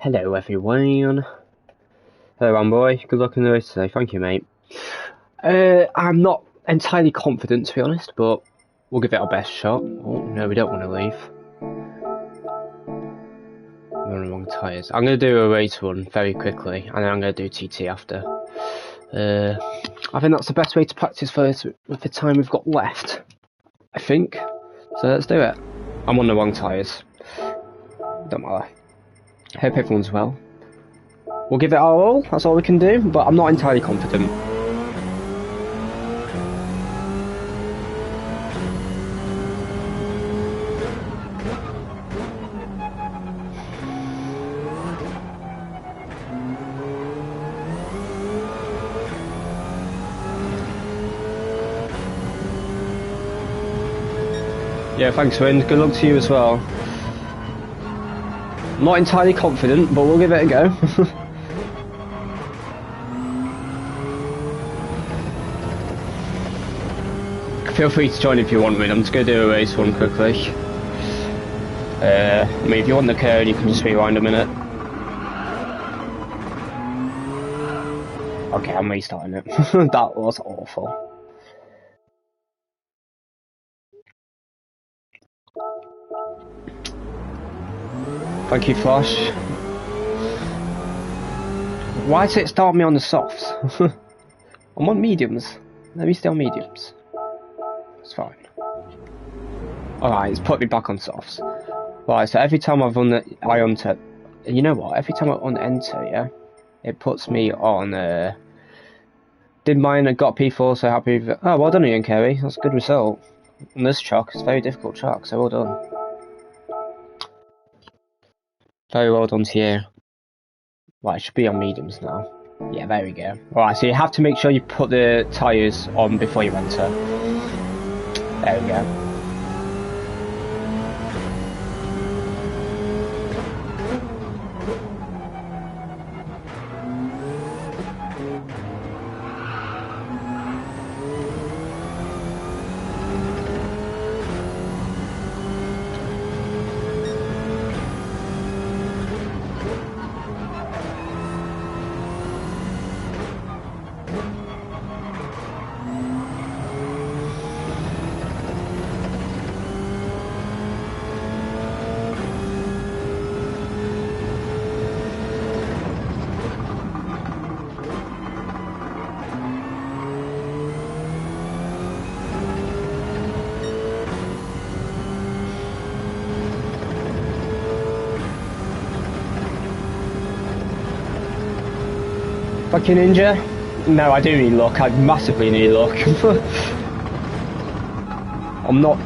Hello everyone. Hello boy, good luck in the race today, thank you mate. I'm not entirely confident to be honest, but we'll give it our best shot. Oh no, we don't want to leave. We're on the wrong tyres. I'm going to do a race run very quickly, and then I'm going to do TT after. I think that's the best way to practice for this with the time we've got left, I think. So let's do it. I'm on the wrong tyres. Don't matter. Hope everyone's well. We'll give it our all, that's all we can do, but I'm not entirely confident. Yeah, thanks Wind, good luck to you as well. I'm not entirely confident, but we'll give it a go. Feel free to join if you want, Wind. I'm just going to do a race one quickly. I mean, if you want the code, you can just rewind a minute. Okay, I'm restarting it. That was awful. Thank you, Flash. Why does it start me on the softs? I'm on mediums. Let me stay on mediums. It's fine. Alright, it's put me back on softs. Right, so every time I've I enter, you know what? Every time I enter, yeah, it puts me on. Did mine and got P4, so happy. Oh, well done, Ian Kerry. That's a good result. On this track, it's a very difficult track, so well done. Very well done to you. Right, it should be on mediums now. Yeah, there we go. Alright, so you have to make sure you put the tyres on before you enter. There we go. Fucking ninja? No, I do need luck. I massively need luck. I'm not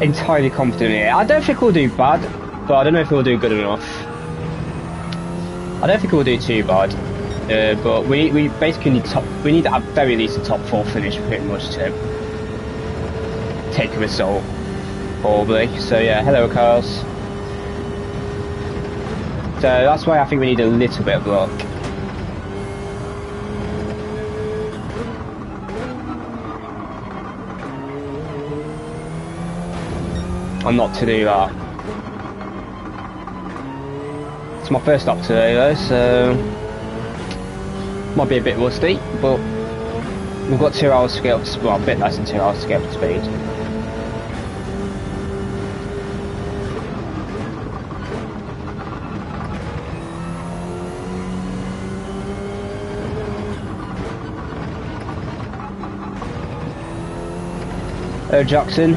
entirely confident here. I don't think we'll do bad, but I don't know if we'll do good enough. I don't think we'll do too bad, but we basically need we need at very least a top 4 finish pretty much to take a result, probably. So yeah, hello cars. So that's why I think we need a little bit of luck. And not to do that. It's my first stop today though, so might be a bit rusty, but we've got 2 hours to get up to, well, a bit less than 2 hours to get up to speed. Hello Jackson.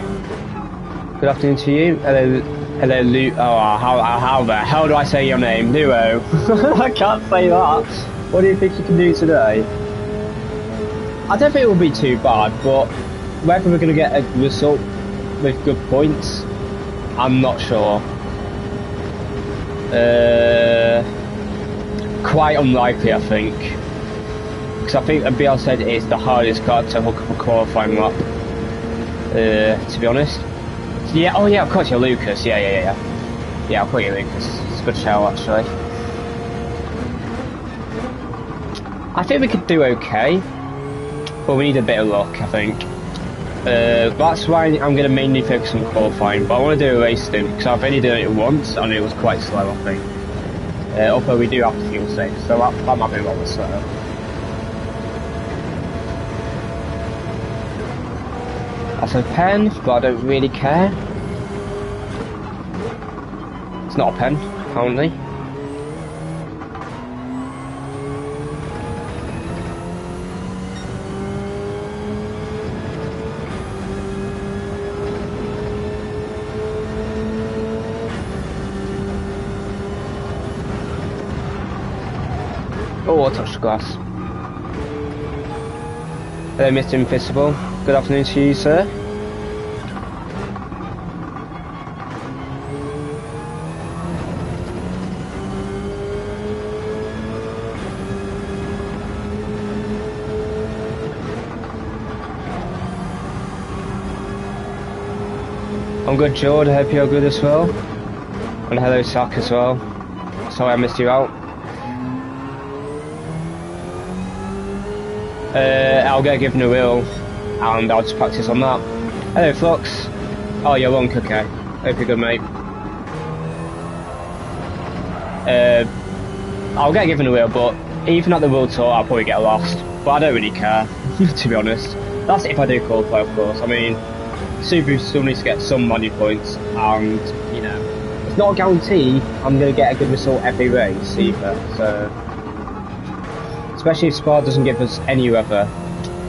Good afternoon to you. Hello, Lu. Oh, how the hell do I say your name? Luo. I can't say that. What do you think you can do today? I don't think it will be too bad, but whether we're going to get a result with good points, I'm not sure. Quite unlikely, I think. Because I think, BL said it's the hardest car to hook up a qualifying lap. To be honest. Yeah, oh yeah, of course you're Lucas, yeah. Yeah, I'll call you Lucas, it's a good show actually. I think we could do okay, but we need a bit of luck, I think. That's why I'm going to mainly focus on qualifying, but I want to do a race stint, because I've only done it once, and it was quite slow, I think. although we do have to fuel safe, so that might be rather slow. That's a pen, but I don't really care. It's not a pen, apparently. Oh, I touched the glass. Hello, Mr. Invisible. Good afternoon to you, sir. I'm good, George. I hope you're good as well. And hello, Sak, as well. Sorry I missed you out. I'll get given a wheel and I'll just practice on that. Hello, Flux. Oh, you're wrong, okay. Hope you're good, mate. I'll get given a wheel, but even at the World Tour, I'll probably get lost. But I don't really care, to be honest. That's if I do qualify, of course. I mean, Subaru still needs to get some money points, and, you know, it's not a guarantee I'm going to get a good result every race either, so... Especially if Spa doesn't give us any other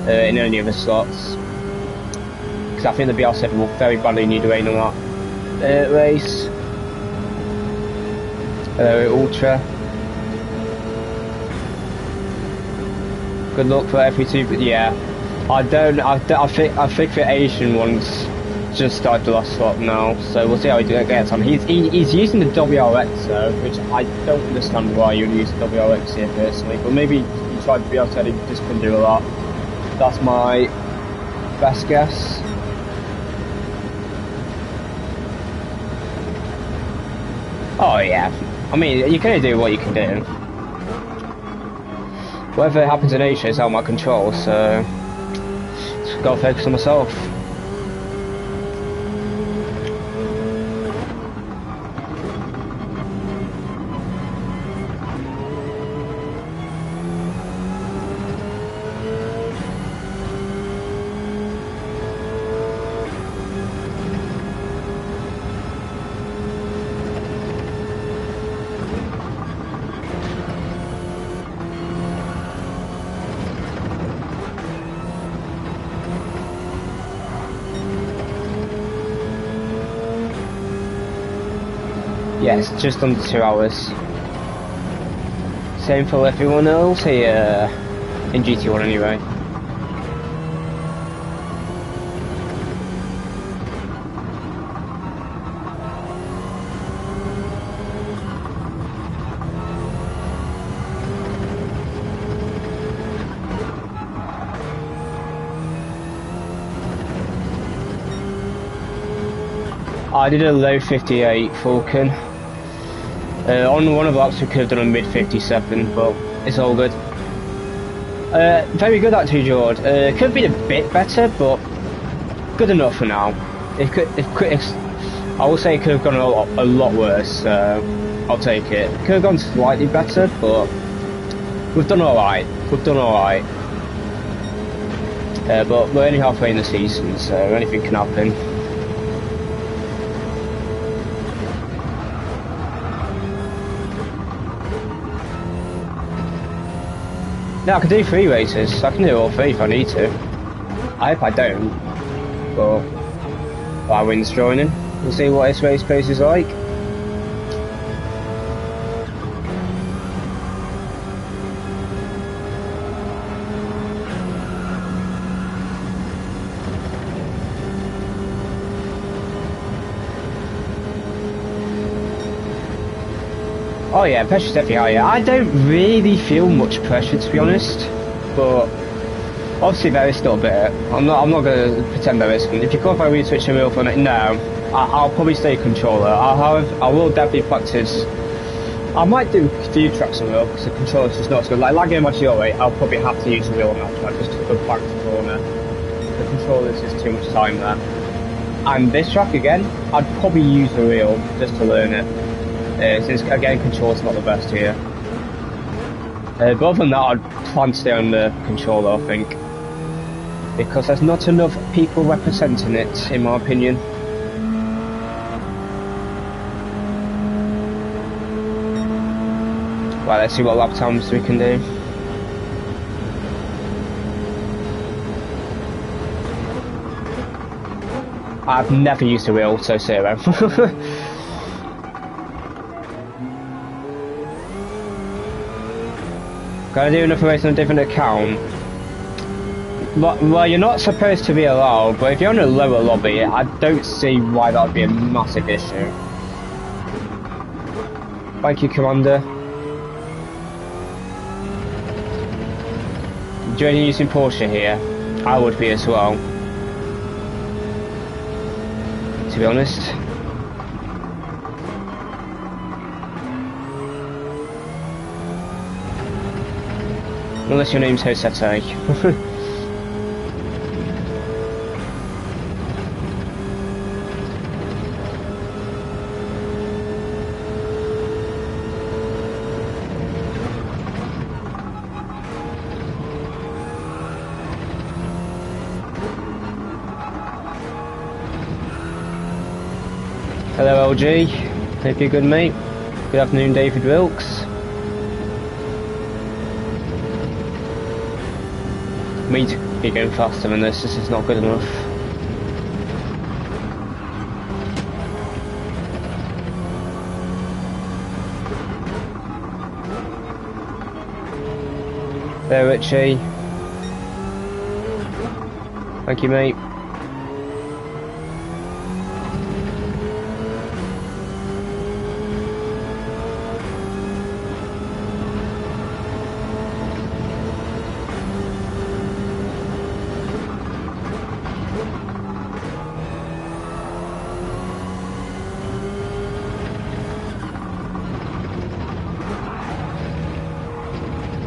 in any of the slots, because I think the BR7 will very badly need rain on that race. Ultra. Good luck for every two, but yeah, I think the Asian ones just started the last slot now, so we'll see how he gets on. He's using the WRX though, which I don't understand why you would use the WRX here personally, but maybe he tried to be outside, he just couldn't do a lot. That's my best guess. Oh yeah, I mean, you can only do what you can do. Whatever happens in Asia is out of my control, so just gotta focus on myself. Yes, just under 2 hours. Same for everyone else here in GT1 anyway. I did a low 58 Falcon. On one of the laps we could have done a mid 57, but it's all good. Very good actually, George. Could have been a bit better, but good enough for now. I will say it could have gone a lot worse, so I'll take it. Could have gone slightly better, but we've done alright. We've done alright. But we're only halfway in the season, so anything can happen. No, I can do 3 races. I can do all 3 if I need to. I hope I don't. But I wins joining. We'll see what this race pace is like. Oh yeah, pressure's definitely higher. I don't really feel much pressure, to be honest, but obviously there is still a bit. I'm not going to pretend there isn't. If you qualify with switching wheel for it, no, I'll probably stay controller. I will definitely practice. I might do a few tracks on wheel because the controller's just not as good. Like lagging much your way, I'll probably have to use the wheel on that track just to go back to corner. The controller's just too much time there. And this track again, I'd probably use the wheel just to learn it. Since again control's not the best here. But other than that, I'd plan to stay on the controller, I think. Because there's not enough people representing it, in my opinion. Right, let's see what lap times we can do. I've never used a real auto zero. Can I do another race on a different account? Well, you're not supposed to be allowed, but if you're on a lower lobby, I don't see why that would be a massive issue. Thank you, Commander. Do you using Porsche here? I would be as well. To be honest. Unless your name's Josete. Hello LG, hope you're good mate. Good afternoon David Wilkes. Me to be going faster than this is not good enough. There Richie. Thank you mate.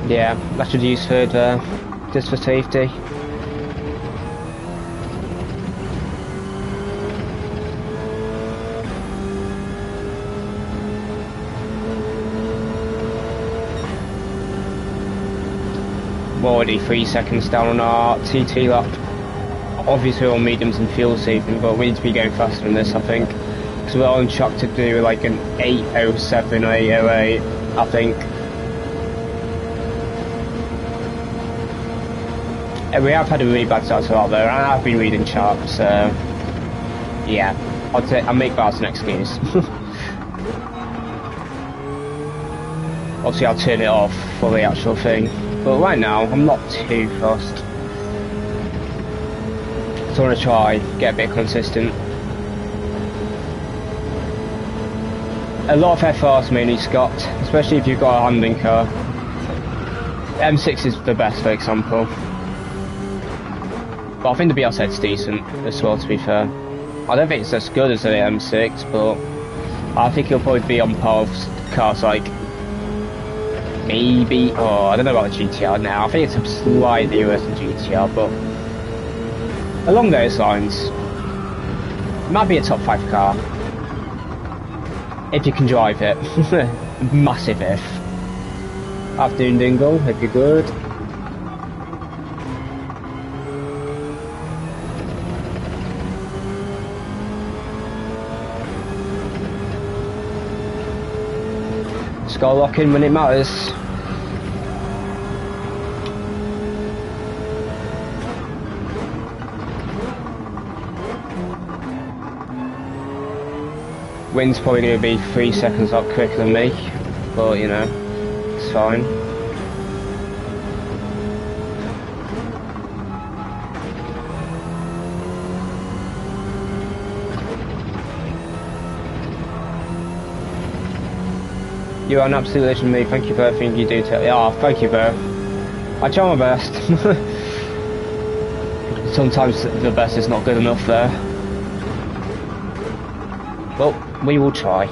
Yeah, I should use third there, just for safety. We're already 3 seconds down on our TT lap. Obviously we're on mediums and fuel saving, but we need to be going faster than this I think. Because we're on track to do like an 8:07 or 8:08, I think. We have had a really bad start to out there, and I've been reading charts, so yeah, I'll make that as an excuse. Obviously I'll turn it off for the actual thing, but right now I'm not too fussed. So I want to try, get a bit consistent. A lot of FRs mainly Scott, especially if you've got a handling car. M6 is the best for example. But I think the BR7's decent as well, to be fair. I don't think it's as good as the M6, but I think it'll probably be on par with cars like maybe, I don't know about the GTR now. I think it's slightly worse than GTR, but along those lines, it might be a top 5 car if you can drive it. Massive if. Afternoon Dingle, hope you're good. Gotta lock in when it matters. Wind's probably going to be 3 seconds up quicker than me, but you know, it's fine. You're an absolute legend, mate. Thank you for everything you do. Thank you, bro. I try my best. Sometimes the best is not good enough there. Well, we will try.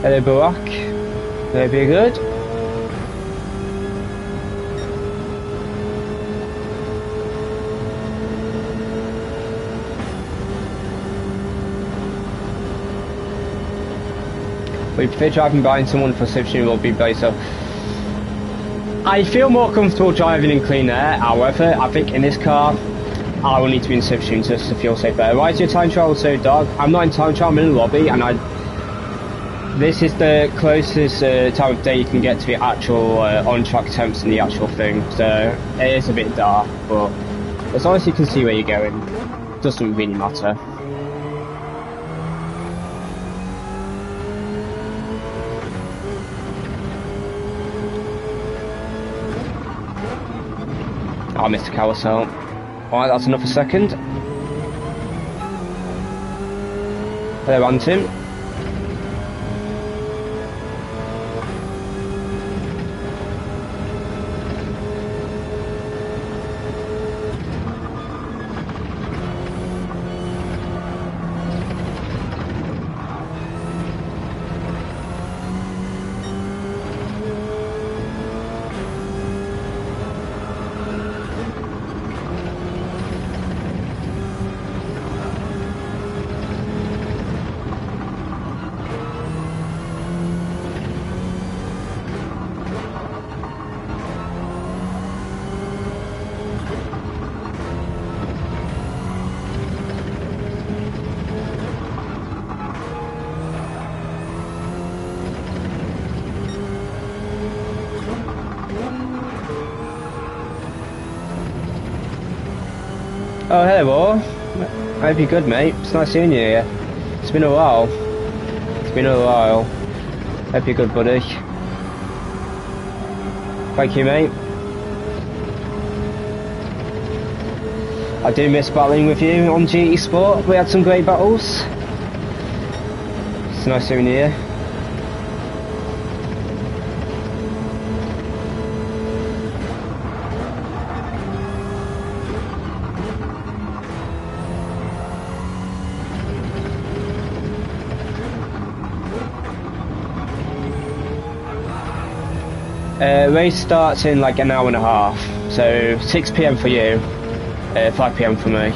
Hello, Barack. Hope you're good. We prefer driving behind someone for substitution will be better. I feel more comfortable driving in clean air, however, I think in this car, I will need to be in substitution just to feel safe better. Why is your time trial so dark? I'm not in time trial, I'm in the lobby, and this is the closest time of day you can get to the actual on-track temps in the actual thing, so it is a bit dark, but as long as you can see where you're going, it doesn't really matter. I missed the carousel. Alright, that's enough a second. Hello, Anton. Oh, hello all. I hope you're good, mate. It's nice seeing you here. It's been a while. Hope you're good, buddy. Thank you, mate. I do miss battling with you on GT Sport. We had some great battles. It's nice seeing you here. Race starts in like an hour and a half, so 6 PM for you, 5 PM for me.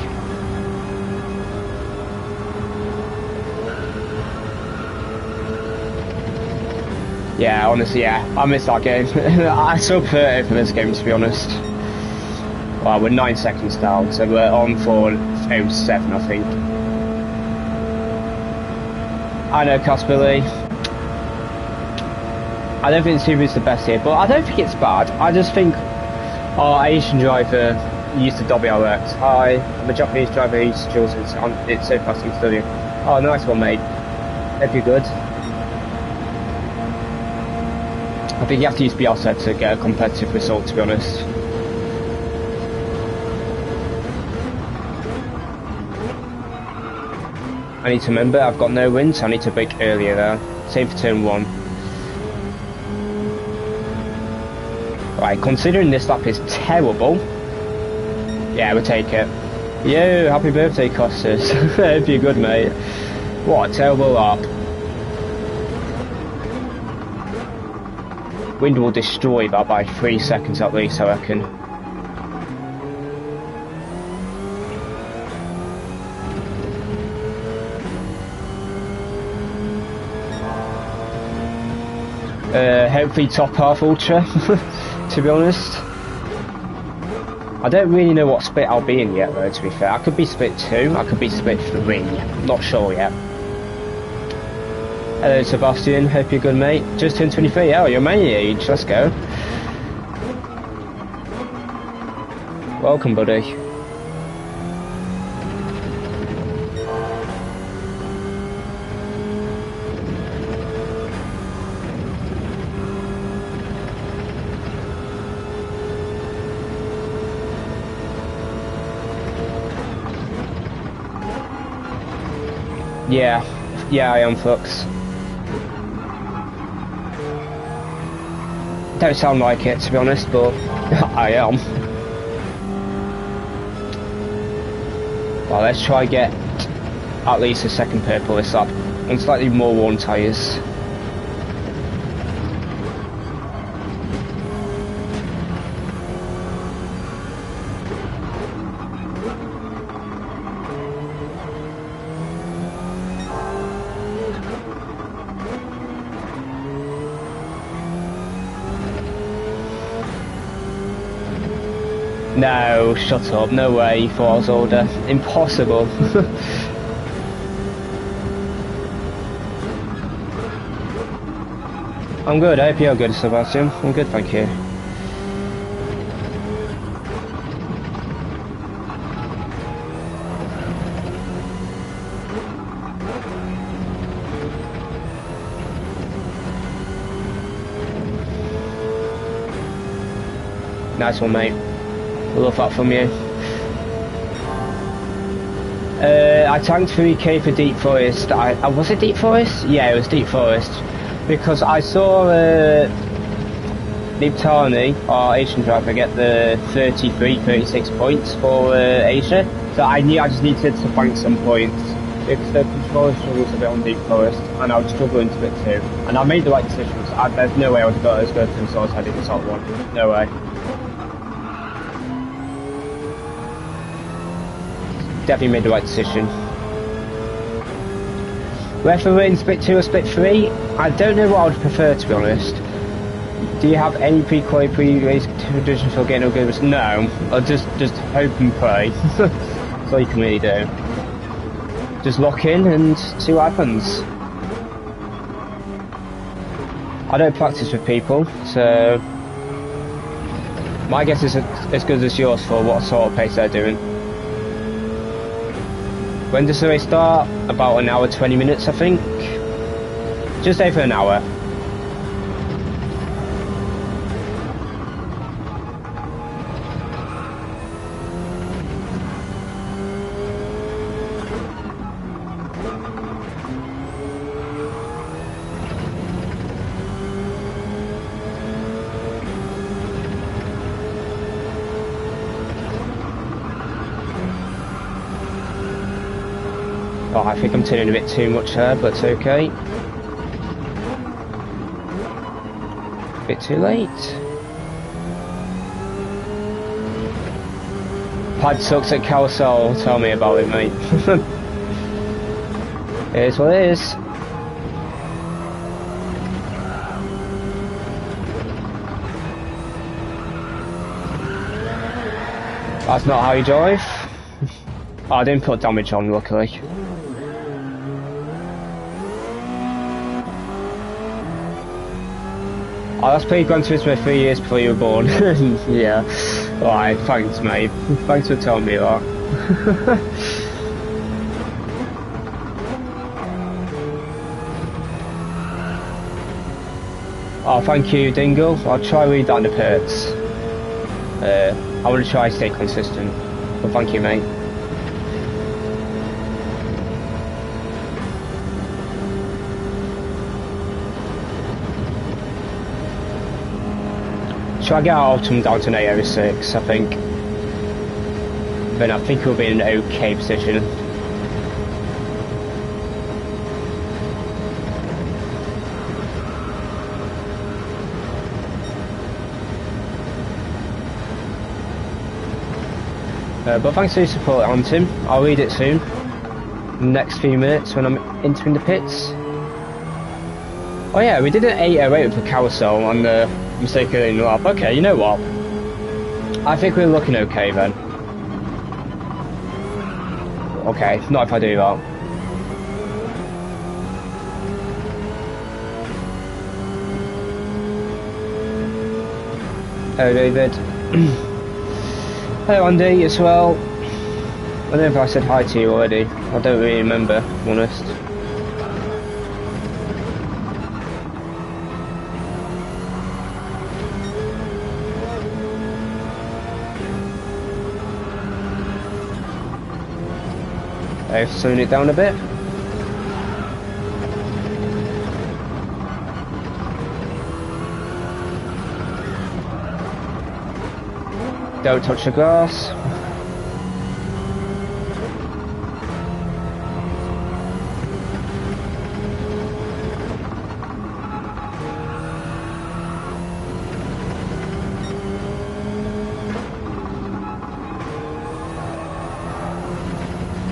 Yeah, honestly, yeah, I missed that game. I still prefer it for this game, to be honest. Well, we're 9 seconds down, so we're on for 07, I think. I know, Casperly. I don't think the Subaru is the best here, but I don't think it's bad. I just think our Asian driver used to WRX. I'm a Japanese driver who used to Jules. It's so fast in studying. Oh, nice one, mate. Hope you're good. I think you have to use Bielsa to get a competitive result, to be honest. I need to remember I've got no wins, so I need to brake earlier there. Same for turn 1. Right, considering this lap is terrible, yeah, we'll take it. Yo, happy birthday, Costas. Hope you're good, mate. What a terrible lap. Wind will destroy that by 3 seconds at least, I reckon. Hopefully top half ultra, to be honest. I don't really know what split I'll be in yet though, to be fair. I could be split 2, I could be split 3, not sure yet. Hello Sebastian, hope you're good, mate. Just turned 23, oh, you're my age, let's go. Welcome, buddy. Yeah, I am, Flux. Don't sound like it, to be honest, but I am. Well, let's try get at least a second purple this lap, and slightly more worn tyres. No, shut up. No way you thought I was older. Impossible. I'm good. I hope you're good, Sebastian. I'm good, thank you. Nice one, mate. Love that from you. I tanked 3k for Deep Forest. Was it Deep Forest? Yeah, it was Deep Forest. Because I saw Deep Tarni, our Asian driver, get the 36 points for Asia. So I knew I just needed to bank some points. Because the controller struggles a bit on Deep Forest, and I was struggling to it too. And I made the right decisions. There's no way I would have got as good as I was heading to top one. No way. Definitely made the right decision. Whether we're in split 2 or split 3, I don't know what I would prefer, to be honest. Do you have any pre-quali pre-race traditions for getting a good result? No, I'll just hope and pray. That's all you can really do. Just lock in and see what happens. I don't practice with people, so my guess is as good as yours for what sort of pace they're doing. When does the race start? About an hour, 20 minutes, I think. Just over an hour. Oh, I think I'm turning a bit too much there, but it's okay. A bit too late. Pad sucks at carousel, tell me about it, mate. It is what it is. That's not how you drive. Oh, I didn't put damage on, luckily. Oh, that's played Gran Turismo 3 years before you were born. Yeah. Alright, thanks, mate. Thanks for telling me that. Oh, thank you, Dingle. I'll try read that in the pits. I want to try to stay consistent. But thank you, mate. Shall I get our Optimum down to an 806, I think. Then I think we'll be in an okay position. But thanks for your support, Antim. I'll read it soon. In the next few minutes when I'm entering the pits. Oh yeah, we did an 808 with the carousel on the mistaken lap. Okay, you know what? I think we're looking okay then. Okay, not if I do that. Hello, David. Hello, Andy, as well. I don't know if I said hi to you already. I don't really remember, to be honest. I've slowed it down a bit. Don't touch the grass.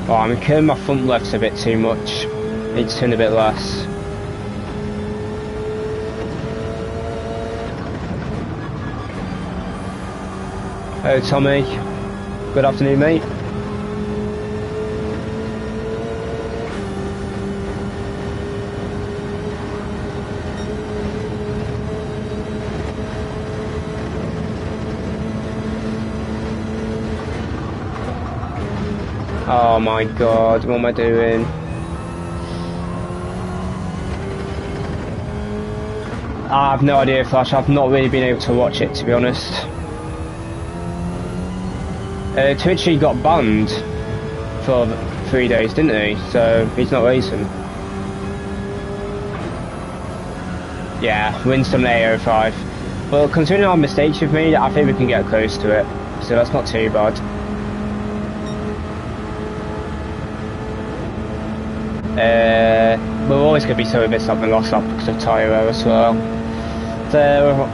Oh, I'm curling my front left a bit too much. Need to turn a bit less. Hello Tommy, good afternoon mate. Oh my god, what am I doing? I have no idea, Flash. I've not really been able to watch it, to be honest. Twitchy got banned for 3 days, didn't he? So he's not racing. Yeah, Winston A05. Well, considering our mistakes we've made, I think we can get close to it. So that's not too bad. We're always going to be so missed up and lost up because of tyre error as well. So,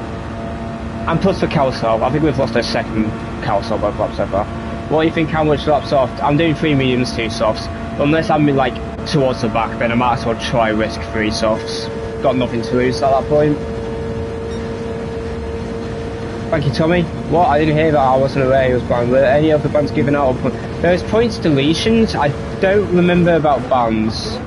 and plus for carousel, I think we've lost our second carousel by laps ever. What do you think, how much laps off? I'm doing 3 mediums, 2 softs. Unless I'm like towards the back, then I might as well try risk 3 softs. Got nothing to lose at that point. Thank you, Tommy. What? I didn't hear that. I wasn't aware he was banned. Were any of the bans given out? There's points deletions. I don't remember about bans.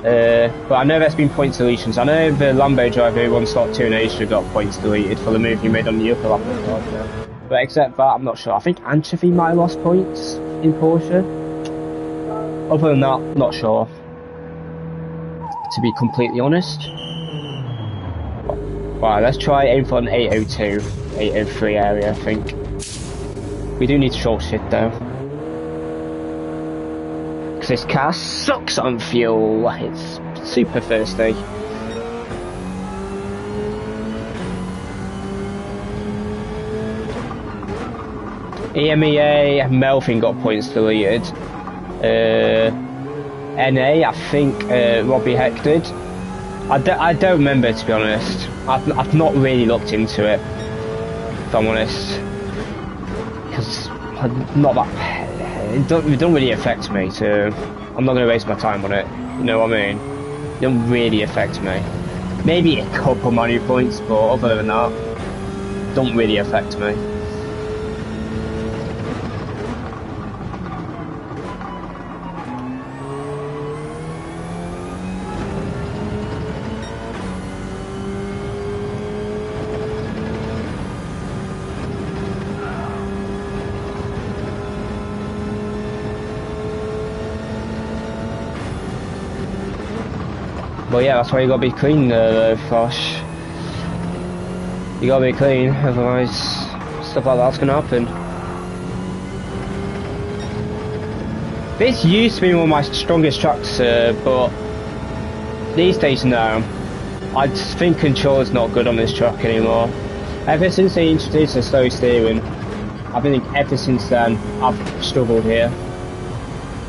But I know there's been points deletions. I know the Lambo driver who won slot 2 in Asia got points deleted for the move he made on the upper lap of the car. But except that, I'm not sure. I think Anchovy might have lost points in Porsche. Other than that, not sure. To be completely honest. Right, let's try aim for an 802, 803 area, I think. We do need short shit though. Because this car sucks on fuel. It's super thirsty. EMEA, Melvin got points deleted. NA, I think Robbie Heck did. I don't remember, to be honest. I've not really looked into it, if I'm honest. Because not that it don't really affect me, so I'm not going to waste my time on it. You know what I mean? It don't really affect me. Maybe a couple money points, but other than that, it don't really affect me. Well, yeah, that's why you gotta be clean, though, Flash. You gotta be clean, otherwise stuff like that's gonna happen. This used to be one of my strongest tracks, but these days, no. I just think control is not good on this track anymore. Ever since they introduced the slow steering, I think ever since then, I've struggled here.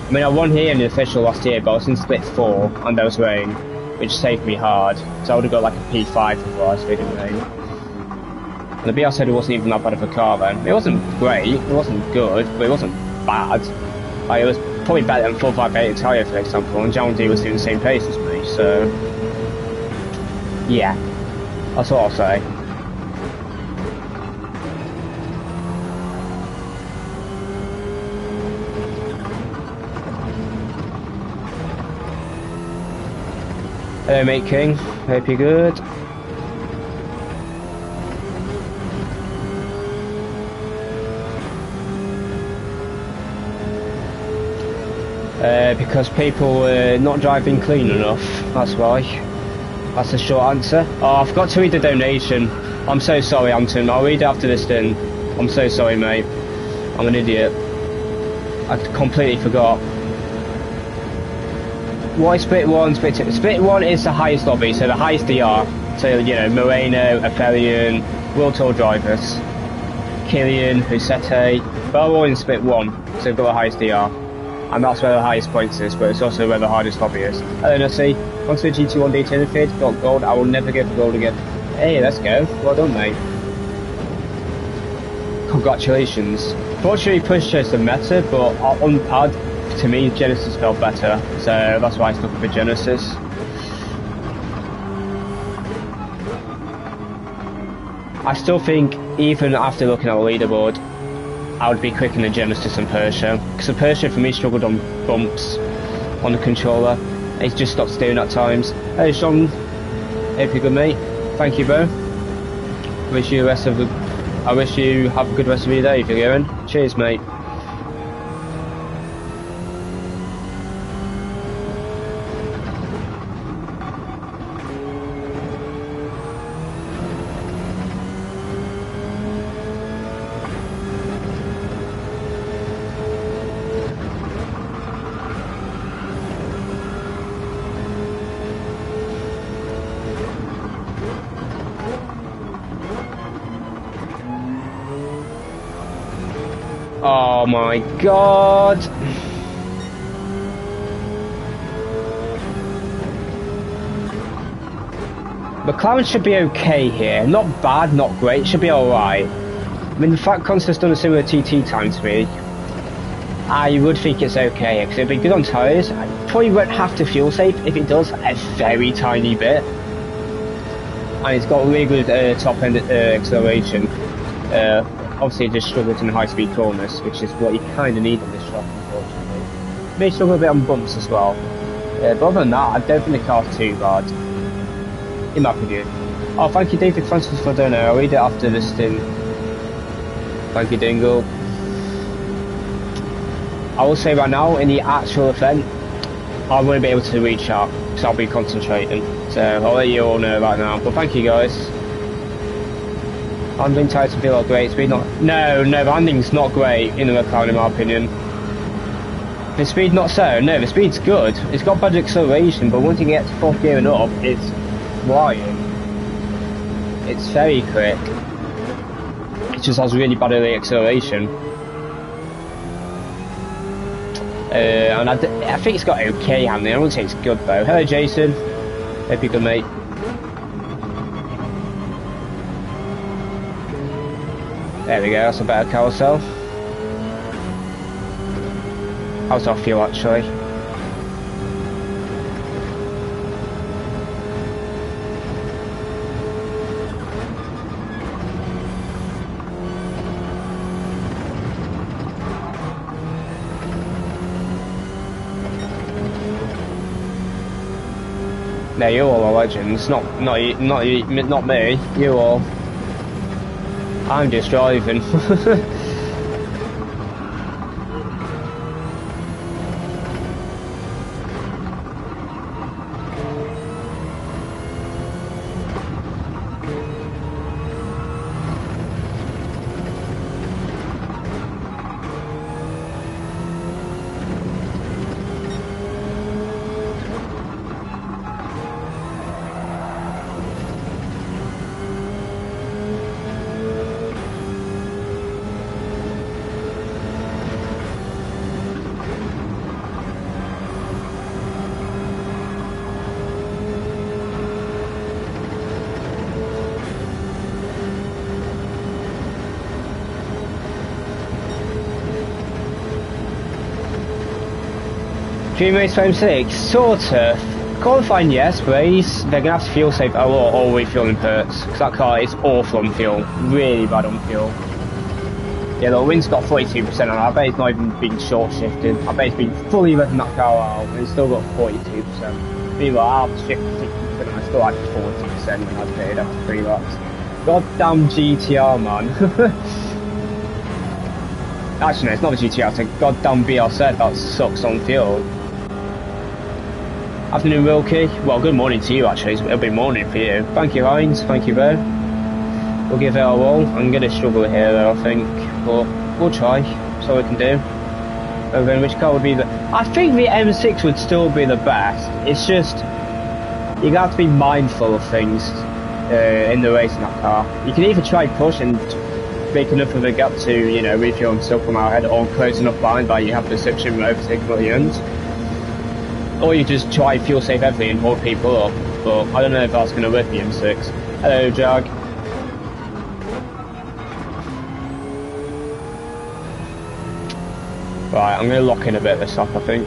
I mean, I won here in the official last year, but I was in split 4, and there was rain, which saved me hard, so I would have got like a P5 before I stayed in rain. And the BR said it wasn't even that bad of a car then. It wasn't great, it wasn't good, but it wasn't bad. Like, it was probably better than 458 tyre, for example, and John D was doing the same pace as me, so yeah, that's what I'll say. Hello mate King, hope you're good. Because people were not driving clean enough, that's why. That's the short answer. Oh, I forgot to read the donation. I'm so sorry, Anton. I'll read it after this then. I'm so sorry, mate. I'm an idiot. I completely forgot. Why split 1, split 2? Split 1 is the highest lobby, so the highest DR. So, you know, Moreno, Aphelion, World Tour drivers, Killian, Husete, they're all in split 1, so they've got the highest DR. And that's where the highest points is, but it's also where the hardest lobby is. Hello, Nussie. Once the GT1D Tinfid got gold, I will never go for gold again. Hey, let's go. Well done, mate. Congratulations. Fortunately, push chose the meta, but on pad, to me, Genesis felt better, so that's why I stuck with Genesis. I still think, even after looking at the leaderboard, I would be quicker than Genesis and Persia. Because the Persia for me struggled on bumps on the controller. It just stops doing at times. Hey Sean, hope you're good mate. Thank you bro. I wish you have a good rest of your day if you're going. Cheers mate. Oh my god! McLaren should be okay here. Not bad, not great, should be alright. I mean, the fact Constant's done a similar TT time to me, I would think it's okay, because it'd be good on tyres. I probably won't have to fuel safe. If it does, a very tiny bit. And it's got really good top end acceleration. Obviously it just struggles in high speed corners, which is what you kind of need on this track, unfortunately. May struggle a bit on bumps as well. But other than that, I don't think the car's too bad, in my opinion. Oh, thank you David Francis for the donor. I'll read it after this thing. Thank you Dingle. I will say right now, in the actual event, I won't be able to reach out, because I'll be concentrating. So I'll let you all know right now. But thank you guys. Handling tyres feel like great, speed not... No, the handling's not great in the McLaren in my opinion. The speed not so, no, the speed's good. It's got bad acceleration, but once you get to 4th gear and up, it's flying. It's very quick. It just has really bad early acceleration. And I think it's got okay handling, I wouldn't say it's good though. Hello Jason, hope you're good mate. There we go, that's a better carousel. How does that feel actually? No, you all are legends, not me, you all. I'm just driving. Dream Race Frame 6, sort of. Qualifying, yes, but they're going to have to fuel safe a lot or refueling perks, because that car is awful on fuel, really bad on fuel. Yeah, the wind's got 42% on it, I bet it's not even been short shifted, I bet it's been fully revving that car out, and it's still got 42%. Meanwhile, I've shifted 60% and I still had 40% when I paid after 3 laps. Goddamn GTR, man. Actually, no, it's not the GTR, it's a goddamn BRZ that sucks on fuel. Afternoon, Wilkie. Well, good morning to you, actually. It'll be morning for you. Thank you, Heinz. Thank you, bro. We'll give it our all. I'm going to struggle here, though, I think. But we'll try. That's all we can do. And then which car would be the... I think the M6 would still be the best. It's just... you have to be mindful of things in the race in that car. You can either try push and make enough of a gap to, you know, refuel and stuff from our head, or close enough behind by you have perception and overtaking at the end. Or you just try fuel safe everything and hold people up, but I don't know if that's going to work the M6. Hello, Jag. Right, I'm going to lock in a bit this up, I think.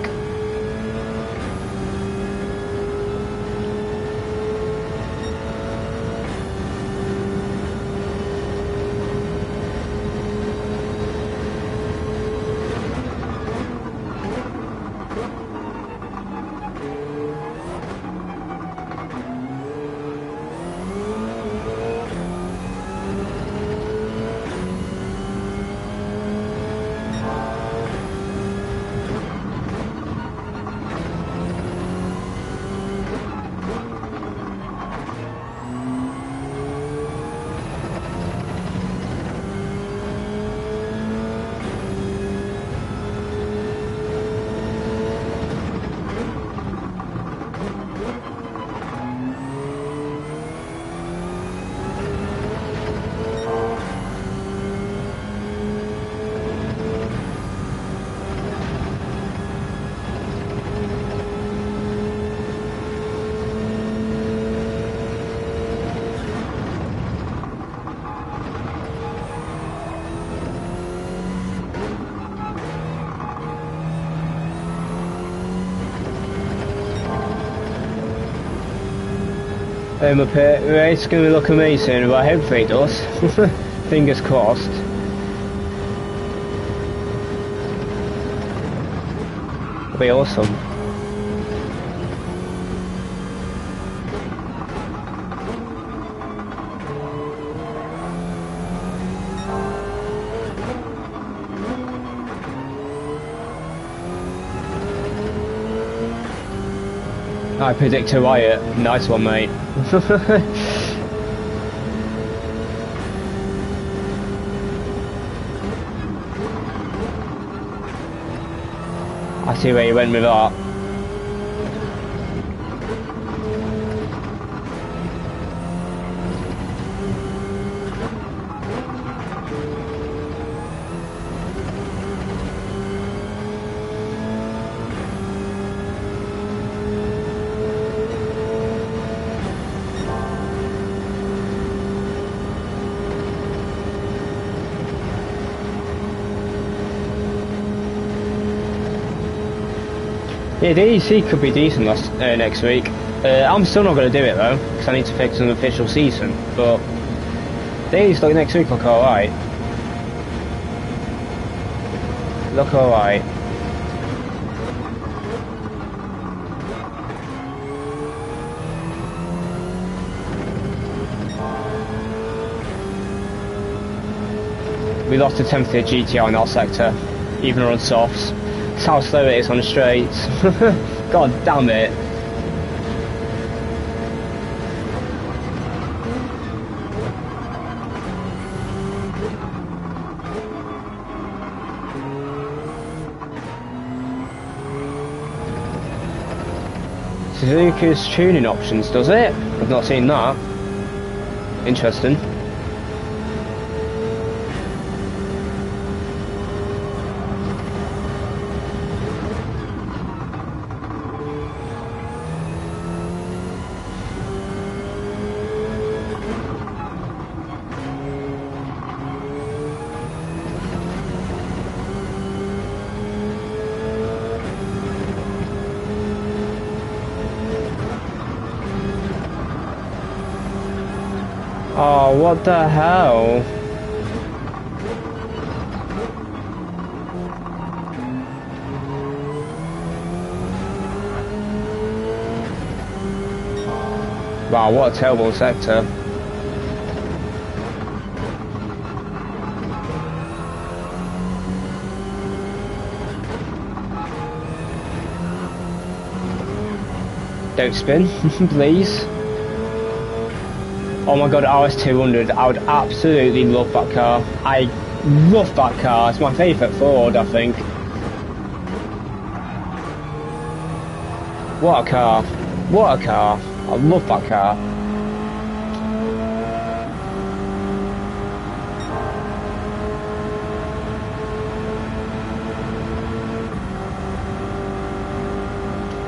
Up here, it's going to look amazing, but hopefully it does. Fingers crossed. It'll be awesome. I predict a riot. Nice one, mate. I see where you went with that. Yeah, the EC could be decent next week. I'm still not going to do it though, because I need to fix an official season, but days like next week look alright. Look alright. We lost a 10th to GTR in our sector, even on softs. That's how slow it is on the straights. God damn it. Suzuka's tuning options, does it? I've not seen that. Interesting. Oh, what the hell? Wow, what a terrible sector. Don't spin, please. Oh my god, RS200, I would absolutely love that car. I love that car, it's my favourite Ford, I think. What a car. What a car. I love that car.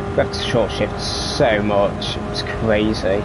We have to short shift so much, it's crazy.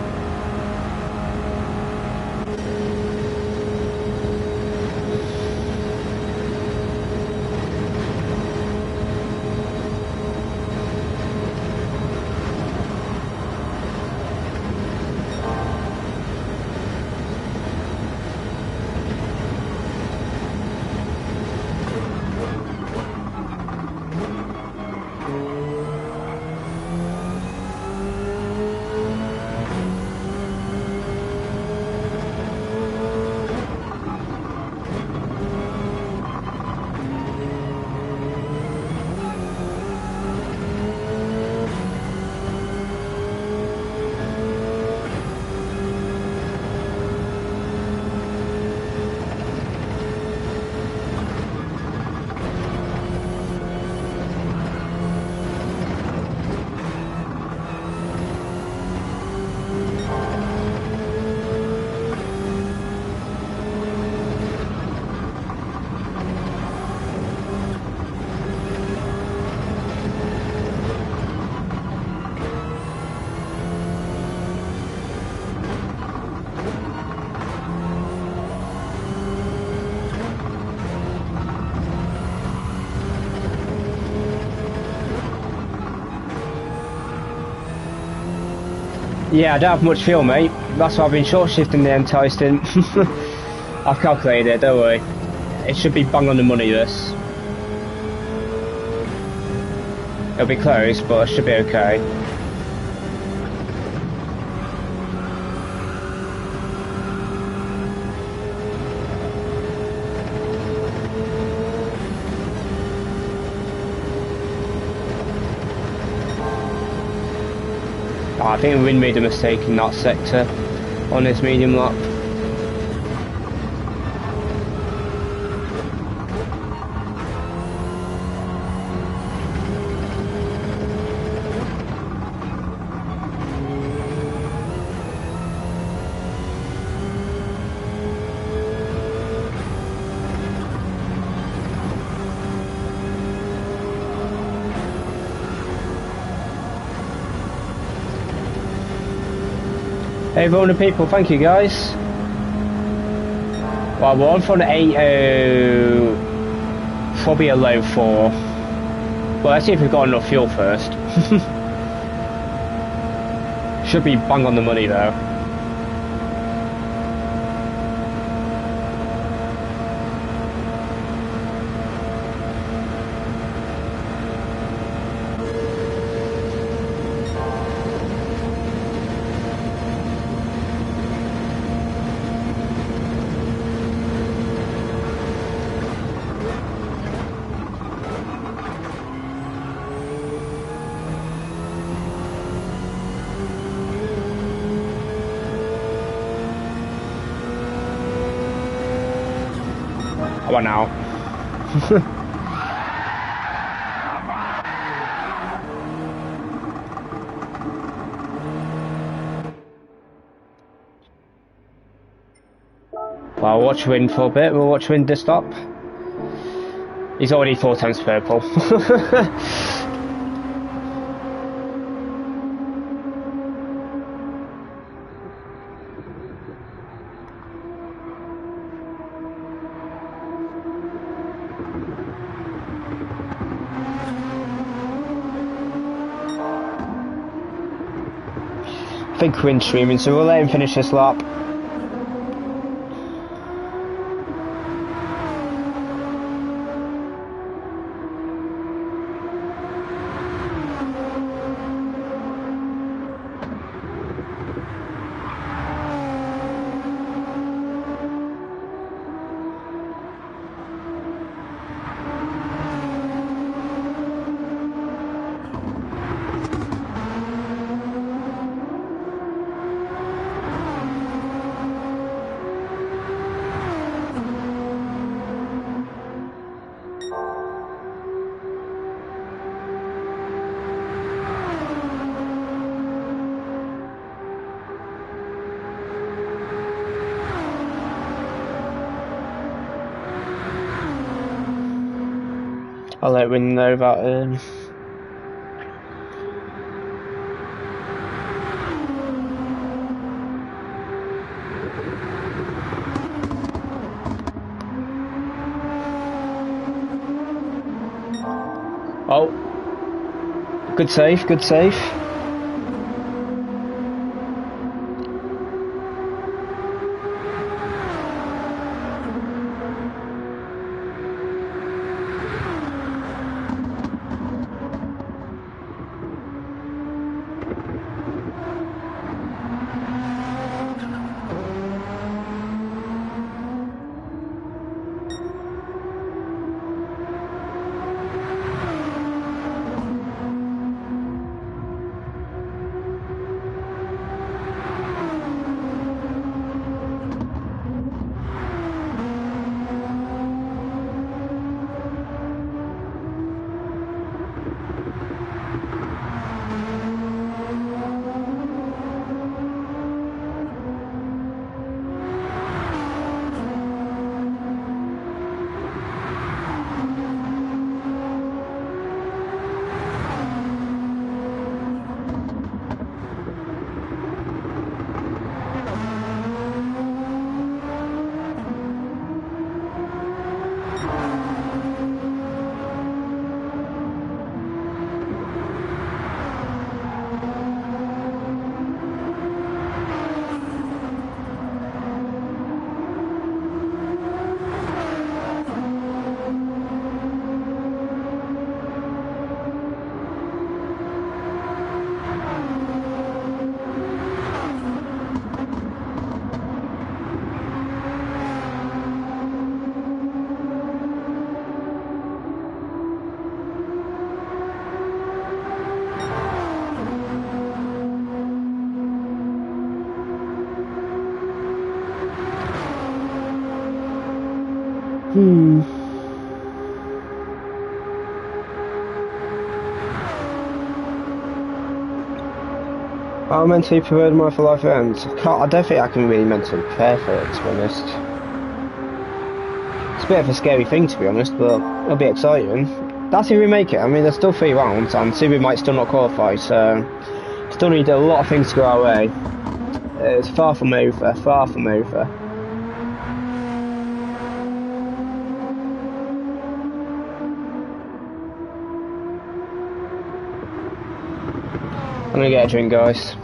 Yeah, I don't have much fuel, mate. That's why I've been short shifting the entire stint. I've calculated it, don't worry. It should be bang on the money, this. It'll be close, but it should be okay. Oh, I think we made a mistake in that sector on this medium lap. Hey Rona people, thank you guys. Well, we're on for an 8, probably a low 4. Well, let's see if we've got enough fuel first. Should be bang on the money though. What now? Well, I'll watch Wind for a bit. We'll watch Wind to stop. He's already 4 times purple. I think Wind's streaming, so we'll let him finish this lap. I'll let Wind know about Oh, good save, good save. I'm meant to prepare my for life ends. I don't think I can really mentally prepare for it, to be honest. It's a bit of a scary thing, to be honest, but it'll be exciting. That's if we make it. I mean, there's still 3 rounds, and Subi might still not qualify, so still need a lot of things to go our way. It's far from over, far from over. I'm gonna get a drink, guys.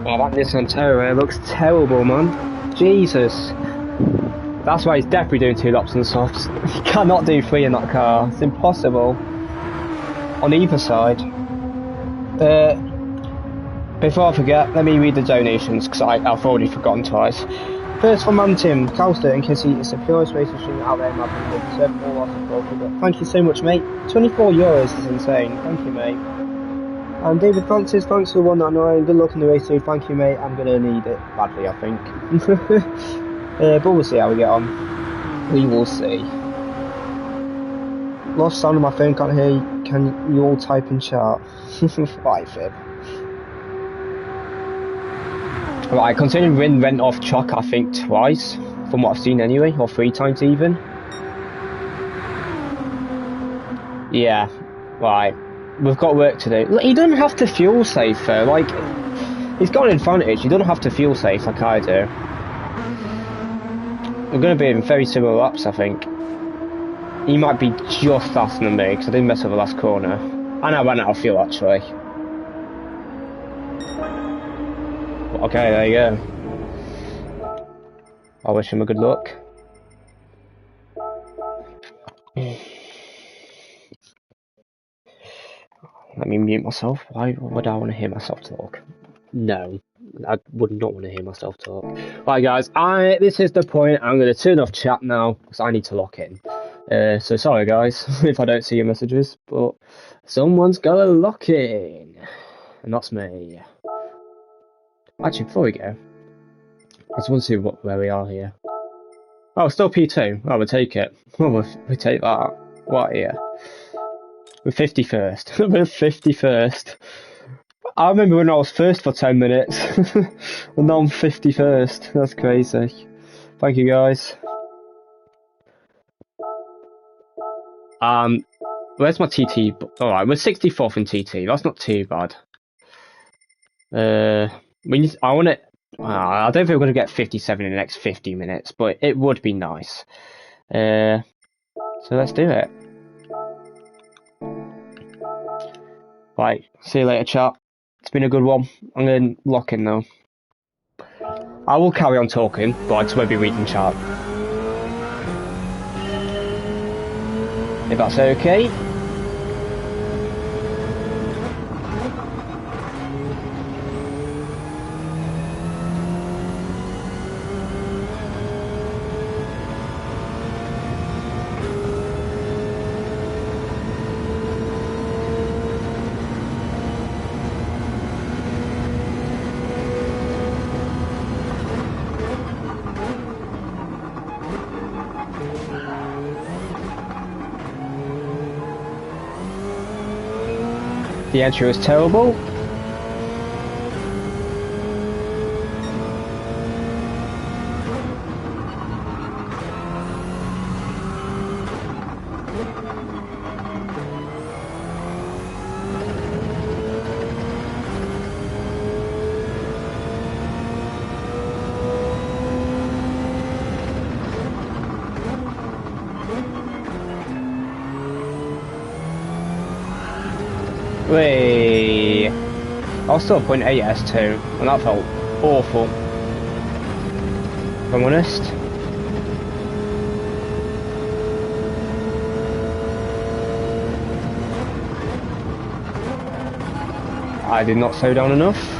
Oh, that Nissan Terra looks terrible, man. Jesus. That's why he's definitely doing 2 laps on softs. You cannot do 3 in that car. It's impossible. On either side. Before I forget, let me read the donations, because I've already forgotten twice. First from Mantim, Calster and Kissy, it's the purest race machine out there in my opinion. 7 more lots of profit. Thank you so much, mate. €24 is insane. Thank you, mate. And David Francis, thanks for the 199. Good luck in the race too. Thank you, mate. I'm gonna need it badly, I think. But we'll see how we get on. We will see. Lost sound on my phone, can't hear you. Can you all type in chat? Right, Fib. Right, considering Rin went off track, I think twice, from what I've seen anyway, or 3 times even. Yeah, right. We've got work to do. He doesn't have to fuel safe though, like, he's got an advantage, he doesn't have to fuel safe like I do. We're going to be in very similar laps, I think. He might be just faster than me, because I didn't mess up the last corner. And I ran out of fuel actually. Okay, there you go. I wish him a good luck. Let me mute myself. Why would I want to hear myself talk? No, I would not want to hear myself talk. Right, guys, this is the point. I'm going to turn off chat now because I need to lock in. So sorry, guys, if I don't see your messages, but someone's got to lock in, and that's me. Actually, before we go, I just want to see where we are here. Oh, still P2. Oh, we'll take it. Oh, we'll take that. What here? We're 51st. We're 51st. I remember when I was first for 10 minutes. And now I'm 51st. That's crazy. Thank you, guys. Where's my TT? Alright, we're 64th in TT. That's not too bad. I want to... I don't think we're going to get 57 in the next 50 minutes, but it would be nice. So let's do it. Right, see you later, chat. It's been a good one. I'm going to lock in though. I will carry on talking, but I just won't be reading chat. If that's okay. The entry was terrible. Wait, I was still 0.8 S2, and that felt awful, if I'm honest. I did not slow down enough.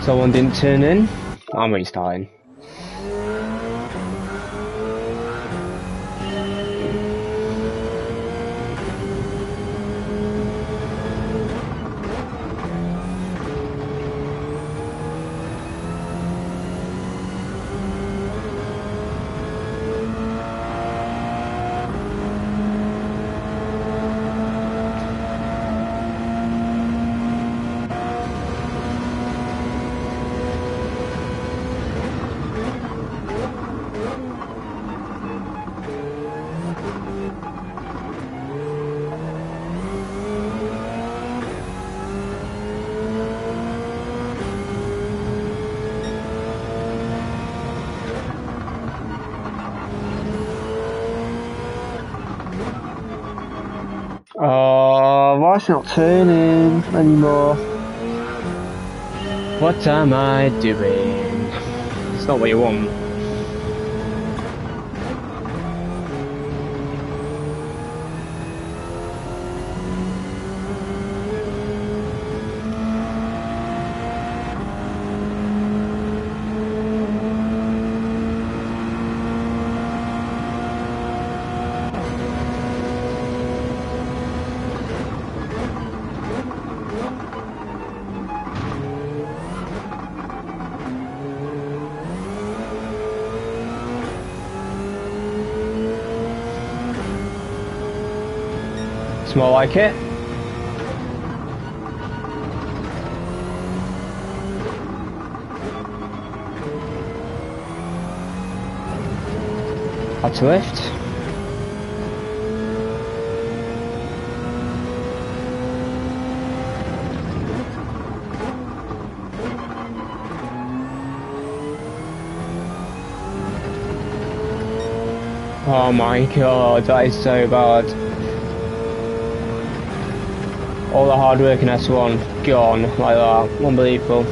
Someone didn't turn in. I'm restarting. Why is it not turning anymore? What am I doing? It's not what you want. It's more like it. Had to lift. Oh my god, that is so bad. All the hard work in S1 gone like that. Unbelievable.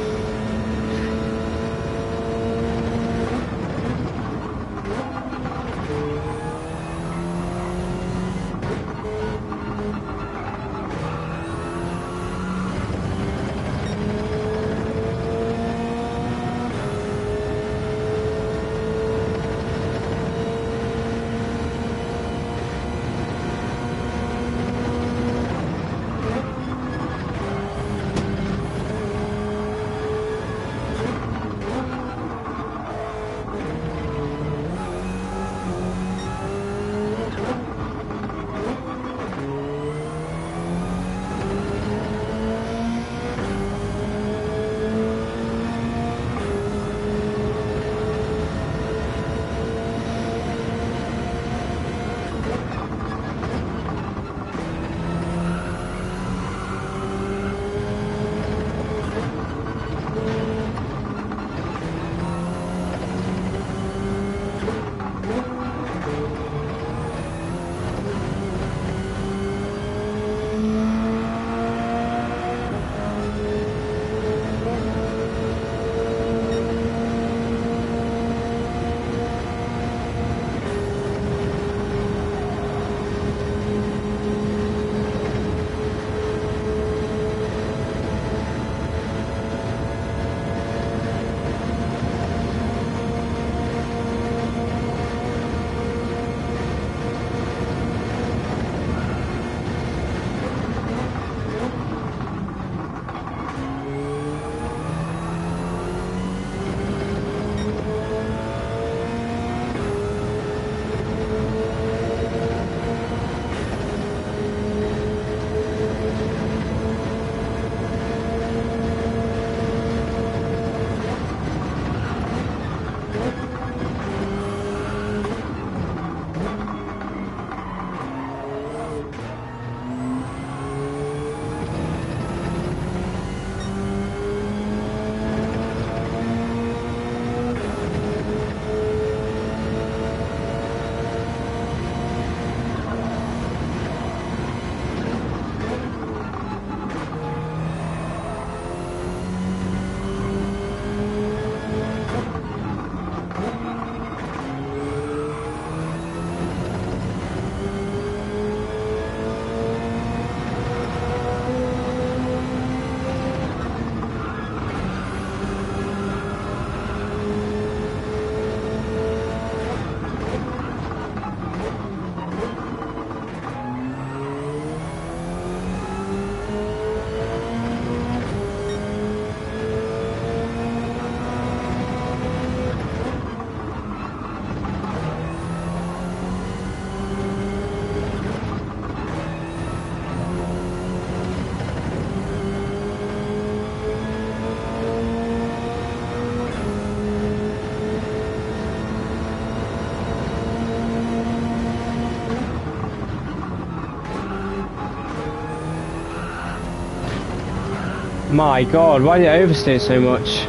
My god, why did it oversteer so much?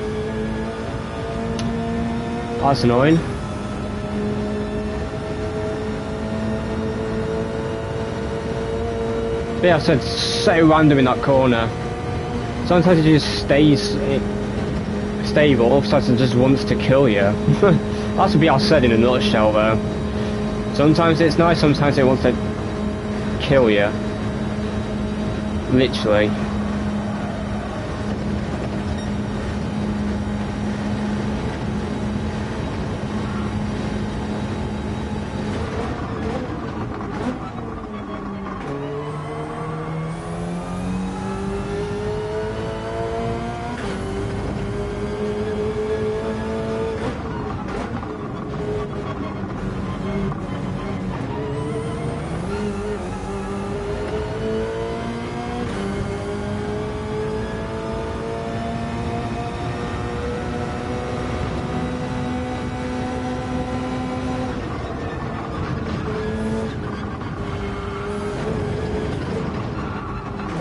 That's annoying. But yeah, I said so random in that corner. Sometimes it just stays stable, other times it just wants to kill you. That's what I said in a nutshell though. Sometimes it's nice, sometimes it wants to kill you. Literally.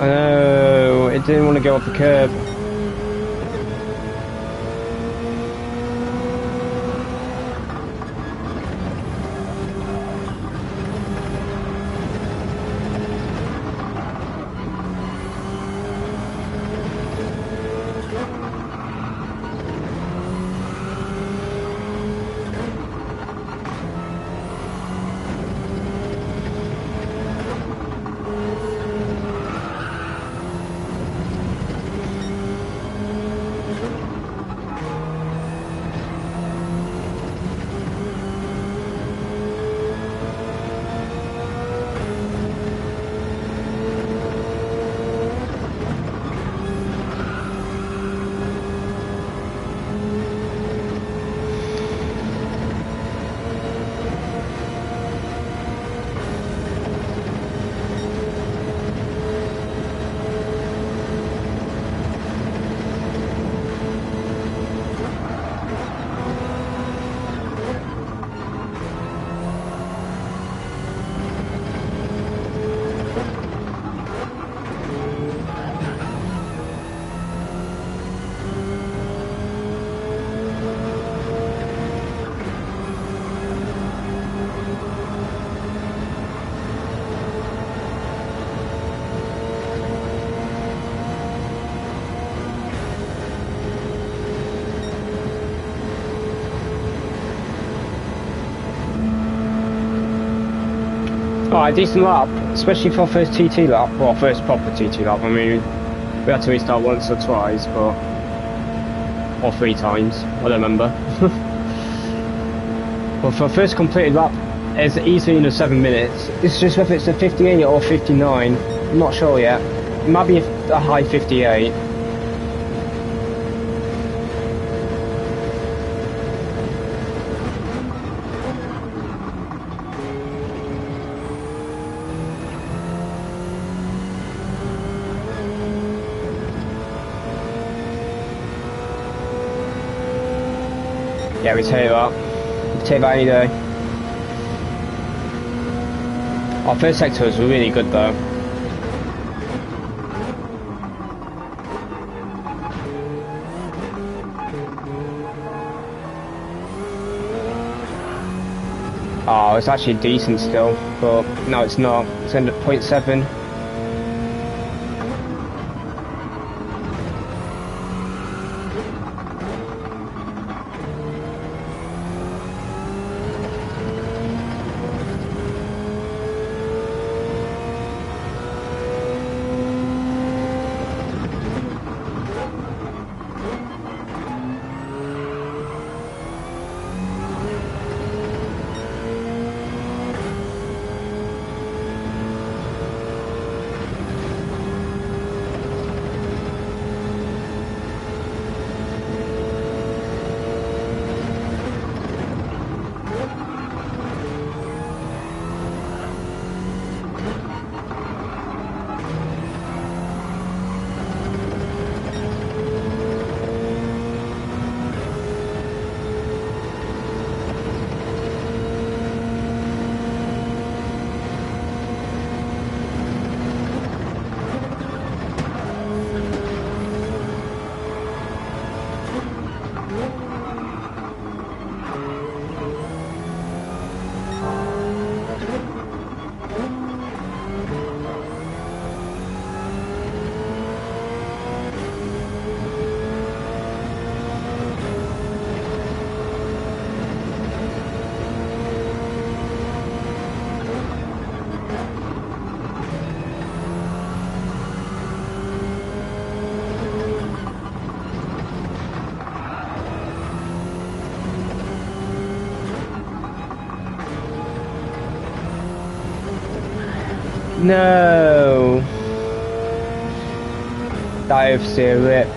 Oh, it didn't want to go off the curb. Alright, decent lap, especially for first TT lap, well, first proper TT lap. I mean, we had to restart once or twice, but or 3 times, I don't remember. But for first completed lap, it's easily in the 7 minutes. It's just whether it's a 58 or 59, I'm not sure yet. It might be a high 58. Yeah, we take that. We take that any day. Our first sector was really good though. Oh, it's actually decent still, but no, it's not. It's ended at 0.7. No. Dive rip.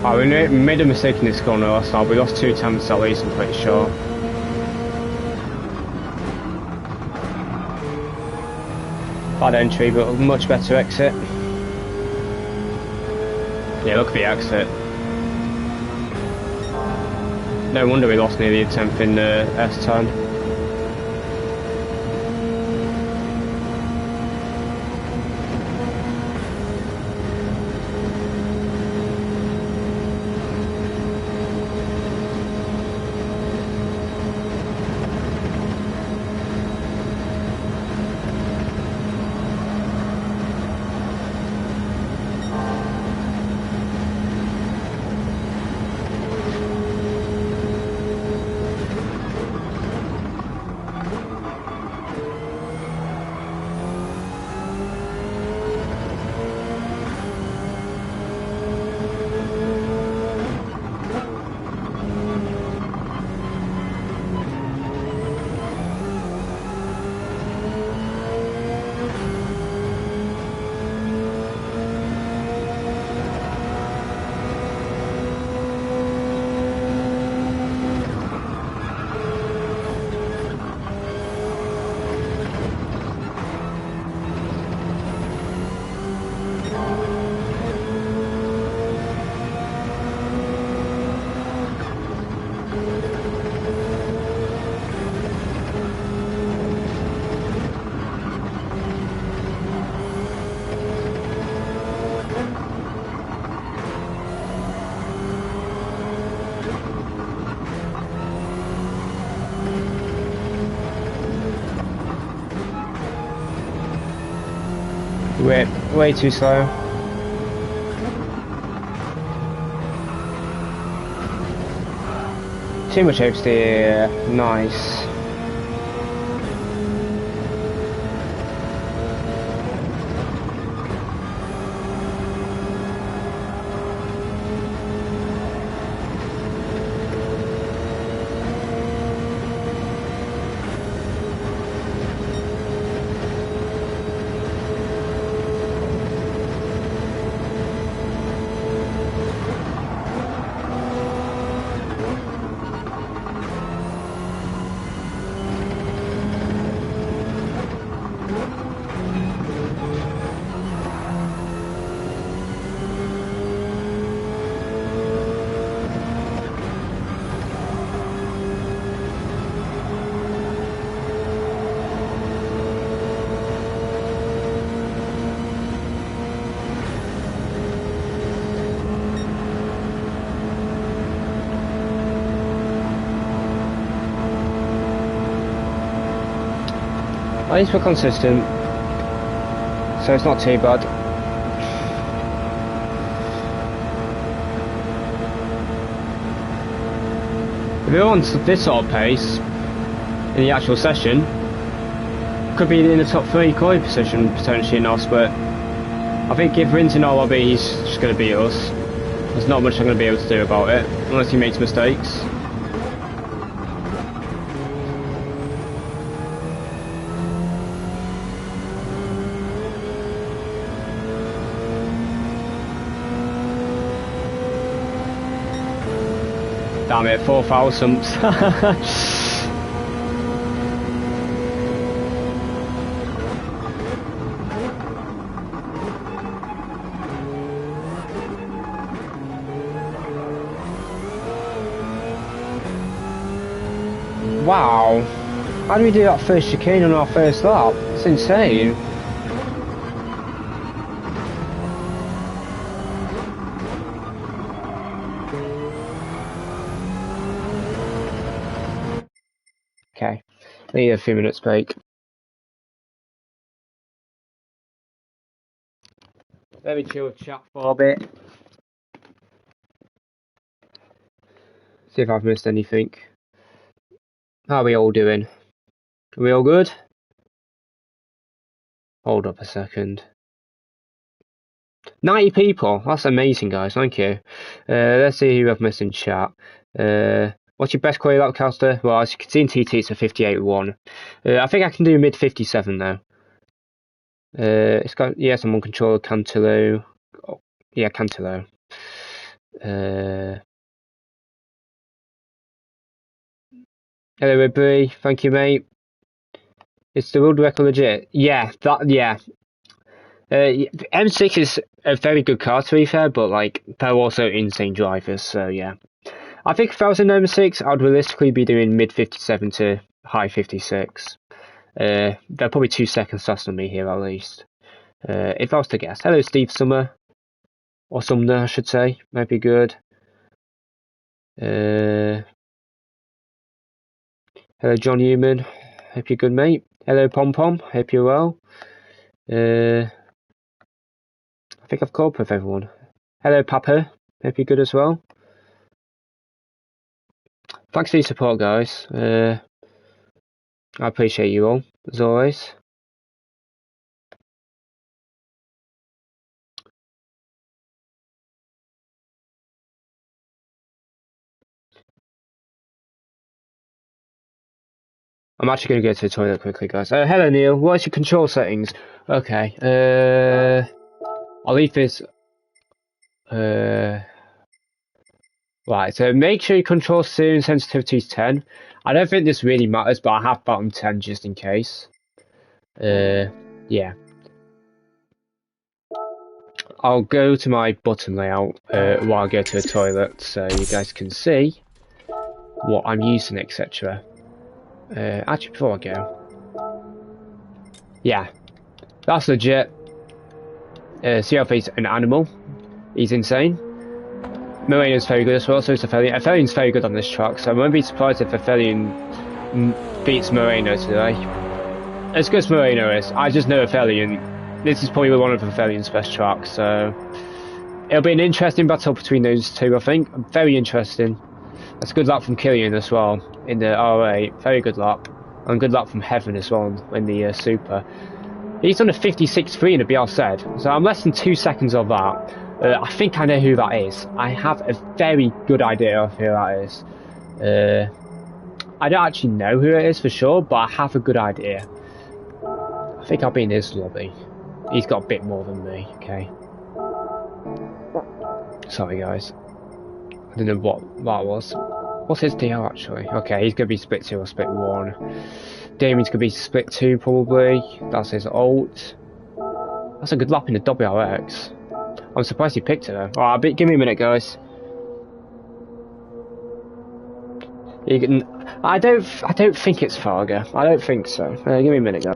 Oh, we made a mistake in this corner last time. We lost 2 times at least, I'm pretty sure. Bad entry, but a much better exit. Yeah, look at the exit. No wonder we lost nearly a 10th in the S-turn. We're way too slow. Too much oversteer. Nice. At least we're consistent, so it's not too bad. If we're on this sort of pace in the actual session, could be in the top 3 quality position potentially in our split. I think if Rin's in our lobby, he's just going to beat us. There's not much I'm going to be able to do about it, unless he makes mistakes. Damn it, 4,000. Wow, how do we do that first chicane on our first lap? It's insane. Okay, need a few minutes break. Very chill chat for a bit. See if I've missed anything. How are we all doing? Are we all good? Hold up a second. 90 people, that's amazing guys, thank you. Let's see who I've missed in chat. What's your best query lap, Caster? Well, as you can see in TT, it's a 58.1. I think I can do mid 57 though. It's got, yes, I'm on controller, Cantillo. Oh, yeah, Cantillo. Hello, Ridbury, thank you, mate. Is the world record legit? Yeah, yeah. M6 is a very good car to be fair, but like they're also insane drivers, so yeah. I think if I was in M6, I'd realistically be doing mid 57 to high 56. They're probably 2 seconds faster than me here at least. If I was to guess. Hello, Steve Summer. Or Sumner, I should say. Might be good. Hello, John Newman. Hope you're good, mate. Hello, Pom Pom. Hope you're well. I think I've caught up with everyone. Hello, Papa. Hope you're good as well. Thanks for your support, guys. I appreciate you all, as always. I'm actually going to go to the toilet quickly, guys. Hello, Neil. What's your control settings? Okay. I'll leave this. Right. So make sure your control steering sensitivity is 10. I don't think this really matters, but I have bottom 10 just in case. Yeah. I'll go to my button layout while I go to the toilet, so you guys can see what I'm using, etc. Actually, before I go, yeah, that's legit. Sealfie's an animal. He's insane. Moreno's very good as well, so is Aphelion. Aphelion's very good on this track, so I won't be surprised if Aphelion beats Moreno today. As good as Moreno is, I just know Aphelion. This is probably one of Aphelion's best tracks, so it'll be an interesting battle between those two, I think. Very interesting. That's a good lap from Killian as well in the R8. Very good lap. And good lap from Heaven as well in the Super. He's done a 56.3 in the BRZ, so I'm less than 2 seconds of that. I think I know who that is. I have a very good idea of who that is. I don't actually know who it is for sure, but I have a good idea. I think I'll be in his lobby. He's got a bit more than me, okay. Sorry guys. I don't know what that was. What's his DL actually? Okay, he's going to be split 2 or split 1. Damien's going to be split 2 probably. That's his ult. That's a good lap in the WRX. I'm surprised he picked it though. Alright, give me a minute guys. I don't think it's Farga. I don't think so. Give me a minute guys.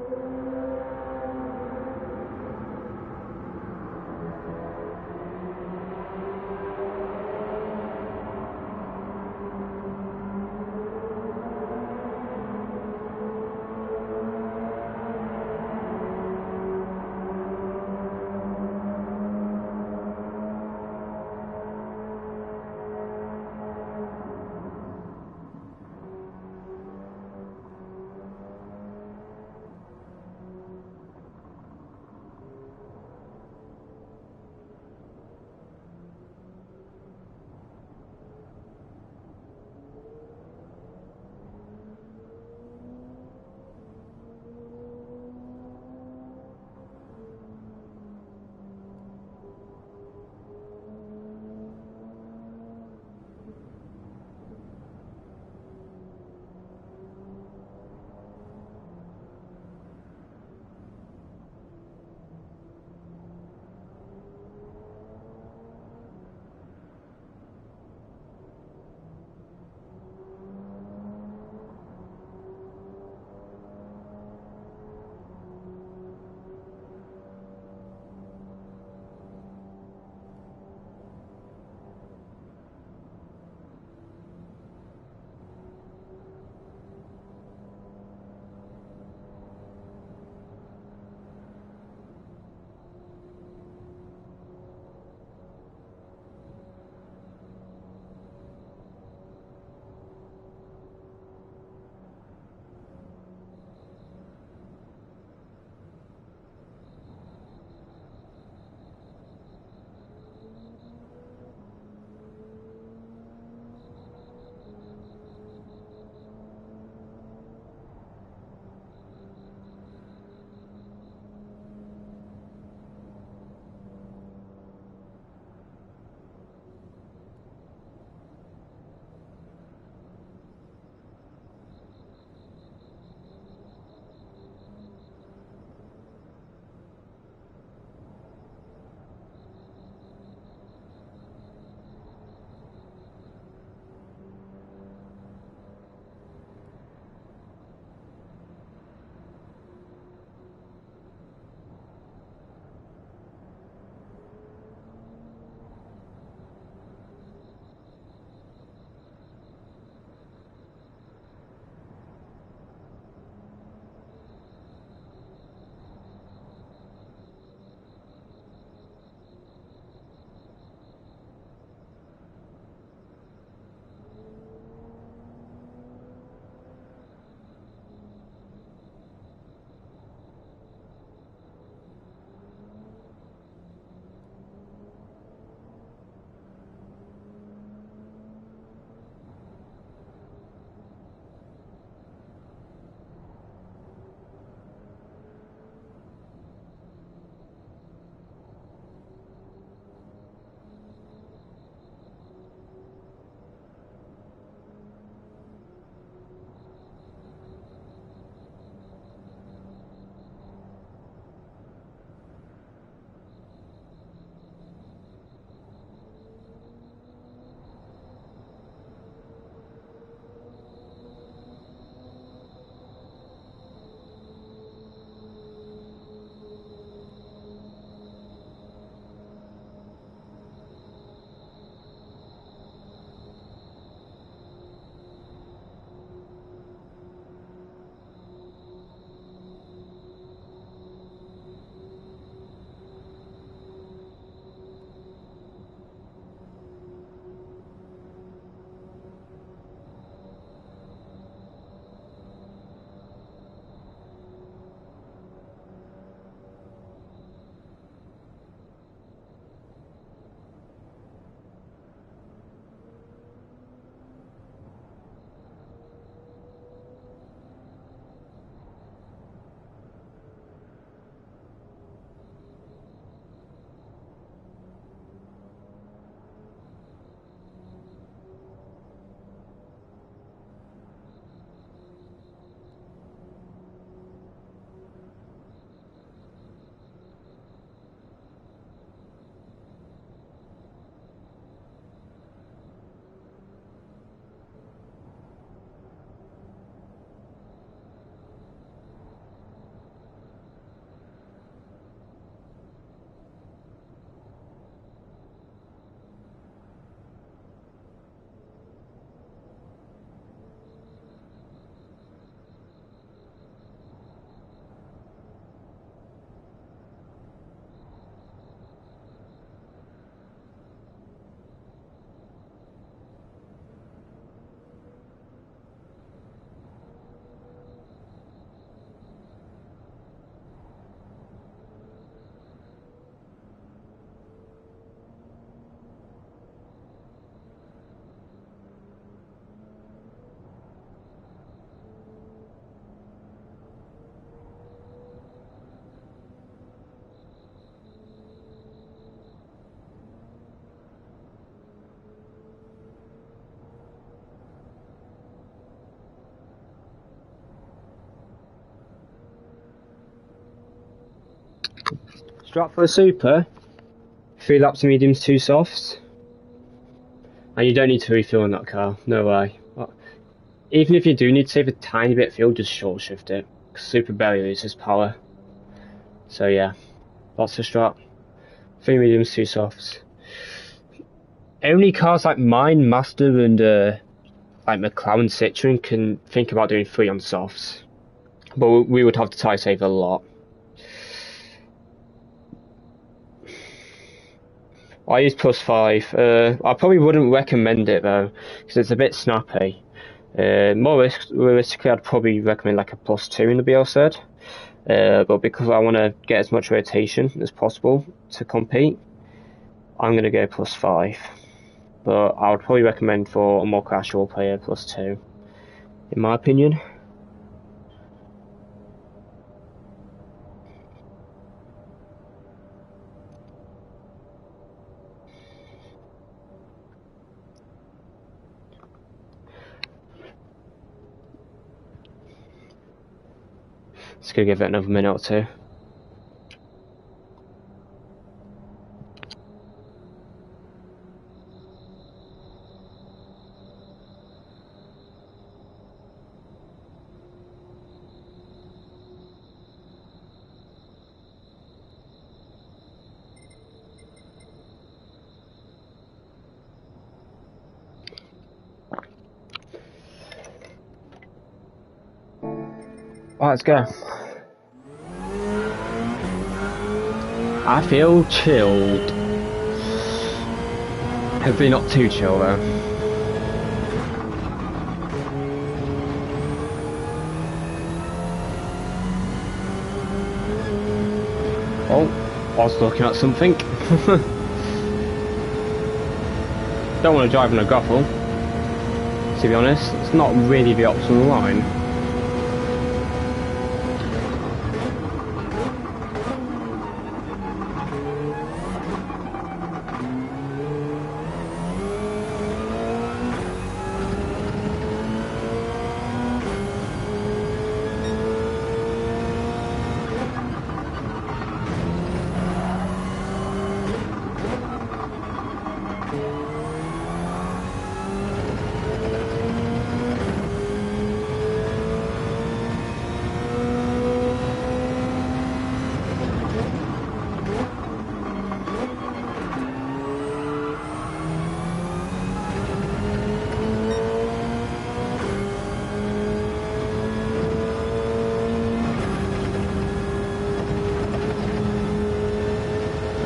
Strat for a super, 3 laps of mediums, 2 softs. And you don't need to refuel in that car, no way. Even if you do need to save a tiny bit of fuel, just short shift it. Because super barely loses power. So yeah, that's the strat. 3 mediums, 2 softs. Only cars like mine, Master and like McLaren Citroen can think about doing 3 on softs. But we would have to tire save a lot. I use +5. I probably wouldn't recommend it though, because it's a bit snappy. More realistically, I'd probably recommend like a +2 in the BL set. But because I want to get as much rotation as possible to compete, I'm going to go +5. But I would probably recommend for a more casual player +2, in my opinion. Just gonna give it another minute or two. Let's go. I feel chilled. Hopefully not too chill though. Oh, I was looking at something. Don't want to drive in a guffle, to be honest. It's not really the optimal line.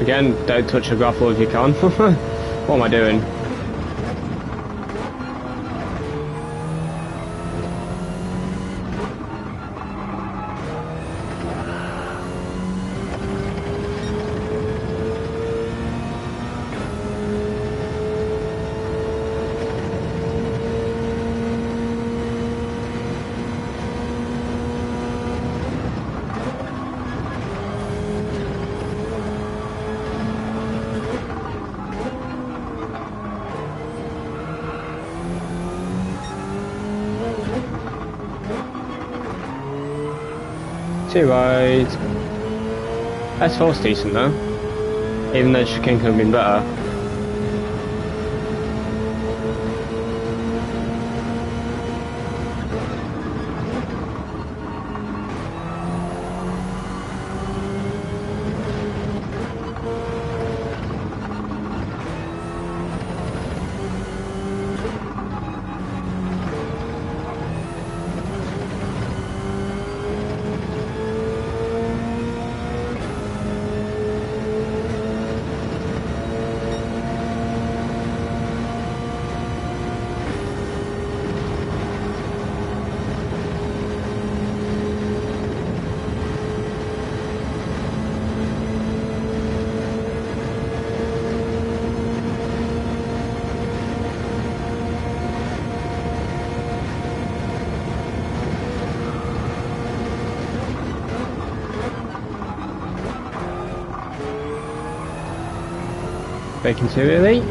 Again, don't touch a grapple if you can. What am I doing? Too wide. S4's decent though, even though chicane could have been better. Braking too early.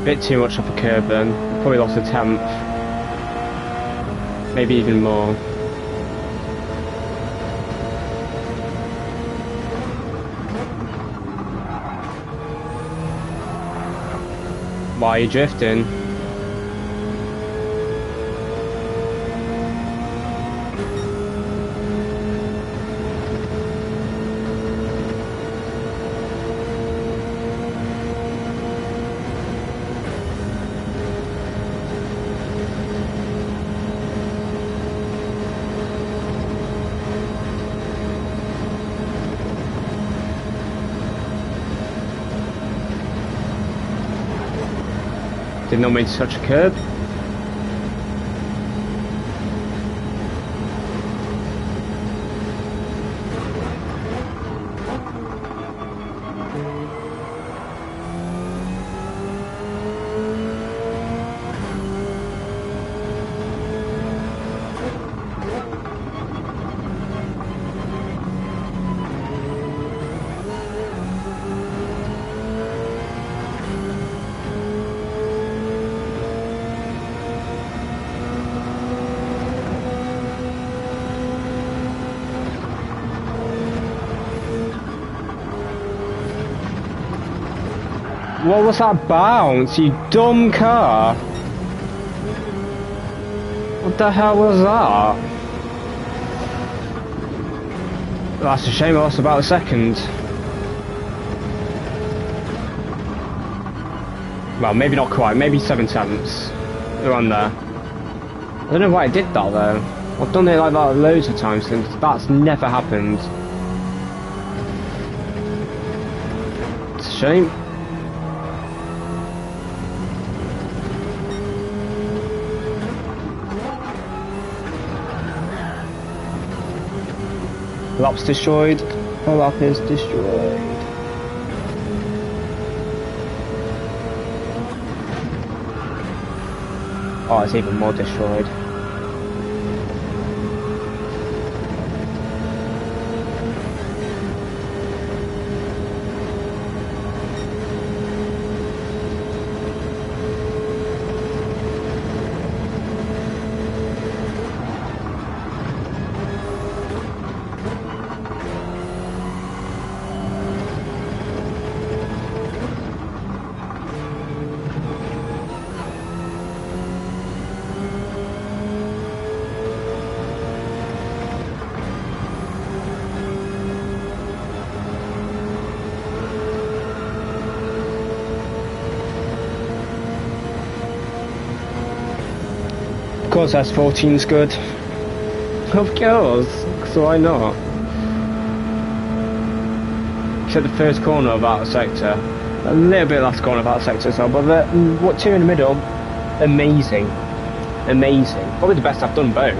Bit too much off a curb then. Probably lost a tenth. Maybe even more. Why are you drifting? Did not mean to touch a curb. What was that bounce, you dumb car? What the hell was that? That's a shame, I lost about a second. Well, maybe not quite, maybe 7 tenths. Around there. I don't know why I did that though. I've done it like that loads of times since that's never happened. It's a shame. Lap's destroyed. My lap is destroyed. Oh, it's even more destroyed. Of course S14's good. Of course, so why not? Except the first corner of outer sector. A little bit last corner of outer sector as well, but what two in the middle, amazing. Amazing. Probably the best I've done both.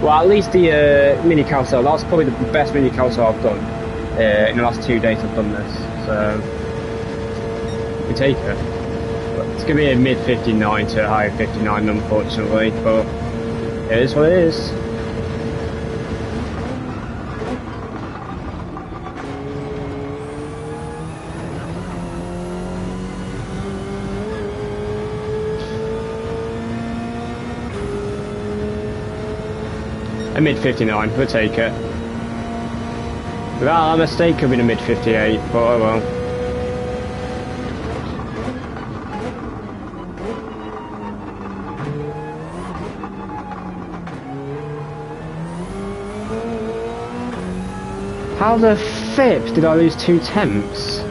Well, at least the mini carousel, that's probably the best mini carousel I've done. In the last 2 days I've done this, so we take it. It's going to be a mid 59 to a high 59 unfortunately, but it is what it is. A mid 59, we'll take it. Without a mistake could be a mid 58, but oh well. How the flip did I lose 2 tenths?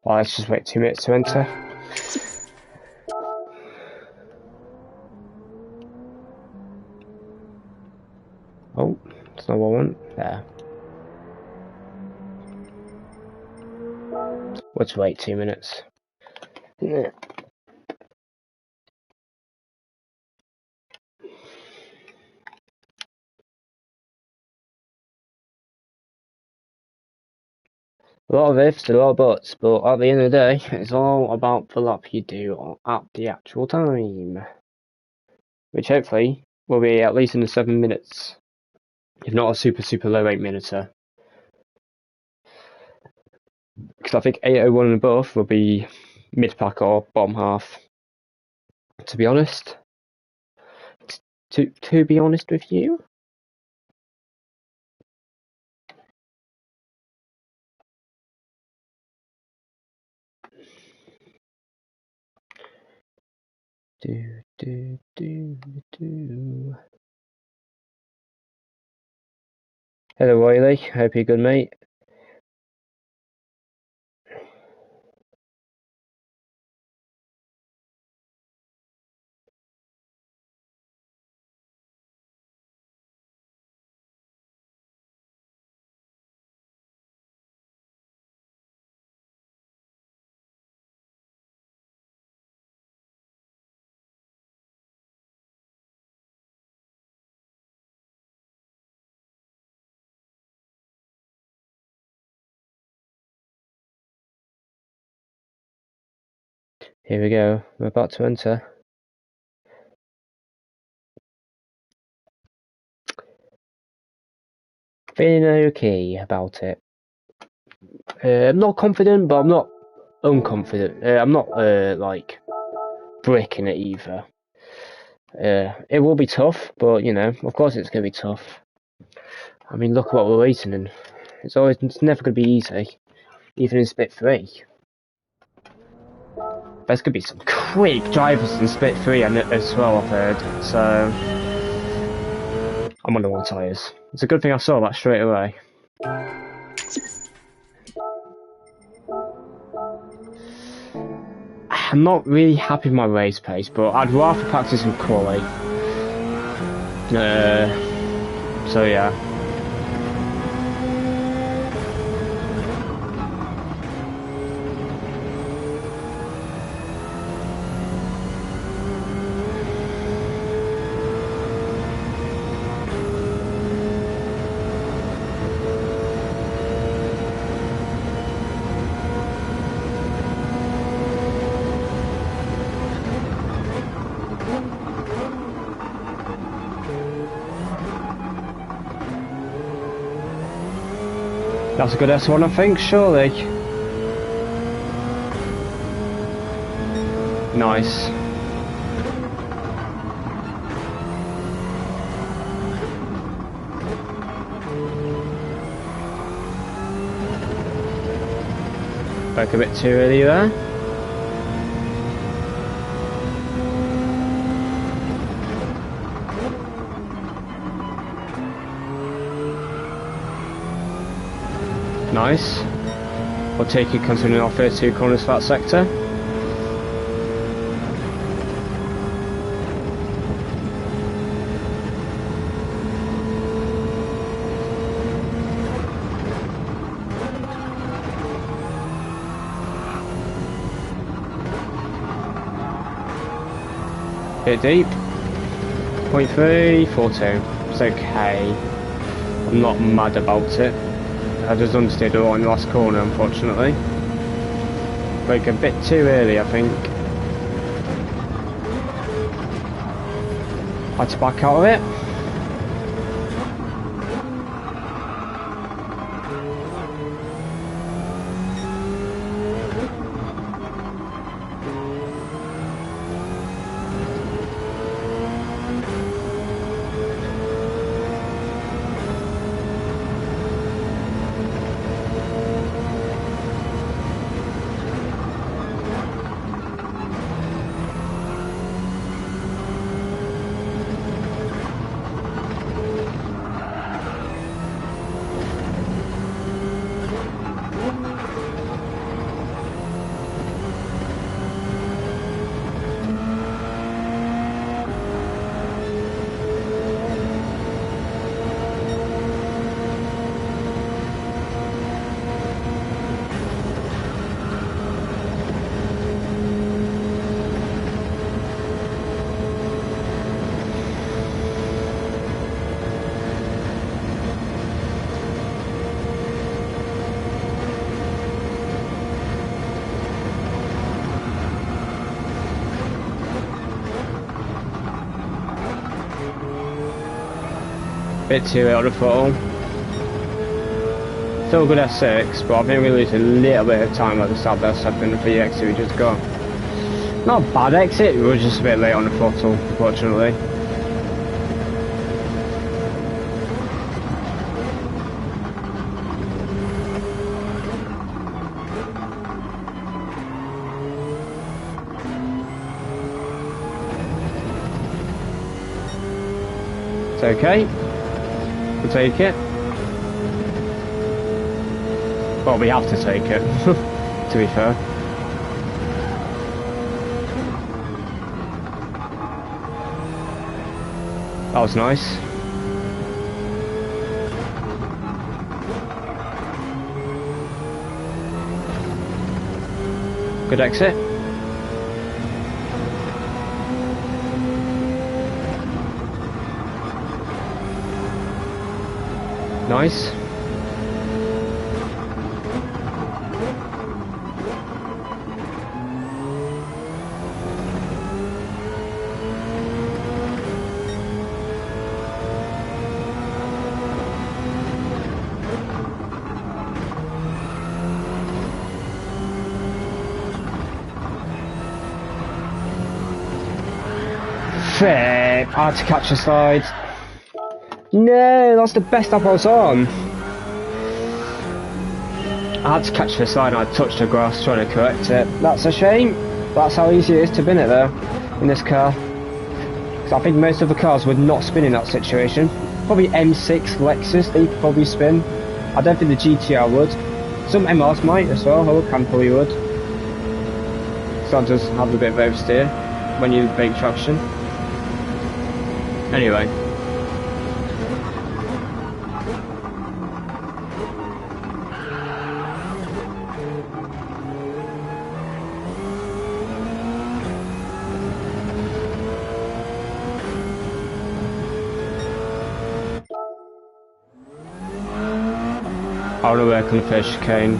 Well, let's just wait 2 minutes to enter. Oh, that's not what I want. There. Let's wait 2 minutes. Yeah. A lot of ifs, a lot of buts, but at the end of the day, it's all about the lap you do at the actual time. Which hopefully will be at least in the 7 minutes. If not a super low 8 minuter. Because I think 8:01 and above will be mid-pack or bottom half. To be honest. To be honest with you. Hello Wiley, hope you're good mate. Here we go, we're about to enter. Feeling okay about it. I'm not confident, but I'm not unconfident. I'm not like breaking it either. It will be tough, but you know, of course it's gonna be tough. I mean, look what we're waiting in. It's never gonna be easy, even in Split 3. There's gonna be some quick drivers in Split 3 as well, I've heard. So I'm on the wrong tyres. It's a good thing I saw that straight away. I'm not really happy with my race pace, but I'd rather practice with quali. So yeah. That's a good S1, I think, surely. Nice. Back a bit too early there. Nice. We'll take it considering our first 2 corners for that sector. Bit deep. 0.342. It's okay. I'm not mad about it. I just understood it all in the last corner, unfortunately. Like a bit too early, I think. Had to back out of it. Bit too late on the throttle. Still a good S6, but I think we lose a little bit of time at the start of that second for the exit we just got. Not a bad exit, we were just a bit late on the throttle, unfortunately. It's okay. We'll take it. Well, we have to take it, to be fair. That was nice. Good exit. Nice. Fair. I had to catch the slide. No, that's the best lap I was on. I had to catch the slide and I touched the grass trying to correct it. That's a shame. That's how easy it is to bin it though, in this car. Because I think most of the cars would not spin in that situation. Probably M6 Lexus, they probably spin. I don't think the GTR would. Some MRs might as well, Huracan probably would. So I'll just have a bit of oversteer when you break traction. Anyway. I want to work on the fish cane.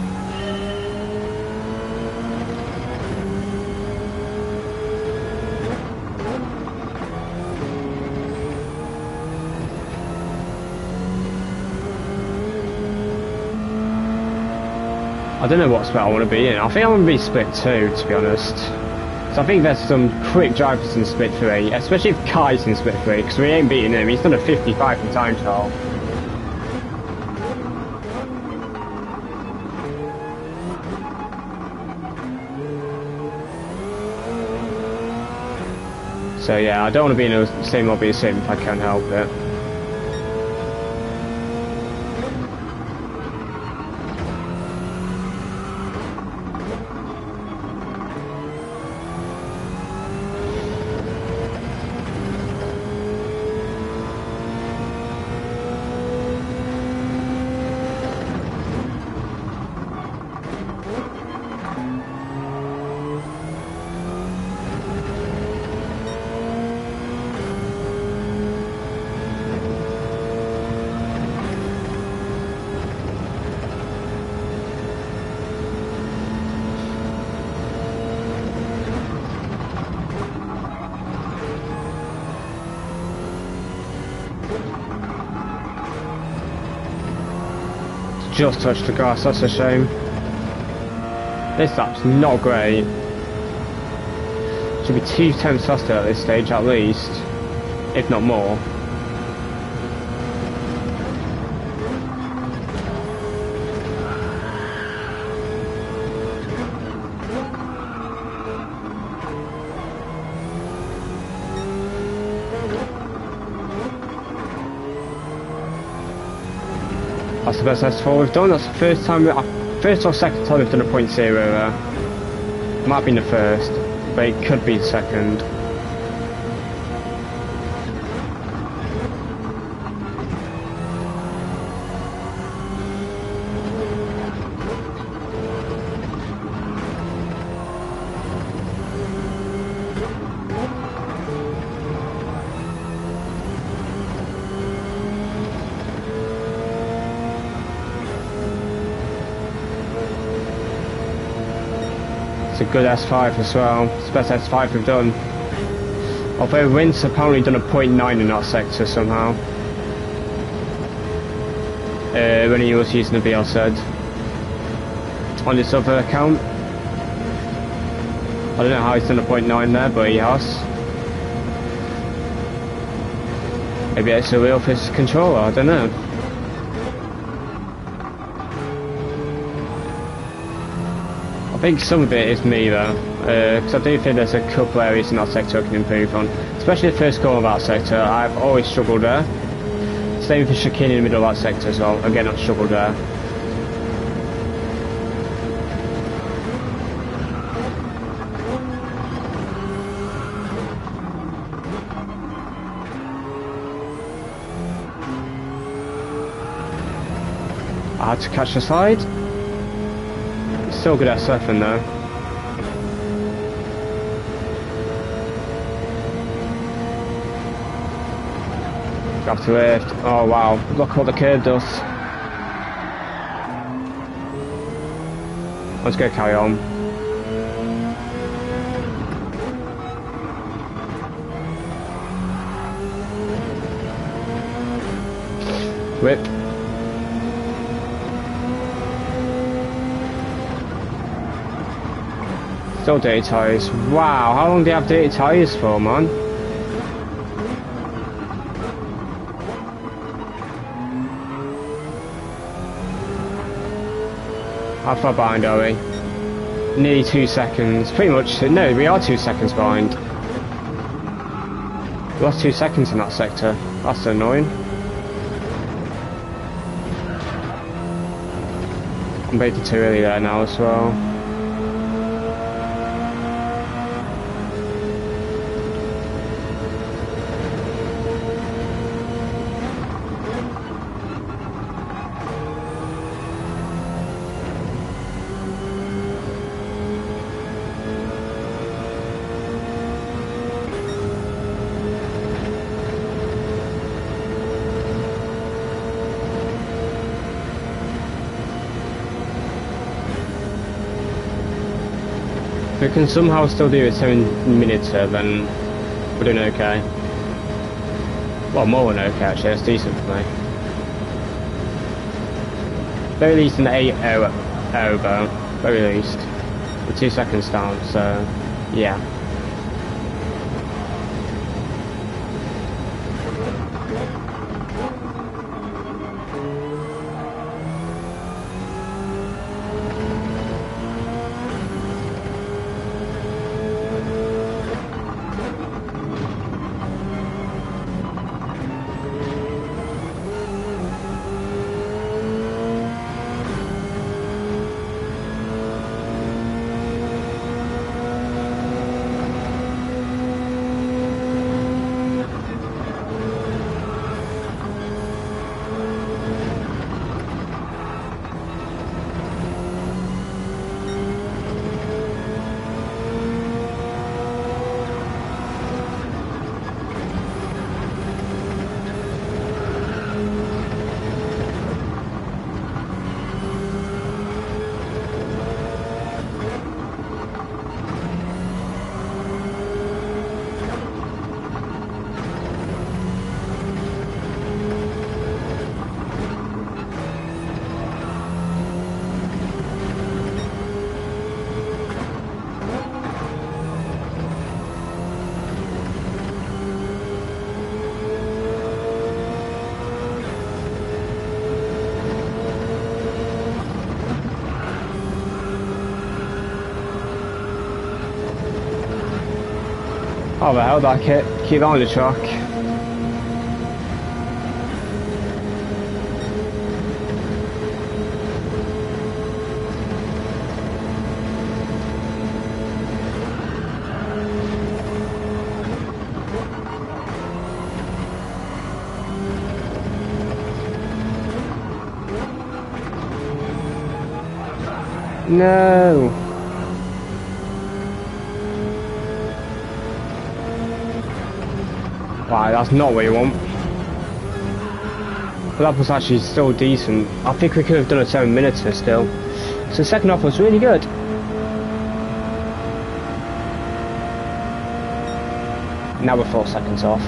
I don't know what split I want to be in. I think I want to be split 2, to be honest. So I think there's some quick drivers in split 3, especially if Kai's in split 3, because we ain't beating him. He's done a 55 in time trial. So yeah, I don't want to be in the same lobby as him if I can help it. Just touched the grass, that's a shame. This lap's not great. Should be 2 tenths faster at this stage at least, if not more. That's the best S4 we've done. That's the first or second time we've done a .0 there. Might have been the first, but it could be the second. It's a good S5 as well. It's the best S5 we've done. Although Rince apparently done a .9 in that sector somehow. when he was using the VLZ on this other account. I don't know how he's done a 0.9 there, but he has. Maybe it's a real his controller, I don't know. I think some of it is me though, because I do think there's a couple areas in that sector I can improve on. Especially the first corner of that sector, I've always struggled there. Same for chicane in the middle of that sector as well, again I've struggled there. I had to catch the slide. Still good at surfing though. Grab to lift. Oh wow, look what the curve does. Let's go carry on. Whip. Still dirty tyres. Wow, how long do you have dirty tyres for, man? How far behind are we? Nearly 2 seconds. Pretty much. No, we are 2 seconds behind. We lost 2 seconds in that sector. That's annoying. I'm braking too early there now as well. If we can somehow still do a 7 minutes, then we're doing okay. Well, more than okay actually, that's decent for me. Very least an 8 over, very least. We're 2 seconds down, so yeah. How the hell did I keep that on the track? No. Right, that's not what you want. But that was actually still decent. I think we could have done a 7 minutes still. So the second half was really good. Now we're 4 seconds off.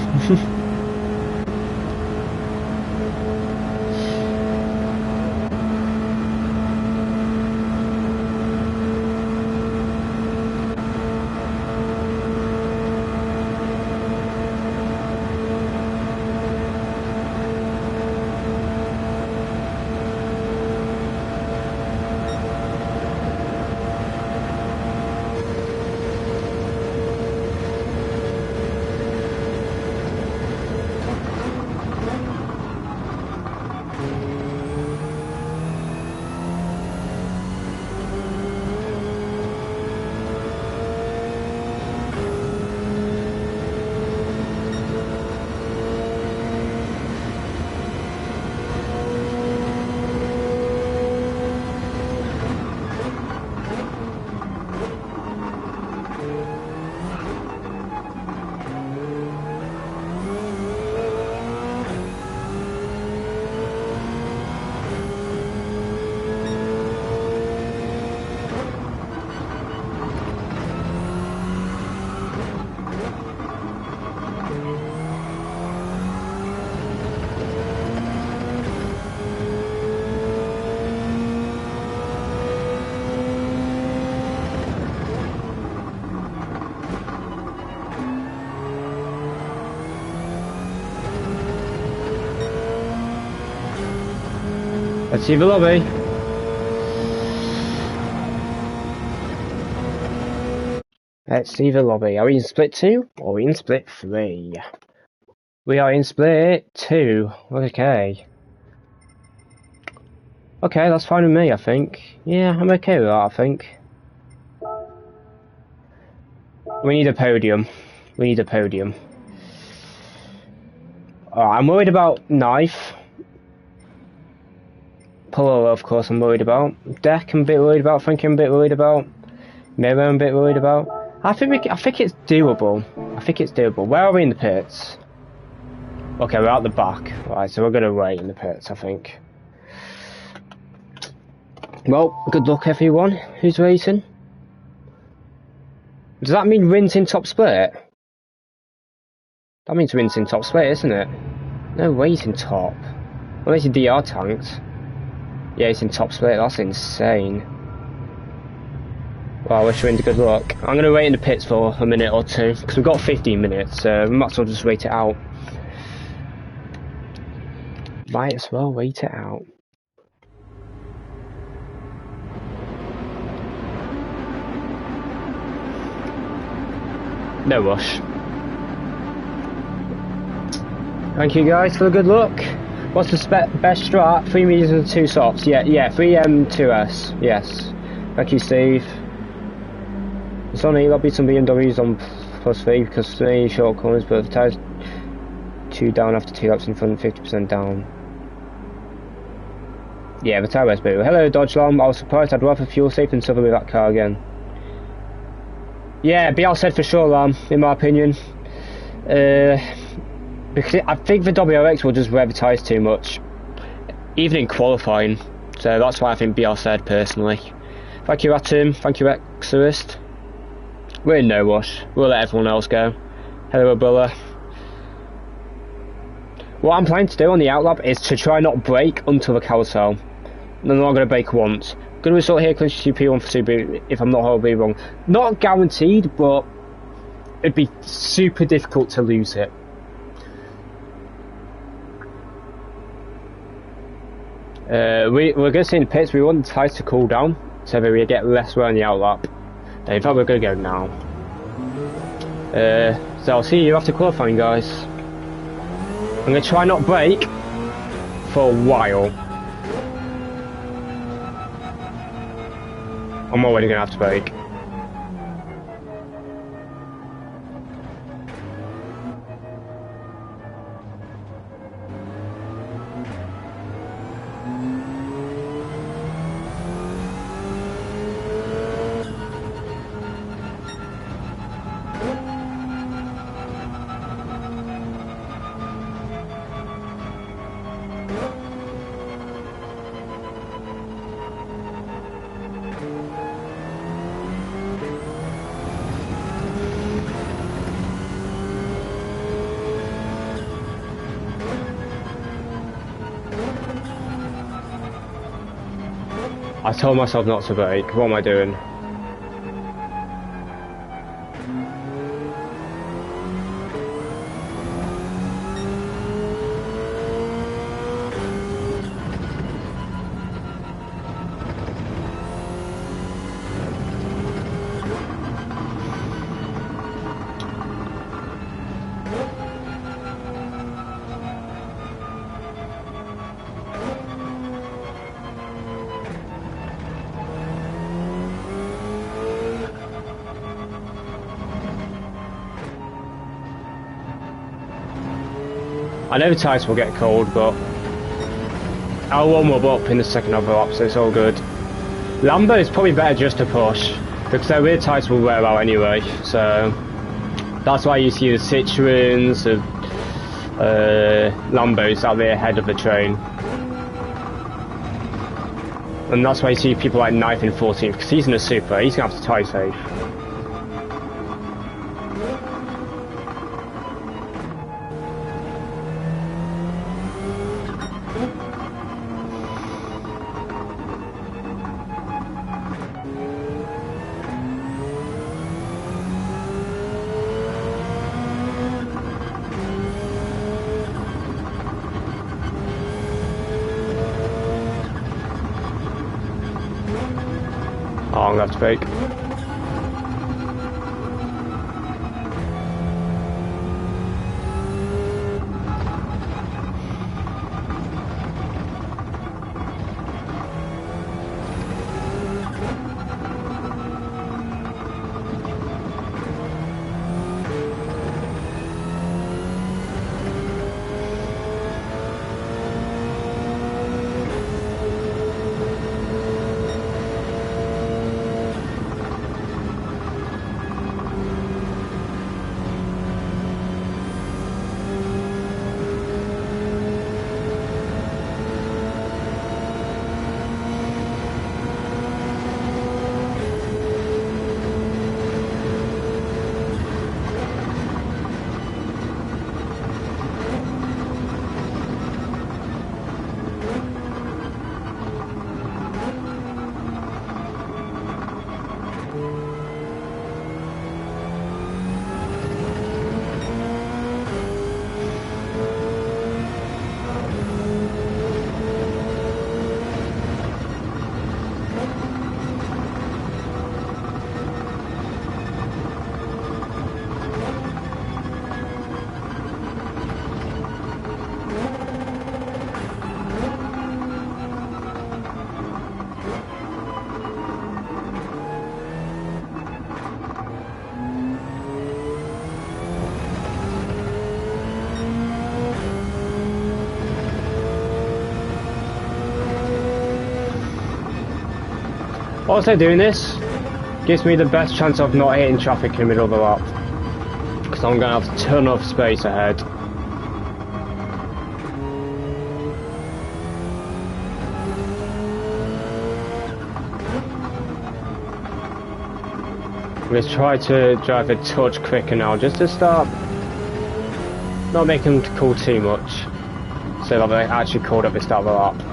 Let's see the lobby. Let's see the lobby. Are we in split 2 or are we in split 3? We are in split 2. Okay. Okay, that's fine with me, I think. Yeah, I'm okay with that, I think. We need a podium. We need a podium. I'm worried about Knife. Polo, of course, I'm worried about. Deck, I'm a bit worried about. Frankie, I'm a bit worried about. Miro, I'm a bit worried about. I think it's doable. I think it's doable. Where are we in the pits? Okay, we're at the back. Right, so we're gonna wait in the pits, I think. Well, good luck, everyone. Who's racing? Does that mean Rin's in top split? That means Rin's in top split, isn't it? No way he's in top. Unless he's DR tanked. Yeah, he's in top split. That's insane. Well, I wish Rin good luck. I'm going to wait in the pits for a minute or two, because we've got 15 minutes, so we might as well just wait it out. Might as well wait it out. No rush. Thank you guys for the good luck. What's the best strat? 3 mediums and 2 softs. Yeah, 3 2S. Yes. Thank you, Steve. It's on E-lobby, some BMWs on +3 because 3 short corners, but the tyres 2 down after 2 laps in front, 50% down. Yeah, the tyre wears boo. Hello, Dodge Lamb. I was surprised. I'd rather fuel safe than suffer with that car again. Yeah, BL said for sure, Lamb, in my opinion. Because I think the WRX will just wear the tyres too much, even in qualifying. So that's why I think BL said personally. Thank you, Atom. Thank you, Exorist. We're in no rush. We'll let everyone else go. Hello, Abdullah. What I'm planning to do on the outlap is to try not brake until the carousel. I'm not going to brake once. Good result here, clinch to P1 for 2B if I'm not horribly wrong. Not guaranteed, but it'd be super difficult to lose it. We're going to see in the pits, we want the tyres to cool down so that we get less wear on the outlap. In fact, we're going to go now. So I'll see you after qualifying, guys. I'm going to try not brake for a while. I'm already going to have to brake. I told myself not to brake. What am I doing? I know the tyres will get cold, but I'll warm up in the second half of the lap, so it's all good. Lambo is probably better just to push, because their rear tyres will wear out anyway, so that's why you see the Citroens, the Lambos out there ahead of the train. And that's why you see people like Knife in 14th, because he's in a Supra, he's going to have to tyre safe. I'm gonna have to fake. Also doing this gives me the best chance of not hitting traffic in the middle of the lap, because I'm going to have a ton of space ahead. Let's try to drive a touch quicker now, just to start not making them call too much, so that they actually called at the start of the lap.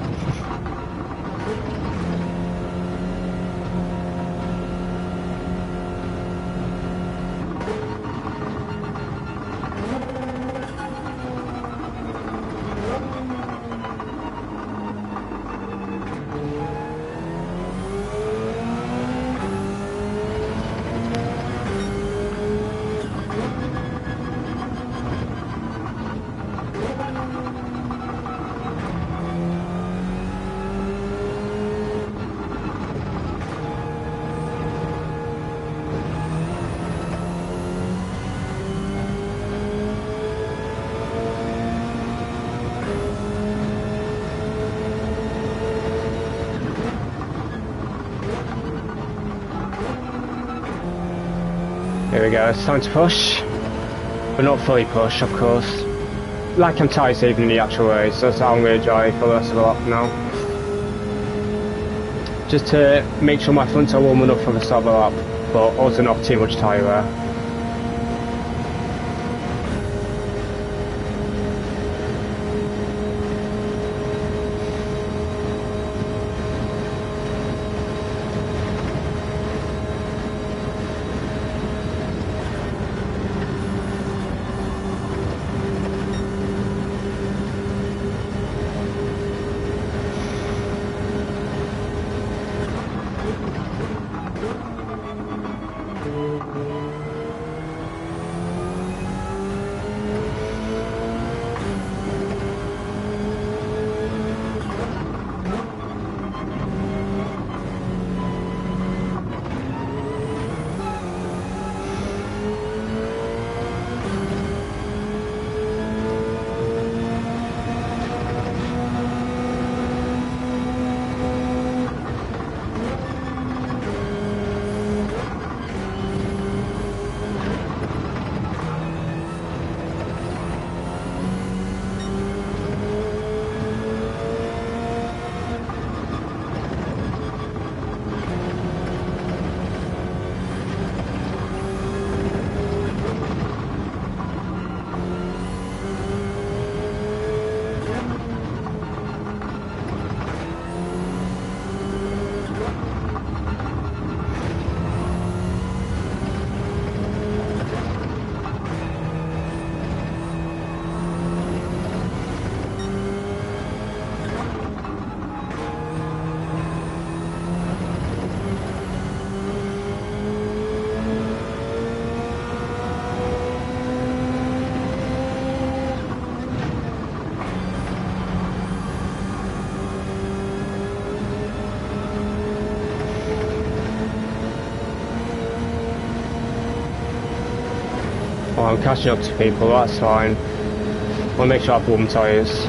Here we go, it's time to push, but not fully push, of course. Like I'm tight saving in the actual race, so that's how I'm going to drive for the rest of the lap now. Just to make sure my fronts are warm enough for the start of the lap, but also not too much tyre wear. I'm catching up to people, that's fine. I'll make sure I have warm tyres.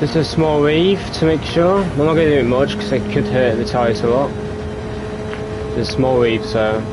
Just a small reeve to make sure. I'm not going to do it much because it could hurt the tyres a lot. Just a small reeve, so.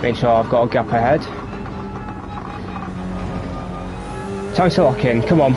Make sure I've got a gap ahead. Time to lock in, come on.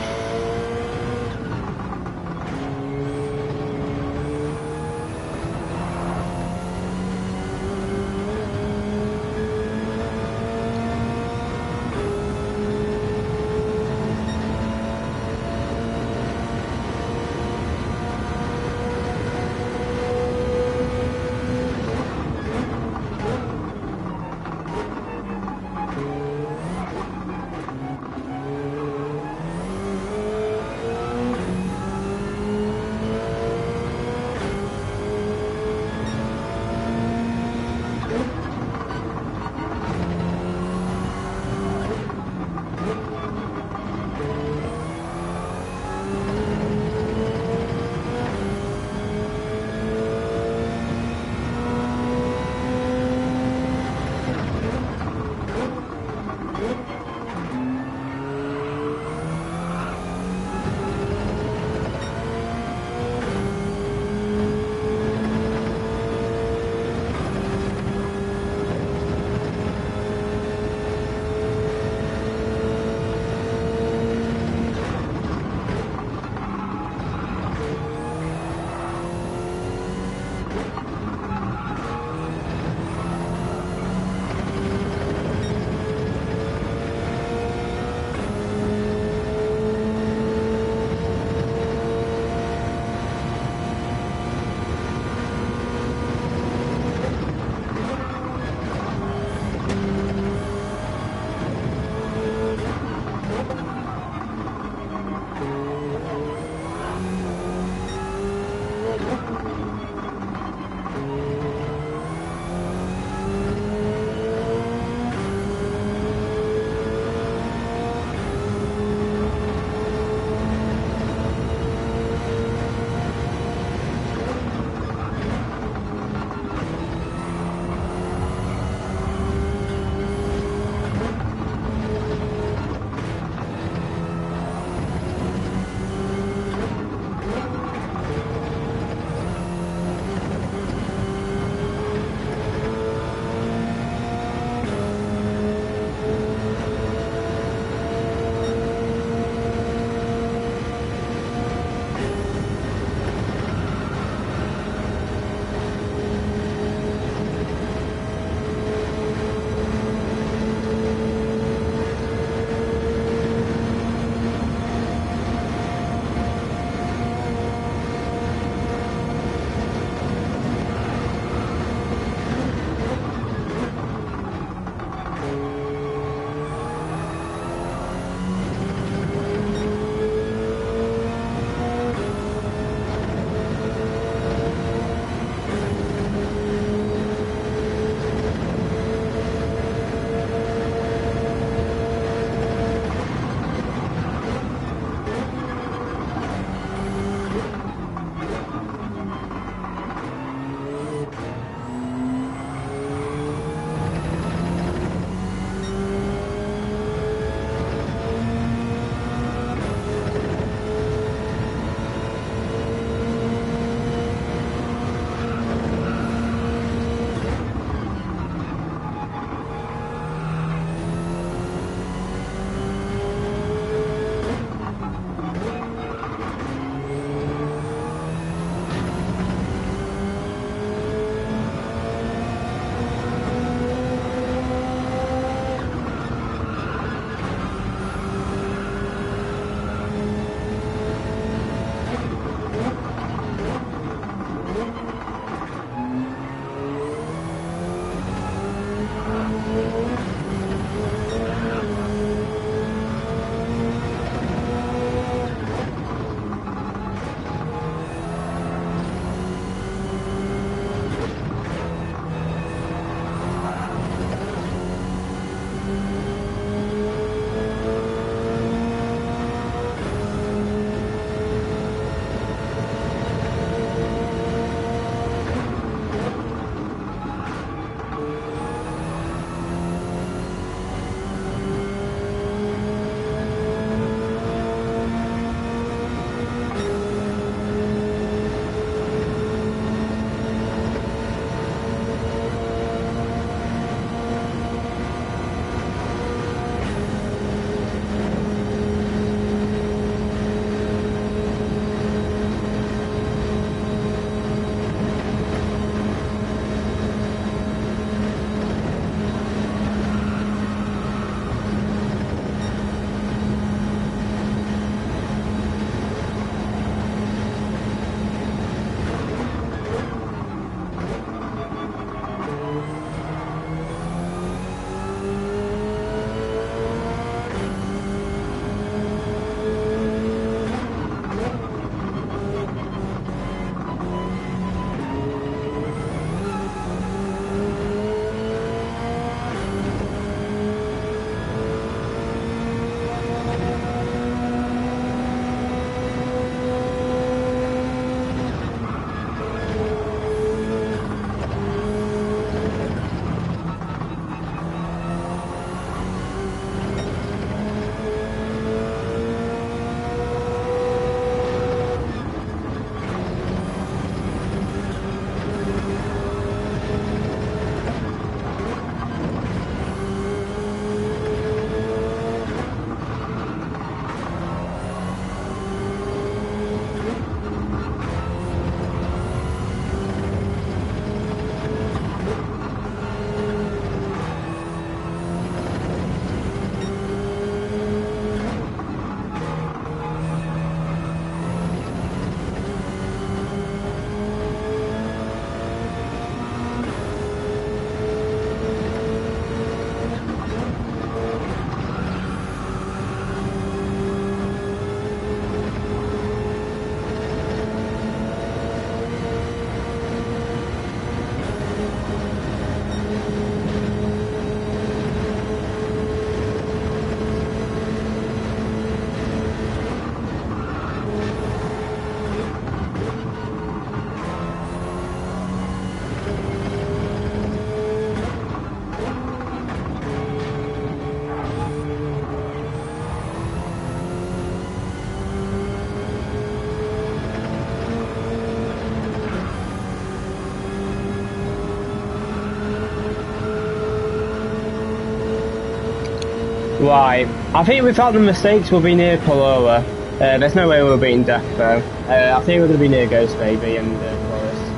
Right, I think without the mistakes we'll be near Polola. There's no way we'll be in Death though. I think we're going to be near Ghost Baby and Forest.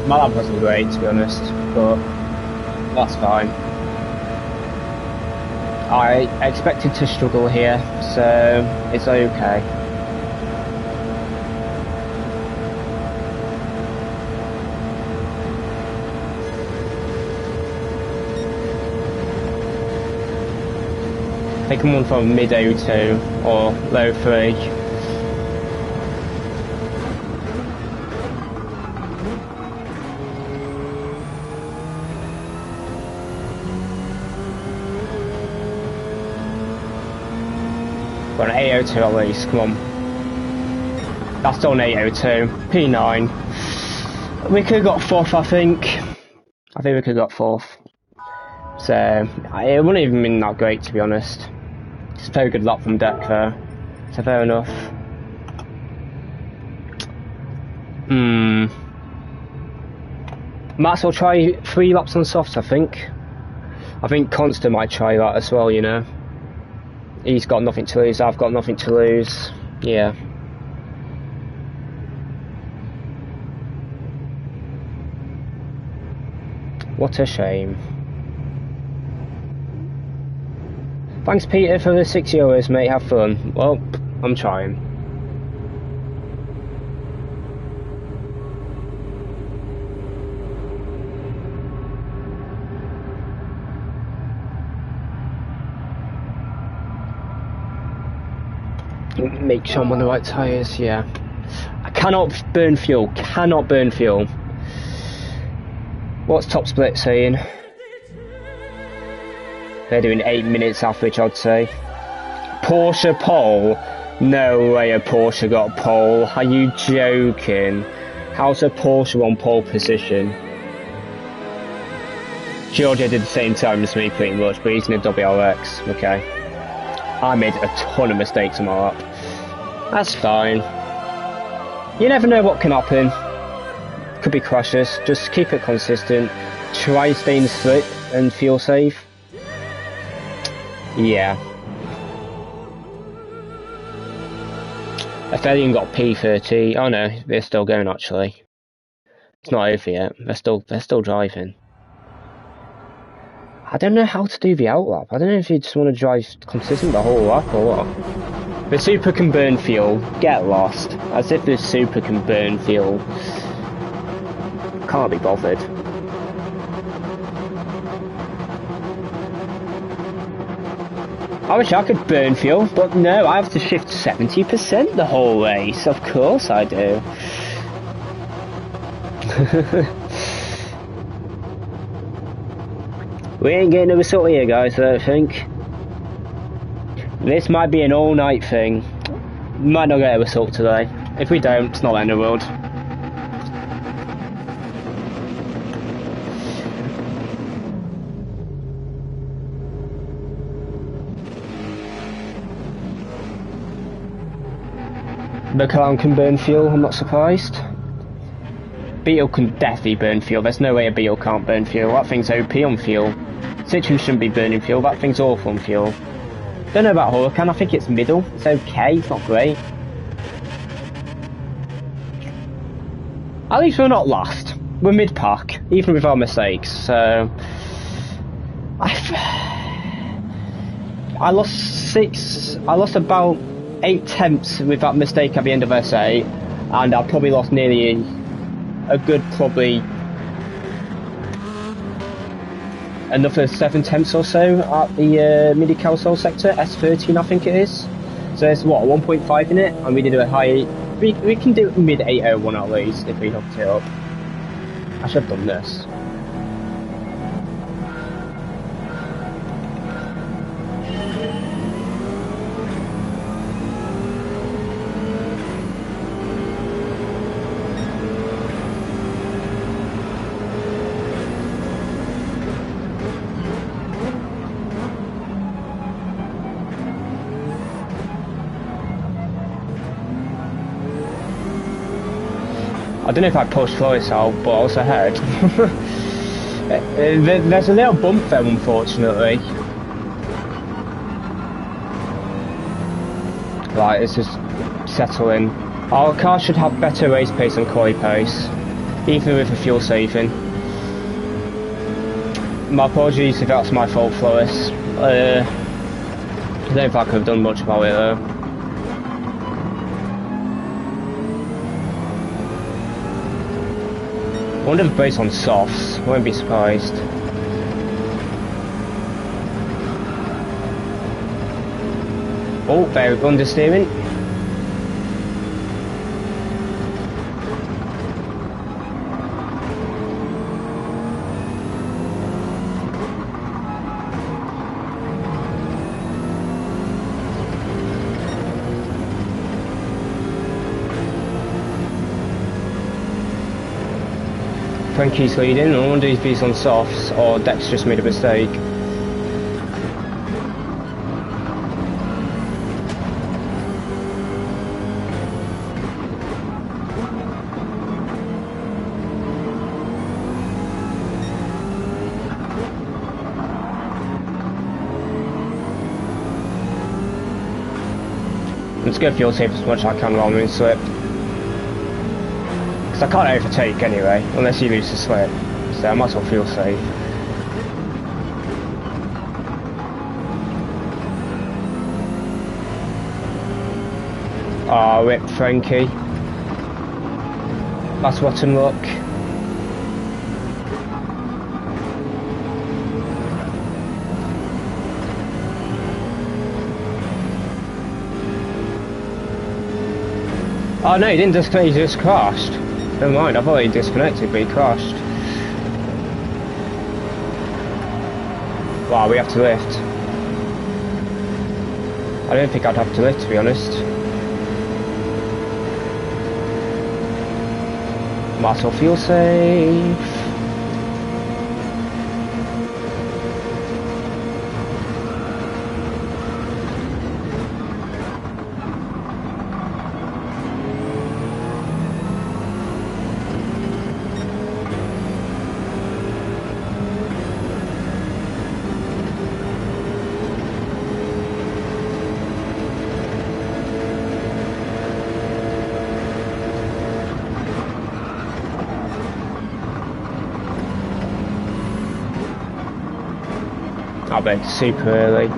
My lap wasn't great to be honest, but that's fine. I expected to struggle here, so it's okay. I think I'm on from mid 02 or low 3. Got an 802 at least, come on. That's still an 802. P9. We could have got 4th, I think. I think we could have got 4th. So, it wouldn't even been that great to be honest. It's a very good lap from Deck though. So fair enough. Max will try 3 laps on softs, I think. I think Constant might try that as well, you know. He's got nothing to lose, I've got nothing to lose. Yeah. What a shame. Thanks Peter for the €6, mate, have fun. Well, I'm trying. Make sure I'm on the right tyres, yeah. I cannot burn fuel, What's Top Split saying? They're doing 8 minutes average, I'd say. Porsche pole? No way a Porsche got pole. Are you joking? How's a Porsche on pole position? Georgia did the same time as me pretty much, but he's in a WRX, okay. I made a ton of mistakes on my lap. That's fine. You never know what can happen. Could be crashes. Just keep it consistent. Try staying slip and feel safe. Yeah. Athelian got P30. Oh no, they're still going actually. It's not over yet. They're still driving. I don't know how to do the outlap. I don't know if you just want to drive consistent the whole lap or what. The Super can burn fuel. Get lost. As if the Super can burn fuel. Can't be bothered. I wish I could burn fuel, but no, I have to shift 70% the whole race. Of course I do. We ain't getting a result here, guys, I don't think. This might be an all-night thing. Might not get a result today. If we don't, it's not the end of the world. The Clown can burn fuel, I'm not surprised. Beetle can definitely burn fuel, there's no way a Beetle can't burn fuel. That thing's OP on fuel. Citroen shouldn't be burning fuel, that thing's awful on fuel. Don't know about Huracan, I think it's middle. It's okay, it's not great. At least we're not last. We're mid-pack, even with our mistakes, so... I lost about 8 tenths with that mistake at the end of S8, and I probably lost nearly a good probably another 7 tenths or so at the midi carousel sector, S13 I think it is. So there's what, 1.5 in it, and we did a high, we can do mid 801 at least if we hooked it up. I should have done this. I don't know if I pushed Flores out, but I was ahead. There's a little bump there, unfortunately. Right, it's just settling. Our car should have better race pace and quali pace, even with the fuel saving. My apologies if that's my fault, Flores. I don't think I could have done much about it though. I wonder if it's on softs, I won't be surprised. Oh, very understeering. Frankie's leading. I wonder if he's on softs or Dex just made a mistake. Let's go fuel safe as much as I can rather than slip. Because I can't overtake anyway, unless you lose the slip. So I might as well fuel safe. Oh, rip Frankie. That's rotten luck. Oh no, he didn't disconnect, he just crashed. Never mind, I thought he disconnected, but he crashed. Wow, we have to lift. I don't think I'd have to lift, to be honest. Might as well feel safe. I bet it's super early.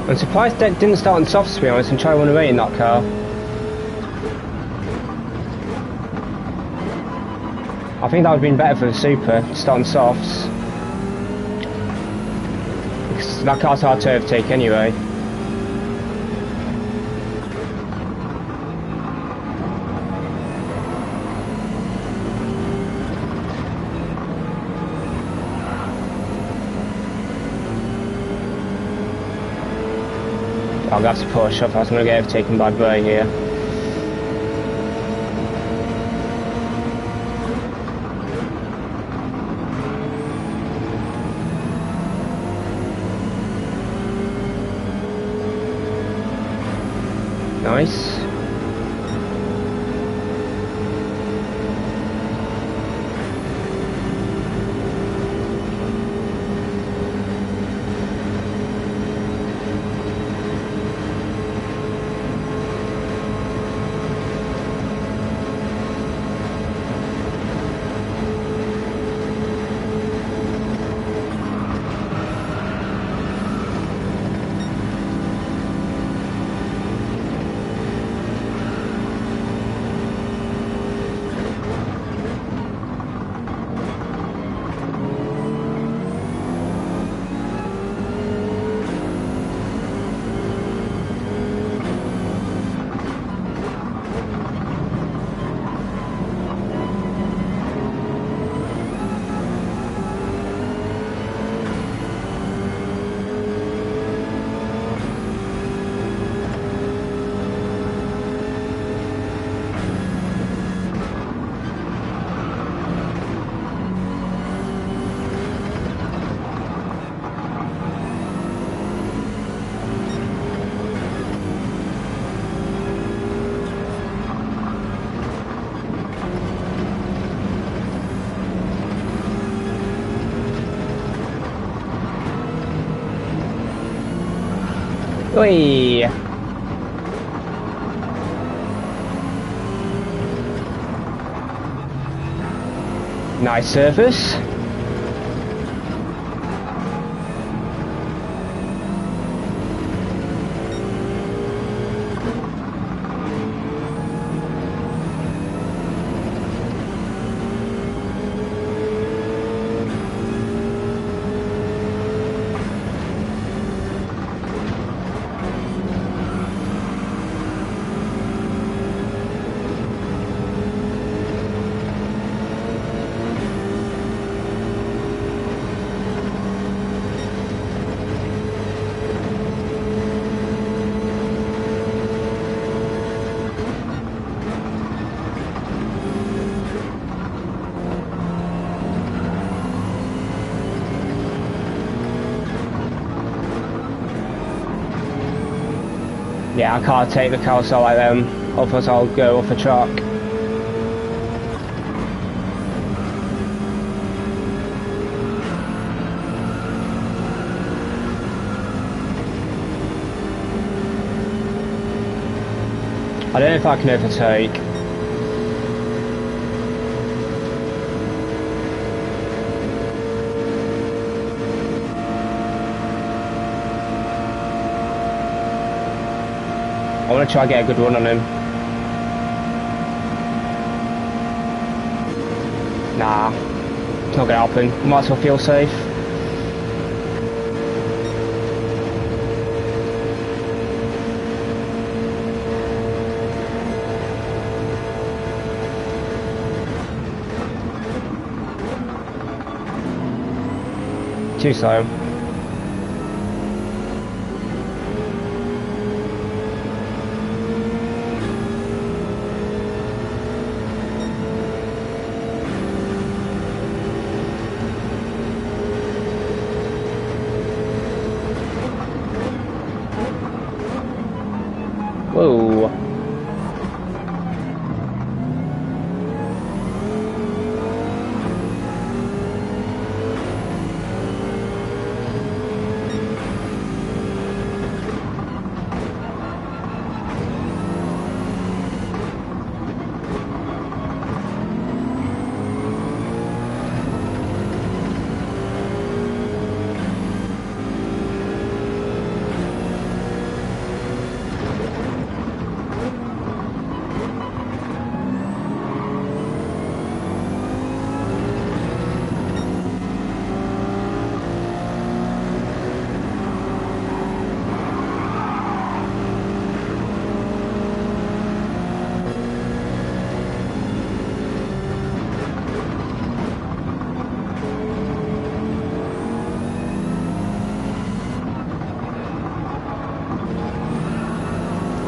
I'm surprised Deck didn't start on softs, to be honest, and try to run away in that car. I think that would have been better for the Super, to start on softs. Because that car's hard to overtake anyway. I'll have to push up, I was going to get overtaken by Gray here. Nice. Oi! Nice surface. Yeah, I can't take the carousel like them, otherwise I'll go off a track. I don't know if I can overtake. I want to try and get a good run on him. Nah, it's not going to happen. Might as well feel safe. Too slow. Whoa.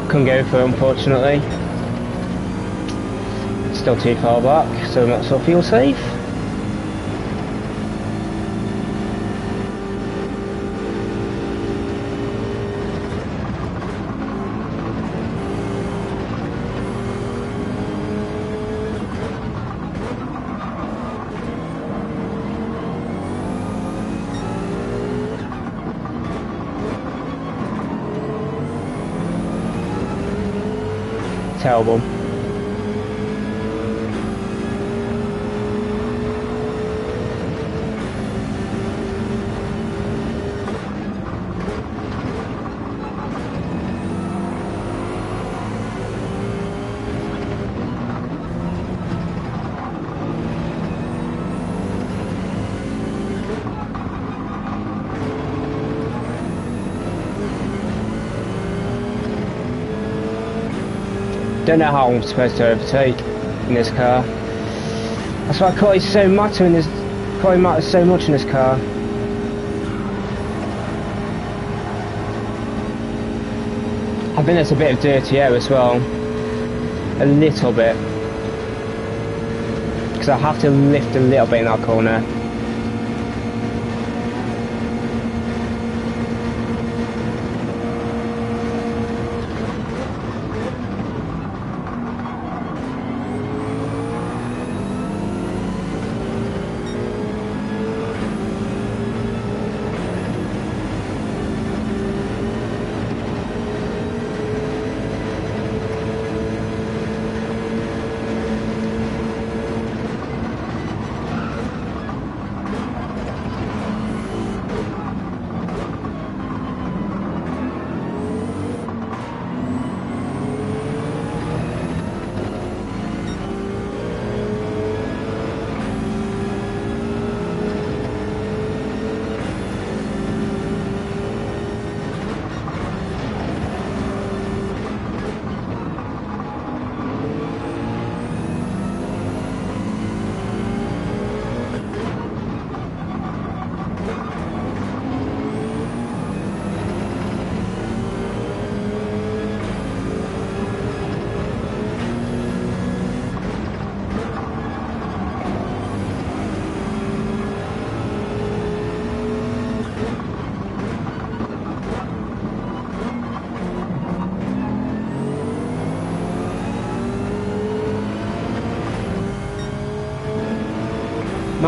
Couldn't go for it, unfortunately. Still too far back, so not so feel safe. Terrible. Don't know how I'm supposed to overtake in this car. That's why quality so matter in this. Quality matters so much in this car. I think there's a bit of dirty air as well, a little bit, because I have to lift a little bit in that corner.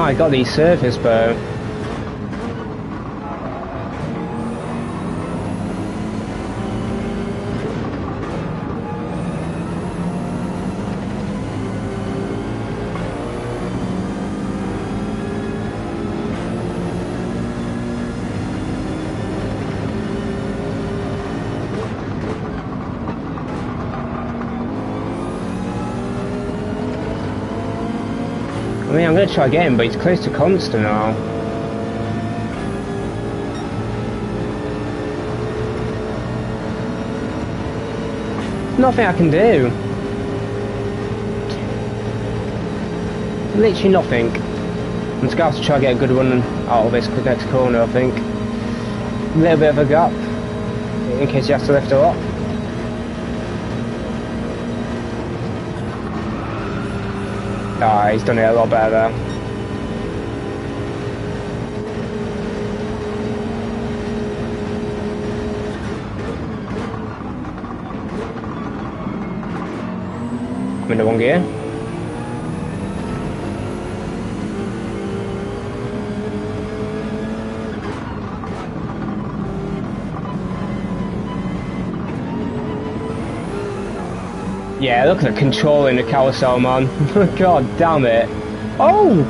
my god, these surface, bro. I mean, I'm going to try again, but it's close to constant now. Nothing I can do. Literally nothing. I'm just going to have to try to get a good run out of this next corner, I think. A little bit of a gap, in case you have to lift her up. Ah, he's done it a lot better there. I'm in the wrong gear. Yeah, look at the control in the carousel, man. God damn it. Oh!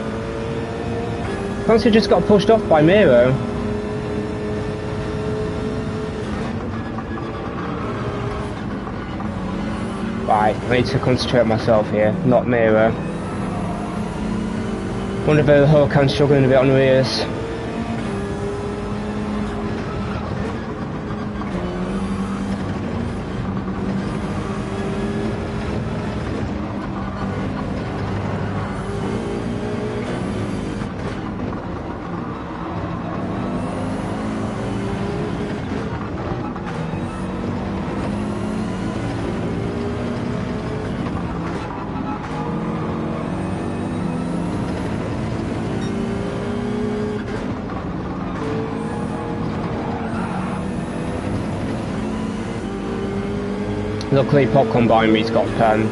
Fancy just got pushed off by Miro. Right, I need to concentrate on myself here, not Miro. Wonder if the Huracan's struggling a bit on the rears. Luckily, Popcorn behind me's got a pen.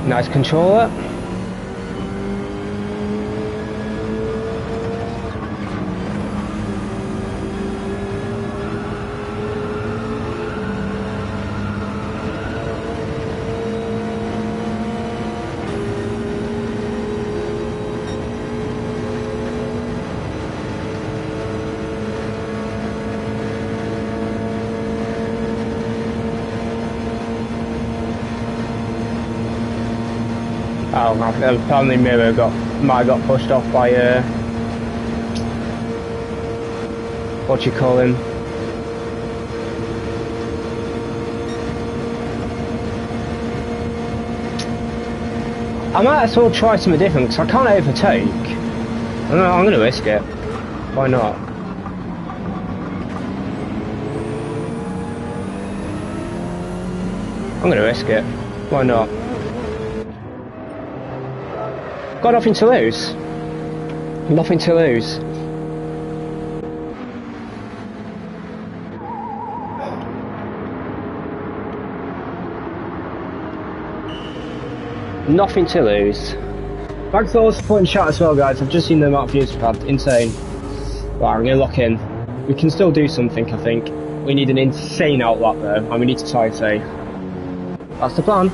Nice controller. Oh, apparently Miro might have got pushed off by what you call him? I might as well try something different because I can't overtake. I'm going to risk it. Why not? I'm going to risk it. Why not? Got nothing to lose. Nothing to lose. Nothing to lose. Thanks for all the support in chat as well, guys. I've just seen the amount of views we've had. Insane. Right, I'm going to lock in. We can still do something, I think. We need an insane outlap though, and we need to tie safe. That's the plan.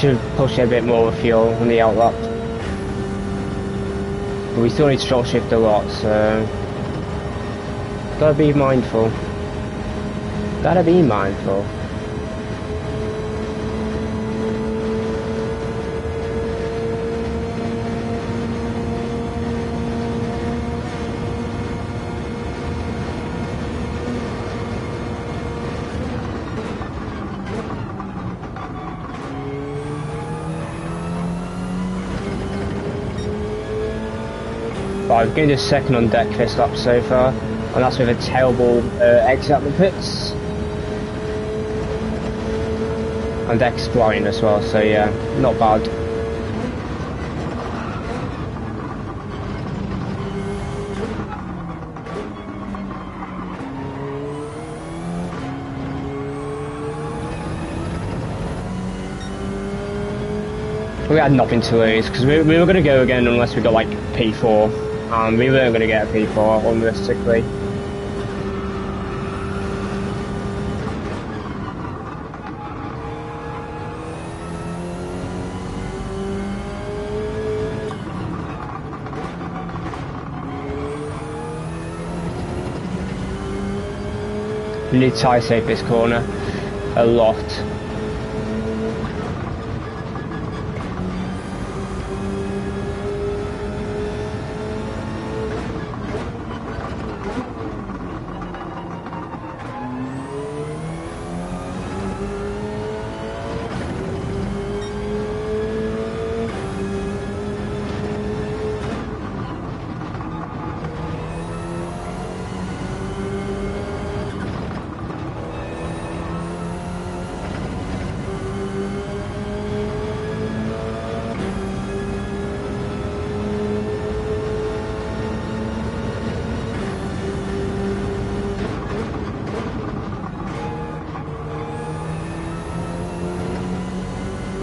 Should push it a bit more with fuel on the outlap. But we still need to throttle shift a lot, so gotta be mindful. Gotta be mindful. I've gained a second on deck this lap so far, and that's with a terrible exit at the pits. And deck's flying as well, so yeah, not bad. We had nothing to lose, because we were going to go again unless we got like P4. We weren't going to get a P4, unrealistically. We need to tie safe this corner a lot.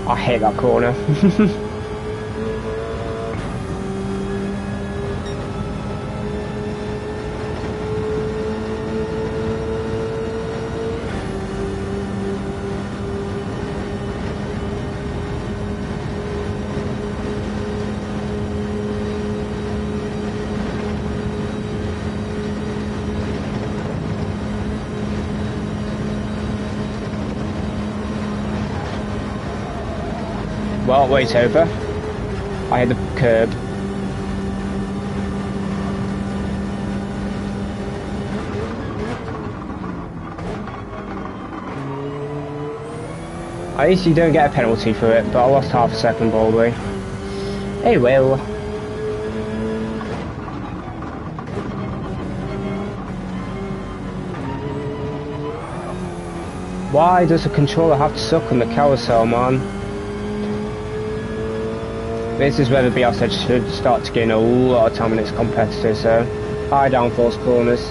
I hate that corner. Well, wait over. I hit the curb. At least you don't get a penalty for it, but I lost half a second probably. Hey, well. Why does the controller have to suck on the carousel, man? This is where the BRZ should start to gain a lot of time in its competitors, so high downforce corners.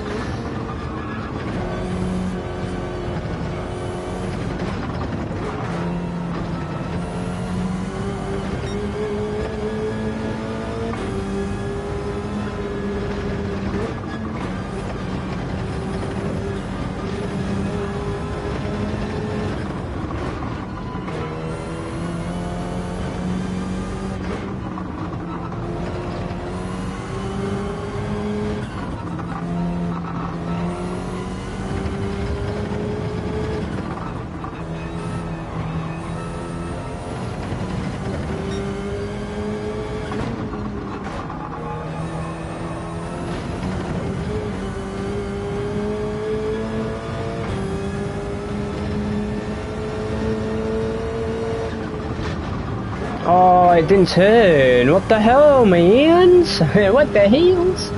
Oh, it didn't turn. What the hell, man? What the hells?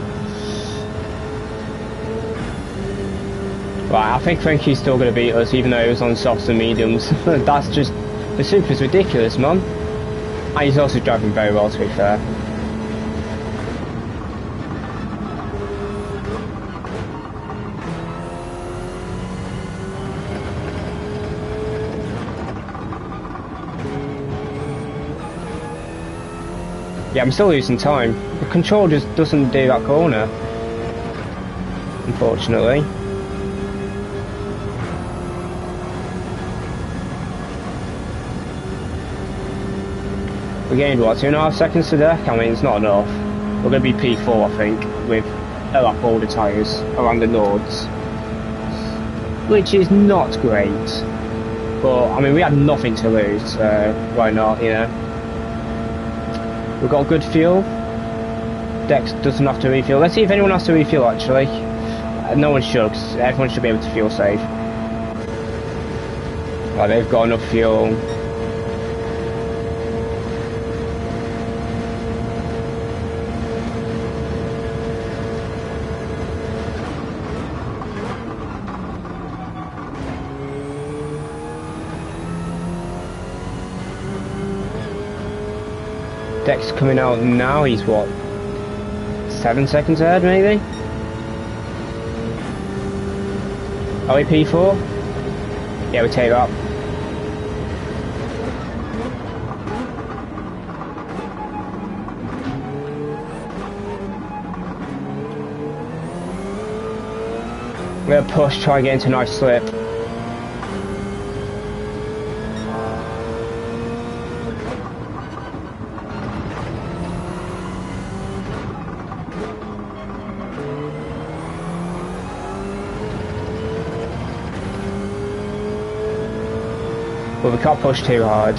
Right, I think Frankie's still going to beat us, even though he was on softs and mediums. That's just... the super's ridiculous, man. And he's also driving very well, to be fair. Yeah, I'm still losing time. The control just doesn't do that corner, unfortunately. We gained what, 2.5 seconds to deck? I mean, it's not enough. We're going to be P4, I think, with a lap older tyres around the Nords, which is not great. But I mean, we had nothing to lose, so why not? You know, we've got good fuel. Dex doesn't have to refuel. Let's see if anyone has to refuel. Actually, no one should. 'Cause everyone should be able to fuel safe. Right, they've got enough fuel. Dex coming out now. He's what? 7 seconds ahead, maybe? Are we P4? Yeah, we take that. We're gonna push, try and get into a nice slip. But we can't push too hard.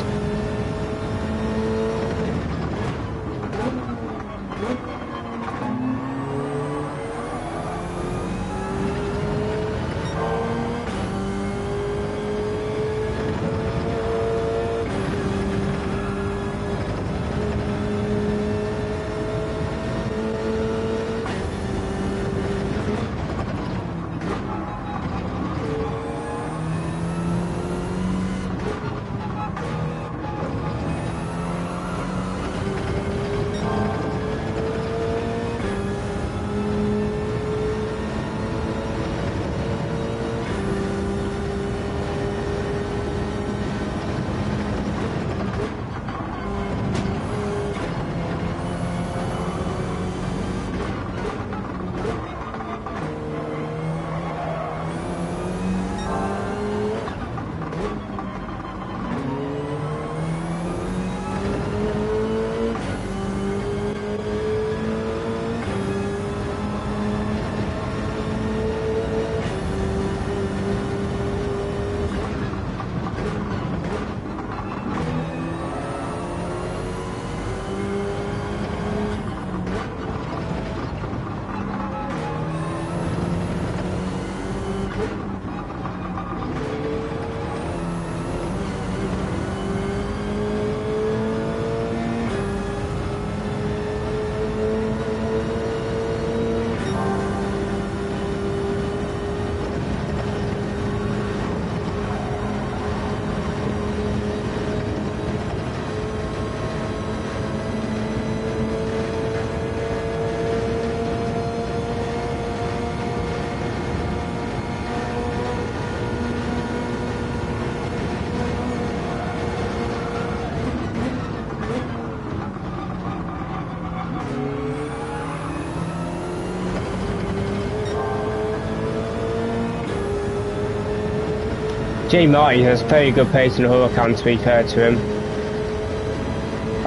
J. Marty has very good pace in the Huracan, to be fair to him.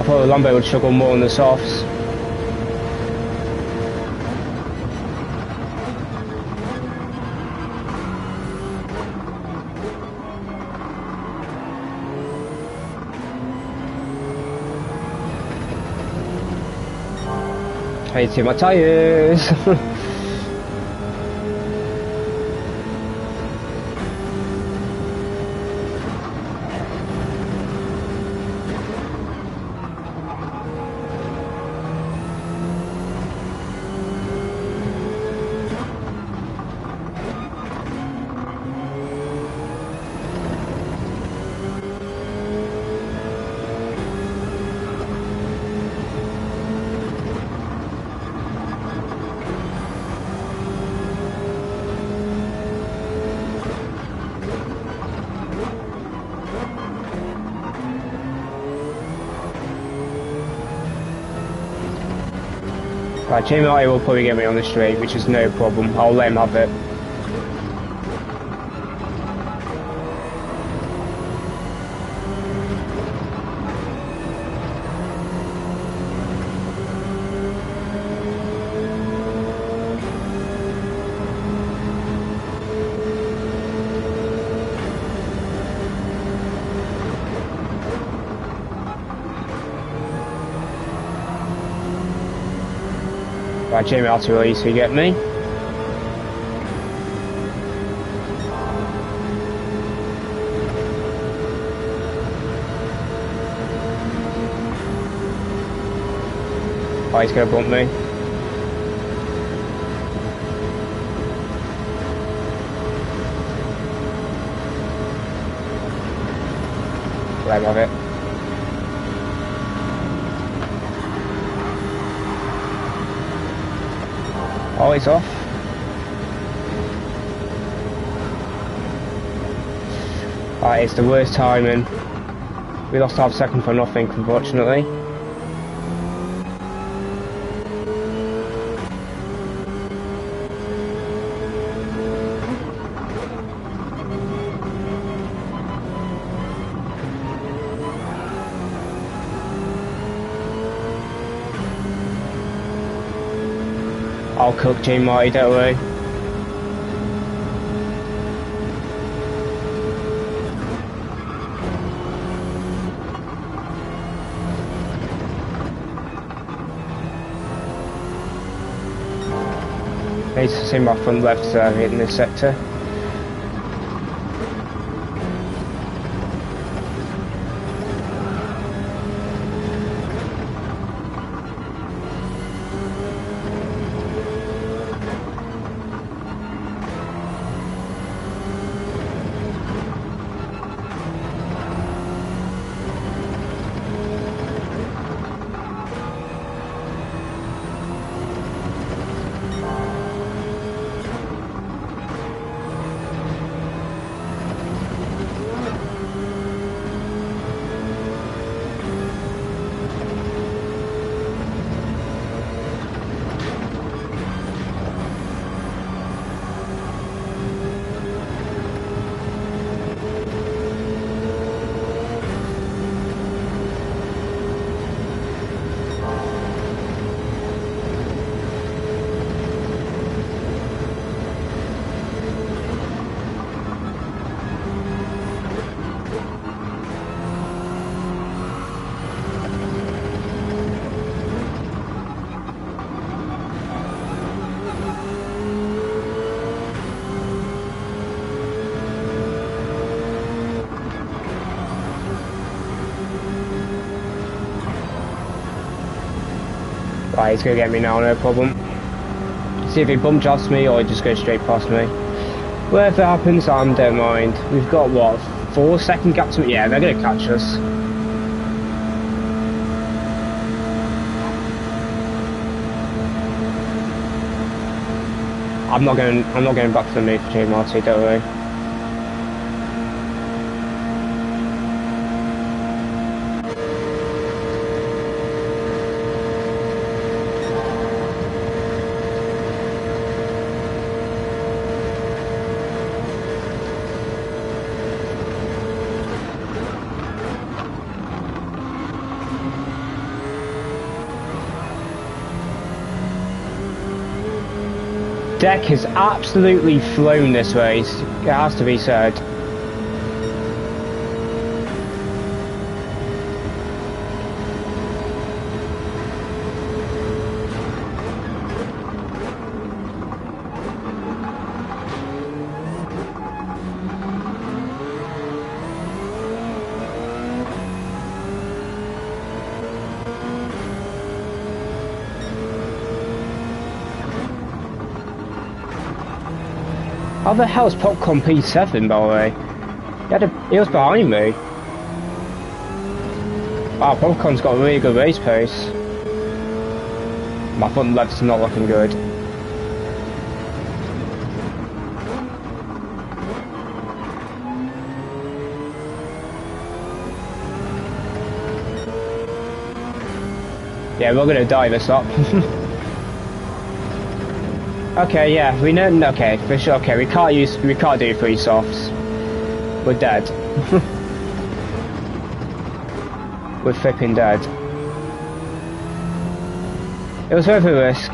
I thought the Lambo would struggle more on the softs. I need to see my tyres. Right, Jamie Marty will probably get me on the straight, which is no problem. I'll let him have it. Right, Jamie out to release, you get me? Oh, he's gonna bump me. Let him have it. Oh, he's off. Right, it's the worst timing. We lost half a second for nothing, unfortunately. I'll cook Jane Marty, don't worry. Need to see my front left in this sector. Right, he's gonna get me now, no problem. See if he bump jobs me or he just goes straight past me. Whatever happens, I don't mind. We've got what, 4-second gap to me? Yeah, they're gonna catch us. I'm not going back to the move for J Marty, don't worry. Deck has absolutely flown this race, it has to be said. How the hell's Popcorn P7, by the way? He was behind me. Wow, Popcorn's got a really good race pace. My front left's not looking good. Yeah, we're gonna die this up. Okay, yeah, we know. Okay, for sure. Okay, we can't do 3 softs. We're dead. We're flipping dead. It was worth a risk.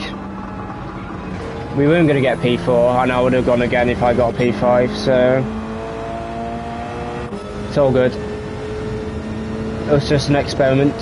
We weren't gonna get P4, and I would have gone again if I got P5. So it's all good. It was just an experiment.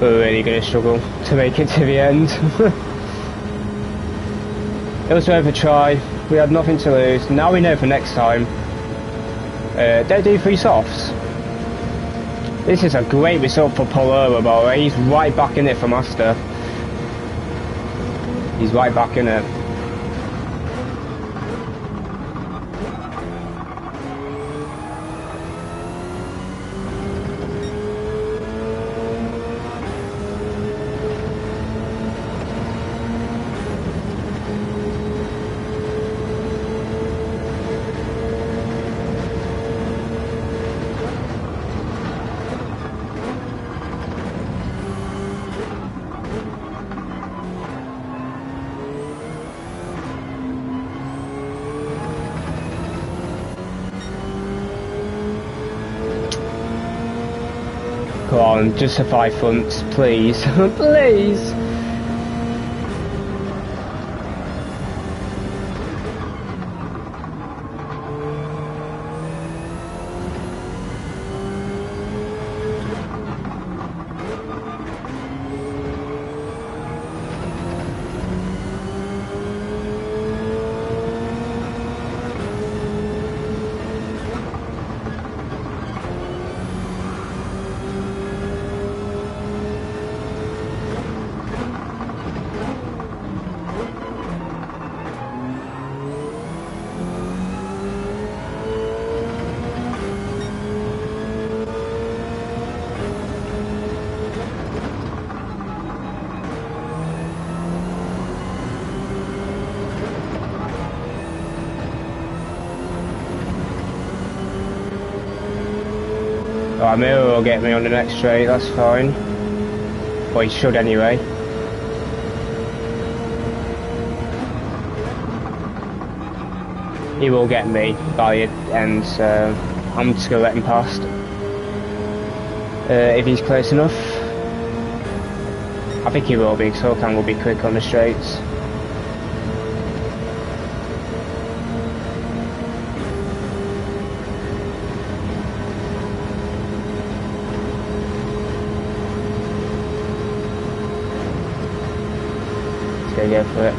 we're really going to struggle to make it to the end. It was worth a try. We had nothing to lose. Now we know for next time. Don't do 3 softs. This is a great result for Paloma, by the way. He's right back in it for Master. He's right back in it. Come on, just the 5 fronts, please. Please! Alright, Mira will get me on the next straight, that's fine. Well, he should anyway. He will get me by it, and I'm just going to let him past. If he's close enough. I think he will be, so Sulcan will be quick on the straights. Go for it.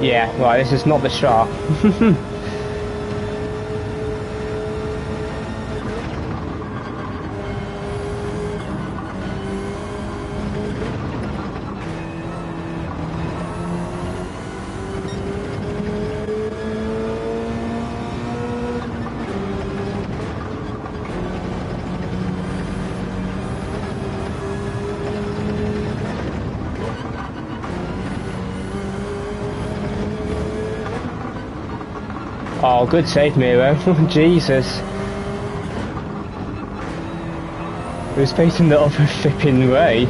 Yeah, right, this is not the start. Oh, good save, Miro. Jesus. He was facing the other flipping way.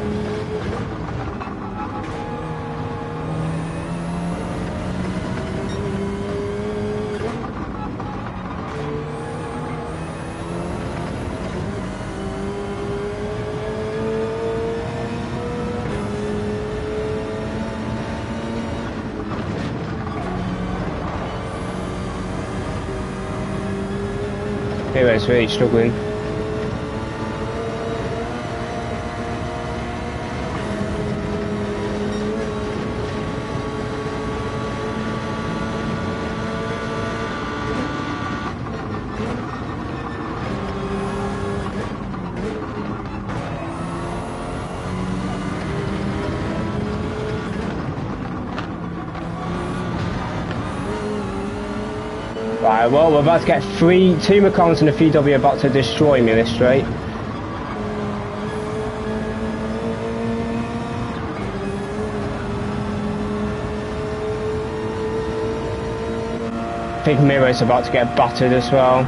Miro's really struggling. Right, well, we're about to get two McLarens and a VW about to destroy me this straight. think Miro's about to get battered as well.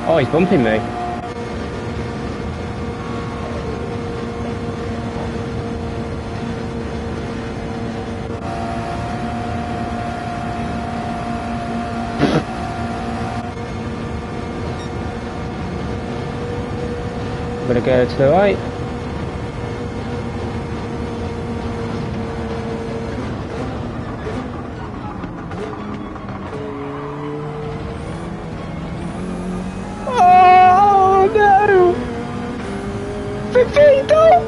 Oh, he's bumping me. I'm gonna go to the right. Oh no! 15 top!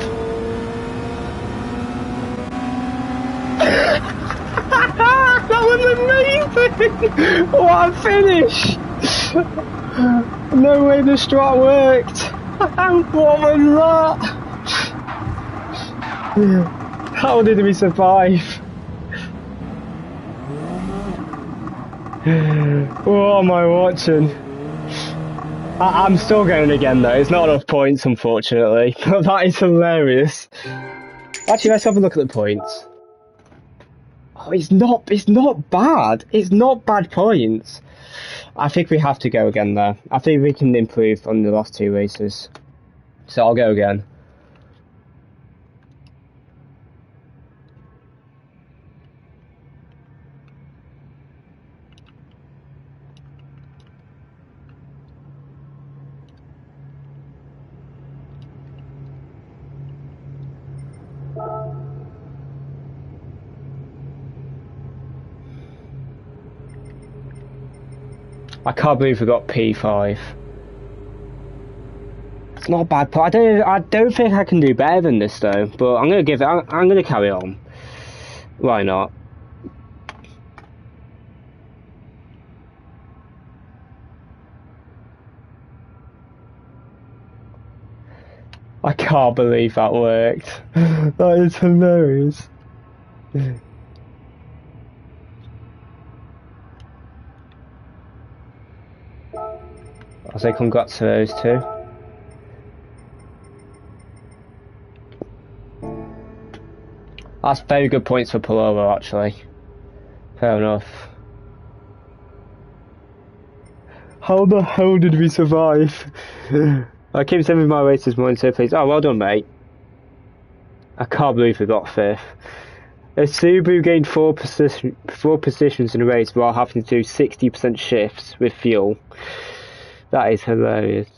That was amazing! What a finish! No way the strat worked! What was that? How did we survive? What am I watching? I'm still going again though, it's not enough points unfortunately, but that is hilarious. Actually, let's have a look at the points. Oh, it's not bad. It's not bad points. I think we have to go again there. I think we can improve on the last 2 races. So I'll go again. I can't believe we got P5. It's not a bad point. I don't think I can do better than this though. But I'm gonna give it. I'm gonna carry on. Why not? I can't believe that worked. That is hilarious. I'll say congrats to those two. That's very good points for Paloma, actually. Fair enough. How the hell did we survive? I keep saving my races more into please. Oh, well done, mate. I can't believe we got 5th. A Subaru gained 4 positions in a race while having to do 60% shifts with fuel. That is hilarious.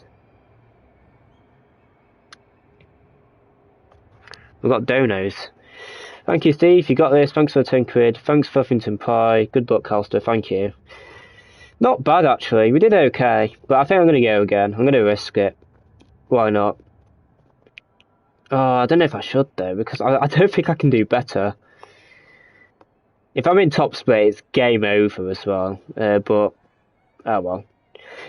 We've got donos. Thank you, Steve. You got this. Thanks for the 10 quid. Thanks, Fluffington Pie. Good luck, Calster. Thank you. Not bad, actually. We did okay. But I think I'm going to go again. I'm going to risk it. Why not? Oh, I don't know if I should, though, because I don't think I can do better. If I'm in top split, it's game over as well. But, oh well.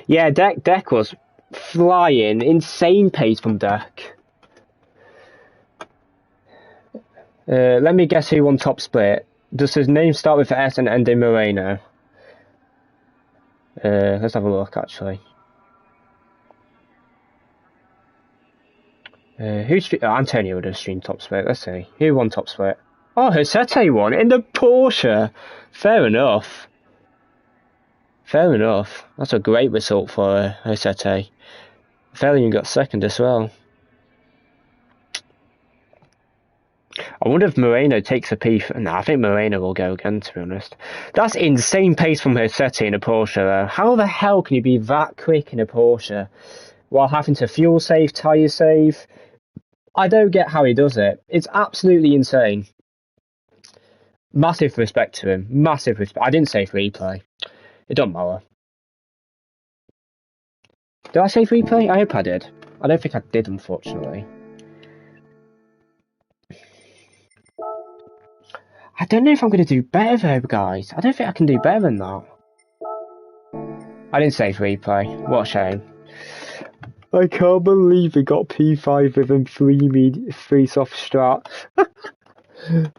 Yeah, Deck was flying. Insane pace from Deck. Let me guess who won top split. Does his name start with S and end in Moreno? Let's have a look, actually. Antonio would have streamed top split. Let's see. Who won top split? Oh, Hosete won in the Porsche. Fair enough. Fair enough. That's a great result for Hosete. Fairly got second as well. I wonder if Moreno takes a P. No, I think Moreno will go again, to be honest. That's insane pace from Hosete in a Porsche, though. How the hell can you be that quick in a Porsche while having to fuel save, tyre save? I don't get how he does it. It's absolutely insane. Massive respect to him. Massive respect. I didn't say free play. It don't matter. Did I say free play? I hope I did. I don't think I did, unfortunately. I don't know if I'm going to do better though, guys. I don't think I can do better than that. I didn't say free play. What a shame. I can't believe we got P5 within 3 soft strat.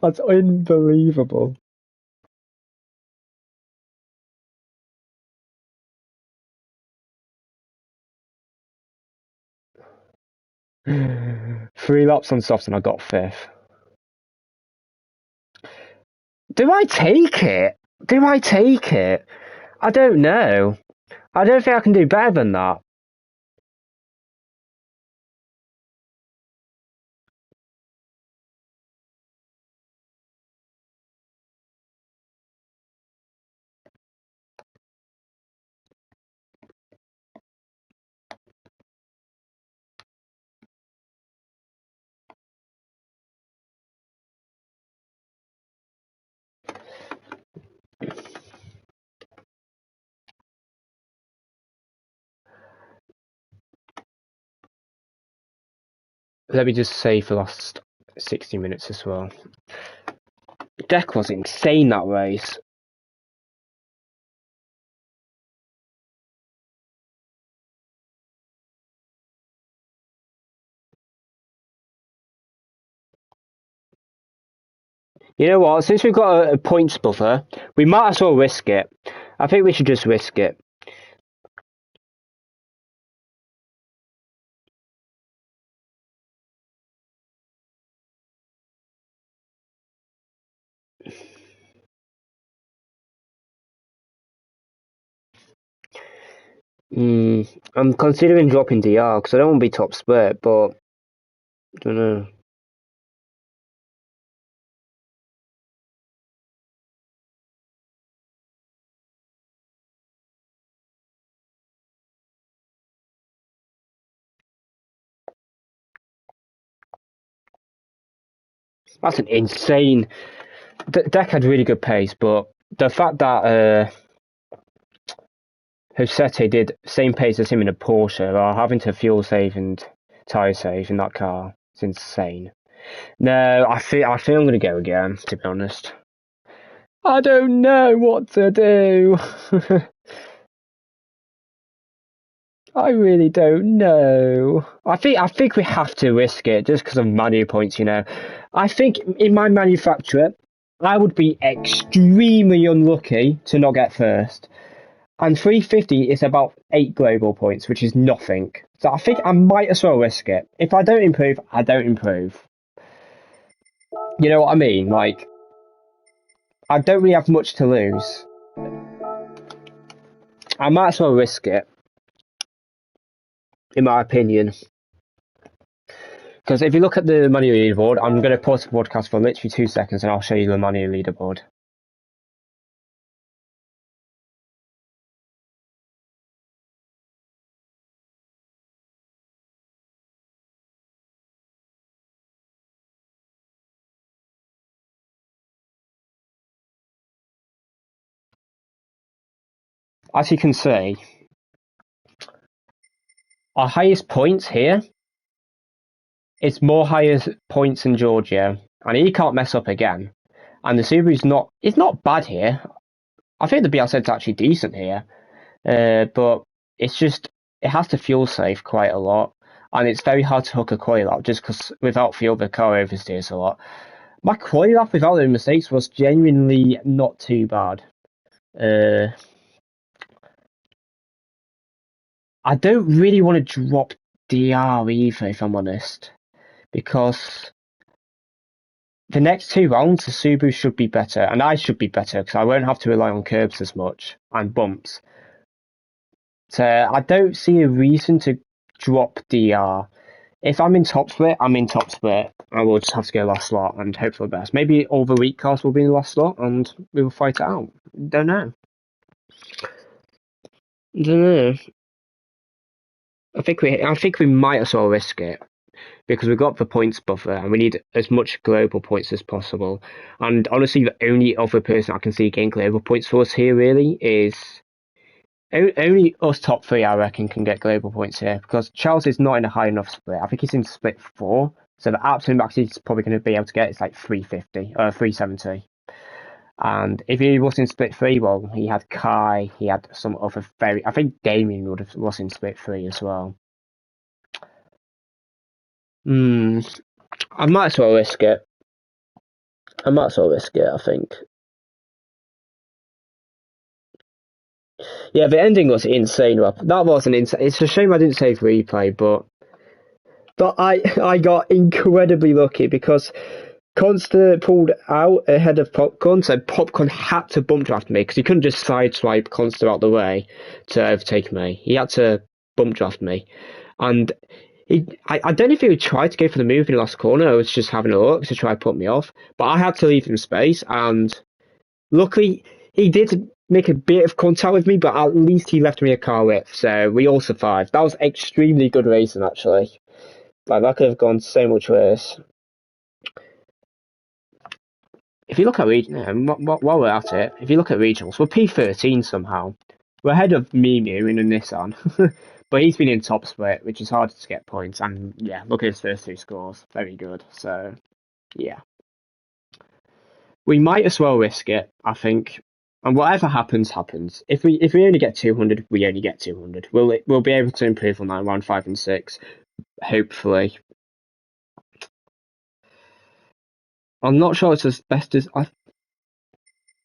That's unbelievable. 3 laps on softs and I got 5th. Do I take it? Do I take it? I don't know. I don't think I can do better than that. Let me just say for the last 60 minutes as well. Deck was insane that race. You know what? Since we've got a points buffer, we might as well risk it. I think we should just risk it. I'm considering dropping DR because I don't want to be top split, but I don't know. That's an insane. Deck had really good pace, but the fact that Josete did same pace as him in a Porsche while having to fuel save and tyre save in that car, it's insane. No, I think I'm gonna go again, to be honest. I don't know what to do. I really don't know. I think we have to risk it just because of manu points, you know. I think in my manufacturer, I would be extremely unlucky to not get first. And 350 is about 8 global points, which is nothing. So I think I might as well risk it. If I don't improve, I don't improve. You know what I mean? Like, I don't really have much to lose. I might as well risk it, in my opinion. Because if you look at the manual leaderboard, I'm going to pause the podcast for literally 2 seconds and I'll show you the manual leaderboard. As you can see, our highest points here is more highest points than Giorgio, and he can't mess up again. And the Subaru's not bad here. I think the BL7's actually decent here, but it's just it has to fuel save quite a lot, and it's very hard to hook a coil up just because without fuel the car oversteers a lot. My coil up without those mistakes was genuinely not too bad. I don't really want to drop DR either, if I'm honest, because the next 2 rounds, the Subaru should be better, and I should be better because I won't have to rely on curbs as much and bumps. So I don't see a reason to drop DR. If I'm in top split, I'm in top split. I will just have to go last slot and hope for the best. Maybe all the weak cars will be in the last slot and we will fight it out. Don't know. I think we might as well risk it because we've got the points buffer and we need as much global points as possible. And honestly, the only other person I can see getting global points for us here really is only us top 3, I reckon, can get global points here because Charles is not in a high enough split. I think he's in split 4, so the absolute max he's probably going to be able to get is like 350 or 370. And if he was in split 3, well, he had Kai, he had some other I think Damien was in split 3 as well. I might as well risk it. I think. Yeah, the ending was insane, Rob. That was an insane. It's a shame I didn't save replay, but But I got incredibly lucky because Conster pulled out ahead of Popcorn, so Popcorn had to bump draft me because he couldn't just sideswipe Conster out the way to overtake me. He had to bump draft me. And I don't know if he would try to go for the move in the last corner or was just having a look to try to put me off. But I had to leave him space, and luckily he did make a bit of contact with me, but at least he left me a car width, so we all survived. That was extremely good racing, actually. Like, that could have gone so much worse. If you look at while we're at it, if you look at regionals, we're P13 somehow. We're ahead of Mimu in a Nissan, but he's been in top split, which is harder to get points. And yeah, look at his first two scores, very good. So yeah, we might as well risk it, I think. And whatever happens, happens. If we only get 200, we only get 200. We'll be able to improve on that in round 5 and 6, hopefully. I'm not sure it's as best as I'm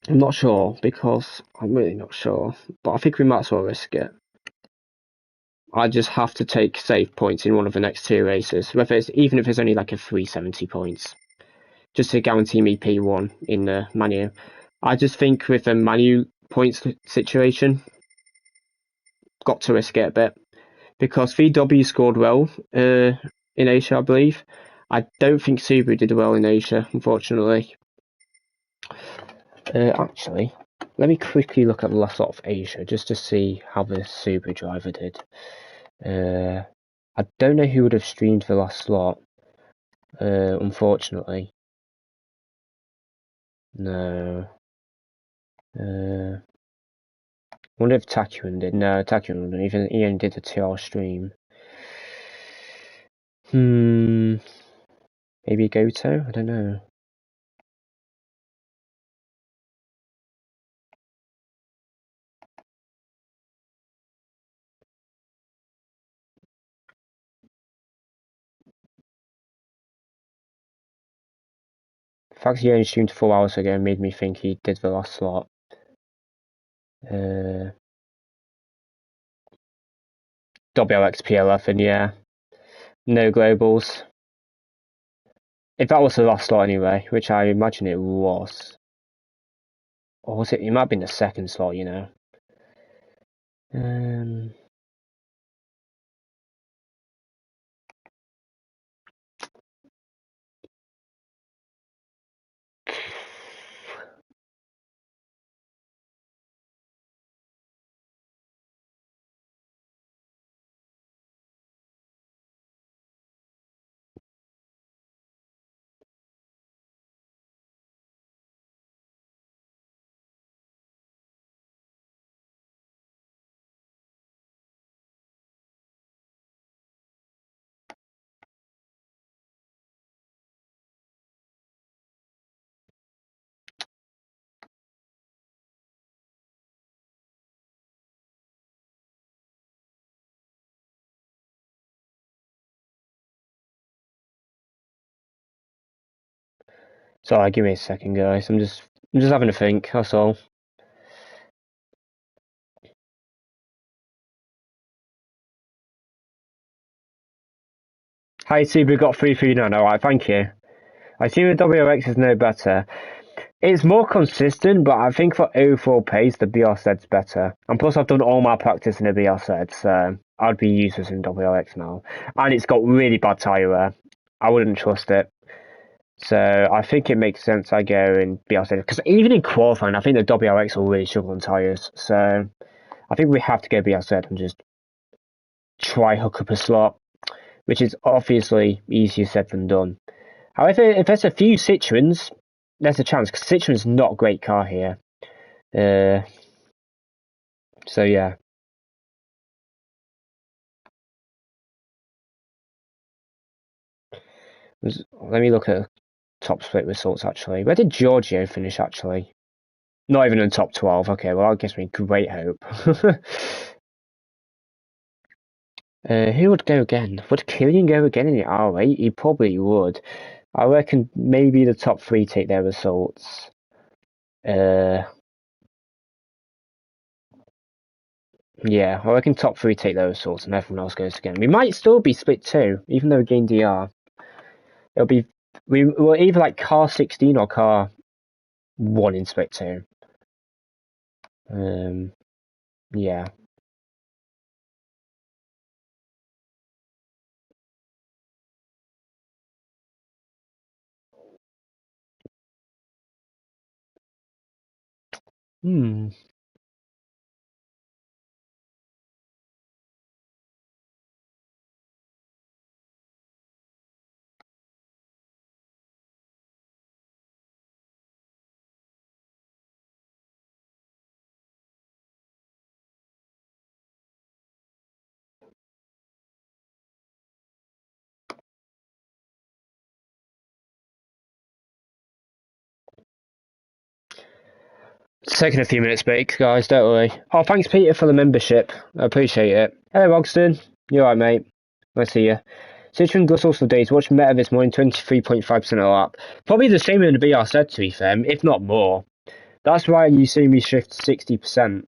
not sure, because I'm really not sure, but I think we might as well risk it. I just have to take save points in one of the next 2 races, even if it's only like a 370 points, just to guarantee me P1 in the Manu. I just think with the Manu points situation, got to risk it a bit, because VW scored well in Asia, I believe. I don't think Subaru did well in Asia, unfortunately. Actually, let me quickly look at the last lot of Asia just to see how the Subaru driver did. I don't know who would have streamed the last slot, unfortunately. No. I wonder if Takuan did. No, Takuan didn't. Even he only did a 2-hour stream. Maybe Goto? I don't know. The fact he only streamed 4 hours ago made me think he did the last slot. WLX P11, yeah. No globals. If that was the last slot anyway, which I imagine it was. Or was it? It might have been the second slot, you know. Sorry, give me a second, guys. I'm just having a think. That's all. Hi, Subaru got 339. Alright, thank you. I see the WX is no better. It's more consistent, but I think for overall pace, the BRZ's better. And plus, I've done all my practice in a BRZ, so I'd be useless in WX now. And it's got really bad tyre wear. I wouldn't trust it. So I think it makes sense I go in BRZ. Because even in qualifying, I think the WRX will really struggle on tyres. So I think we have to go BRZ and just try hook up a slot, which is obviously easier said than done. However, if there's a few Citroens, there's a chance, because Citroen's not a great car here. So yeah. Let me look at top split results, actually. Where did Giorgio finish, actually? Not even in the top 12. Okay, well, that gives me great hope. Who would go again? Would Killian go again in the R8? He probably would. I reckon maybe the top 3 take their results. Yeah, I reckon top 3 take those sorts and everyone else goes again. We might still be split 2, even though we gain DR. It'll be we're either like car 16 or car 1 in split 2. Yeah. Hmm. It's taking a few minutes break, guys, don't worry. Oh, thanks, Peter, for the membership. I appreciate it. Hello, Rogston. You alright, mate? Nice to see you. Citroen Gussels for days. Watch Meta this morning, 23.5% of up. Probably the same in the BR said, to be fair, if not more. That's why you see me shift 60%,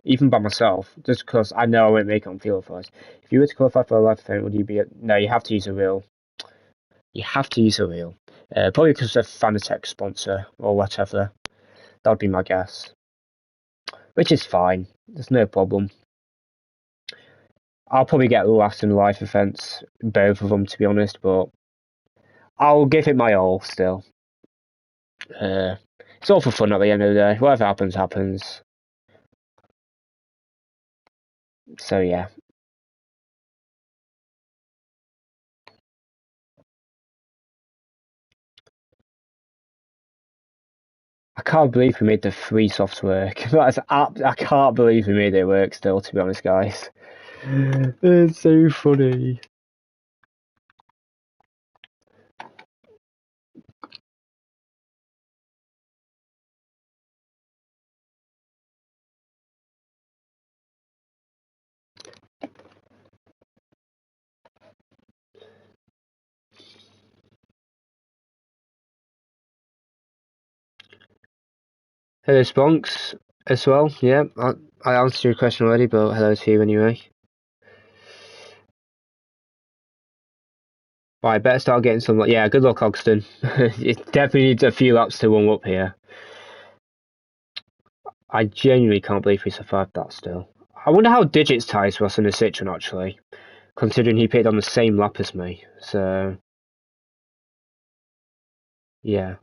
even by myself, just because I know I won't make it on field for us. If you were to qualify for a live event, would you be... No, you have to use a reel. You have to use a reel. Probably because of Fanatec sponsor or whatever. That would be my guess. Which is fine. There's no problem. I'll probably get last in life events, both of them, to be honest, but I'll give it my all still. It's all for fun at the end of the day. Whatever happens, happens. So, yeah. I can't believe we made the free soft work. I can't believe we made it work still, to be honest, guys. It's so funny. Hello, Sponks, as well. Yeah, I answered your question already, but hello to you anyway. Right, better start getting some... Yeah, good luck, Hogston. It definitely needs a few laps to warm up here. I genuinely can't believe we survived that still. I wonder how Digits ties to us in the Citroen, actually, considering he pitted on the same lap as me. So, yeah.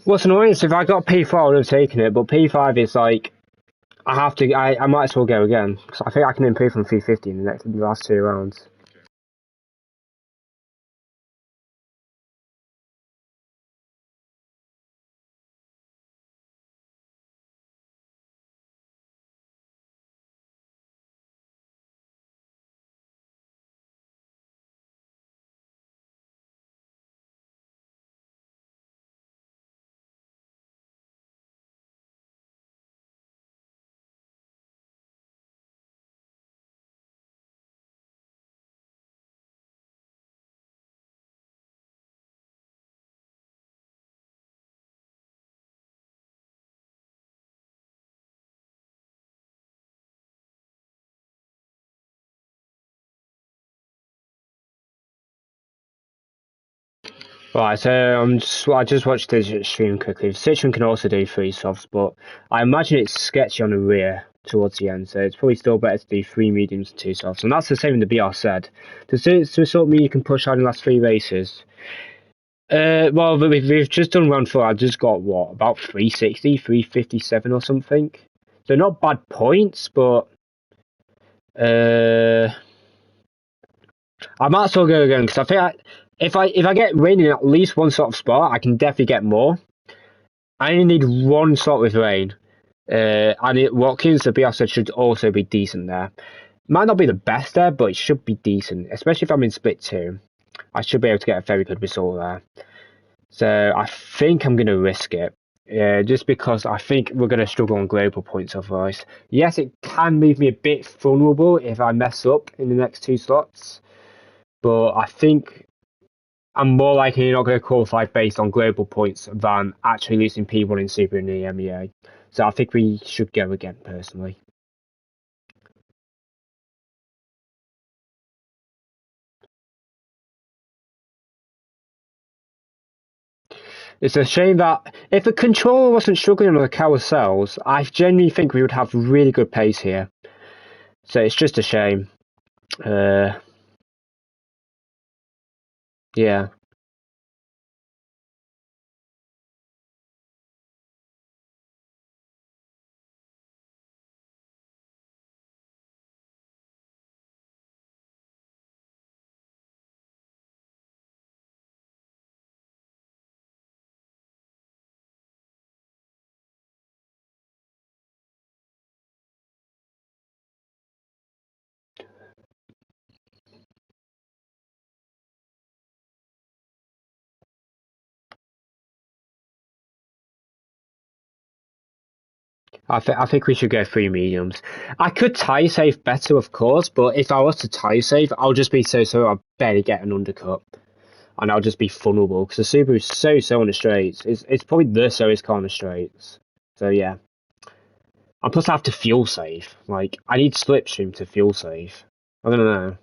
What's annoying is if I got P4, I would have taken it, but P5 is like, I might as well go again, because I think I can improve from 350 in the last 2 rounds. Right, so I just watched the stream quickly. Citroen can also do 3 softs, but I imagine it's sketchy on the rear towards the end, so it's probably still better to do 3 mediums and 2 softs. And that's the same in the BR said. Does this result mean you can push out in the last 3 races? Well, we've just done round 4. I just got, what, about 360, 357 or something? So not bad points, but... I might as well go again, because I think if I get rain in at least one sort of spot, I can definitely get more. I only need 1 slot with rain. And Watkins, the BR said, should also be decent there. Might not be the best there, but it should be decent, especially if I'm in split 2. I should be able to get a very good result there. So I think I'm going to risk it. Just because I think we're going to struggle on global points otherwise. Yes, it can leave me a bit vulnerable if I mess up in the next 2 slots. But I think I'm more likely not going to qualify based on global points than actually losing P1 in Super in the MEA. So I think we should go again, personally. It's a shame that if the controller wasn't struggling on the carousels, I genuinely think we would have really good pace here. So it's just a shame. Yeah. I think we should go 3 mediums. I could tie save better, of course, but if I was to tie save, I'll just be so I'll barely get an undercut. And I'll just be vulnerable, because the Subaru is so on the straights. It's probably the slowest car on the straights. So yeah. And plus I have to fuel save. Like, I need slipstream to fuel save. I don't know.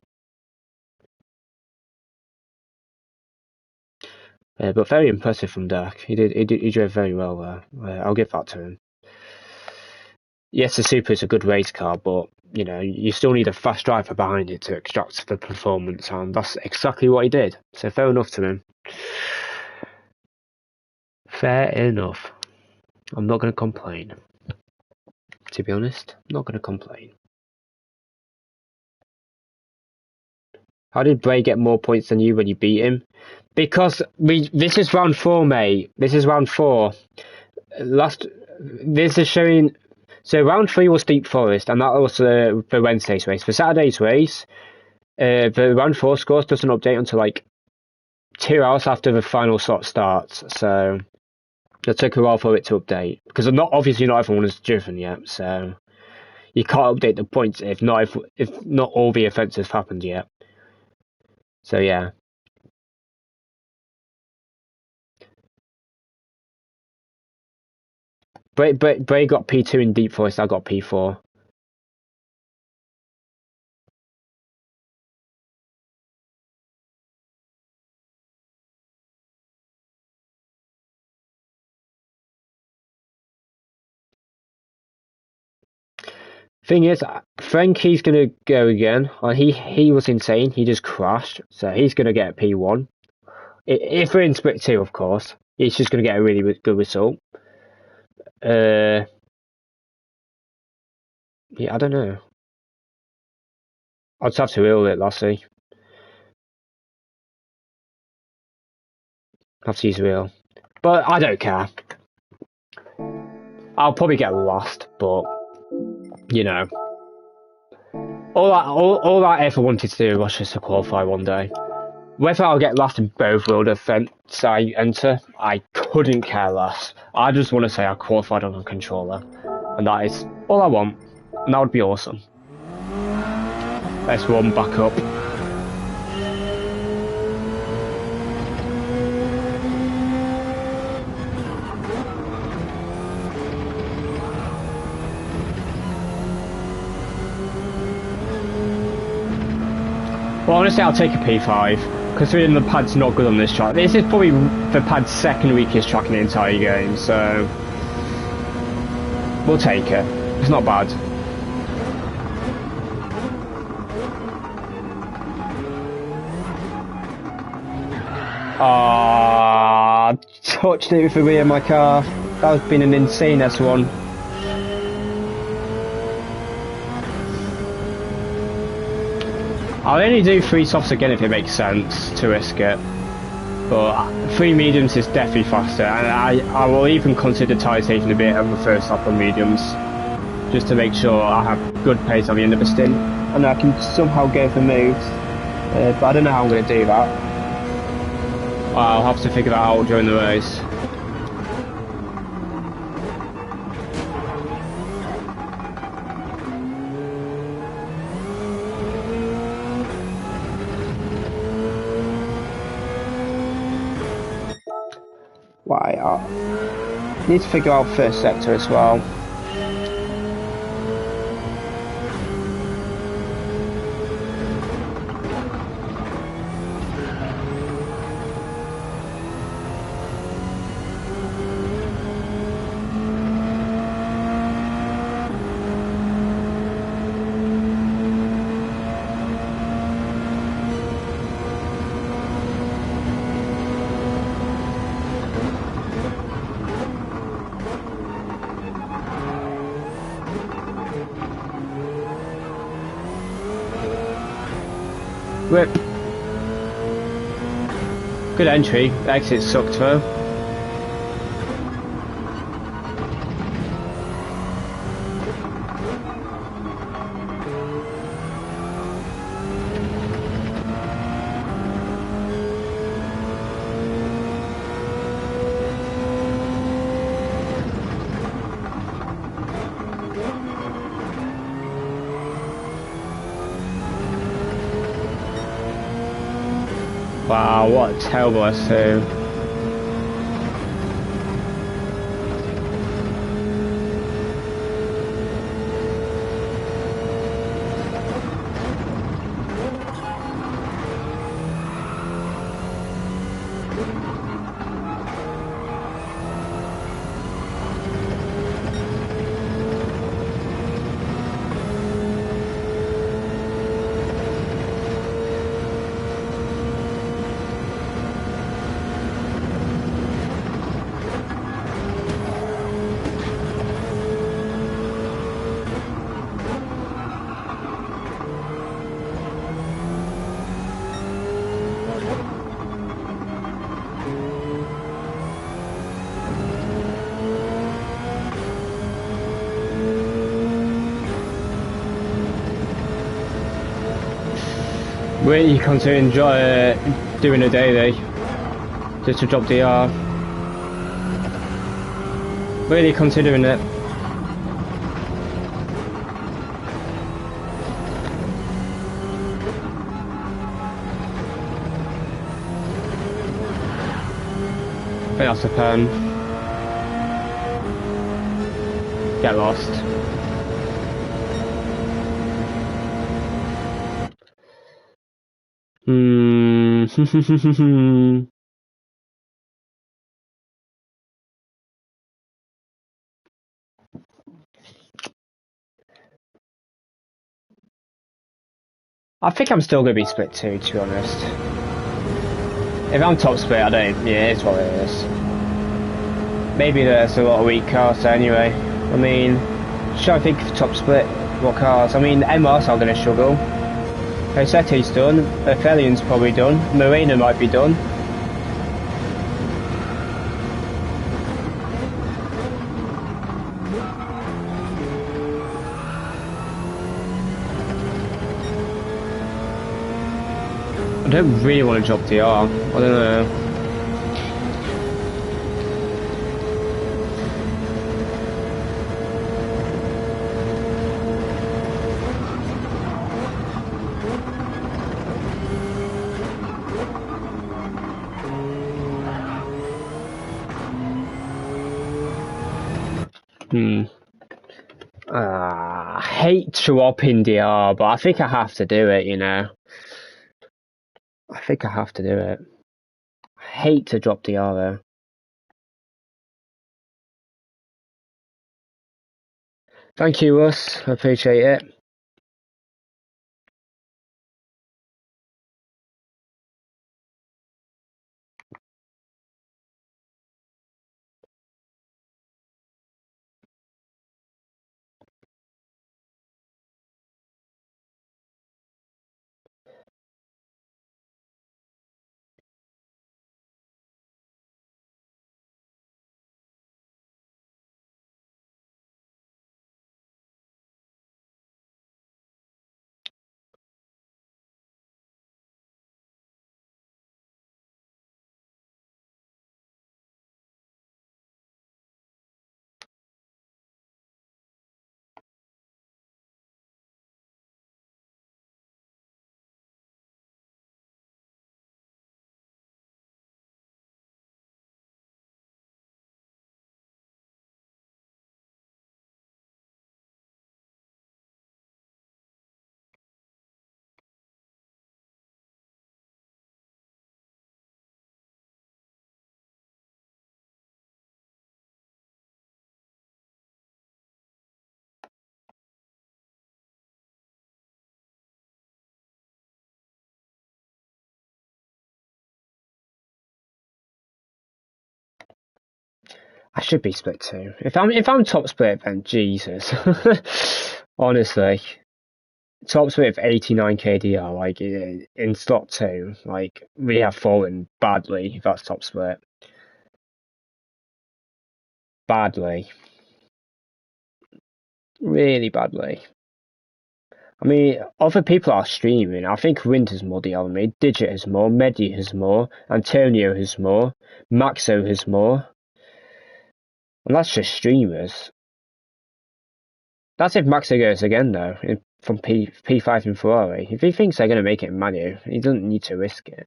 But very impressive from Dak. He drove very well there. I'll give that to him. Yes, the Super is a good race car, but you know, you still need a fast driver behind it to extract the performance, and that's exactly what he did. So fair enough to him. Fair enough. I'm not going to complain. To be honest, I'm not going to complain. How did Bray get more points than you when you beat him? Because this is round 4, mate. This is round 4. This is showing. So round 3 was Deep Forest, and that was for Wednesday's race. For Saturday's race, the round 4 scores doesn't update until like 2 hours after the final slot starts. So it took a while for it to update, because obviously not everyone has driven yet. So you can't update the points if not all the events have happened yet. So yeah. Bray got P2 in Deep Forest, I got P4. Thing is, Frankie's gonna go again. He was insane. He just crashed, so he's gonna get a P1. If we're in split 2, of course. He's just going to get a really good result. Yeah, I don't know. I'll just have to wheel it, Lassie. Have to use wheel. But I don't care. I'll probably get last, but you know. All I ever wanted to do was just to qualify one day. Whether I'll get last in both world events I enter, I couldn't care less. I just want to say I qualified on a controller. And that is all I want. And that would be awesome. Let's warm back up. Well, honestly, I'll take a P5, considering the pad's not good on this track. This is probably the pad's second weakest track in the entire game, so we'll take it. It's not bad. Ah, touched it with the rear of my car. That has been an insane S1. I'll only do 3 softs again if it makes sense to risk it. But 3 mediums is definitely faster, and I will even consider tyre taking a bit of the first lap on mediums, just to make sure I have good pace on the end of the stint, and I can somehow go for moves. But I don't know how I'm going to do that. I'll have to figure that out during the race. Why? I need to figure out first sector as well. Whip. Good entry. Exit sucked though. Wow, what a terrible S2. Really consider doing a daily just to drop DR. Really considering it. I think that's the pen. Get lost. I think I'm still going to be split 2, to be honest. If I'm top split, I don't. Yeah, it's what it is. maybe there's a lot of weak cars anyway. I mean, trying to think of top split, what cars? I mean, MRs are going to struggle. Rosetti's done, Fellion's probably done, Marina might be done. I don't really want to drop DR, I don't know. I hate dropping DR, but I think I have to do it, you know. I think I have to do it. I hate to drop DR though. Thank you, Russ. I appreciate it. I should be split too. If I'm top split, then Jesus. Honestly. Top split of 89 KDR, like in slot 2, like we have fallen badly if that's top split. Badly. Really badly. I mean, other people are streaming. I think Winter's more DR than me. Digit has more, Medi has more, Antonio has more, Maxo has more. And that's just streamers. That's if Maxo goes again though, from P5 in Ferrari. If he thinks they're going to make it in Manu, he doesn't need to risk it.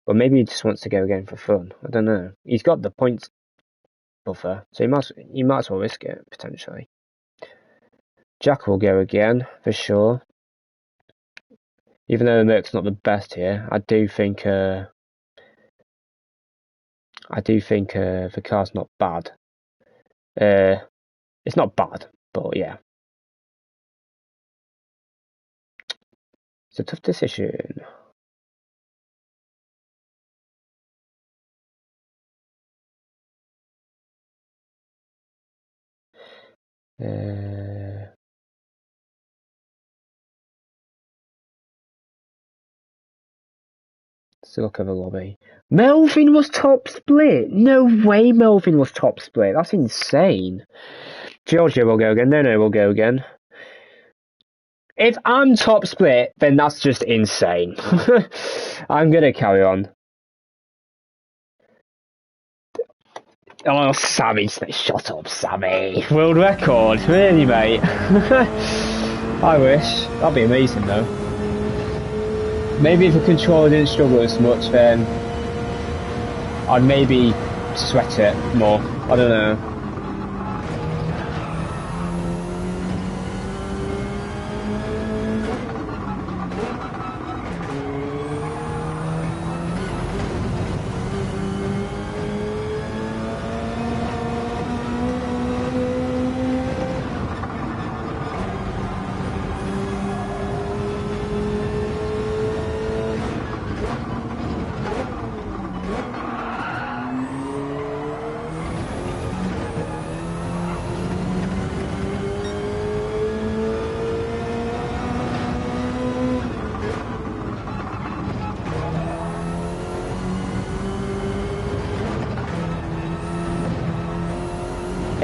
But maybe he just wants to go again for fun. I don't know. He's got the points buffer, so he might as well risk it, potentially. Jack will go again, for sure. Even though the Merc's not the best here, I do think the car's not bad. It's not bad, but yeah. It's a tough decision. Let's look at the lobby. Melvin was top split? No way Melvin was top split. That's insane. Giorgio will go again. No, we'll go again. If I'm top split, then that's just insane. I'm gonna carry on. Oh, Sammy, shut up, Sammy. World record, really, mate? I wish. That'd be amazing, though. Maybe if the controller didn't struggle as much, then I'd maybe sweat it more. I don't know.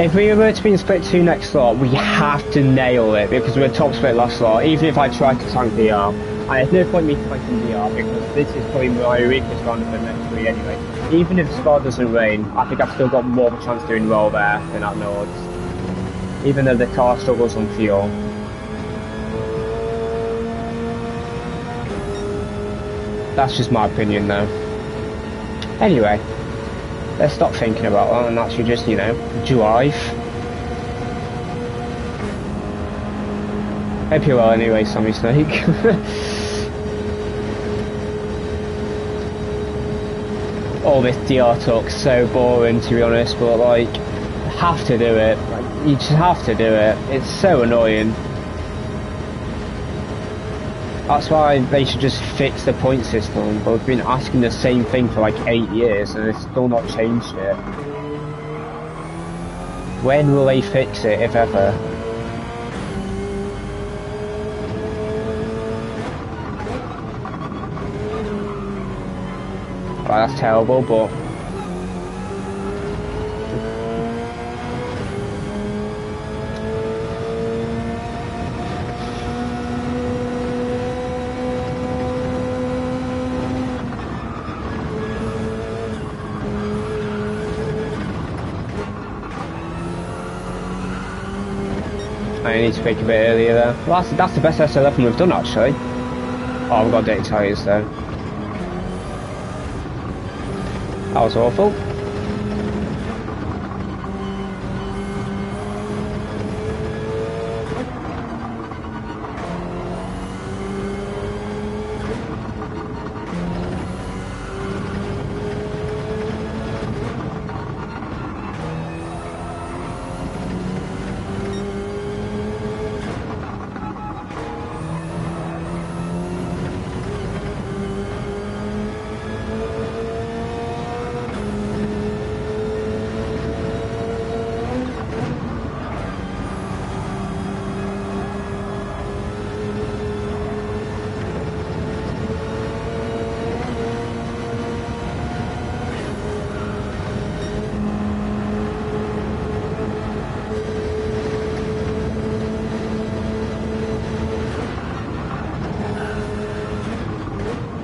If we were to be in split 2 next slot, we have to nail it because we're top split last slot. Even if I try to tank DR, there's no point me tanking DR because this is probably my weakest round of the next 3 anyway. Even if Spa doesn't rain, I think I've still got more of a chance of doing well there than at Nords. Even though the car struggles on fuel. That's just my opinion though. Anyway, let's stop thinking about that and actually just, you know, drive. Hope you're well anyway, Sammy Snake. All this DR talk's so boring to be honest, but like, have to do it. Like, you just have to do it. It's so annoying. That's why they should just fix the point system, but we've been asking the same thing for like 8 years and they've still not changed it. When will they fix it, if ever? Well, that's terrible, but... I need to pick a bit earlier there. Well, that's the best S11 we've done actually. Oh, we've got dirty tyres though. That was awful.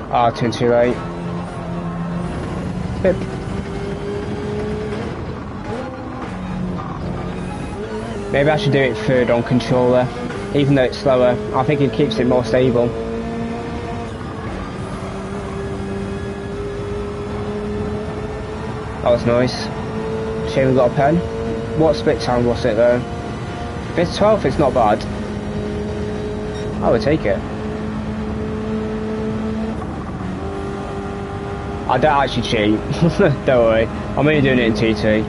Ah, too late. Pip. Maybe I should do it third on controller, even though it's slower. I think it keeps it more stable. That was nice. Shame we got a pen. What split time was it though? If it's 12, it's not bad. I would take it. I don't actually cheat, don't worry. I'm only doing it in TT.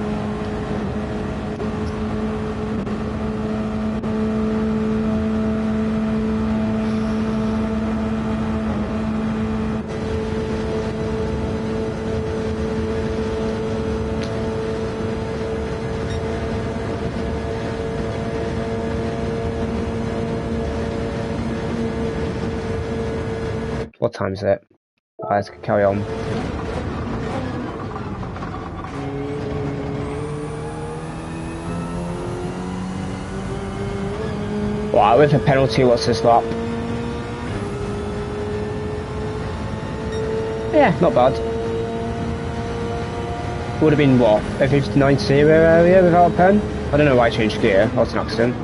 What time is it? Let's carry on. Wow, with a penalty, what's this lap? Yeah, not bad. Would have been what, a 59.0 area without a pen? I don't know why I changed gear, that was an accident.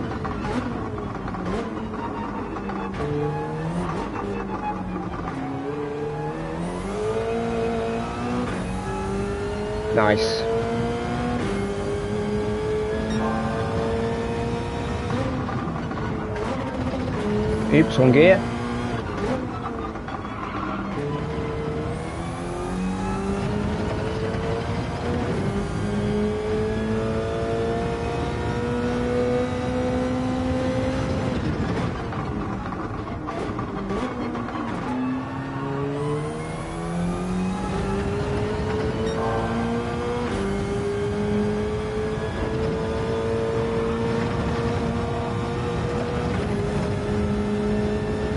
Nice. Oops, one gear.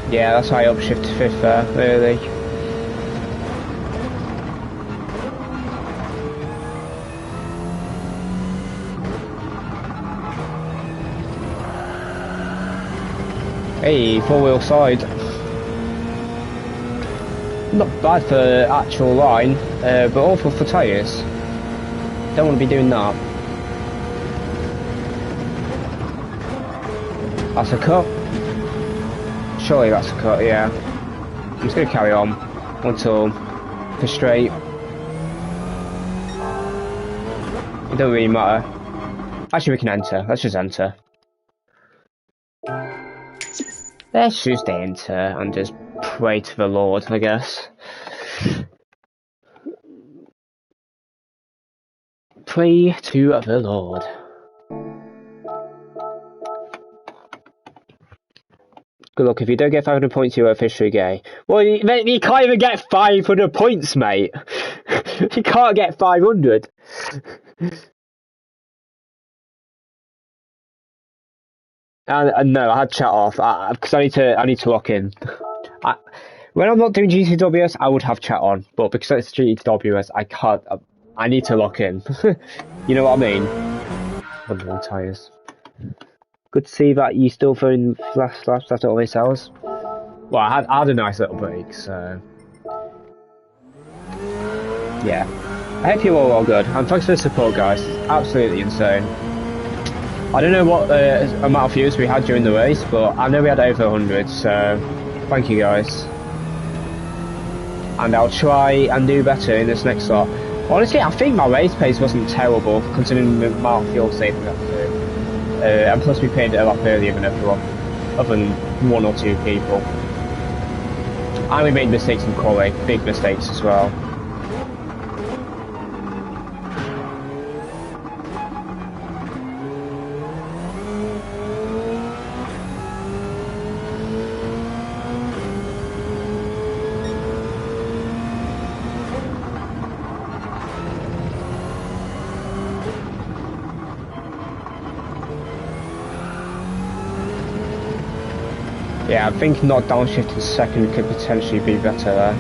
Yeah, that's why I upshift to 5th there, really. Hey, four-wheel side. Not bad for actual line, but awful for tyres. Don't want to be doing that. That's a cut. Surely that's a cut, yeah. I'm just going to carry on until the straight. It don't really matter. Actually, we can enter. Let's just enter. Let's just enter and just pray to the Lord, I guess. Pray to the Lord. Good luck. If you don't get 500 points, you're officially gay. Well, you can't even get 500 points, mate. You can't get 500. And no, I had chat off because I need to lock in. When I'm not doing GTWS, I would have chat on, but because it's GTWS, I can't. I need to lock in. You know what I mean? Wonderful tyres. Good to see that you still throwing flash laps after all these hours. Well, I had a nice little break, so yeah. I hope you're all good, and thanks for the support, guys. It's absolutely insane. I don't know what amount of views we had during the race, but I know we had over 100, so thank you guys. And I'll try and do better in this next slot. Honestly, I think my race pace wasn't terrible, considering the amount of fuel saving we had to do. And plus we paid it a lot earlier than everyone, other than one or two people. And we made mistakes in quality, big mistakes as well. Yeah, I think not downshifting second could potentially be better there.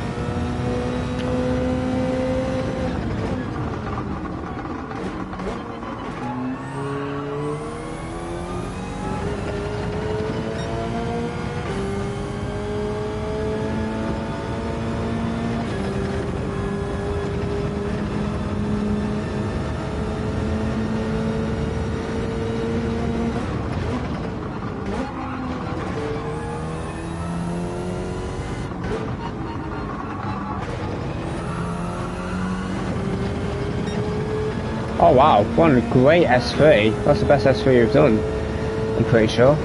Oh wow, what a great S3. That's the best S3 you've done, I'm pretty sure.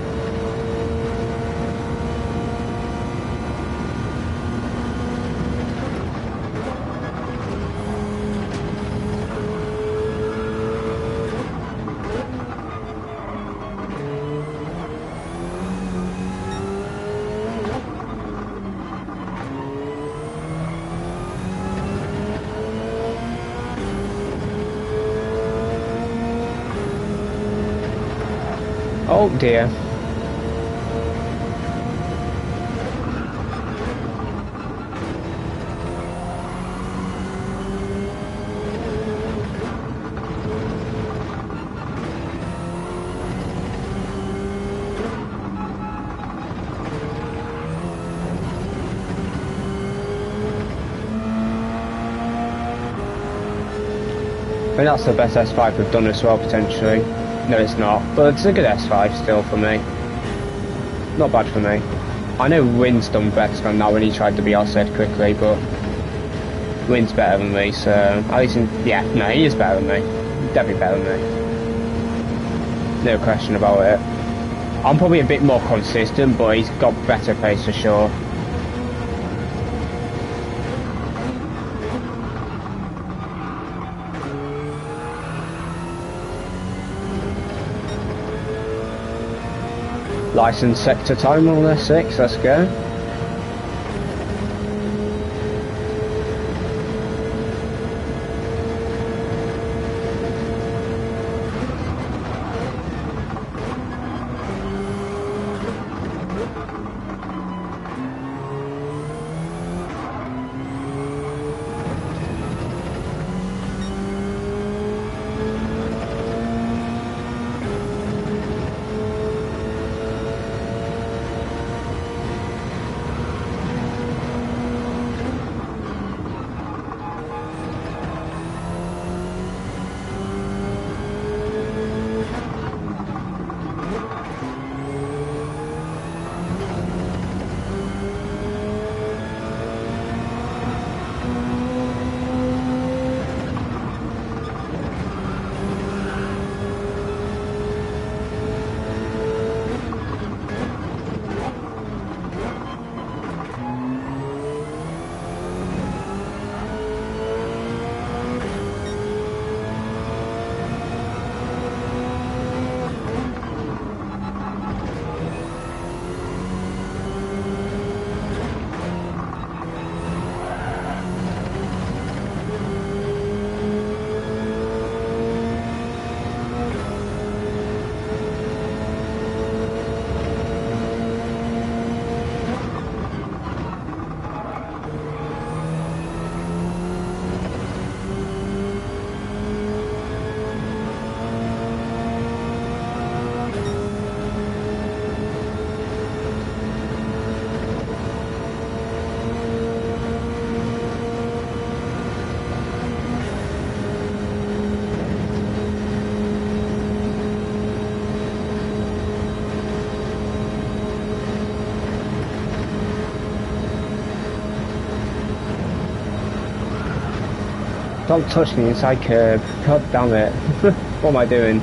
Oh dear. I think that's the best S5 we've done as well, potentially. No, it's not, but it's a good S5 still for me. Not bad for me. I know Wynn's done better than that when he tried to be outside quickly, but Wynn's better than me, so at least yeah, no, he is better than me. Definitely better than me. No question about it. I'm probably a bit more consistent, but he's got better pace for sure. License sector time on there, 6, let's go. Don't touch the inside curb. God damn it. What am I doing?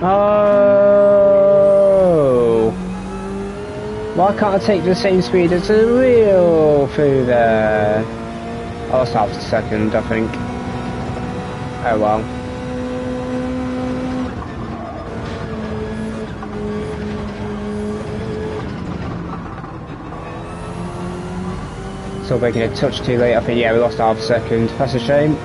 Oh! Why can't I take the same speed as the wheel through there? I'll stop a second, I think. Oh well. Still making a touch too late. I think, yeah, we lost half a second. That's a shame.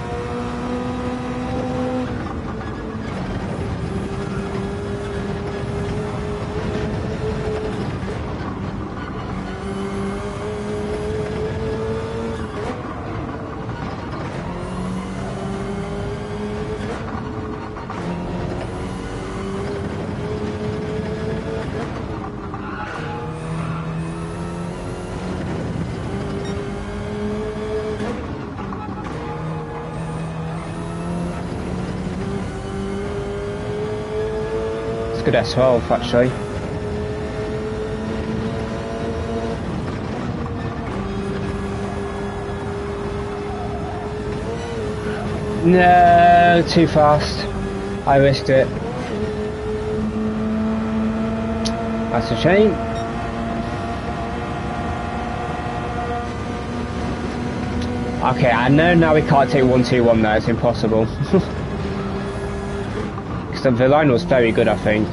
Good S12 actually. No, too fast. I risked it. That's a shame. Okay, I know now we can't take 1-2-1 there, it's impossible. The line was very good, I think.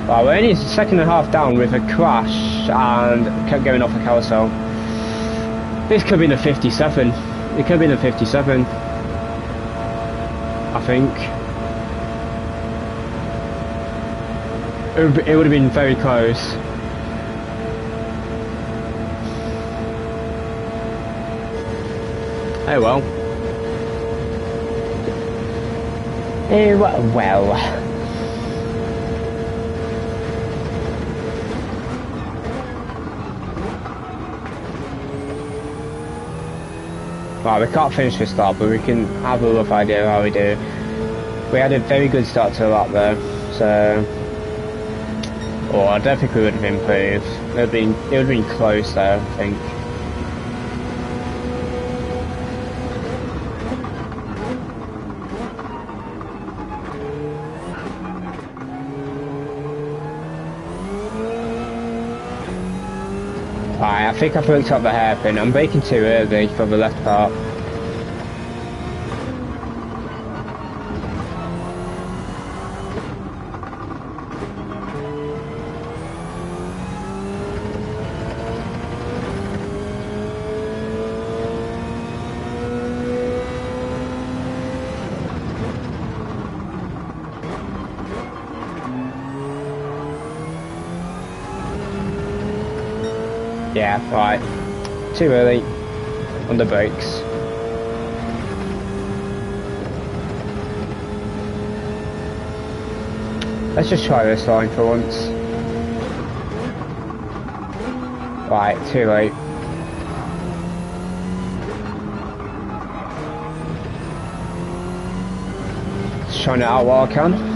Well, we're only a second and a half down with a crash and kept going off the carousel. This could be the 57. It could be the 57. I think. It would have been very close. Oh well. Oh well. Right, we can't finish this start, but we can have a rough idea of how we do. We had a very good start to the lap though, so... Oh, I don't think we would have improved. It would have been close though, I think. Right, I think I've looked up the hairpin. I'm braking too early for the left part. Yeah, right. Too early on the brakes. Let's just try this line for once. Right, too late. Just trying it out while I can.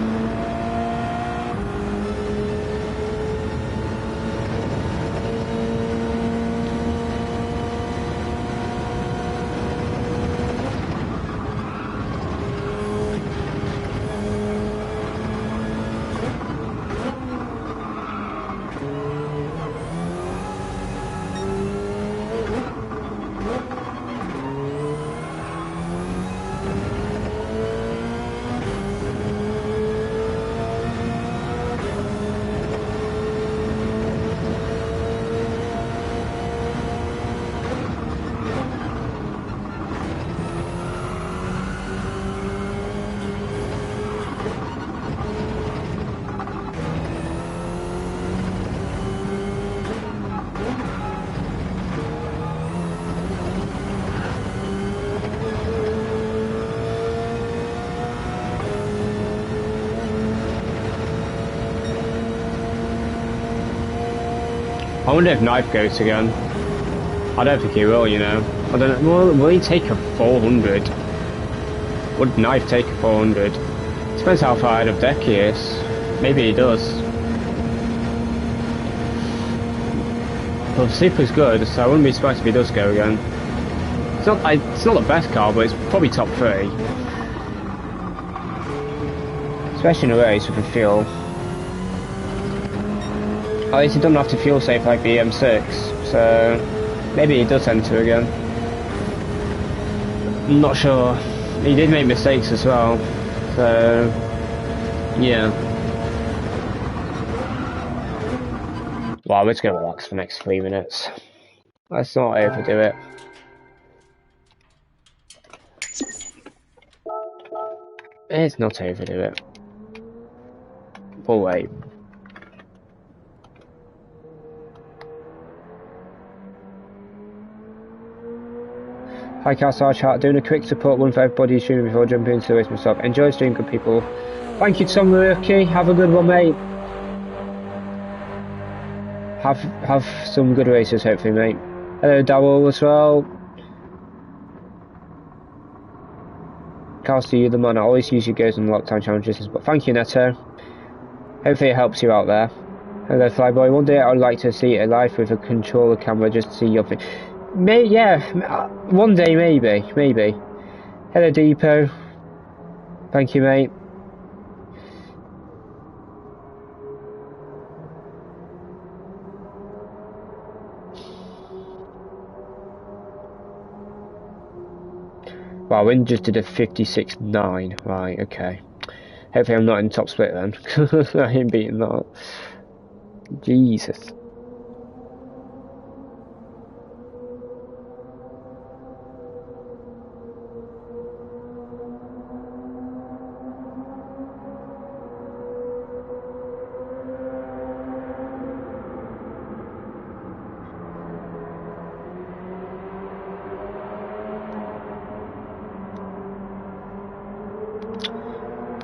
I wonder if Knife goes again. I don't think he will, you know. I don't know. Will he take a 400? Would Knife take a 400? Depends how far ahead of deck he is. Maybe he does. But the Super's good, so I wouldn't be surprised if he does go again. It's not the best car, but it's probably top 3. Especially in a race with the fuel. At least he doesn't have to fuel safe like the M6, so maybe he does enter again. I'm not sure. He did make mistakes as well, so yeah. Well, let's go relax for the next 3 minutes. Let's not overdo it. Let's not overdo it. We'll wait. Hi Castle Chat, doing a quick support one for everybody streaming before jumping into the race myself. Enjoy the stream, good people. Thank you Tom Murky, have a good one mate. Have some good races hopefully mate. Hello Dowell as well. Castle, you're the man, I always use your goes on lockdown challenges, but thank you Neto. Hopefully it helps you out there. Hello Flyboy, one day I would like to see it live with a controller camera just to see your thing. Yeah, one day maybe. Hello Depot. Thank you mate. Wow, Win just did a 56.9. Right, okay. Hopefully I'm not in top split then. I ain't beating that. Jesus.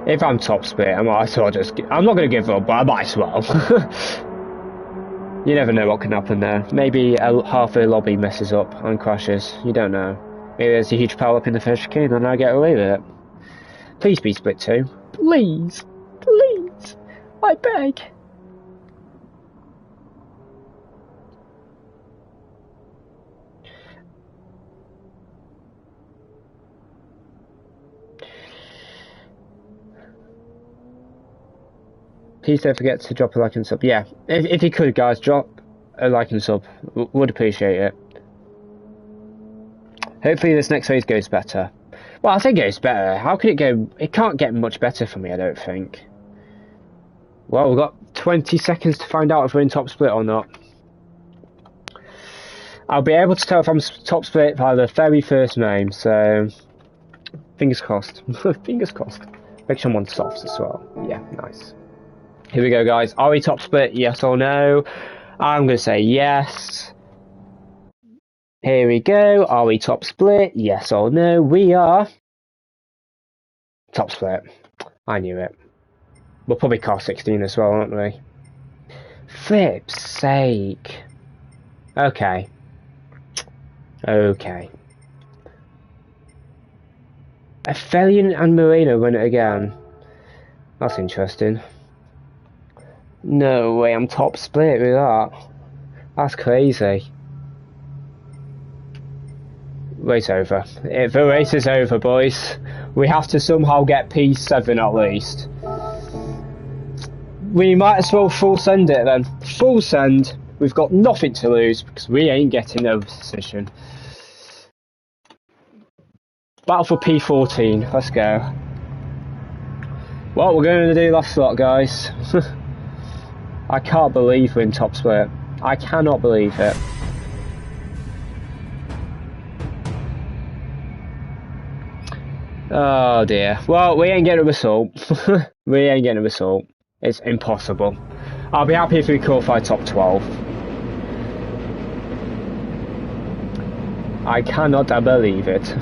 If I'm top split, I might as well I'm not going to give up, but I might as well. You never know what can happen there. Maybe half the lobby messes up and crashes. You don't know. Maybe there's a huge power up in the first chicane and I get away with it. Please be split 2. Please. Please. I beg. Please don't forget to drop a like and sub. Yeah, if you could, guys, drop a like and sub. Would appreciate it. Hopefully this next race goes better. Well, I think it goes better. How could it go? It can't get much better for me, I don't think. Well, we've got 20 seconds to find out if we're in top split or not. I'll be able to tell if I'm top split by the very first name, so fingers crossed. Fingers crossed. Make sure I'm on softs as well. Yeah, nice. Here we go, guys. Are we top split? Yes or no? I'm going to say yes. Here we go. Are we top split? Yes or no? We are top split. I knew it. We'll probably car 16 as well, aren't we? Flip's sake. Okay. Okay. Aphelion and Moreno win it again. That's interesting. No way, I'm top split with that. That's crazy. Race over. The race is over, boys. We have to somehow get P7 at least. We might as well full send it then. Full send. We've got nothing to lose because we ain't getting over position. Battle for P14. Let's go. What we're going to do last slot, guys. I can't believe we're in top split. I cannot believe it. Oh dear. Well, we ain't getting a result. We ain't getting a result. It's impossible. I'll be happy if we qualify top 12. I cannot believe it.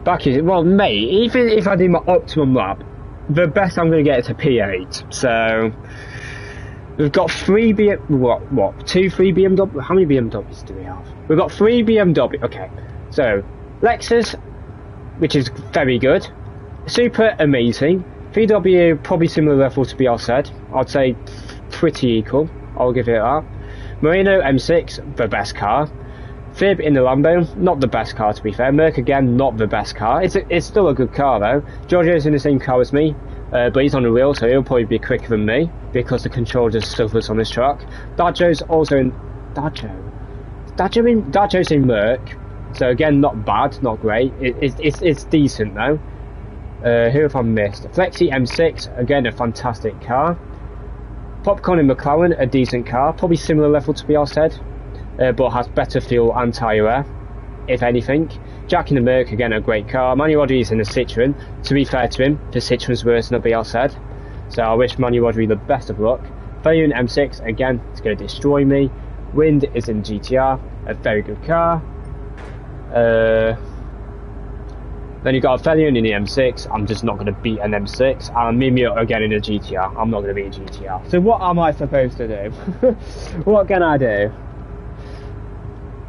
Back is well, mate. Even if I do my optimum lap, the best I'm going to get is a P8. So we've got two 3 BMW. How many BMWs do we have? We've got 3 BMW. Okay, so Lexus, which is very good. Super amazing. VW probably similar level to BRZ. I'd say pretty equal. I'll give it that. Merino M6, the best car. Fib in the Lambo, not the best car to be fair. Merc again, not the best car. It's still a good car though. Giorgio's in the same car as me, but he's on the wheel, so he'll probably be quicker than me because the control just suffers on this track. Dajo's also in Dajo's in Merc, so again not bad, not great. It's decent though. Who have I missed? Flexi M6, again a fantastic car. Popcorn in McLaren, a decent car, probably similar level to BRZ. But has better fuel and tyre wear, if anything. Jack in the Merc, again a great car. Manu Rodri is in the Citroen. To be fair to him, the Citroen's worse than the BRZ. So I wish Manu Rodri the best of luck. Felion M6, again, it's going to destroy me. Wind is in GTR, a very good car. Then you've got a Felion in the M6. I'm just not going to beat an M6. And Mimio again in a GTR. I'm not going to beat a GTR. So what am I supposed to do? What can I do?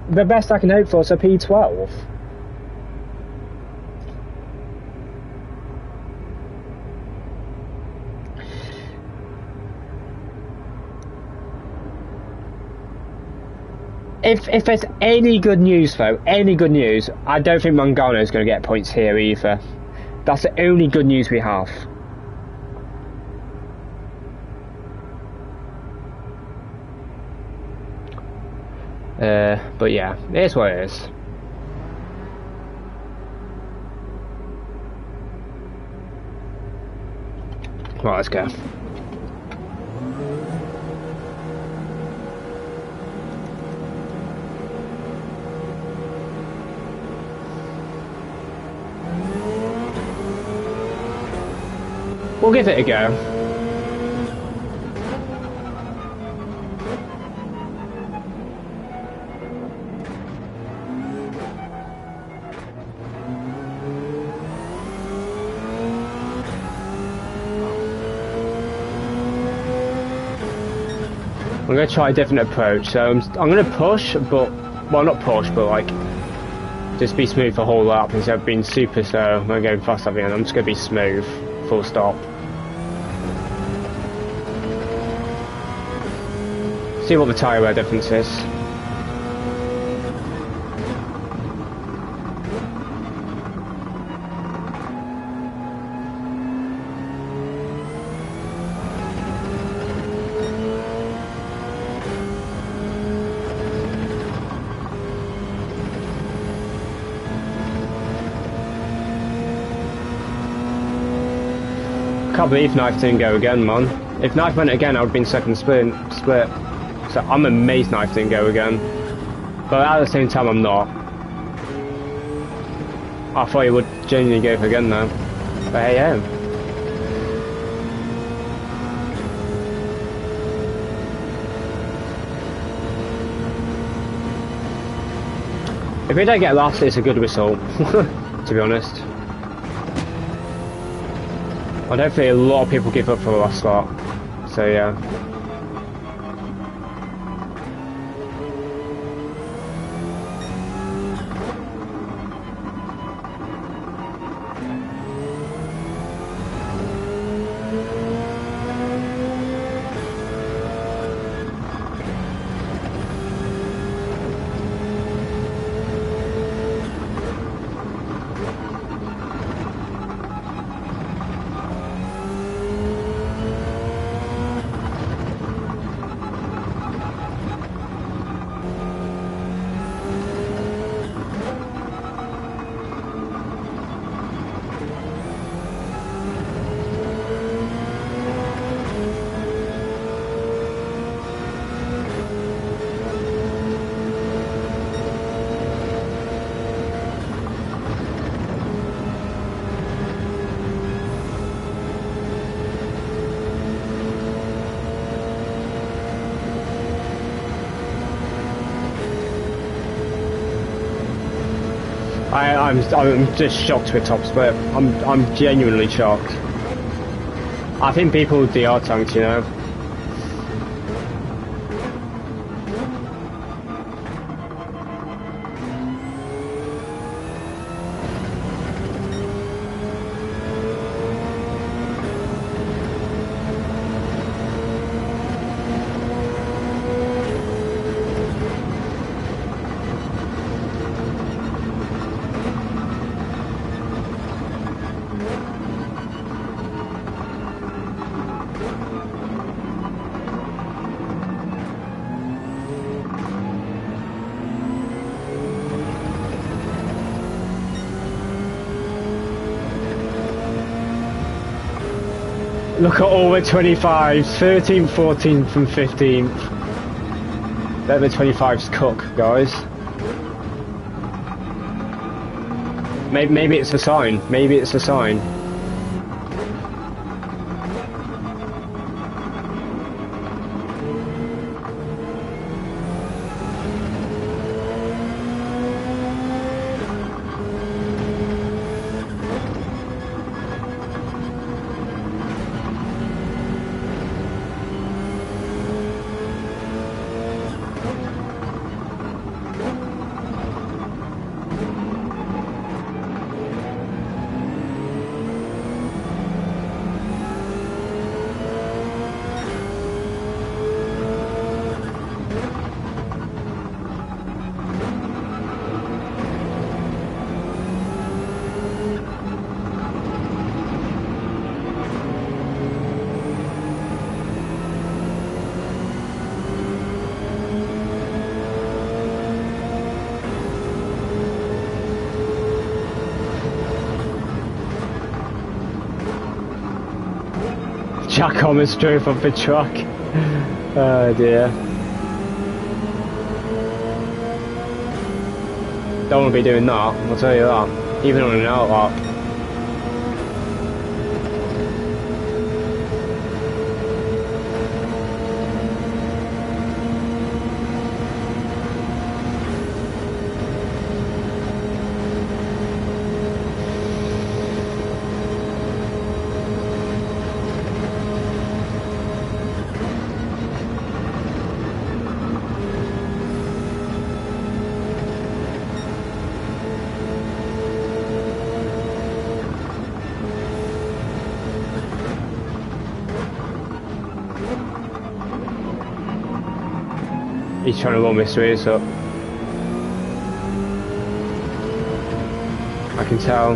The best I can hope for is a P12. If there's any good news though, any good news, I don't think Mangano is going to get points here either. That's the only good news we have. But yeah, it is what it is. Right, let's go. We'll give it a go. I'm going to try a different approach, so I'm going to push, but, well not push, but like, just be smooth the whole lap instead of being super slow and going fast at the end. I'm just going to be smooth, full stop. See what the tyre wear difference is. I can't believe Knife didn't go again, man. If Knife went again, I would have been second split. So I'm amazed Knife didn't go again. But at the same time, I'm not. I thought he would genuinely go for again though. But hey, yeah. If we don't get last, it's a good result, to be honest. I don't think a lot of people give up for the last slot, so yeah. I'm just shocked with top split. I'm genuinely shocked. I think people with DR tanks, you know. Look at all the 25s, 13th, 14th and 15th. Let the 25s cook, guys. Maybe it's a sign. Maybe it's a sign. Jack almost drove off the truck. Oh dear. Don't want to be doing that, I'll tell you that. Even on an outlap. He's trying to roll me straight up. I can tell.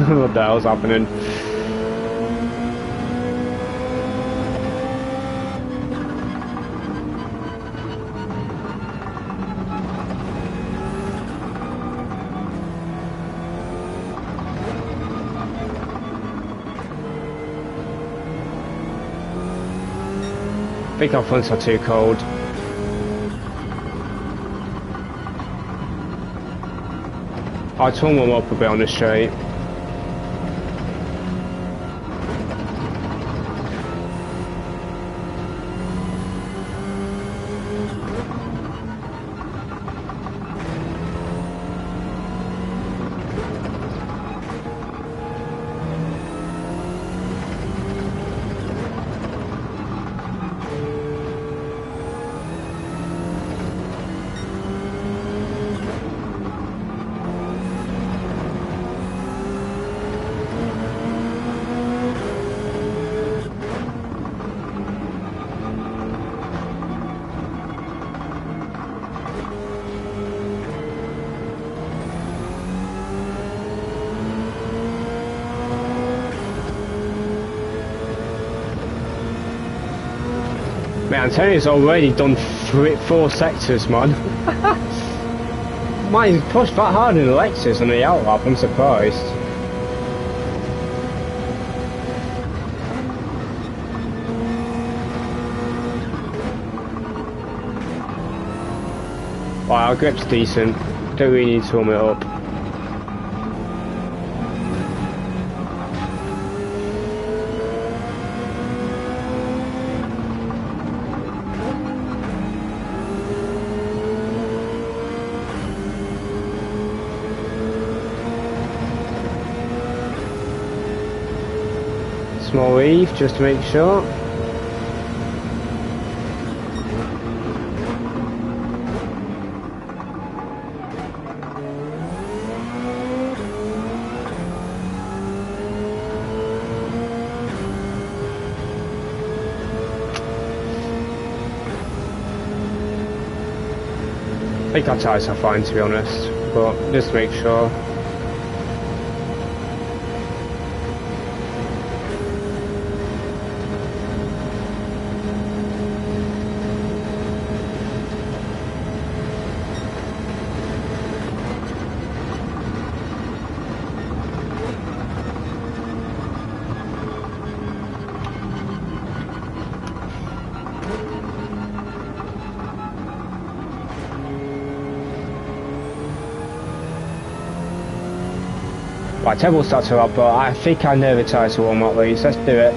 What the hell's happening? I think our fronts are too cold. I'll turn them up a bit on the straight. Man, Antonio's already done 4 sectors, man. Man, he's pushed that hard in the Lexus and the outlap, I'm surprised. Right, our grip's decent. Don't really need to warm it up. small reef just to make sure. I think our tyres are fine, to be honest, but just to make sure. Right, Table starts her up, but I think I know the tyres to warm up these. Let's do it.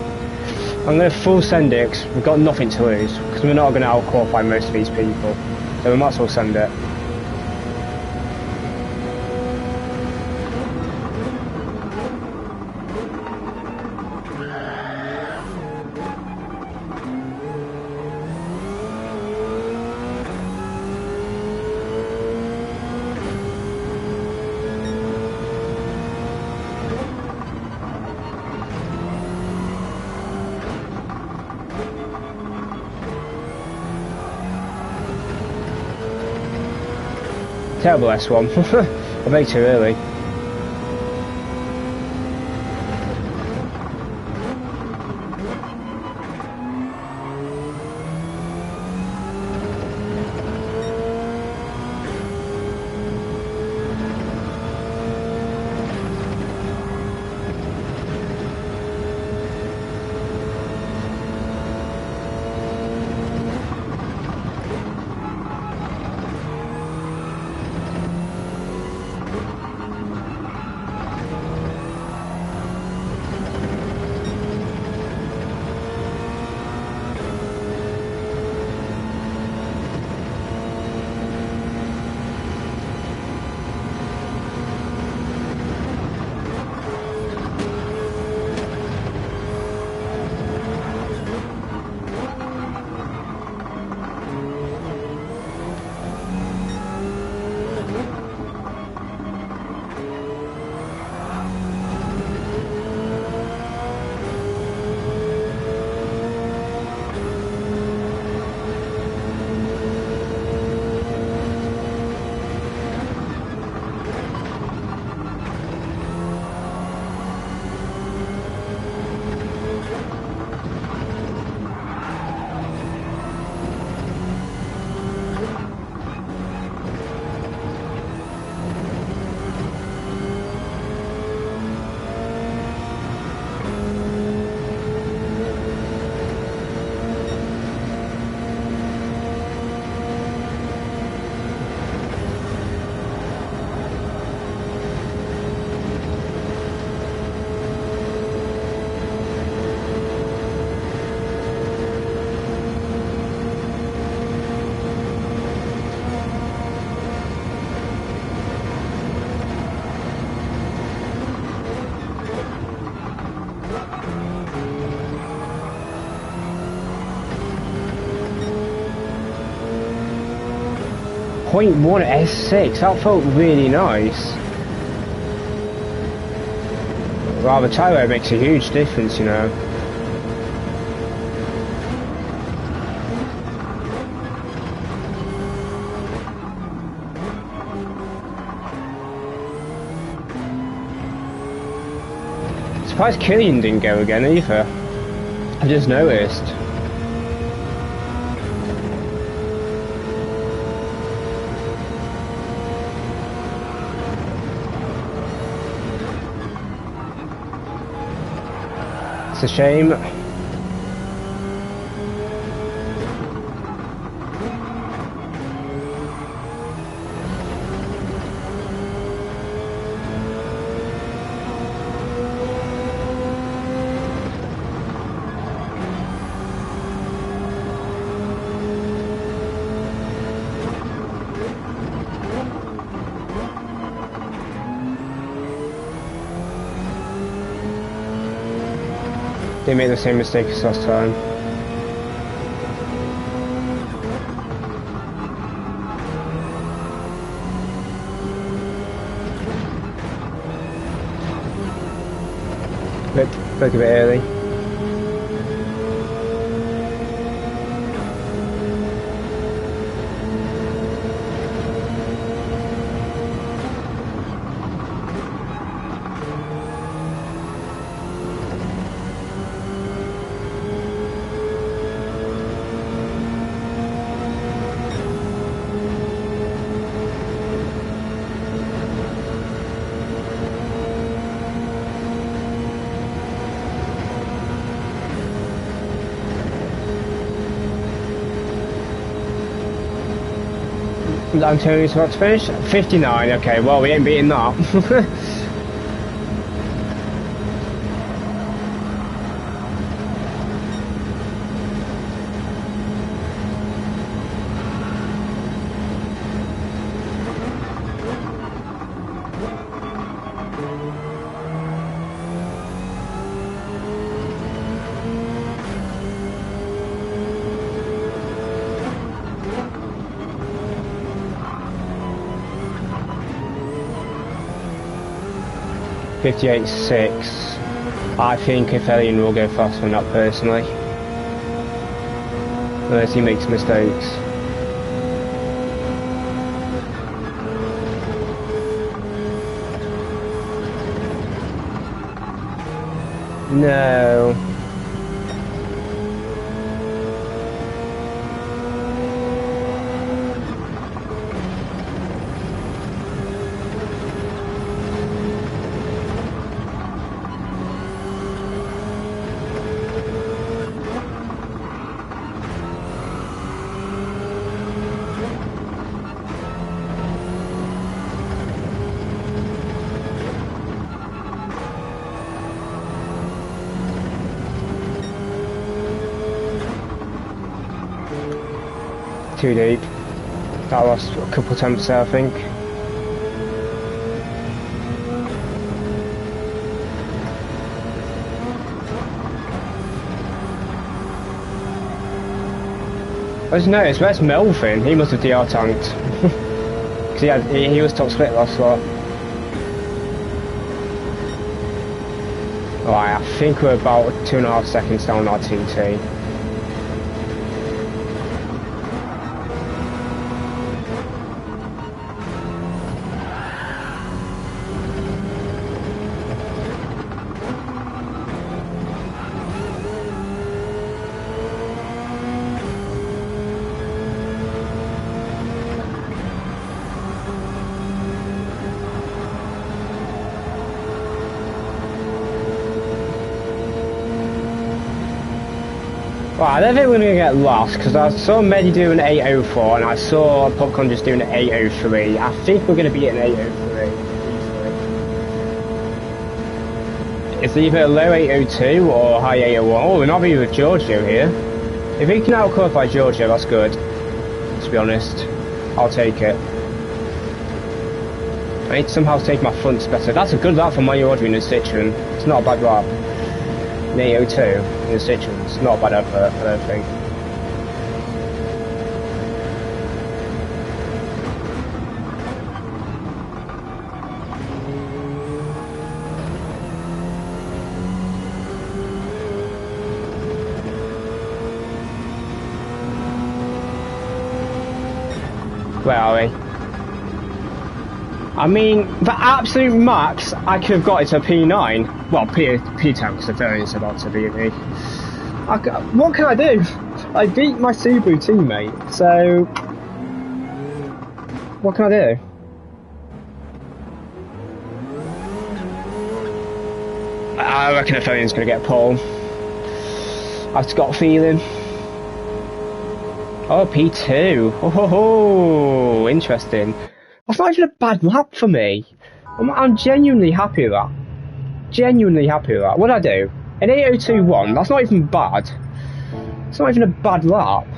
I'm going to full send it because we've got nothing to lose, because we're not going to out-qualify most of these people. So we might as well send it. Terrible S1. I'm way too early. .1 S6, that felt really nice. Well, the tyre makes a huge difference, you know. Surprised Killian didn't go again either. I just noticed. It's a shame. They made the same mistake as last time. Look a bit early. Antonio's about to finish? 59, okay, well we ain't beating that. .58.6. I think if Elian will go faster than that personally. Unless he makes mistakes. No. Too deep. That lost a couple attempts there, I think. I just noticed, where's Melvin? He must have DR tanked. Because he was top split last lot. Alright, I think we're about 2.5 seconds down our TT. Well, I don't think we're going to get lost because I saw Medi doing 8.04 and I saw Popcorn just doing 8.03. I think we're going to be at an 8.03. It's either a low 8.02 or high 8.01. Oh, we're not even with Giorgio here. If he can out-qualify Giorgio, that's good. To be honest, I'll take it. I need to somehow take my fronts better. That's a good lap for my order in the Citroen. It's not a bad lap. An 8.02 in the Citroen. It's not a bad effort, I don't think. Where are we? I mean, the absolute max I could have got is a P9. Well, P10 because the variant's about to beat me. What can I do? I beat my Subaru teammate, so what can I do? I reckon the variant's going to get pole. I've just got a feeling. Oh, P2. Oh, interesting. That's not even a bad lap for me. I'm genuinely happy with that. Genuinely happy with that. What did I do? An 8.021, that's not even bad. It's not even a bad lap.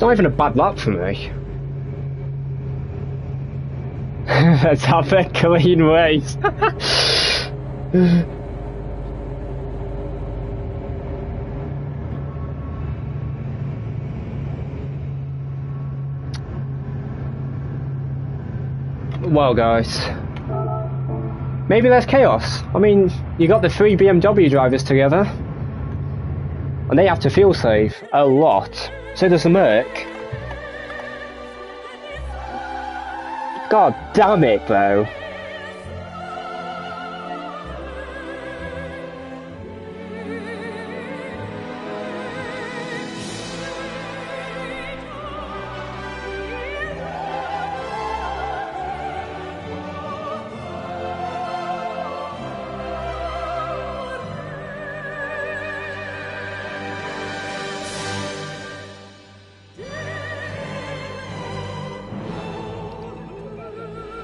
not even a bad lap for me. Let's have a clean race. Well, guys, maybe there's chaos. I mean, you got the 3 BMW drivers together, and they have to fuel save a lot. So does the Merc. God damn it, bro.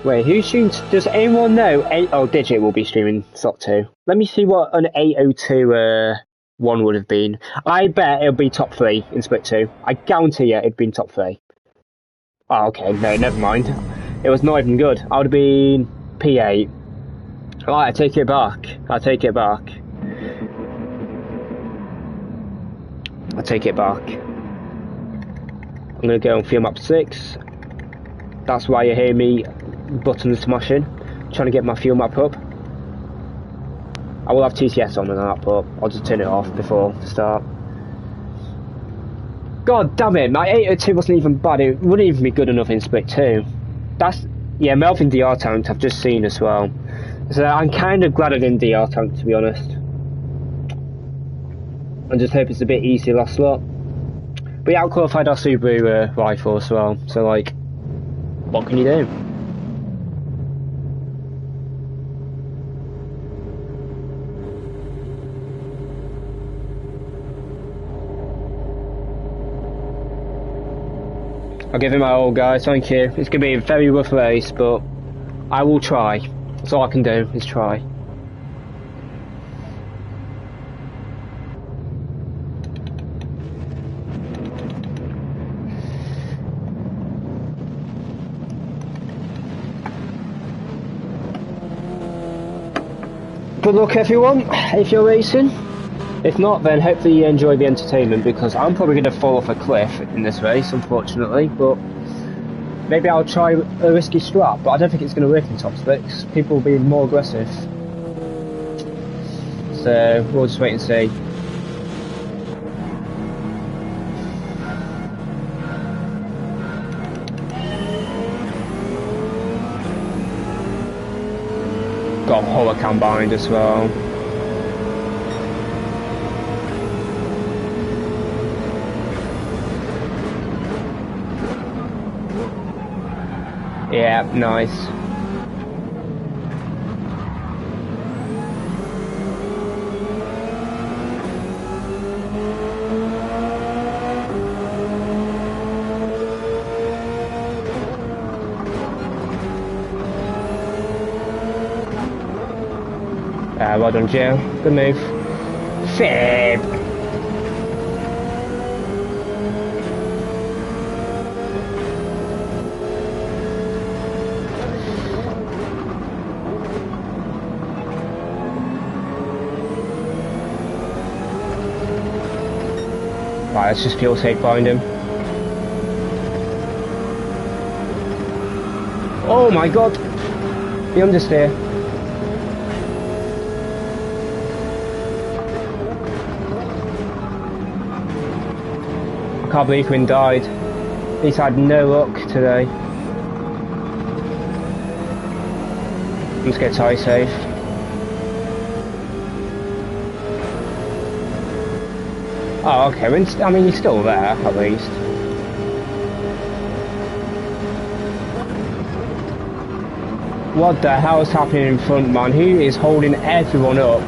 Wait, who streams? Does anyone know? Oh, Digit will be streaming slot 2. Let me see what an 802 one would have been. I bet it'll be top 3 in split 2. I guarantee you it'd been top 3. Oh, okay, no, never mind. It was not even good. I would have been P8. Right, I take it back. I take it back. I take it back. I'm gonna go and fuel map 6. That's why you hear me buttons smashing, trying to get my fuel map up. I will have TCS on and that, but I'll just turn it off before the start. God damn it, my 802 wasn't even bad. It wouldn't even be good enough in split 2. That's, yeah, Melvin DR tanked, I've just seen as well. So I'm kind of glad I didn't DR tank, to be honest. I just hope it's a bit easier last slot. But yeah, I qualified our Subaru rifle as well, so like, what can you do? I'll give it my all, guys, thank you. It's going to be a very rough race, but I will try. That's all I can do, is try. Good luck, everyone, if you're racing. If not, then hopefully you enjoy the entertainment, because I'm probably going to fall off a cliff in this race, unfortunately, but maybe I'll try a risky strat, but I don't think it's going to work in top 6. People will be more aggressive. So, we'll just wait and see. Got a Huracan behind as well. Yeah, nice. Well done, Joe. Good move. Fib! Right, let's just fuel safe behind him. Oh my god! The understeer. I can't believe Quinn died. He's had no luck today. Let's get tie safe. Oh, okay. I mean, he's still there, at least. What the hell is happening in front, man? Who is holding everyone up?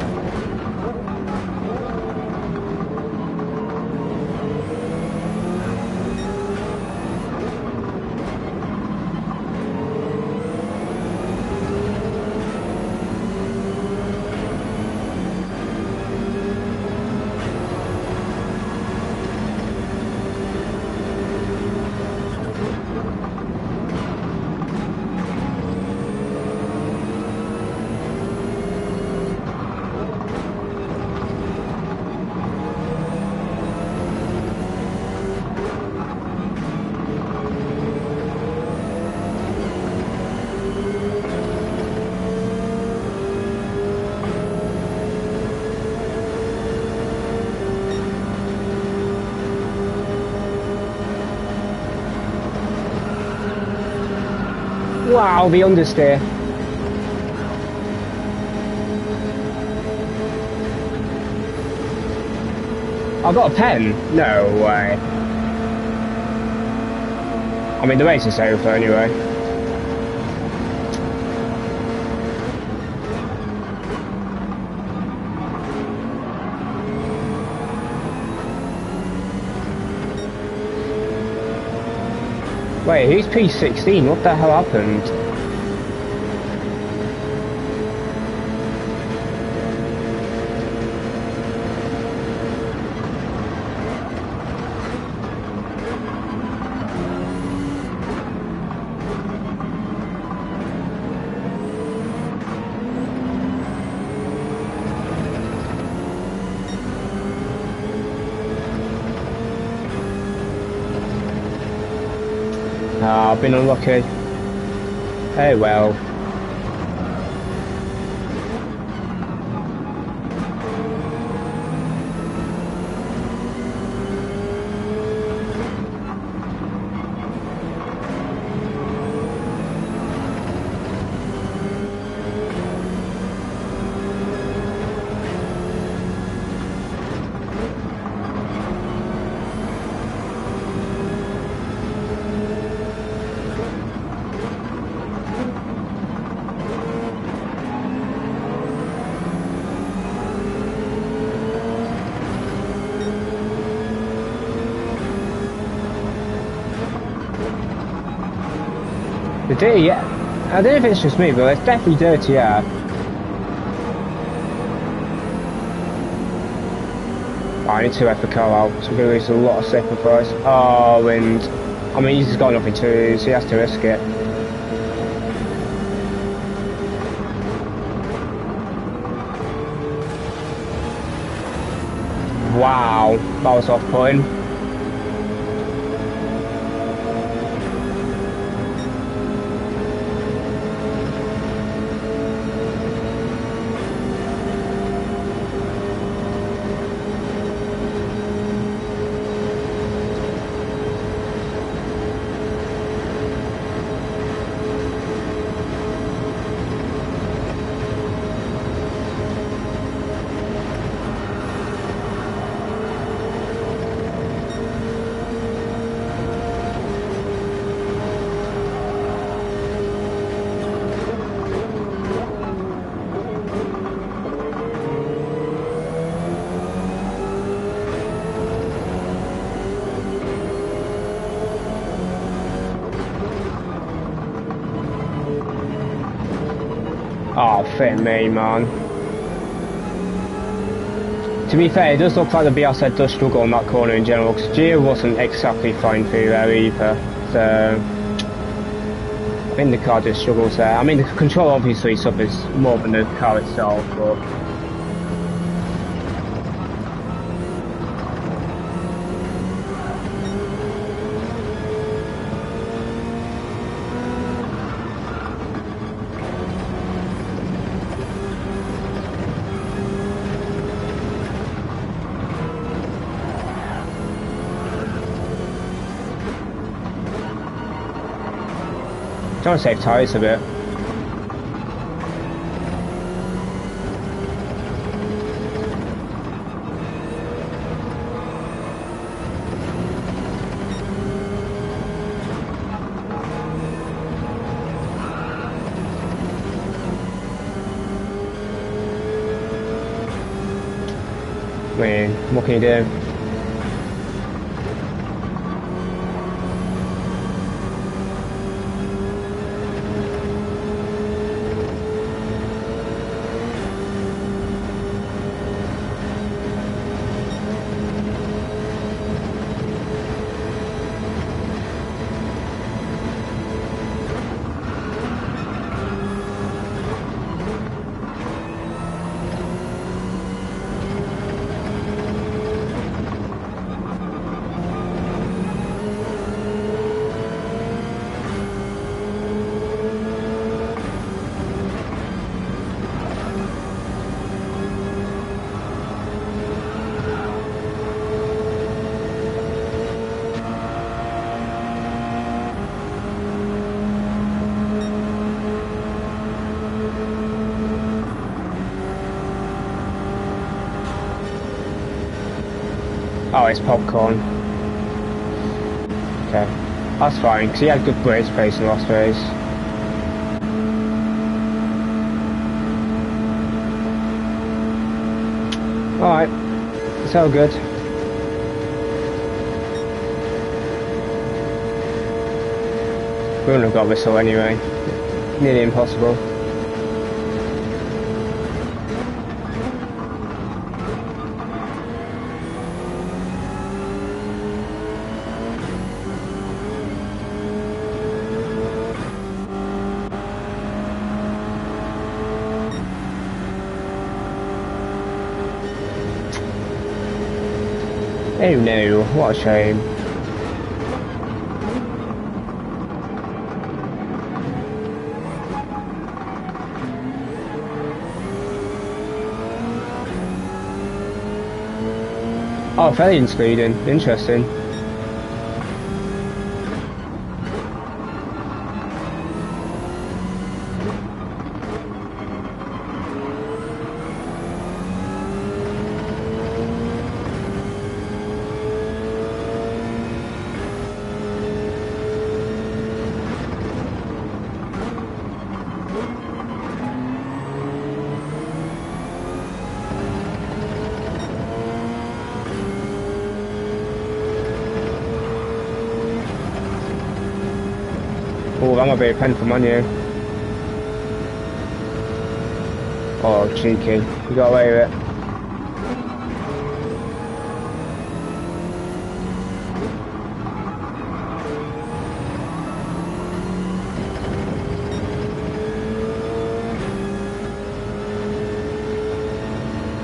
Wow, the understeer. I got a pen? No way. I mean, the race is over anyway. Wait, who's P16? What the hell happened? Ah, I've been unlucky. Oh well. The dirty, yeah. I don't know if it's just me, but it's definitely dirty air. I need to have the car out, so we're going to lose a lot of sacrifice. Oh, and I mean, he's got nothing to lose, so he has to risk it. Wow, that was off-putting. Oh, fit me, man. To be fair, it does look like the BRZ does struggle on that corner in general, because Gio wasn't exactly fine through there either. So, I think the car just struggles there. I mean, the control obviously suffers more than the car itself, but... trying to save tyres a bit. I mean, what can you do? Oh, it's popcorn. Okay. That's fine, because he had good race pace in the last race. Alright. It's all good. We wouldn't have got this all anyway. Nearly impossible. Oh no, what a shame. Oh, Fellion's speeding. Interesting. Oh, that might be a pen for Manu. Oh, cheeky. You got away with it.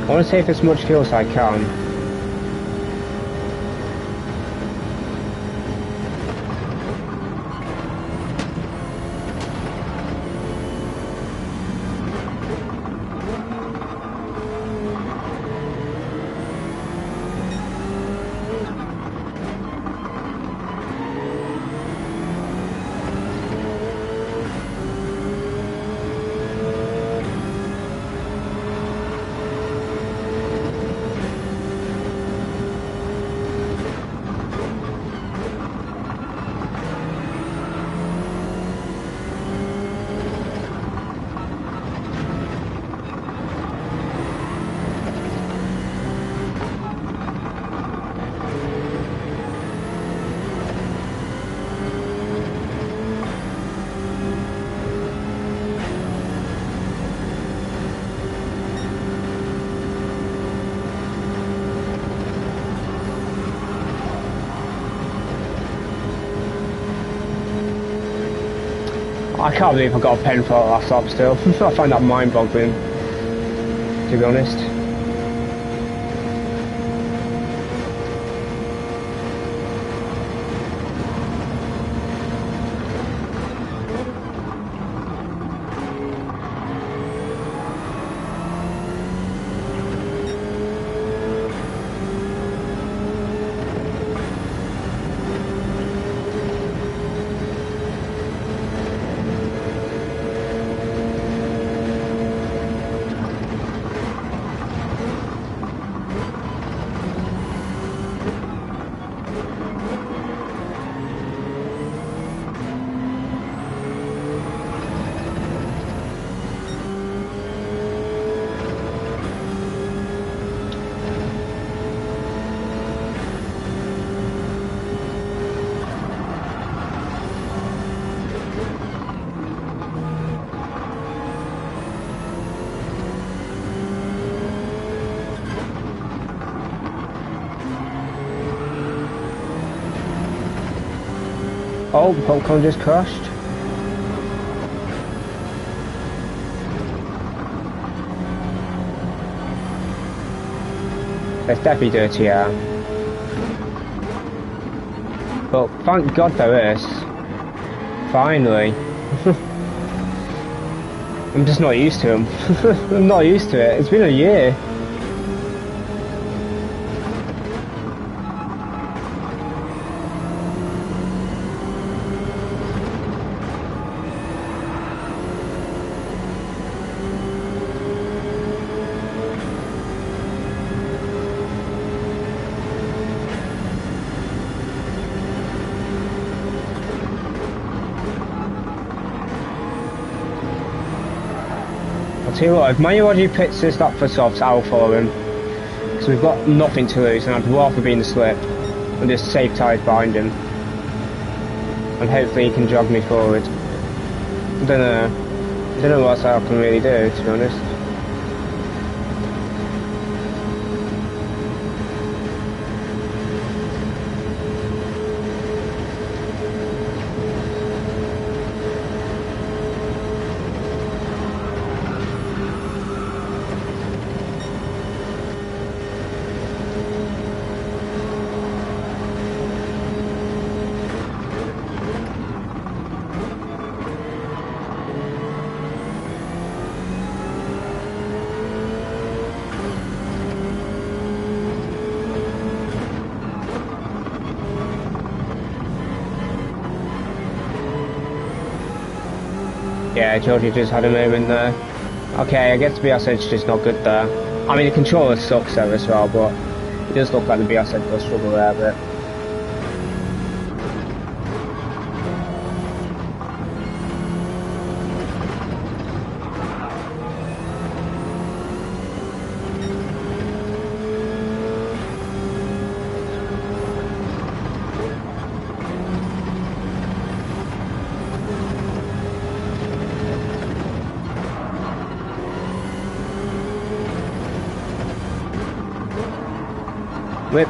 I want to save as much fuel as I can. I can't believe I got a pen for that last lap still. I find that mind-boggling, to be honest. Oh, the popcorn just crashed. It's definitely dirty, yeah. But thank God for this. Finally. I'm just not used to them. I'm not used to it. It's been a year. tell you what, if Mayuwaji picks this up for softs, I'll follow him. Because we've got nothing to lose, and I'd rather be in the slip and just save tyres behind him. And hopefully he can jog me forward. I don't know what else I can really do, to be honest. Yeah, Georgie just had a moment there. Okay, I guess the BS Edge just not good there. I mean, the controller sucks there as well, but it does look like the BS Edge does struggle there a bit. Whip.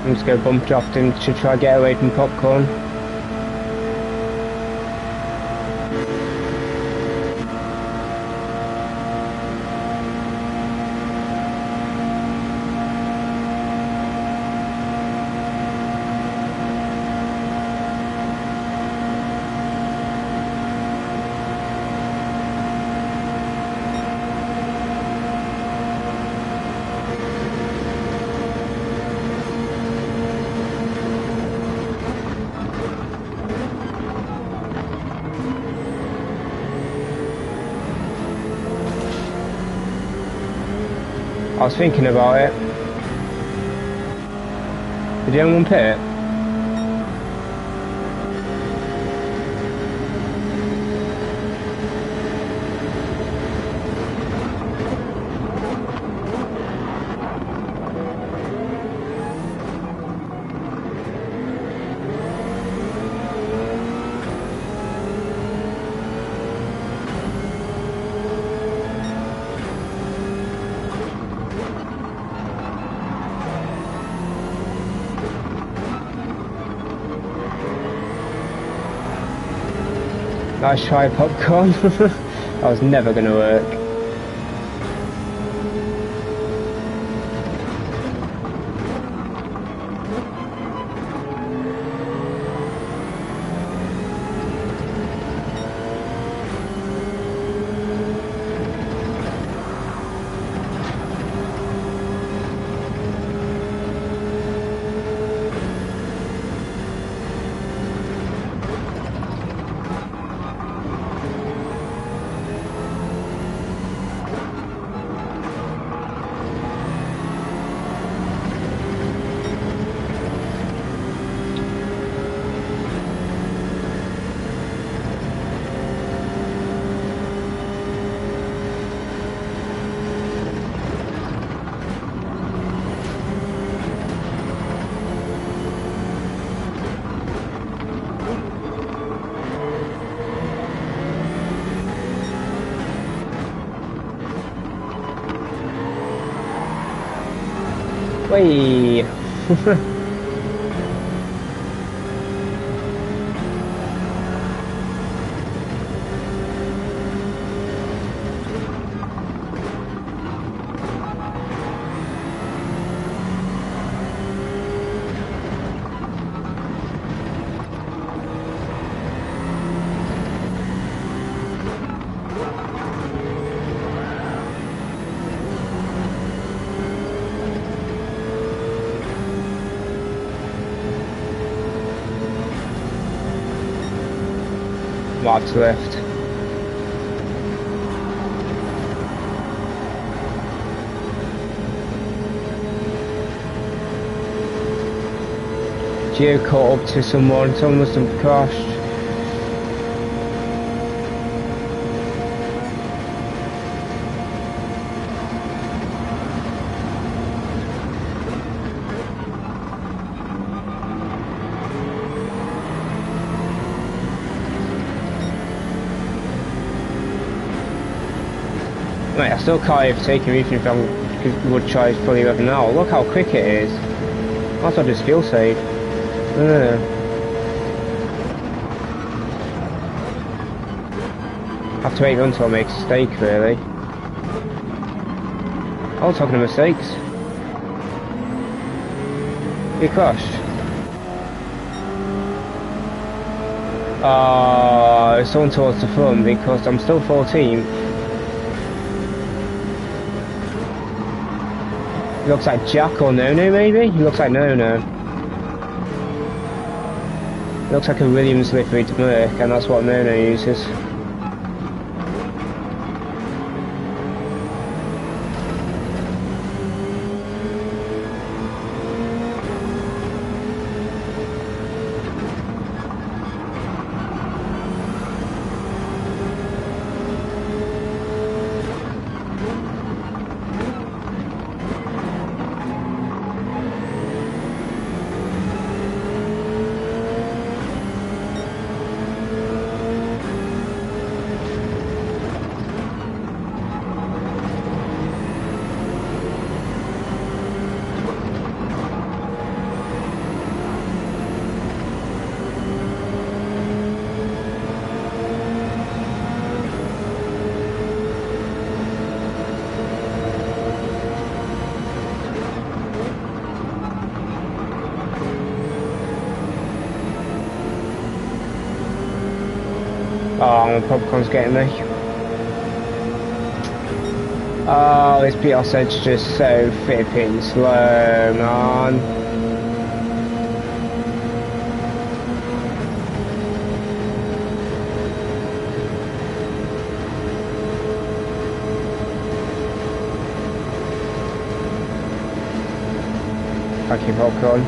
I'm just going to bump draft him to try to get away from popcorn. I was thinking about it. Did anyone pit? Nice try, popcorn. That was never going to work. Oi! Marked left. Gio caught up to someone must have crashed. Mate, I still can't overtake him even if I would try fully over now. Look how quick it is. That's not just fuel save. Have to wait until I make a mistake, really. I was talking of mistakes. He crashed. It's on towards the front because I'm still 14th. Looks like Jack or No-No maybe? He looks like No-No. Looks like a Williams livery to Merc, and that's what No-No uses. Oh, the popcorn's getting me. Oh, this BS's just so flipping slow, man. Thank you, popcorn.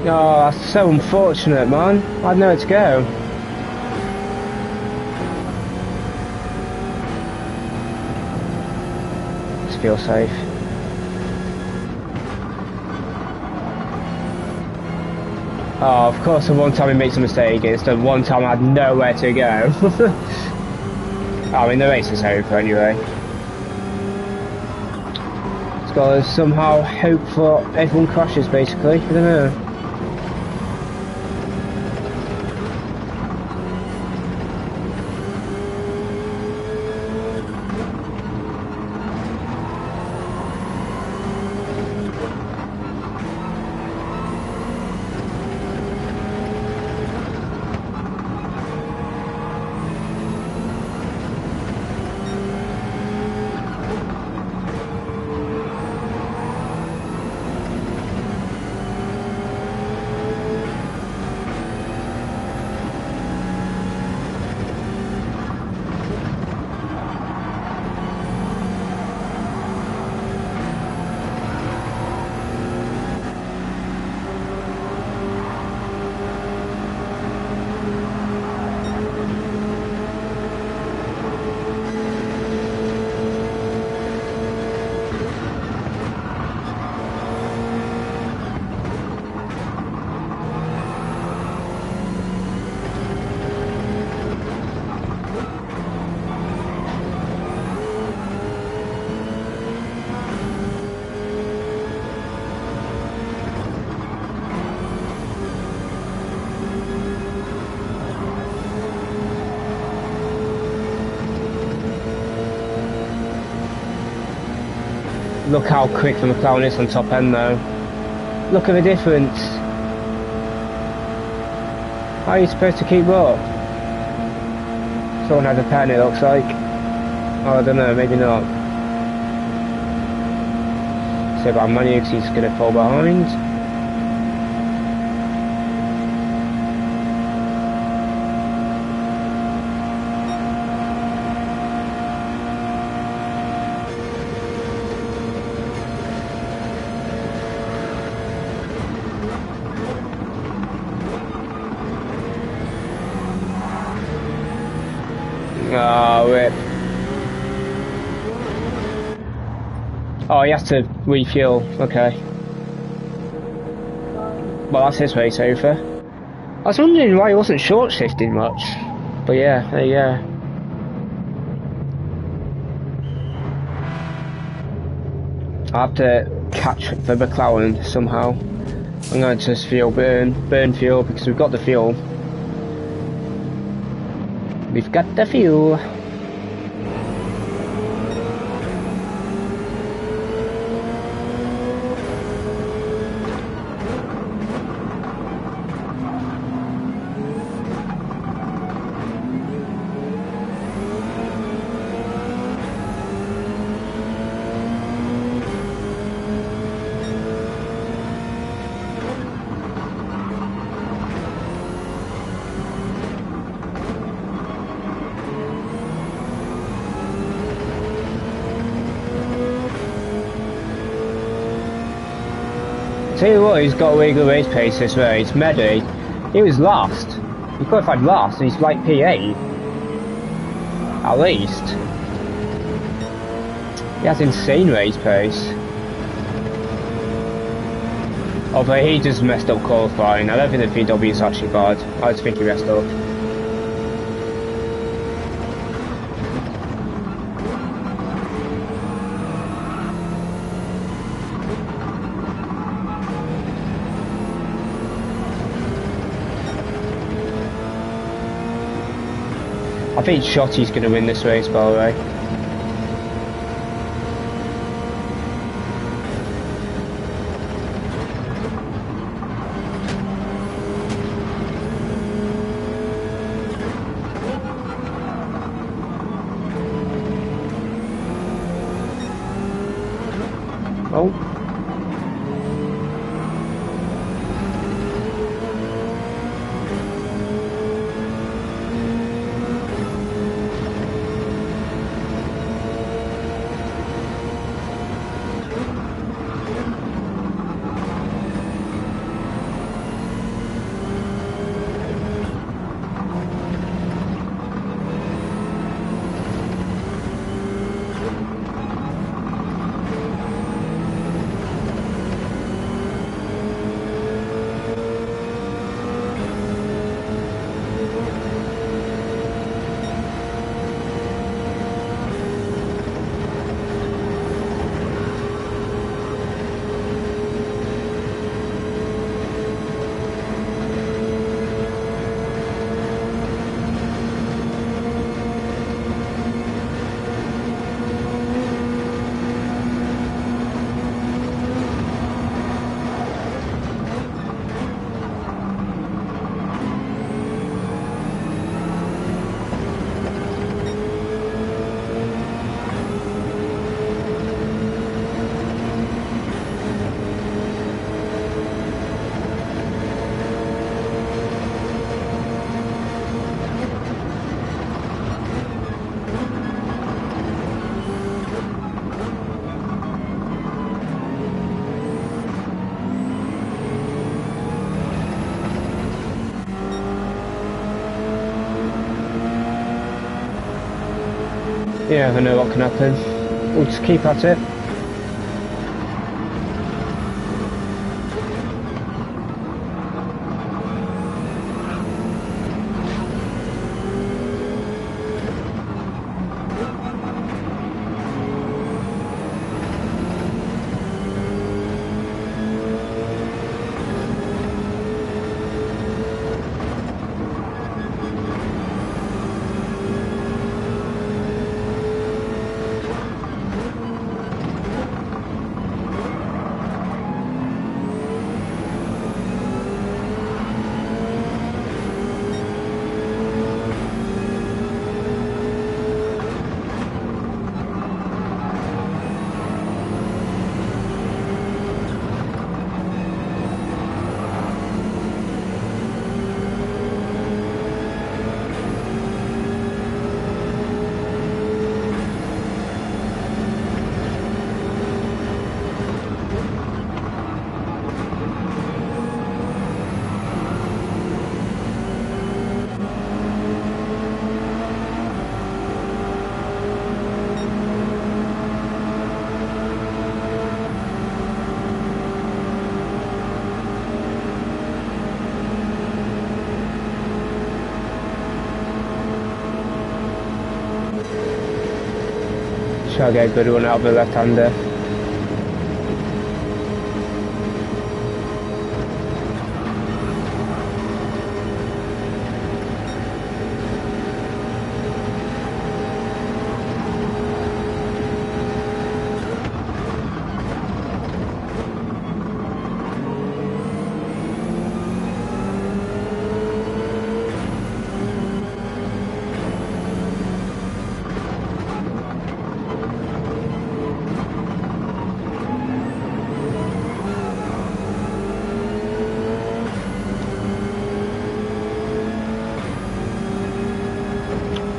Oh, that's so unfortunate, man. I had nowhere to go. Just feel safe. Oh, of course, the one time he makes a mistake, it's the one time I had nowhere to go. I mean, the race is over anyway. Just gotta somehow hope for everyone crashes, basically. I don't know. Look how quick the McLaren is on top end though. Look at the difference. How are you supposed to keep up? Someone had a pen, it looks like. Oh, I don't know, maybe not. So about money because he's going to fall behind. Oh, rip. Oh, he has to refuel. Okay. Well, that's his race over. I was wondering why he wasn't short shifting much. But yeah, there you go. I have to catch the McLaren somehow. I'm going to just burn fuel because we've got the fuel. We've got the fuel. Tell you what, he's got a really good race pace this race. Medi, he was last. He qualified last, and he's like P8. At least. He has insane race pace. Although he just messed up qualifying. I don't think the VW is actually bad. I just think he messed up. I think Shotty's going to win this race, by the way. Oh. You never know what can happen. We'll just keep at it. Try to get a good one out of the left-hander.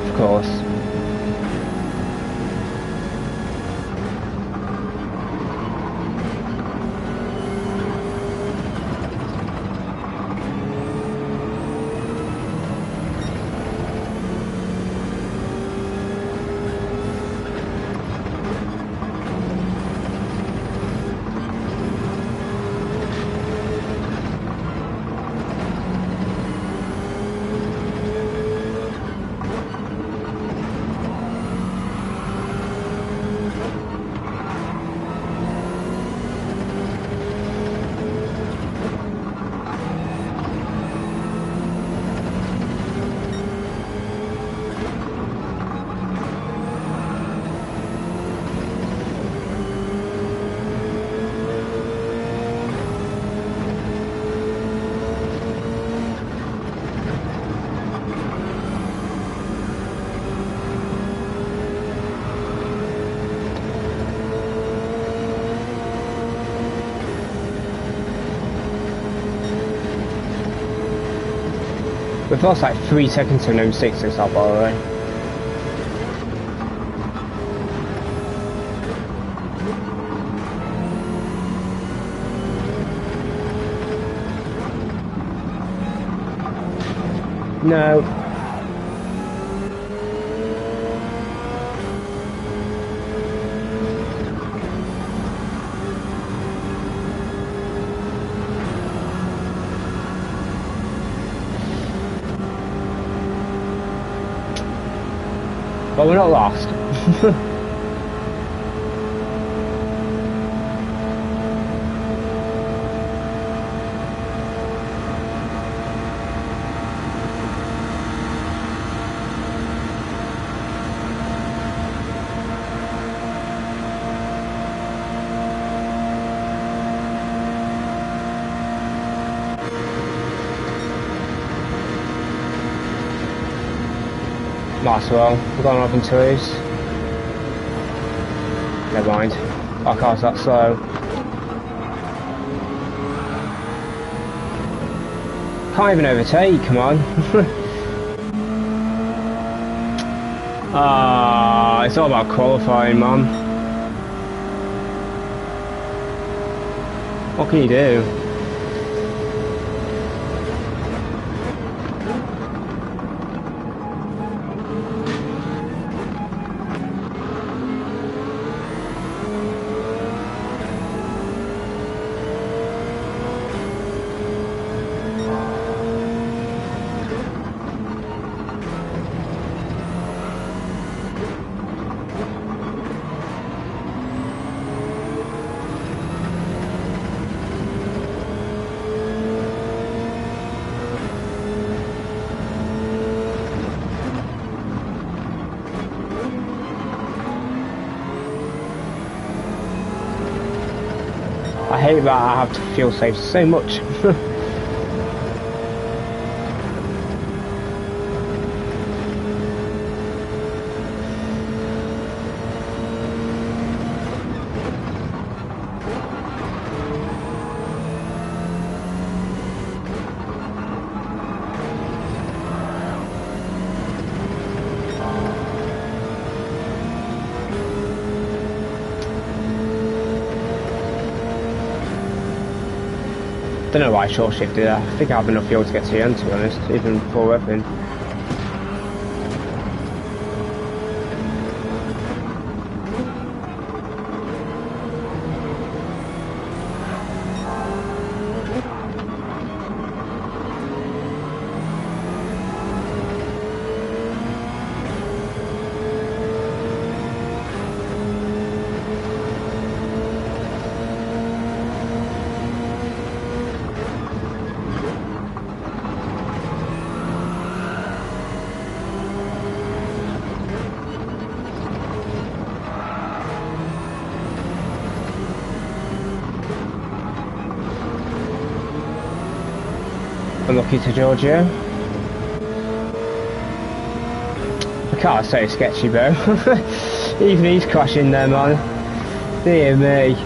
Of course. We've lost like 3 seconds to no 6 this up, by the way. No. But we're not lost. Might as well. We're going up in twos. Never mind. Our car's that slow. Can't even overtake, come on. It's all about qualifying, man. What can you do? I hate that I have to fuel save so much. I don't know why I short shifted. I think I have enough fuel to get to the end, to be honest, even before revving. unlucky to Giorgio. I can't say sketchy, bro. Even he's crashing there, man. Dear me.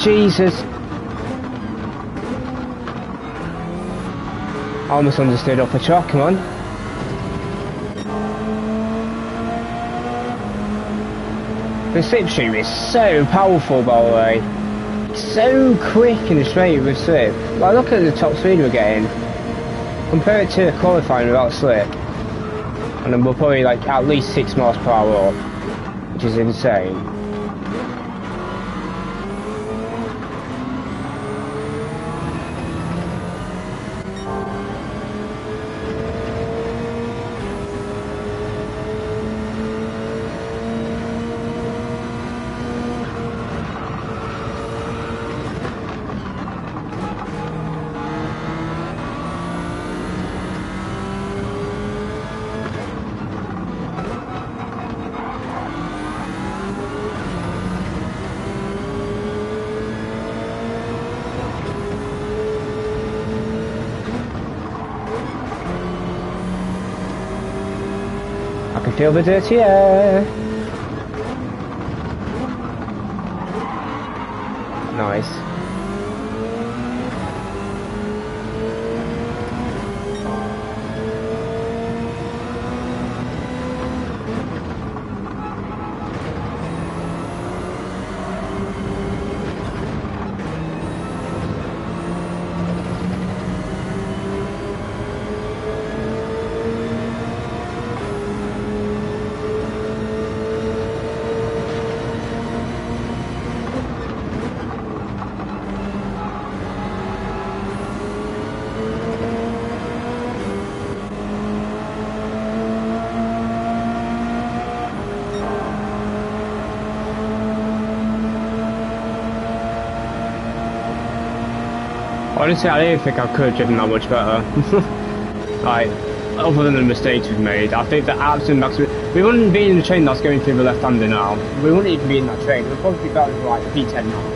Jesus. I almost understood up a track, come on. The slipstream is so powerful, by the way. So quick and straight with slip. Like, look at the top speed we're getting. Compare it to qualifying without slip. And then we're probably like at least 6 miles per hour up, which is insane. I can feel the dirty air. Nice. Honestly, I didn't think I could have driven that much better. Like, other than the mistakes we've made, I think the absolute maximum. We wouldn't be in the train that's going through the left-hander now. We wouldn't even be in that train. We'd probably be going for like P10 now.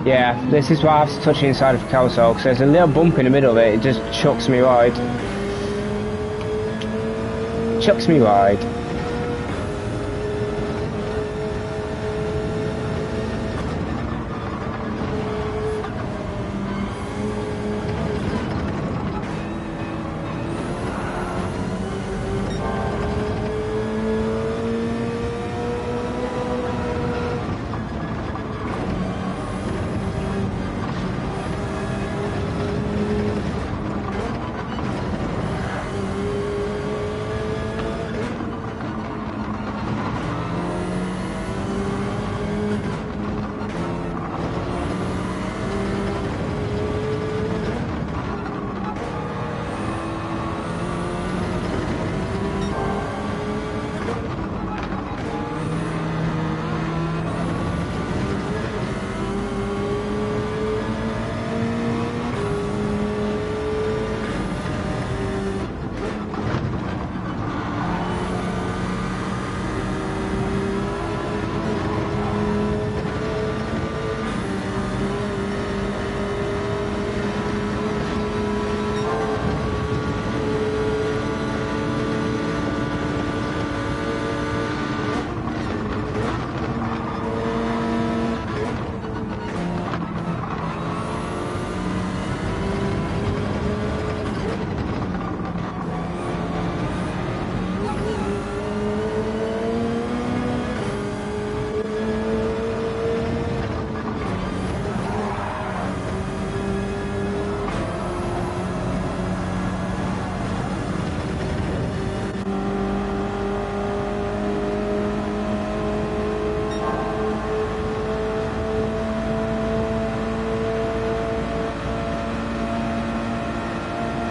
Yeah, this is why I have to touch the inside of the carousel, because there's a little bump in the middle of it, it just chucks me wide. Chucks me wide.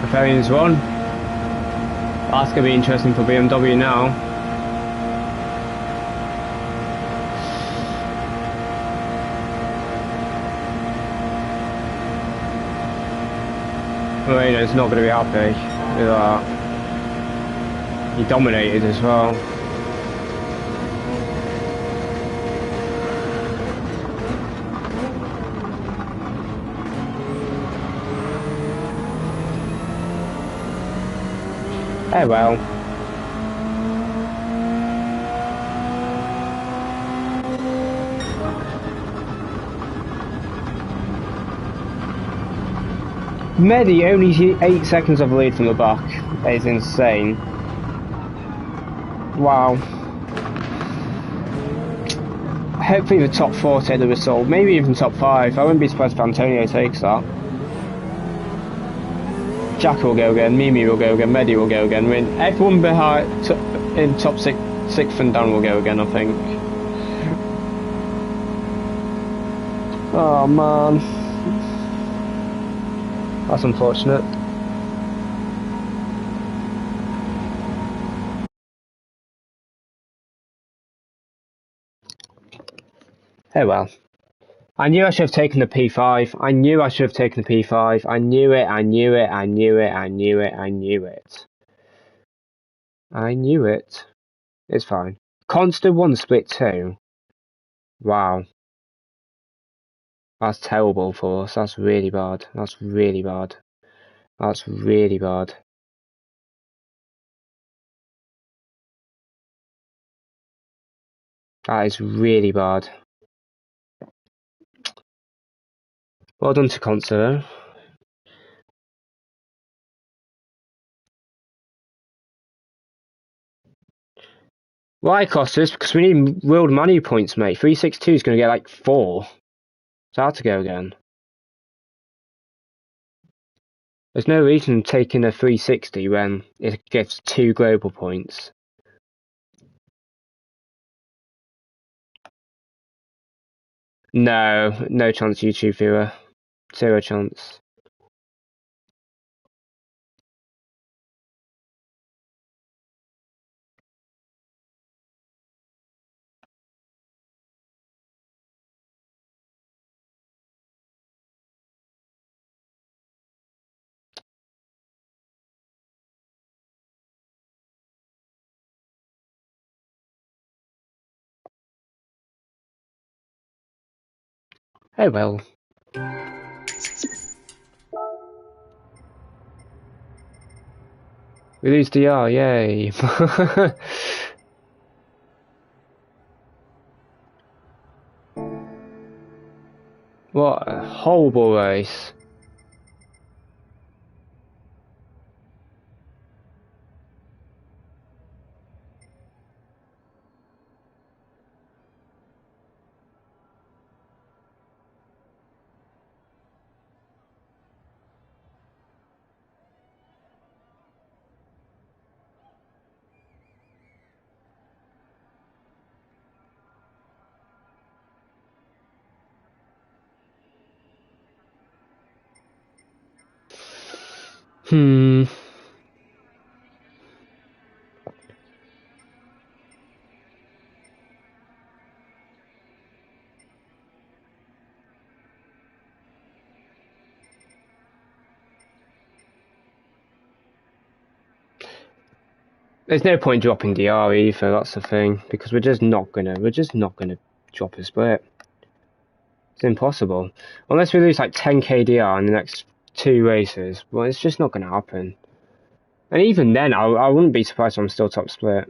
Bavarian's won. That's going to be interesting for BMW now. Moreno's not going to be happy with that. He dominated as well. Oh well. Medi only 8 seconds of lead from the back. That is insane. Wow. Hopefully the top 4 take the result. Maybe even top 5. I wouldn't be surprised if Antonio takes that. Jack will go again, Mimi will go again, Medi will go again. I mean, everyone behind in top 6th and down will go again, I think. Oh man. That's unfortunate. Oh well. I knew I should have taken the P5. I knew I should have taken the P5. I knew it, I knew it, I knew it, I knew it, I knew it. I knew it. It's fine. Consta 1 split 2. Wow. That's terrible for us. That's really bad. That's really bad. That's really bad. That is really bad. Well done to Consta though. Why cost us? Because we need world money points, mate. 362 is going to get like 4. So I had to go again. There's no reason taking a 360 when it gives 2 global points. No, no chance, YouTube viewer. 0 chance. Oh well. We lose DR, yay. What a horrible race. There's no point dropping DR either, that's the thing, because we're just not gonna drop a split. It's impossible. Unless we lose like 10k DR in the next 2 races, well, it's just not gonna happen. And even then, I wouldn't be surprised if I'm still top split.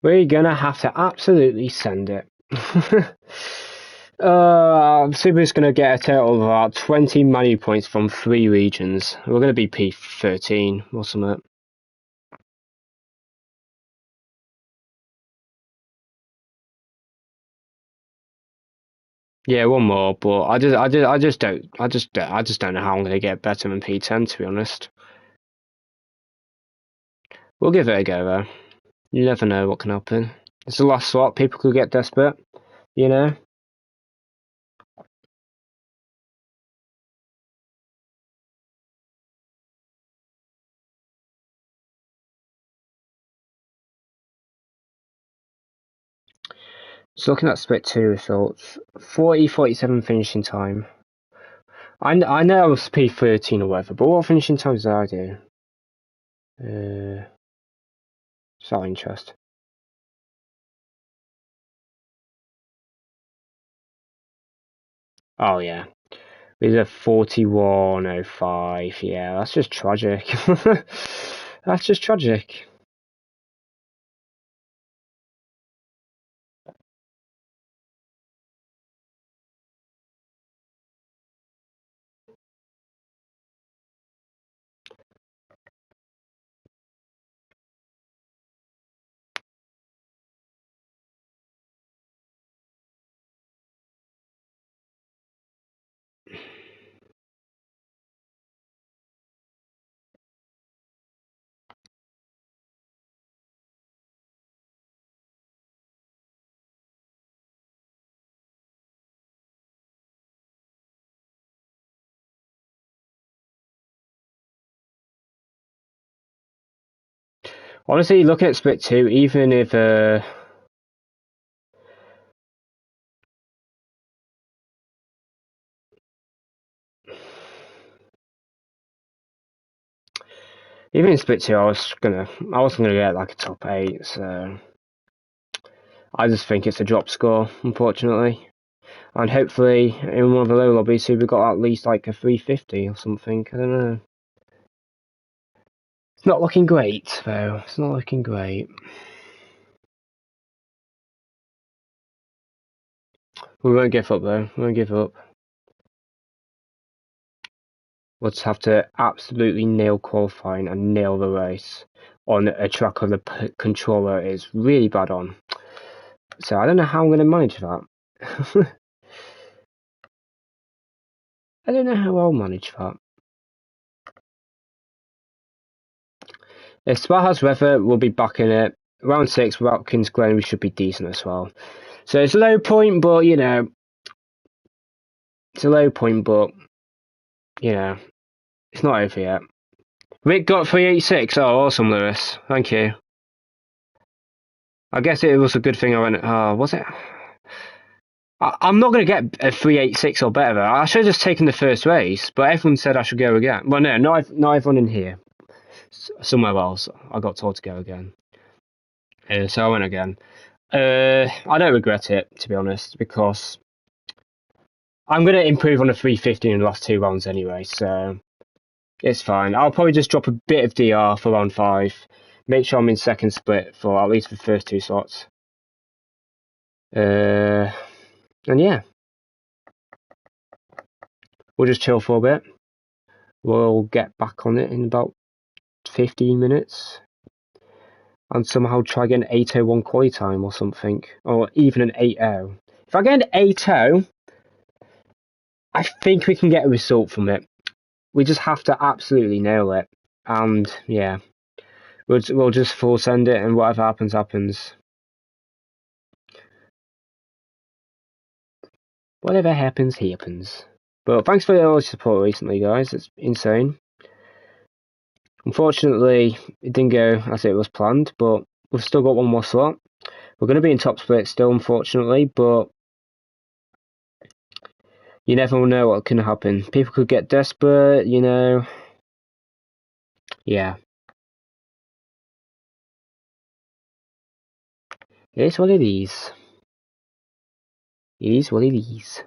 We're gonna have to absolutely send it. Super's gonna get a total of about 20 money points from 3 regions. We're gonna be P13 or something. Yeah, one more, but I just don't know how I'm gonna get better than P10, to be honest. We'll give it a go though. You never know what can happen. It's the last slot. People could get desperate, you know. Just looking at split 2 results, 40-47 finishing time. I know I was P13 or whatever, but what finishing times did I do? Just out of interest. Oh yeah, we did a 41:05. Yeah, that's just tragic. That's just tragic. Honestly, looking at split 2, even if even in split 2, I wasn't gonna get like a top 8, so I just think it's a drop score, unfortunately. And hopefully, in one of the low lobbies, we got at least like a 350 or something. I don't know. It's not looking great, though. It's not looking great. We won't give up, though. We won't give up. We'll just have to absolutely nail qualifying and nail the race on a track where the controller is really bad on. So I don't know how I'm going to manage that. I don't know how I'll manage that. If Spa has weather, we'll be back in it. Round 6, without King's Glen, we should be decent as well. So it's a low point, but, you know, it's a low point, but, you know, it's not over yet. Rick got 386. Oh, awesome, Lewis. Thank you. I guess it was a good thing I went. Was it? I'm not going to get a 386 or better. I should have just taken the first race, but everyone said I should go again. Well, no, not everyone in here. Somewhere else, I got told to go again. So I went again. I don't regret it, to be honest, because I'm going to improve on the 350 in the last 2 rounds anyway, so it's fine. I'll probably just drop a bit of DR for round 5. Make sure I'm in second split for at least the first 2 slots. And yeah, we'll just chill for a bit. We'll get back on it in about 15 minutes and somehow try get an 8:01 quali time or something, or even an 8:0. If I get an 8:0, I think we can get a result from it. We just have to absolutely nail it, and yeah, we'll just full send it, and whatever happens, happens. Whatever happens, happens. But thanks for all your support recently, guys. It's insane. Unfortunately, it didn't go as it was planned, but we've still got one more slot. We're going to be in top split still, unfortunately, but you never know what can happen. People could get desperate, you know. Yeah. It is what it is. It is what it is.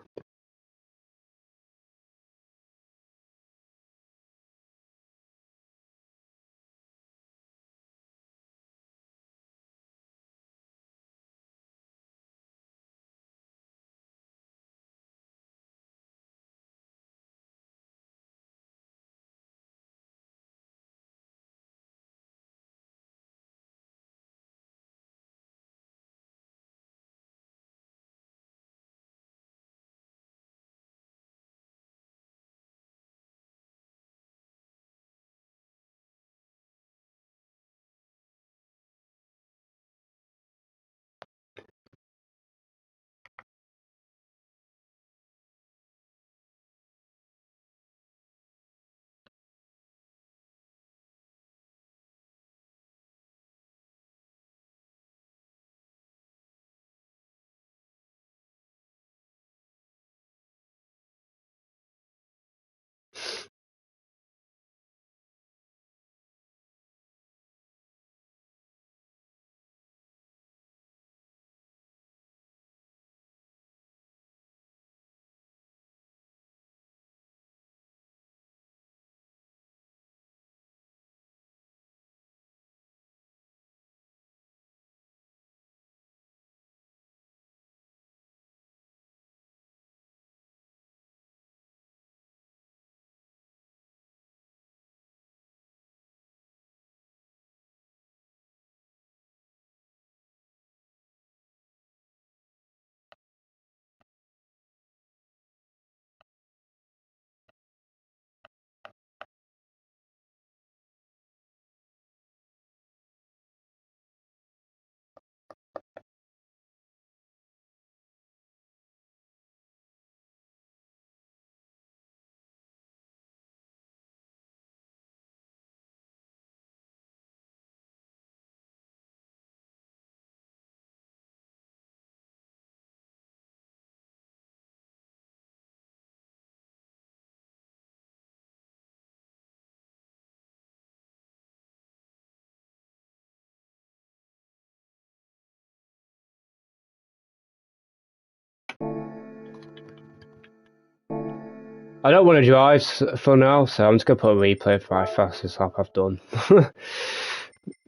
I don't want to drive for now, so I'm just gonna put a replay for my fastest lap I've done.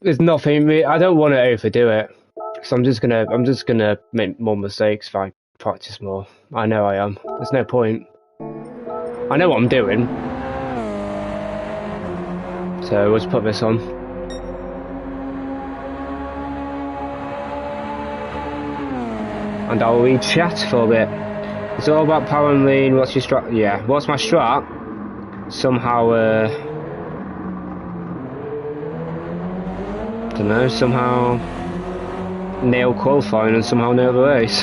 There's nothing. I don't want to overdo it, so I'm just gonna make more mistakes if I practice more. I know I am. There's no point. I know what I'm doing, so let's put this on. And I'll read chat for a bit. It's all about power and lean. What's your strat? Yeah, what's my strat? Somehow, don't know. Somehow nail qualifying and somehow nail the race.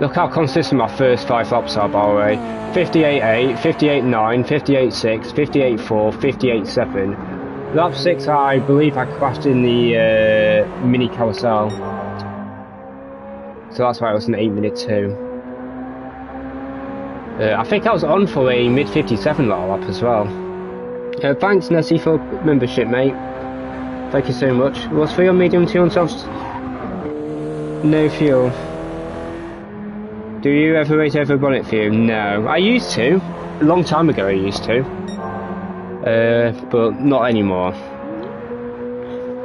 Look how consistent my first 5 laps are, by the way. 58.8, 58.9, 58.6, 58.4, 58.7. Lap 6, I believe I crashed in the mini carousel. So that's why it was an 8-minute 2. I think I was on for a mid-57 lap as well. Thanks, Nessie, for membership, mate. Thank you so much. Was fuel medium 2 on softs? No fuel. Do you ever rate over bonnet fuel? No. I used to. A long time ago I used to. But not anymore.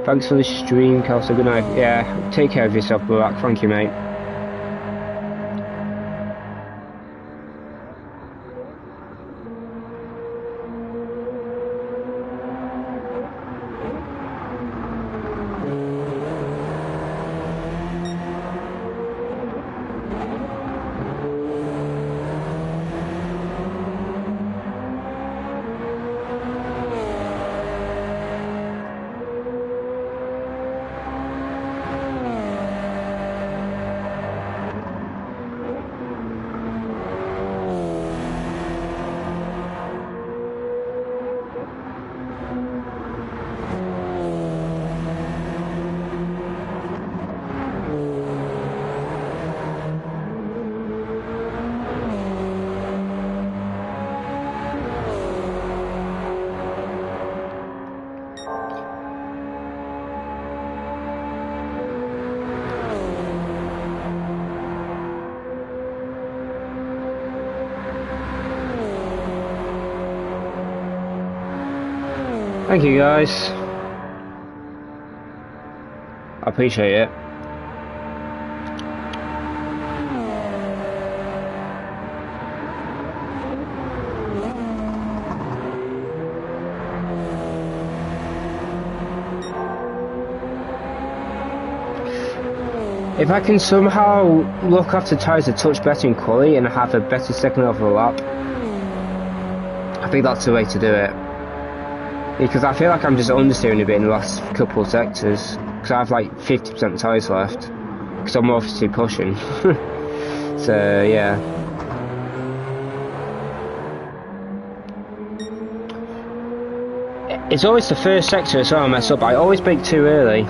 Thanks for the stream, Kelso. Good night. Yeah, take care of yourself, Barack. Thank you, mate. Thank you, guys. I appreciate it. If I can somehow look after tyres a touch better in quality and have a better second over lap, I think that's the way to do it. Because I feel like I'm just understeering a bit in the last couple of sectors. Because I have like 50% tyres left. Because I'm obviously pushing. So, yeah. It's always the first sector as well I mess up. I always brake too early.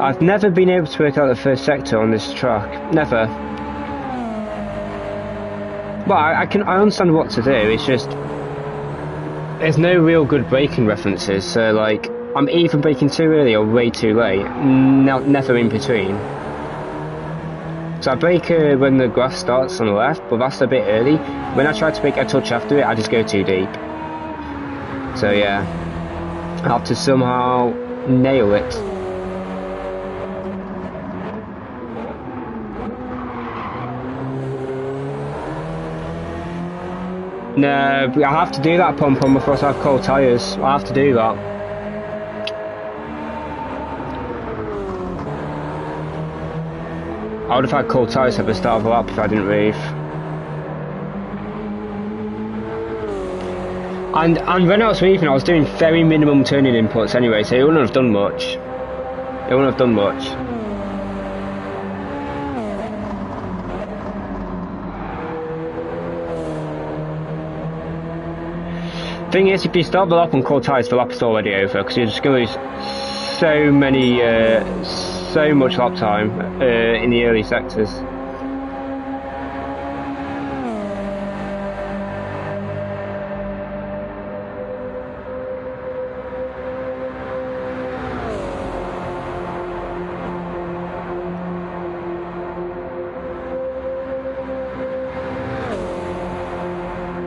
I've never been able to work out the first sector on this track. Never. Well, I understand what to do. It's just there's no real good braking references. So like, I'm either braking too early or way too late. Never in between. So I brake when the grass starts on the left, but that's a bit early. When I try to brake a touch after it, I just go too deep. So yeah, I have to somehow nail it. No, I have to do that pom-pom before I have cold tyres. I have to do that. I would have had cold tyres at the start of the lap if I didn't reef. And when I was reefing, I was doing very minimum turning inputs anyway, so it wouldn't have done much. It wouldn't have done much. Thing is, if you start the lap on cold tyres, the lap is already over because you're just going to lose so much lap time in the early sectors.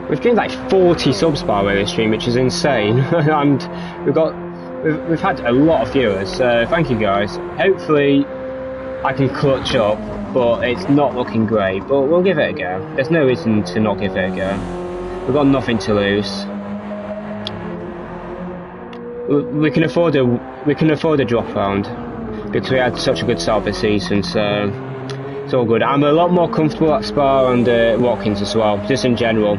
We've gained like 40 subs by the way this stream, which is insane, and we've had a lot of viewers. So thank you guys. Hopefully, I can clutch up, but it's not looking great. But we'll give it a go. There's no reason to not give it a go. We've got nothing to lose. We can afford a drop round because we had such a good start this season. So it's all good. I'm a lot more comfortable at Spa and Watkins as well, just in general.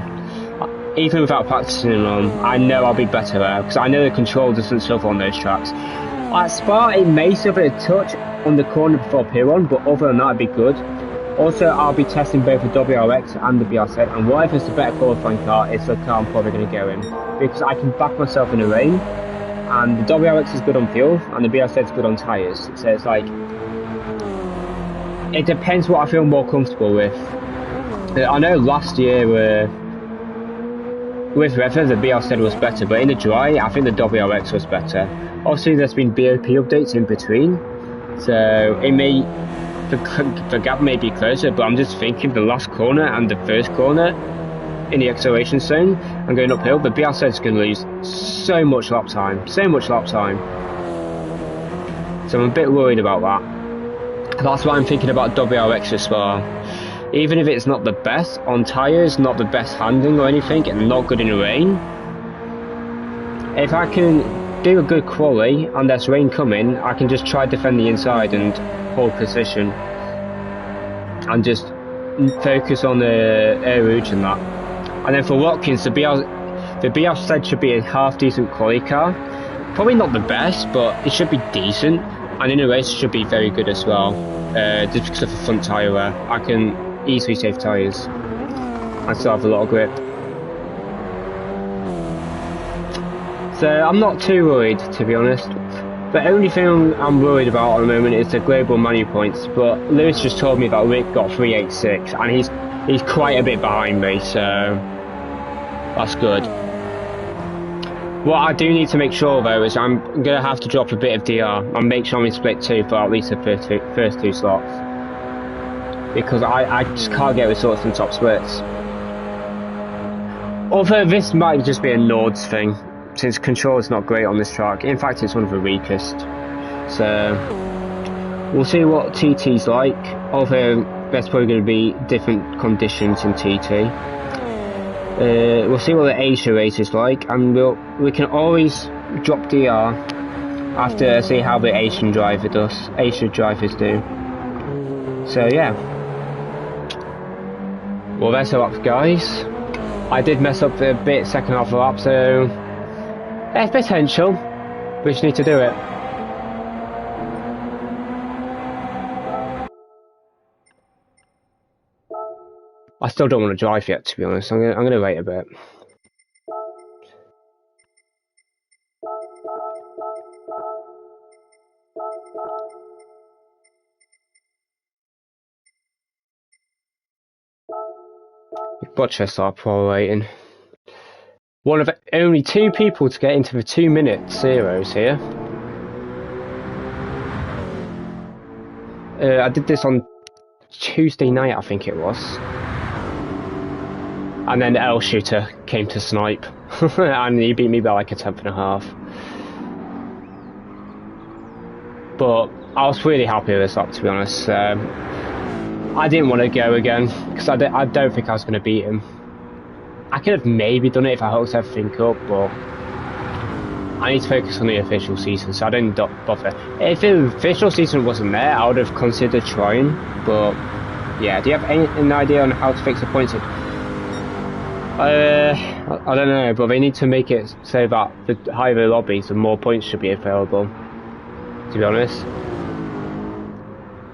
Even without practicing them, I know I'll be better there because I know the control doesn't suffer on those tracks. At Spa, it may suffer a touch on the corner before P1, but other than that, it'd be good. Also, I'll be testing both the WRX and the BRZ, and whatever's the better qualifying car is the car I'm probably going to go in because I can back myself in the rain, and the WRX is good on fuel, and the BRZ is good on tyres. So it's like, it depends what I feel more comfortable with. I know last year with weather the BRZ was better, but in the dry I think the WRX was better. Obviously there's been BOP updates in between, so it may, the gap may be closer, but I'm just thinking the last corner and the first corner in the acceleration zone and going uphill, the BRZ is going to lose so much lap time. So I'm a bit worried about that. That's why I'm thinking about WRX as well. Even if it's not the best on tyres, not the best handling or anything, and not good in the rain, if I can do a good quali and there's rain coming, I can just try to defend the inside and hold position and just focus on the air rouge and that. And then for Watkins, the BRZ should be a half decent quali car. Probably not the best, but it should be decent, and in a race it should be very good as well. Just because of the front tyre wear, I can easily save tyres. I still have a lot of grip. So I'm not too worried, to be honest. The only thing I'm worried about at the moment is the global manu points, but Lewis just told me that Rick got 386 and he's quite a bit behind me, so that's good. What I do need to make sure though is I'm going to have to drop a bit of DR and make sure I'm in split 2 for at least the first 2 slots, because I just can't get results in top splits. Although this might just be a Nord's thing, since control is not great on this track. In fact, it's one of the weakest. So we'll see what TT's like, although there's probably going to be different conditions in TT. We'll see what the Asia race is like, and we can always drop DR after see how the Asian drivers do. So yeah. Well, that's a lap, guys. I did mess up a bit second half of the lap, so there's potential. We just need to do it. I still don't want to drive yet, to be honest. I'm gonna wait a bit. Watch us start while waiting. One of only 2 people to get into the 2-minute zeros here. I did this on Tuesday night, I think it was. And then L Shooter came to snipe, and he beat me by like a 10.5. But I was really happy with this lap, to be honest. I didn't want to go again because I don't think I was going to beat him. I could have maybe done it if I hooked everything up, but I need to focus on the official season, so I didn't bother. If the official season wasn't there, I would have considered trying, but yeah. Do you have an idea on how to fix the points? I don't know, but they need to make it so that the higher the lobbies, the more points should be available, to be honest.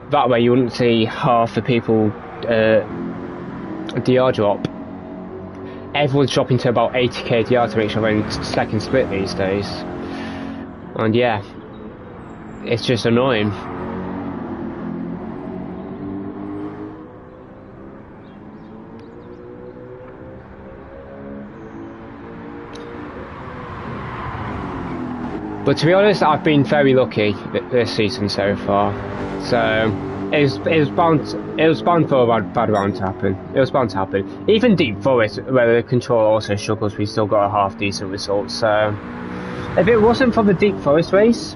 That way you wouldn't see half the people DR drop. Everyone's dropping to about 80k DR to make sure they're in second split these days. And yeah, it's just annoying. But to be honest, I've been very lucky this season so far. So it was bound for a bad round to happen. It was bound to happen. Even Deep Forest, where the control also struggles, we still got a half decent result. So if it wasn't for the Deep Forest race,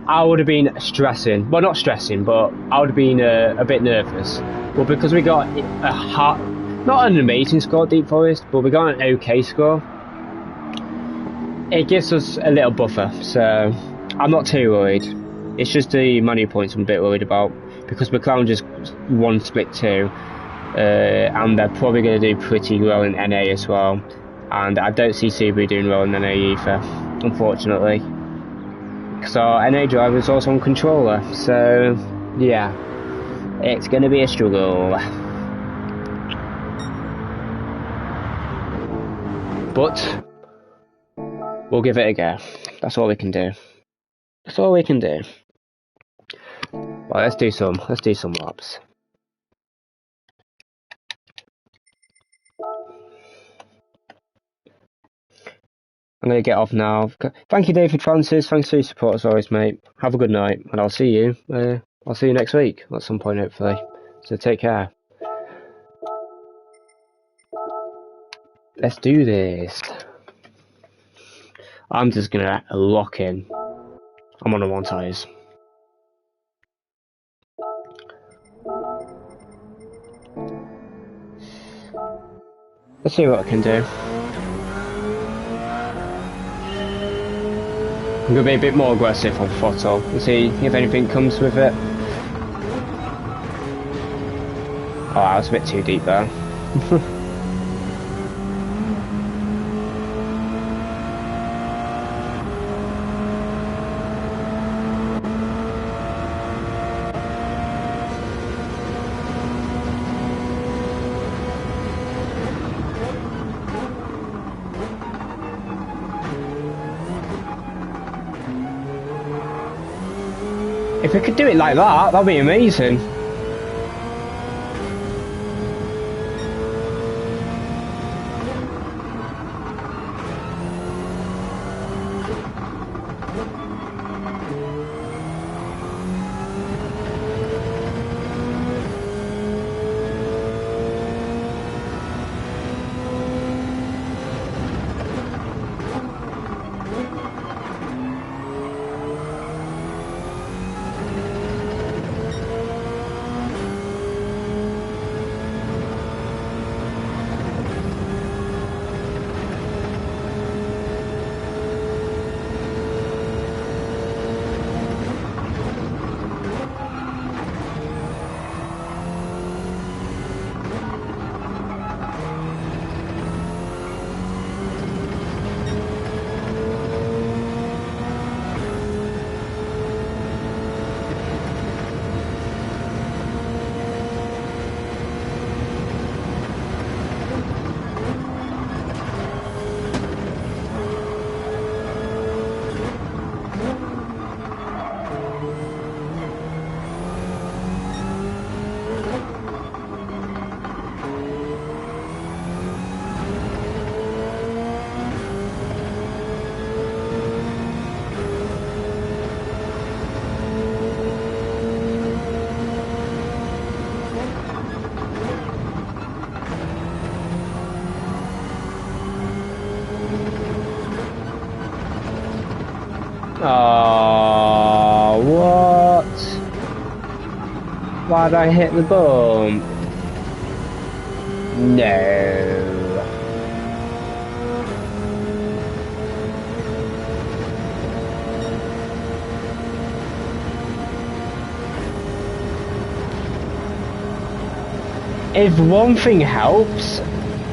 I would have been stressing. Well, not stressing, but I would have been a bit nervous. But because we got not an amazing score at Deep Forest, but we got an okay score, it gives us a little buffer. So I'm not too worried. It's just the money points I'm a bit worried about, because McLaren just won Split 2, and they're probably going to do pretty well in NA as well. And I don't see Subaru doing well in NA either, unfortunately. So our NA driver is also on controller, so yeah, it's going to be a struggle. But we'll give it a go. That's all we can do. That's all we can do. Well, let's do some laps. I'm going to get off now. Thank you, David Francis. Thanks for your support as always, mate. Have a good night, and I'll see you. I'll see you next week at some point, hopefully. So take care. Let's do this. I'm just gonna lock in. I'm on the one tyres. Let's see what I can do. I'm going to be a bit more aggressive on throttle and see if anything comes with it. Oh, that was a bit too deep there. If we could do it like that, that'd be amazing. Oh, what? Why'd I hit the bump? No. If one thing helps,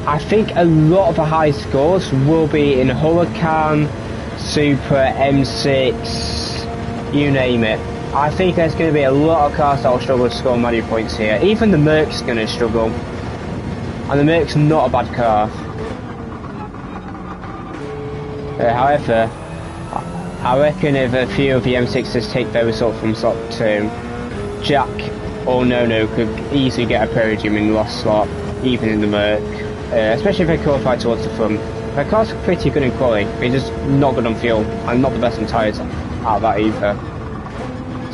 I think a lot of the high scores will be in Huracan, Supra, M6, you name it. I think there's going to be a lot of cars that will struggle to score many points here. Even the Merc's going to struggle. And the Merc's not a bad car. However, I reckon if a few of the M6s take their result from slot 2, Jack or Nono could easily get a podium in the last slot, even in the Merc. Especially if they qualify towards the front. Their car's pretty good in quality, but it's just not good on fuel, and not the best on tyres out of that either.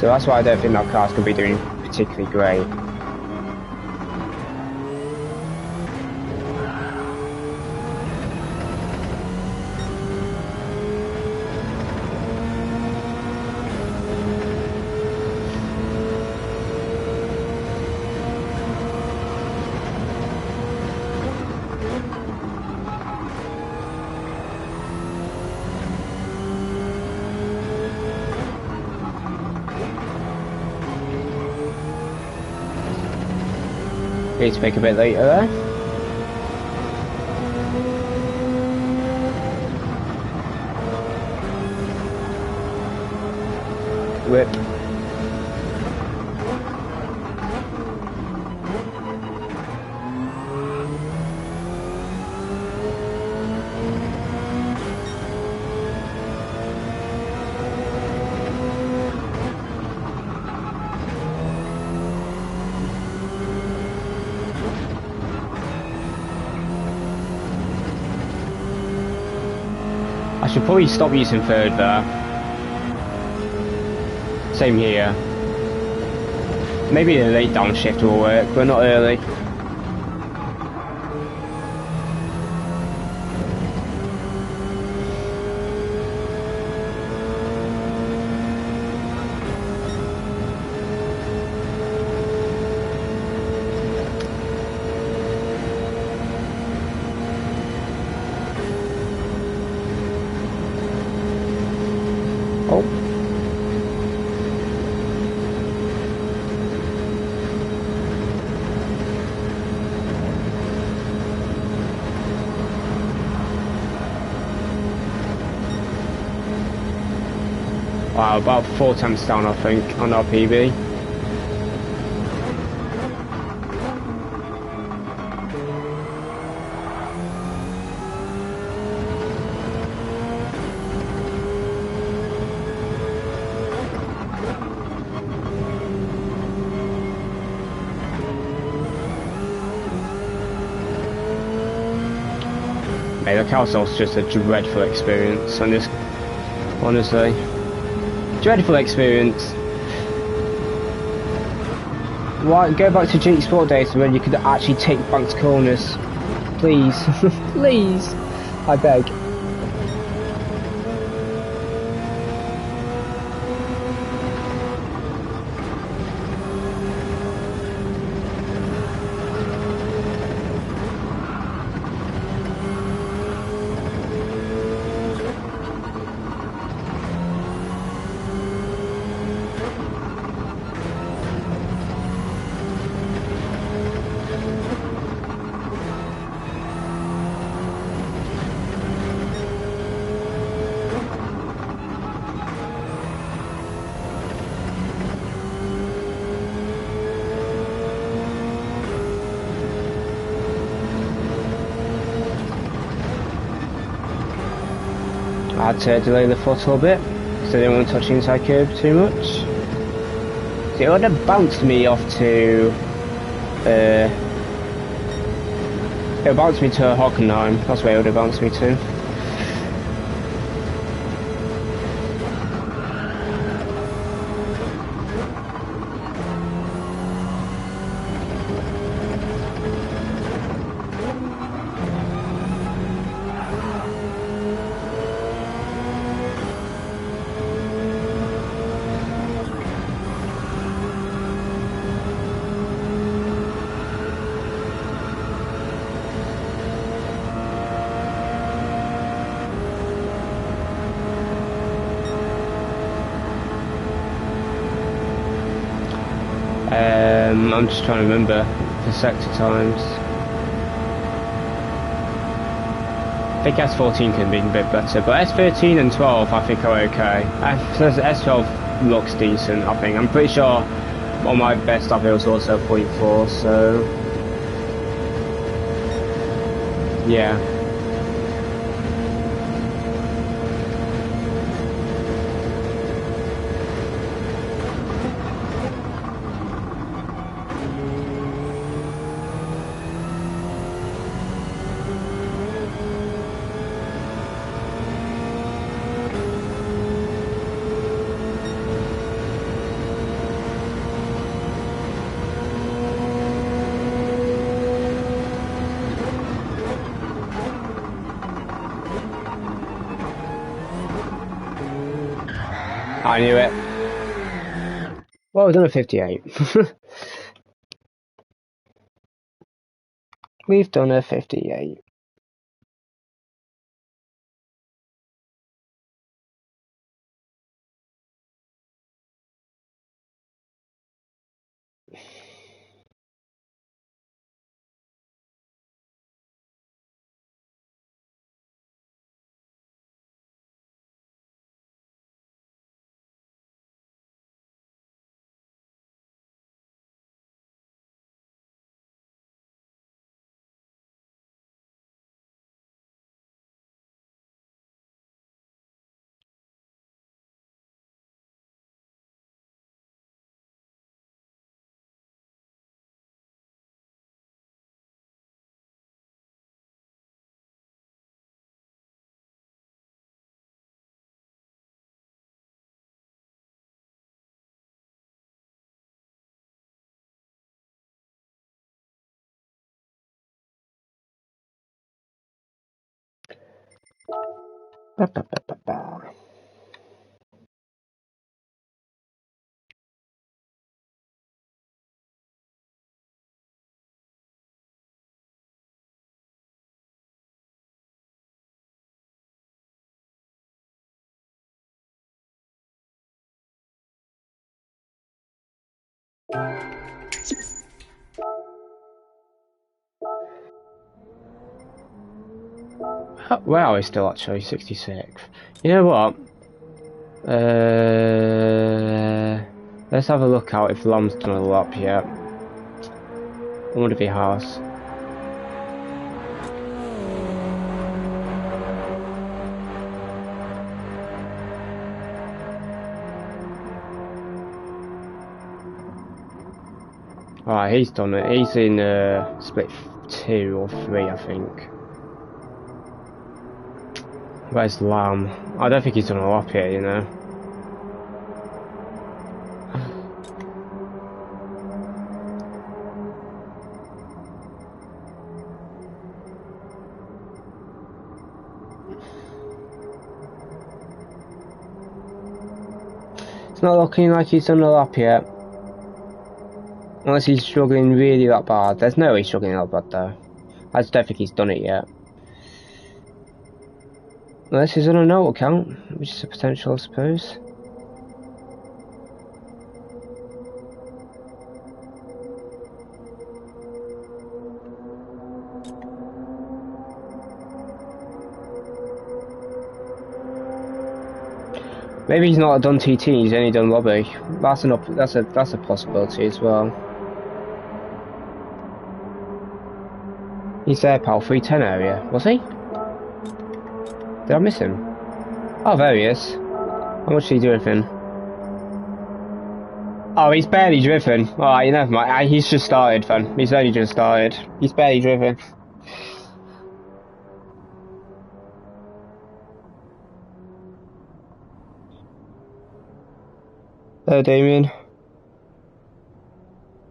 So that's why I don't think that car's going to be doing particularly great. Need to make a bit later there. Whip. I should probably stop using third there. Same here. Maybe a late downshift will work, but not early. Wow, about 4 times down I think on our PB. Mate, the carousel's just a dreadful experience on this, honestly. Dreadful experience. Why go back to GT Sport days when you could actually take banked corners? Please. Please. I beg. I had to delay the throttle a bit because I didn't want to touch the inside curb too much. So it would have bounced me off to it bounced me to Hockenheim. That's where it would have bounced me to. I'm just trying to remember the sector times. I think S14 could have been a bit better, but S13 and 12 I think are okay. S12 looks decent, I think. I'm pretty sure on my best I was also 0.4, so yeah. I knew it. Well, we've done a 58. We've done a 58. Ba, ba, ba, ba, ba. Where are we still actually? 66. You know what? Let's have a look out if Lom's done a lap yet. I wonder if he has. Alright, he's done it. He's in split 2 or 3, I think. Where's Lamb? I don't think he's done a lap yet, you know. It's not looking like he's done a lap yet. Unless he's struggling really that bad. There's no way he's struggling that bad though. I just don't think he's done it yet. Unless he's on a no account, which is a potential I suppose. Maybe he's not done TT, he's only done lobby. That's a possibility as well. He's there, pal, 310 area. Was he? Did I miss him? Oh, there he is. How much did he driven? Oh, he's barely driven. Alright, you never mind. He's just started, then. He's only just started. He's barely driven. Hello, Damien.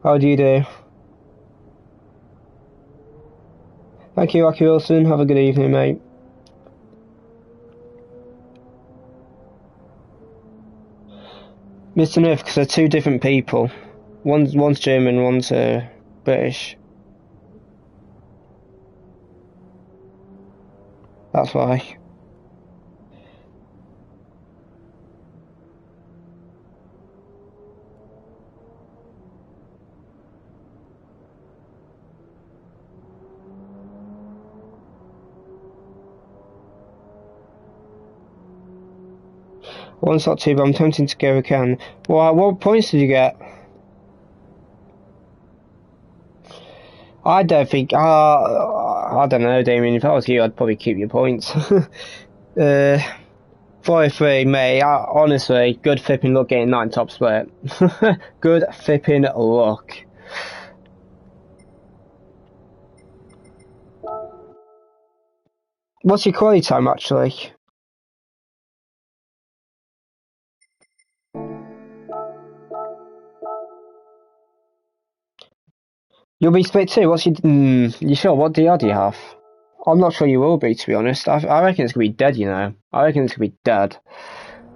How do you do? Thank you, Aki Wilson. Have a good evening, mate. Mr. Nurb, because they're two different people. One's German, one's British. That's why. One's not too, but I'm tempting to go again. Well, what points did you get? I don't think. I don't know, Damien. If I was you, I'd probably keep your points. 4-3, mate. Honestly, good flipping luck getting 9 top split. Good flipping luck. What's your quality time actually? You'll be split 2. What's your? You sure? What DR do you have? I'm not sure you will be, to be honest. I reckon it's gonna be dead. You know. I reckon it's gonna be dead.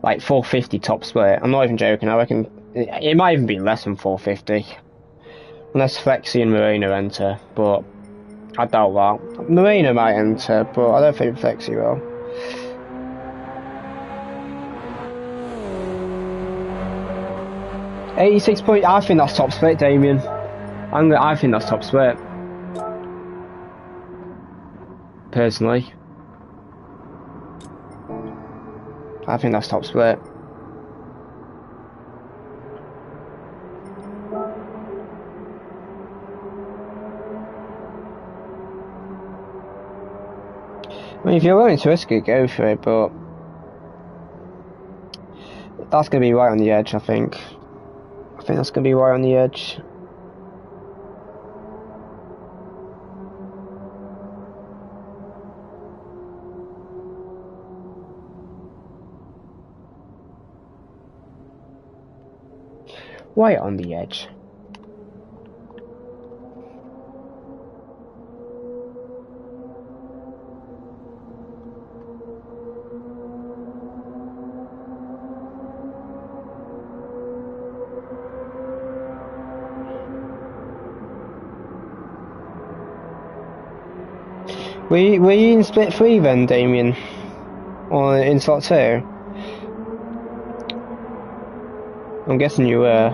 like 450 top split. I'm not even joking. I reckon it might even be less than 450, unless Flexi and Moreno enter. But I doubt that. Moreno might enter, but I don't think Flexi will. $86 point. I think that's top split, Damien. I think that's top split. Personally, I think that's top split. I mean, if you're willing to risk it, go for it, but that's going to be right on the edge, I think. I think that's going to be right on the edge. Right on the edge. Were you in split 3 then, Damien? Or in slot 2? I'm guessing you were.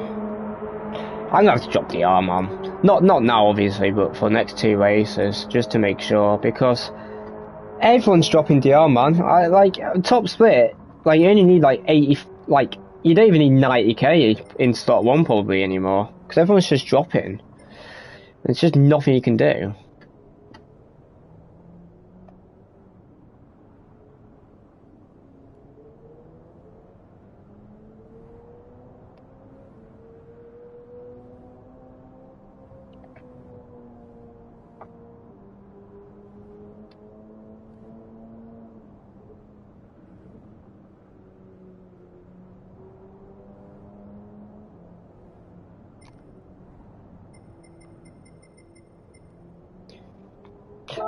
I'm gonna have to drop the R, man. Not now, obviously, but for the next 2 races, just to make sure, because everyone's dropping DR, man. Like top split, like you only need like 80, like you don't even need 90k in slot 1 probably anymore, because everyone's just dropping. There's just nothing you can do.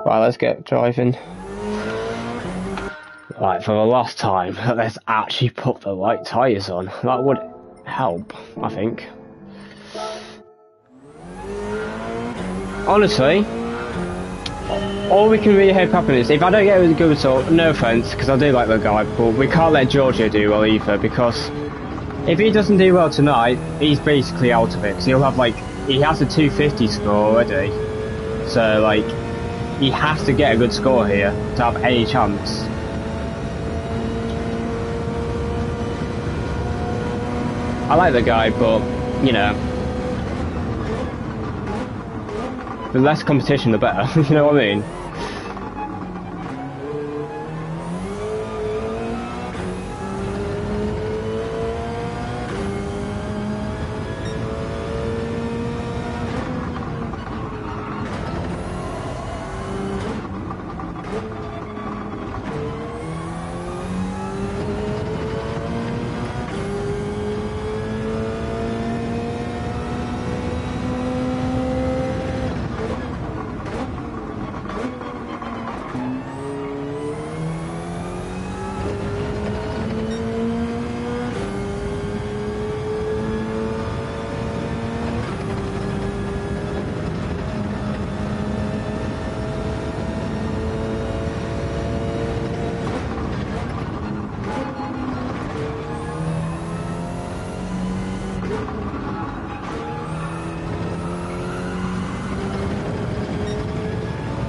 Right, let's get driving. Right, for the last time, let's actually put the right tyres on. That would help, I think. Honestly, all we can really hope happen is, if I don't get a good result, no offence, because I do like the guy, but we can't let Giorgio do well either, because if he doesn't do well tonight, he's basically out of it, because he'll have like, he has a 250 score already. So like, he has to get a good score here to have any chance. I like the guy, but, you know, the less competition the better, you know what I mean?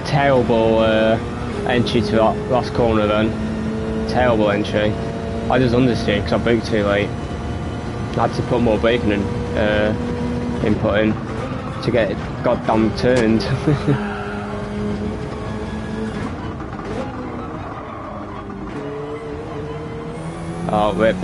Terrible entry to that last corner then. Terrible entry. I just understeered because I braked too late. I had to put more braking input in to get it goddamn turned. Oh, rip.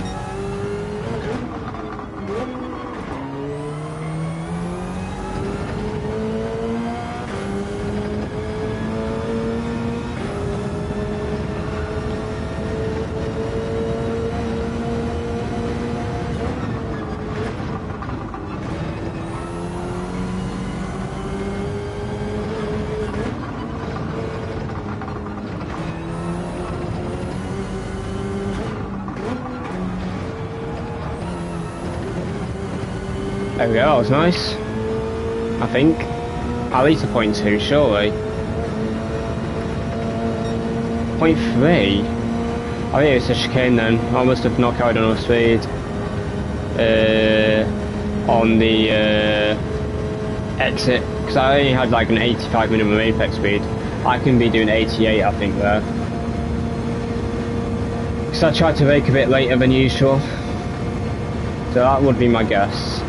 we go, that was nice. I think. At least a 0.2, surely. 0.3? I think it's a chicane then. I must have not carried enough speed. On the exit. Because I only had like an 85 minimum apex speed. I can be doing 88, I think, there. Because I tried to brake a bit later than usual. So that would be my guess.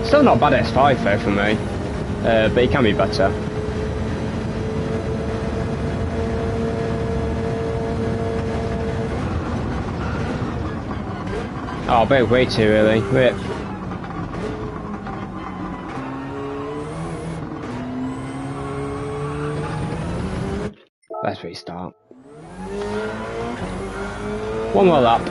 Still not bad S5 though for me, but it can be better. Oh, but way too early. Rip. Let's restart. One more lap.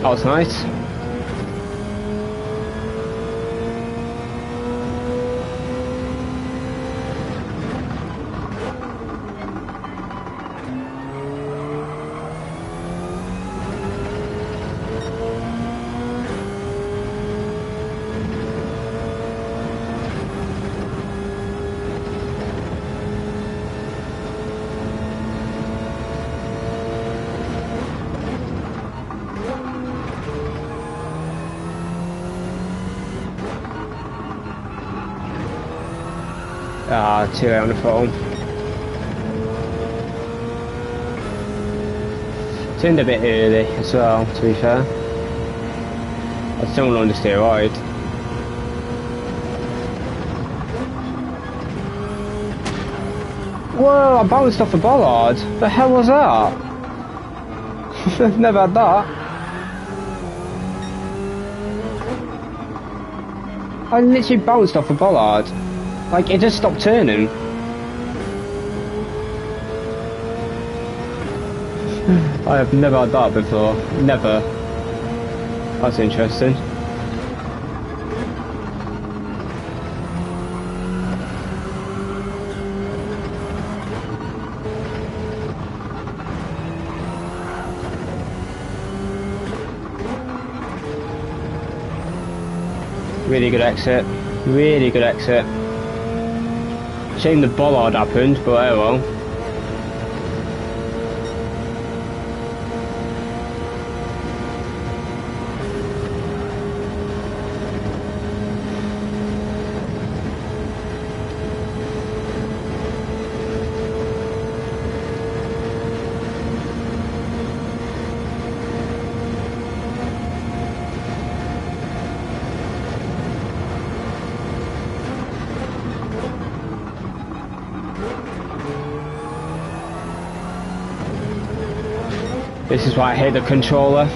That was nice. Ah, too late on the phone. Turned a bit early as well, to be fair. I still don't understand right. Whoa, I bounced off a bollard. The hell was that? Never had that. I literally bounced off a bollard. Like, it just stopped turning. I have never had that before. Never. That's interesting. Really good exit. Really good exit. Shame the bollard happened, but oh well. This is why I hate the controller.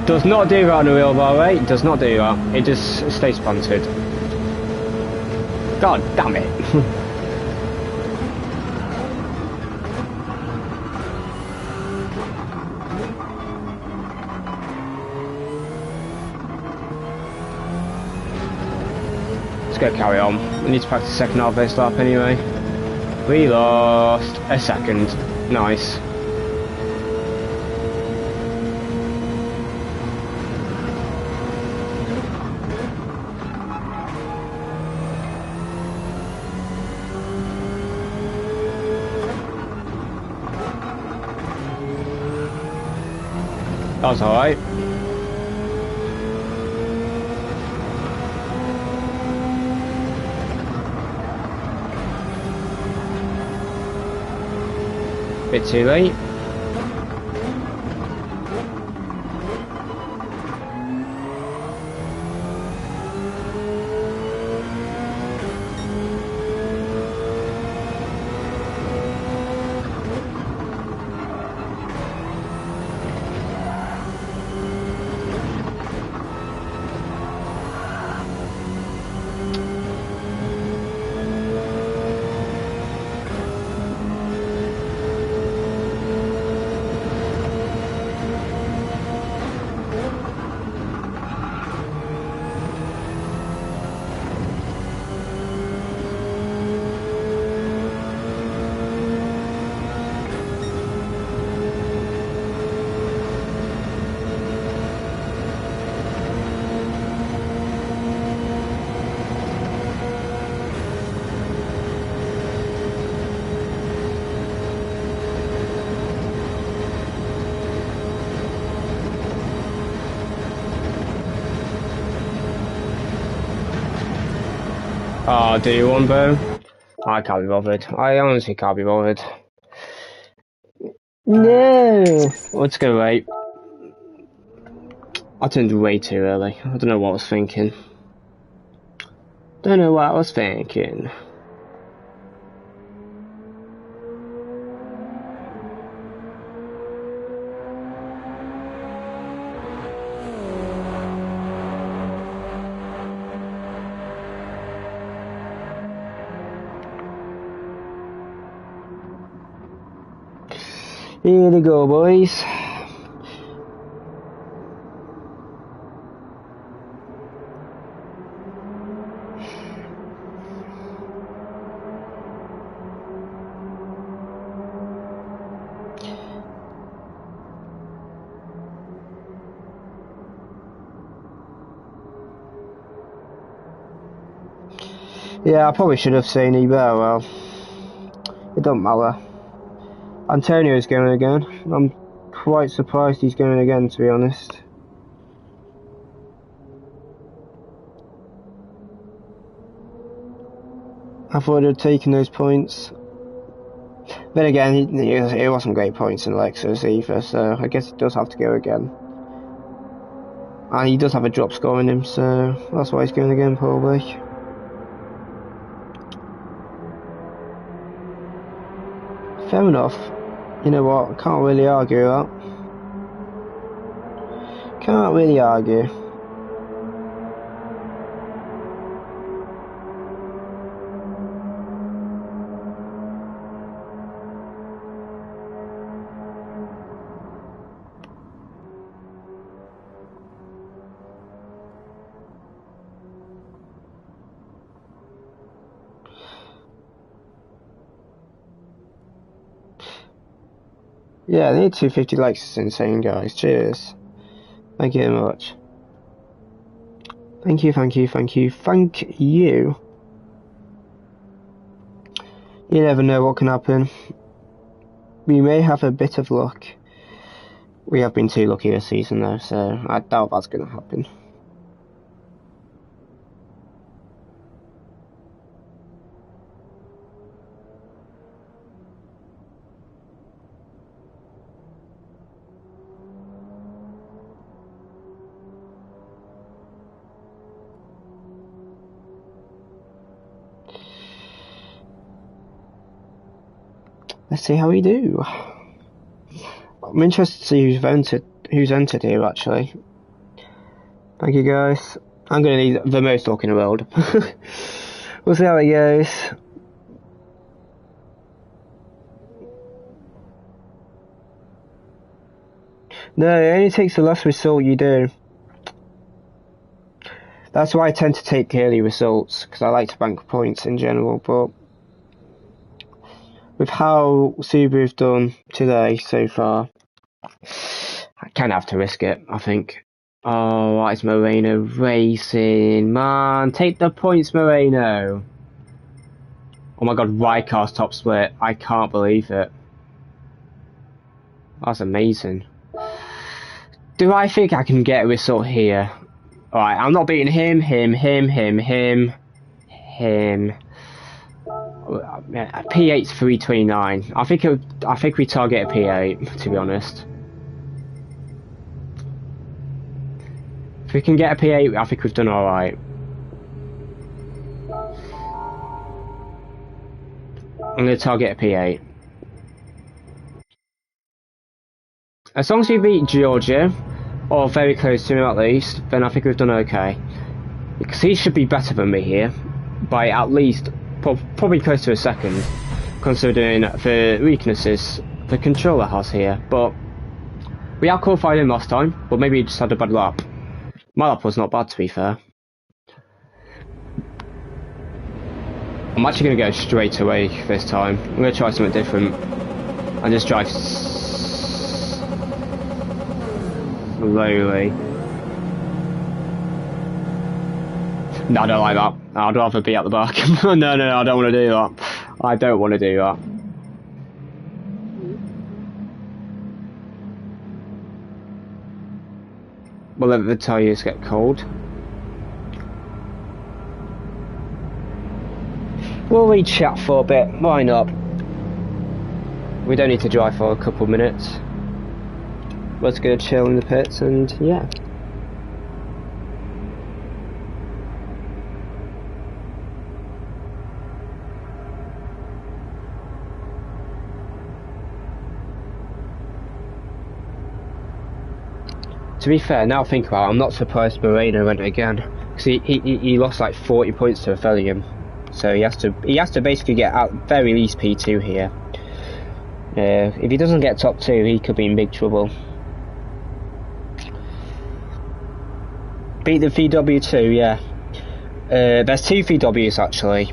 Does not do that on the wheelbar, right? It does not do that. It just stays planted. God damn it. Let's go carry on. We need to practice the second half of this lap anyway. We lost a second. Nice. That was alright. Bit too late. Oh, do you want, bro? I can't be bothered. I honestly can't be bothered. No! Let's go right. I turned way too early. I don't know what I was thinking. Don't know what I was thinking. Here we go, boys. Yeah, I probably should have seen you better. Well, it don't matter. Antonio's going again. I'm quite surprised he's going again, to be honest. I thought he'd taken those points. Then again, it wasn't great points in Lexus either, so I guess he does have to go again. And he does have a drop score in him, so that's why he's going again, probably. Fair enough. You know what, I can't really argue that. Can't really argue. Yeah, they need 250 likes, it's insane, guys. Cheers. Thank you very much. Thank you, thank you, thank you, thank you. You never know what can happen. We may have a bit of luck. We have been too lucky this season though, so I doubt that's going to happen. Let's see how we do. I'm interested to see who's entered here actually. Thank you guys. I'm gonna need the most luck in the world. We'll see how it goes. No, it only takes the last result you do. That's why I tend to take early results, because I like to bank points in general, but with how Subaru's done today so far, I kind of have to risk it, I think. Oh, why is Moreno racing? Man, take the points, Moreno. Oh my god, Rycar's top split. I can't believe it. That's amazing. Do I think I can get a result here? Alright, I'm not beating him. P8's 329. I think we target a P8, to be honest. If we can get a P8, I think we've done alright. I'm going to target a P8. As long as we beat Georgia, or very close to him at least, then I think we've done okay. Because he should be better than me here, by at least, probably close to a second, considering the weaknesses the controller has here. But we outqualified him last time, but maybe he just had a bad lap. My lap was not bad, to be fair. I'm actually going to go straight away this time. I'm going to try something different and just drive slowly. No, I don't like that. I'd rather be at the back. No, I don't want to do that. I don't want to do that. We'll let the tyres get cold. We'll re-chat for a bit, why not? We don't need to drive for a couple of minutes. Let's go chill in the pits and yeah. To be fair, now think about it, I'm not surprised Moreno went again. Because he lost like 40 points to Aphelium. So he has to basically get out very least P2 here. If he doesn't get top 2, he could be in big trouble. Beat the VW2, yeah. There's 2 VWs actually.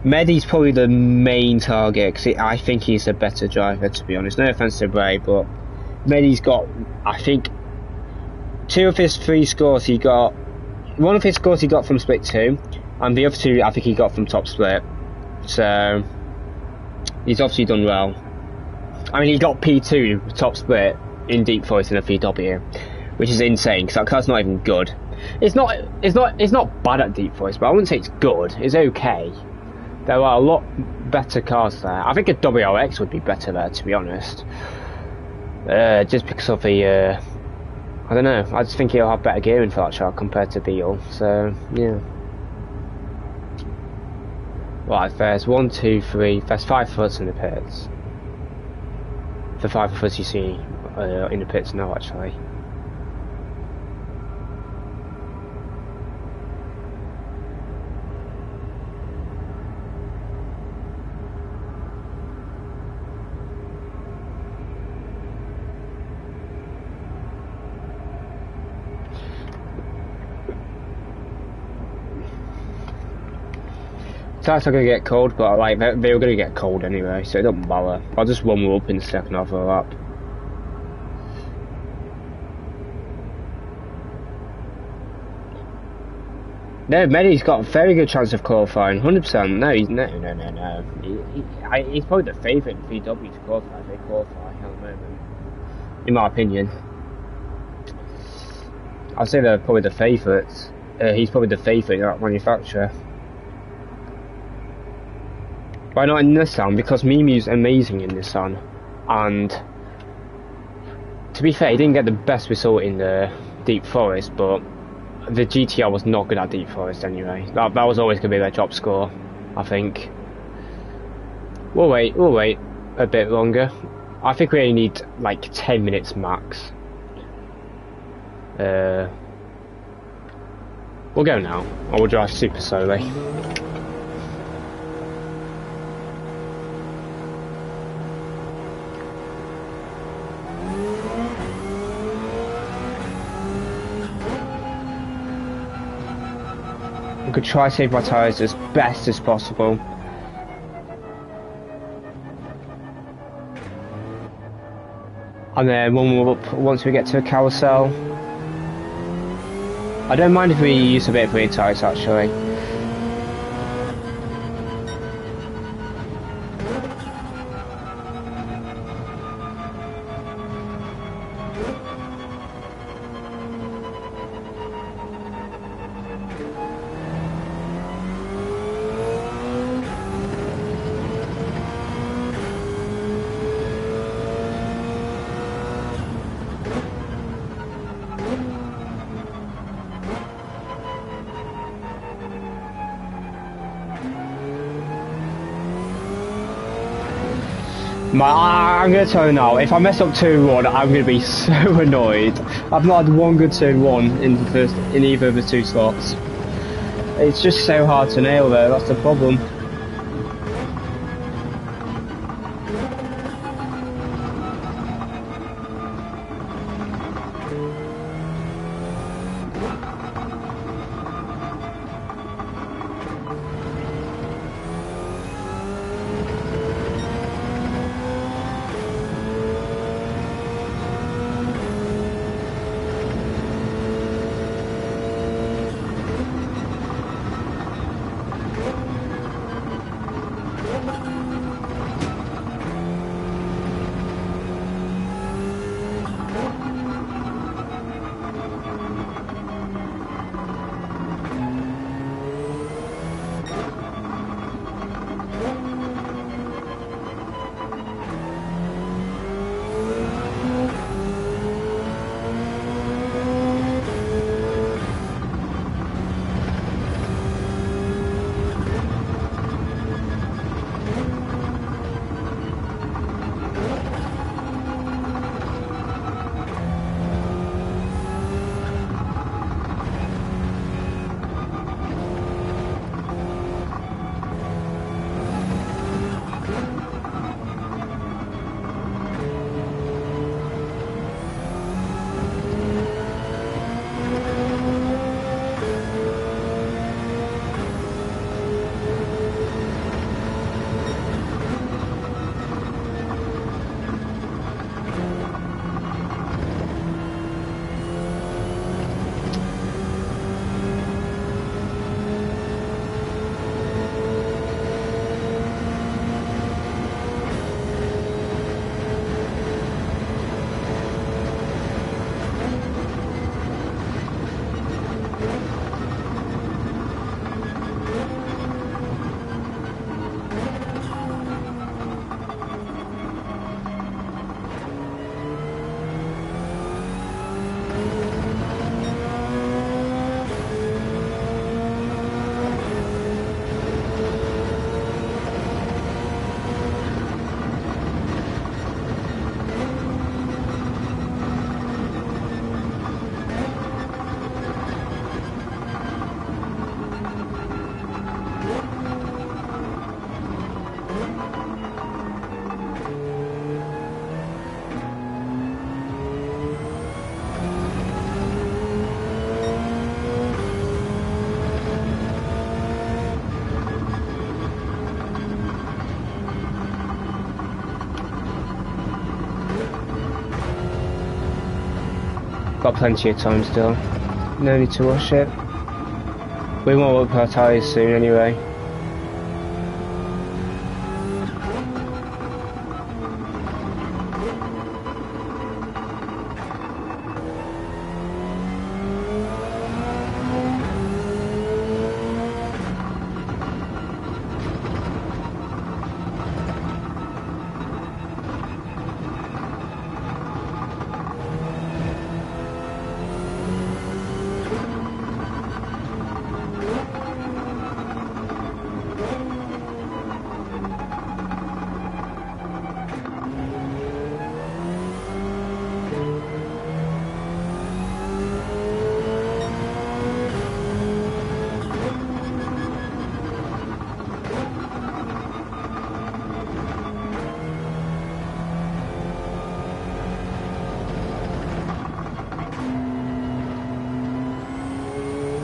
Medi's probably the main target because I think he's a better driver, to be honest. No offense to Bray, but Medi's got, I think, 2 of his 3 scores he got. One of his scores he got from split 2, and the other 2 I think he got from top split. So he's obviously done well. I mean, he got P2 top split in deep forest in a VW, which is insane because that car's not even good. It's not bad at deep forest, but I wouldn't say it's good. It's okay. There are a lot better cars there. I think a WRX would be better there, to be honest. Just because of the, I don't know, I just think he'll have better gearing for that car compared to Beetle, so, yeah. Right, there's 1, 2, 3, there's 5 of us in the pits. The 5 of us you see in the pits now, actually. Tires are going to get cold, but like they were going to get cold anyway, so it doesn't bother. I'll just warm them up in the second half of the lap. No, Medi's got a very good chance of qualifying, 100%. No, he's probably the favourite in VW to qualify if they qualify at the moment, in my opinion. I'd say they're probably the favourites. He's probably the favourite in that manufacturer. Why not in Nissan? Because Mimu's amazing in Nissan, and to be fair, he didn't get the best result in the Deep Forest, but the GTR was not good at Deep Forest anyway. That was always going to be their top score, I think. We'll wait a bit longer. I think we only need like 10 minutes max. We'll go now, or we'll drive super slowly. Could try to save my tyres as best as possible. And then once we get to a carousel, I don't mind if we use a bit of rear tyres actually. I'm gonna tell you now, if I mess up turn 1, I'm gonna be so annoyed. I've not had one good turn 1 in either of the 2 slots. It's just so hard to nail there, that's the problem. Got plenty of time still. No need to rush it. We won't up our tyres soon anyway.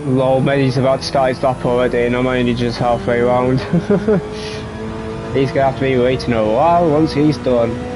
Lol, Medi's about to start his lap already and I'm only just halfway round. He's gonna have to be waiting a while once he's done.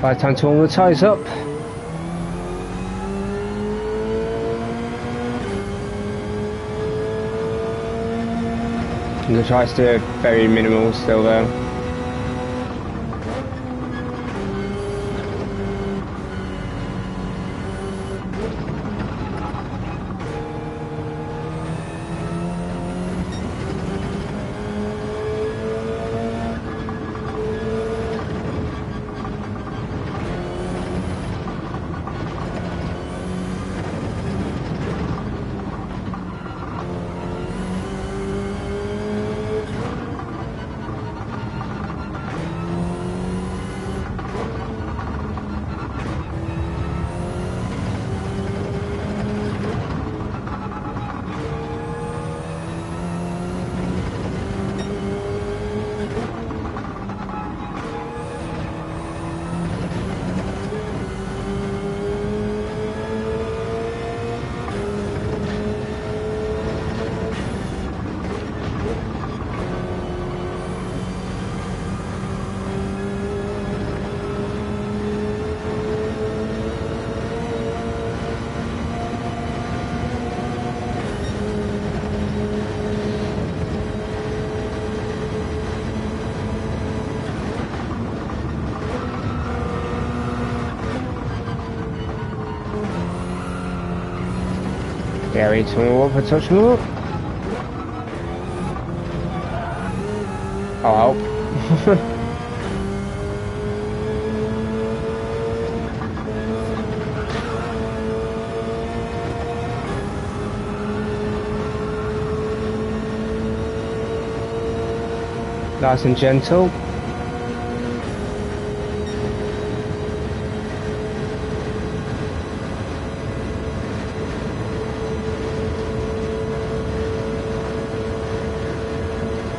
Right, time to warm the tyres up. I'm going to try to do very minimal still though. Yeah, we need to move up a touch more. I'll help. Nice and gentle.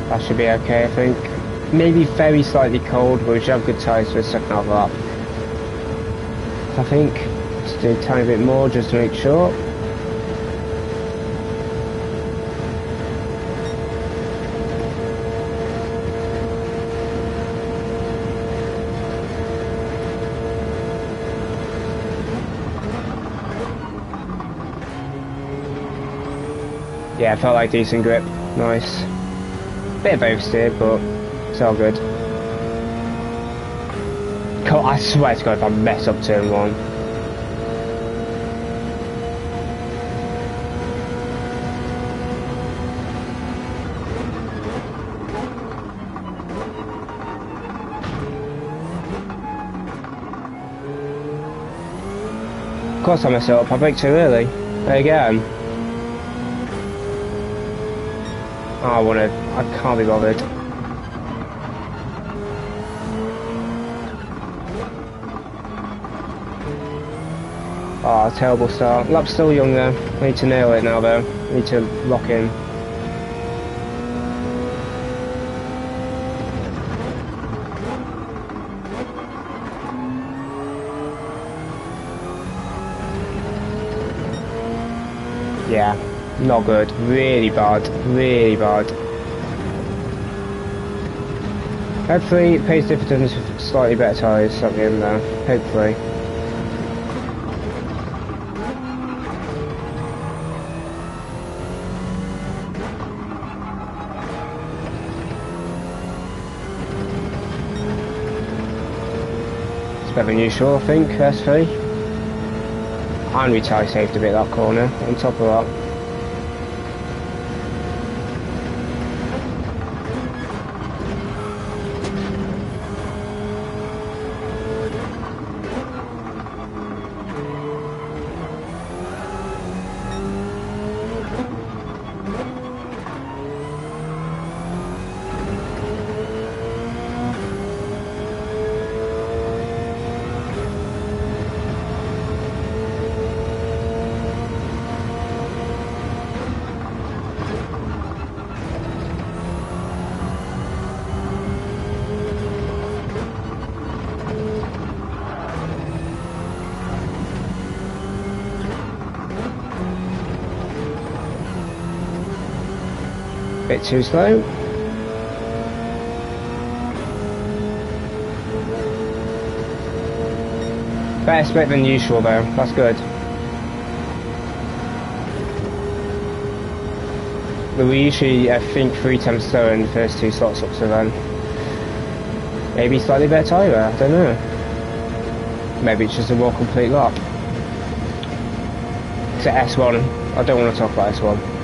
That should be okay, I think. Maybe very slightly cold, but we should have good tyres for the second half lap. I think just do a tiny bit more just to make sure. Yeah, I felt like decent grip. Nice. Bit of oversteer, but it's all good. I swear to God if I mess up turn one. Of course I mess up, I brake too early. There again. Oh, I can't be bothered. Oh, terrible start. Lap's still young though. I need to nail it now though. I need to lock in. Yeah, not good. Really bad. Really bad. Hopefully pace difference with slightly better tyres at the end there. Hopefully. It's better than usual, I think, S3. And we tyre saved a bit that corner, on top of that. Bit too slow. Better split than usual though, that's good. But we usually, I think, 3 times slower in the first 2 slots up, so then maybe slightly better tyre, I don't know. Maybe it's just a more complete lap. It's at S1, I don't want to talk about S1.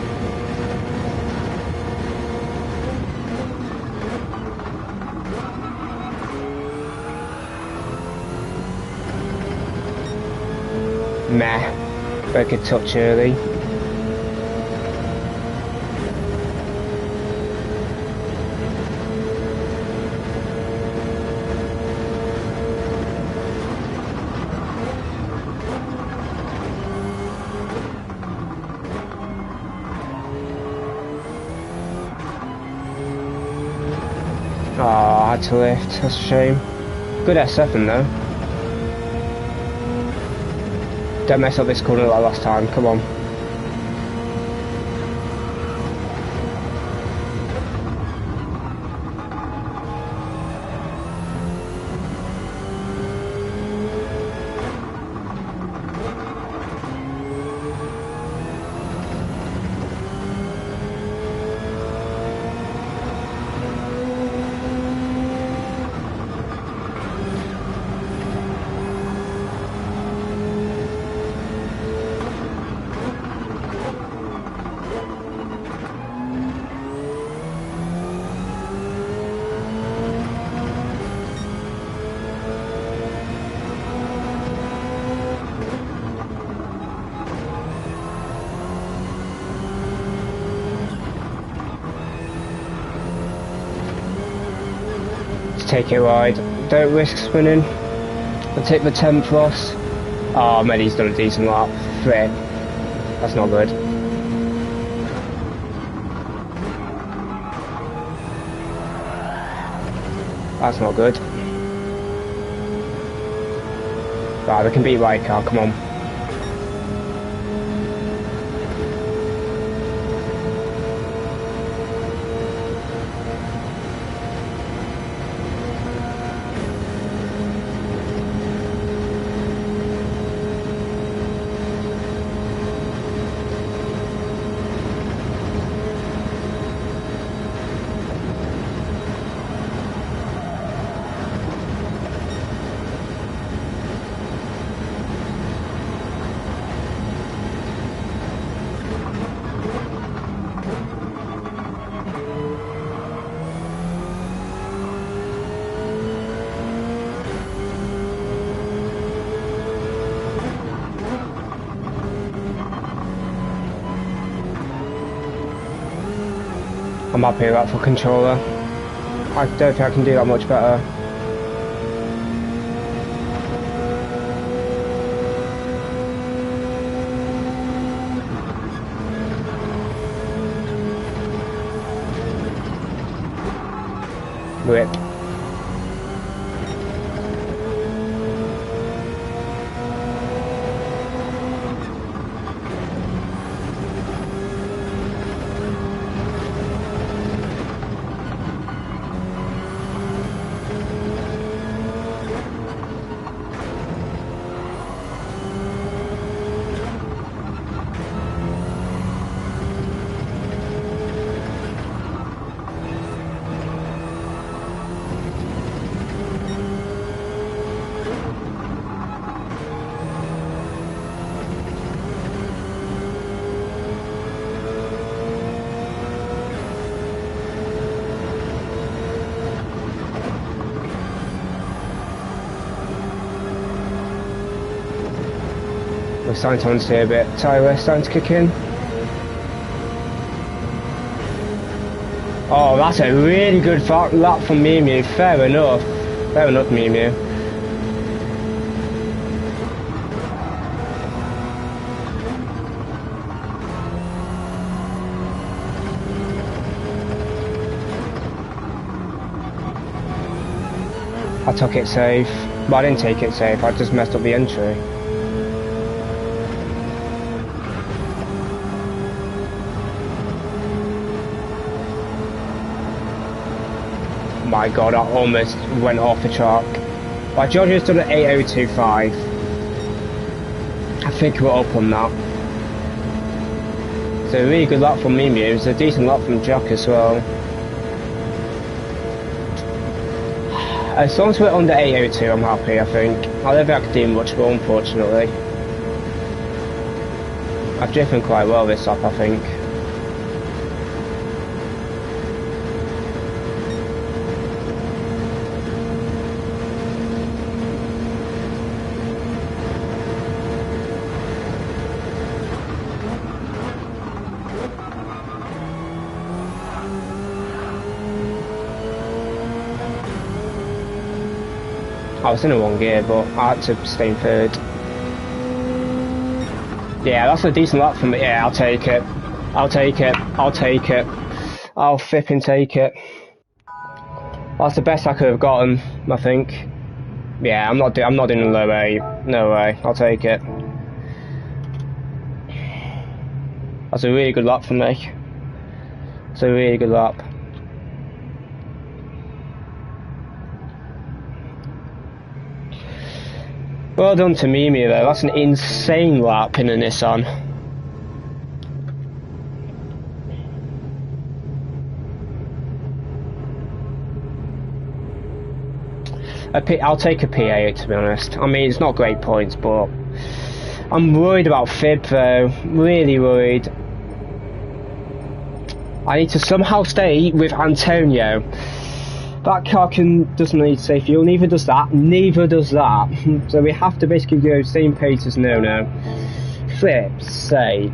Meh, broke a touch early. Oh, I had to lift, that's a shame. Good S7 though. Don't mess up this corner like last time, come on. Take it wide, don't risk spinning. I'll take the 10th loss. Oh, Medi's done a decent lap. Frick. That's not good. That's not good. Right, we can beat Raikar, come on. I'm happy with that for controller. I don't think I can do that much better. Rip. We're starting to see a bit. Tyler starting to kick in. Oh, that's a really good lap from Mew. Fair enough. Fair enough, Mew. I took it safe. But I didn't take it safe, I just messed up the entry. My god, I almost went off the track. Right, Georgia's done an 8025. think we're up on that. So a really good lap from me, it's a decent lap from Jack as well. As long as we're under 802, I'm happy, I think. I don't think I could do much more, unfortunately. I've driven quite well this lap, I think. I was in a one gear, but I had to stay in third. Yeah, that's a decent lap for me. Yeah, I'll take it. I'll take it. I'll take it. I'll flipping take it. That's the best I could have gotten, I think. Yeah, I'm not doing a low 8. No way. I'll take it. That's a really good lap for me. It's a really good lap. Well done to Mimi though, that's an insane lap in a Nissan. I'll take a P8 to be honest. I mean, it's not great points, but I'm worried about Fib though, really worried. I need to somehow stay with Antonio. That car doesn't need safe fuel, neither does that, so we have to basically go same pace as No. Flip's sake.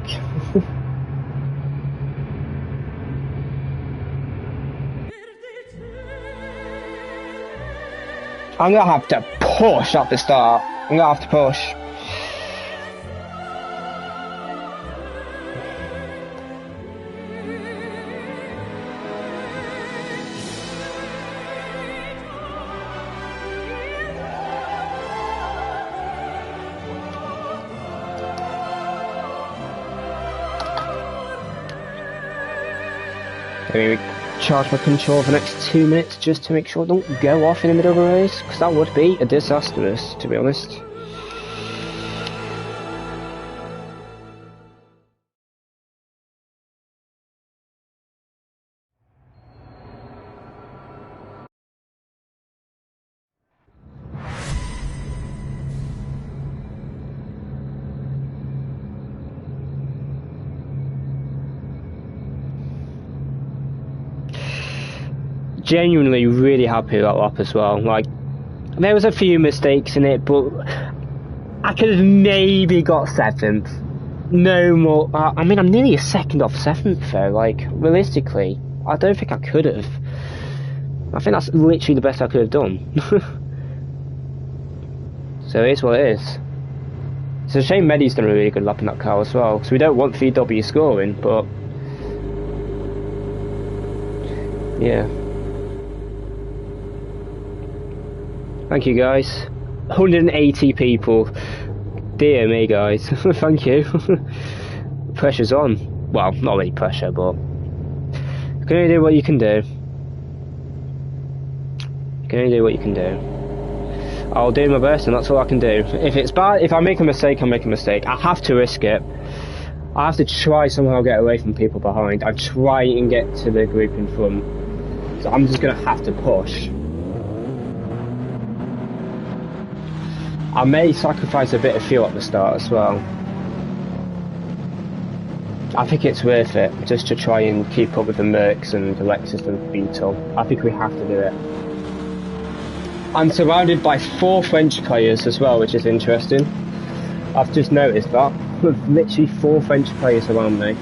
I'm gonna have to push at the start. I'm gonna have to push. Let me charge my control for the next 2 minutes just to make sure I don't go off in the middle of a race, because that would be a disastrous, to be honest. Genuinely really happy with that lap as well. Like, there was a few mistakes in it, but I could have maybe got 7th. No more. I mean, I'm nearly a second off 7th though. Like, realistically, I don't think I could have. I think that's literally the best I could have done. So it is what it is. It's a shame Medi's done a really good lap in that car as well, because we don't want VW scoring, but yeah. Thank you guys. 180 people. Dear me guys. Thank you. Pressure's on. Well, not really pressure, but you can only do what you can do. You can only do what you can do. I'll do my best and that's all I can do. If it's bad, if I make a mistake, I'll make a mistake. I have to risk it. I have to try somehow get away from people behind. I try and get to the group in front. So I'm just going to have to push. I may sacrifice a bit of fuel at the start as well. I think it's worth it, just to try and keep up with the Mercs and the Lexus and the Beetle. I think we have to do it. I'm surrounded by 4 French players as well, which is interesting. I've just noticed that. With literally 4 French players around me.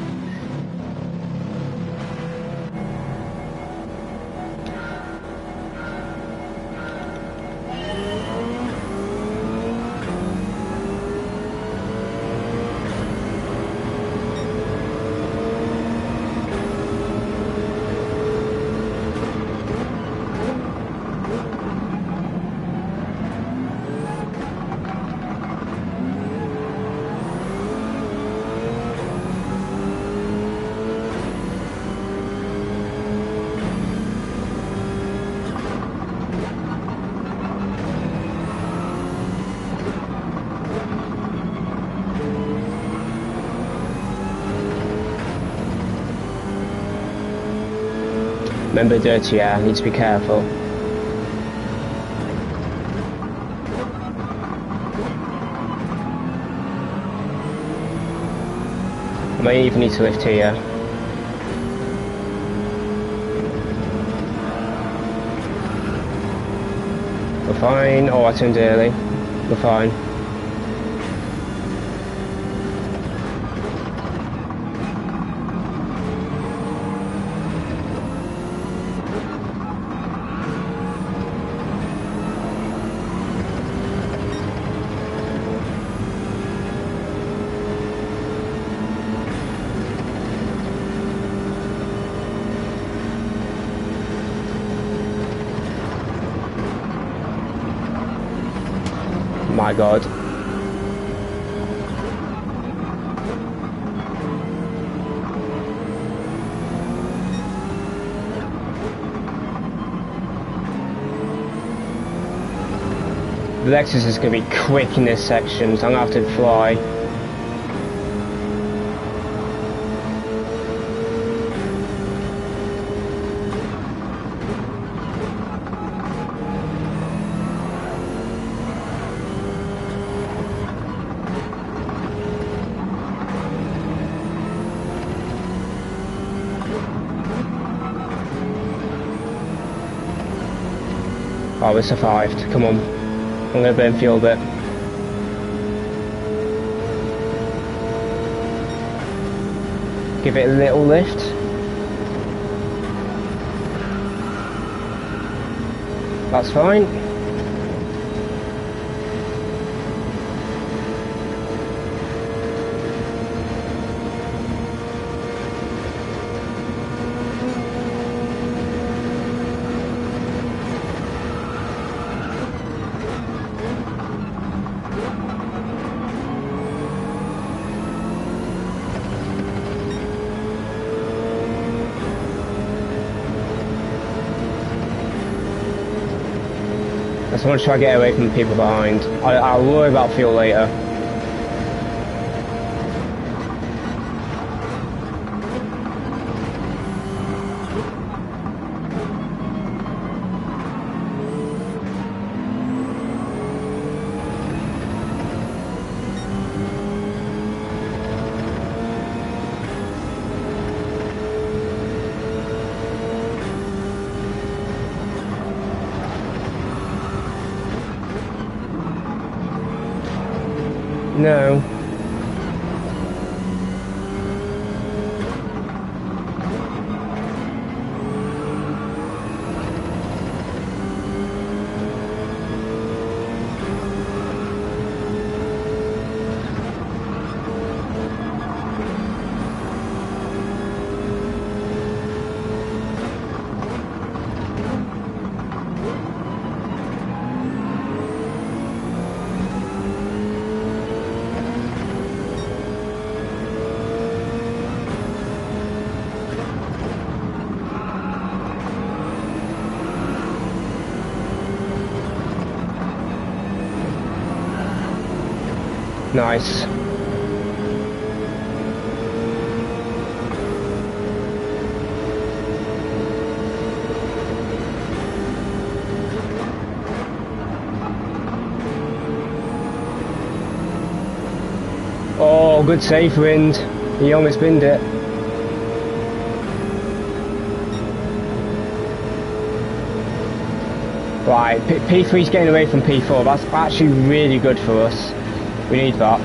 Remember dirty air, need to be careful. I may even need to lift here. We're fine. Oh, I turned early. We're fine. My God. The Lexus is going to be quick in this section, so I'm going to have to fly. Oh, we survived. Come on. I'm going to burn fuel a bit. Give it a little lift. That's fine. I just want to try to get away from the people behind. I'll worry about fuel later. No. Nice. Oh, good safe wind. He almost binned it. Right, P3's getting away from P4. That's actually really good for us. We need that.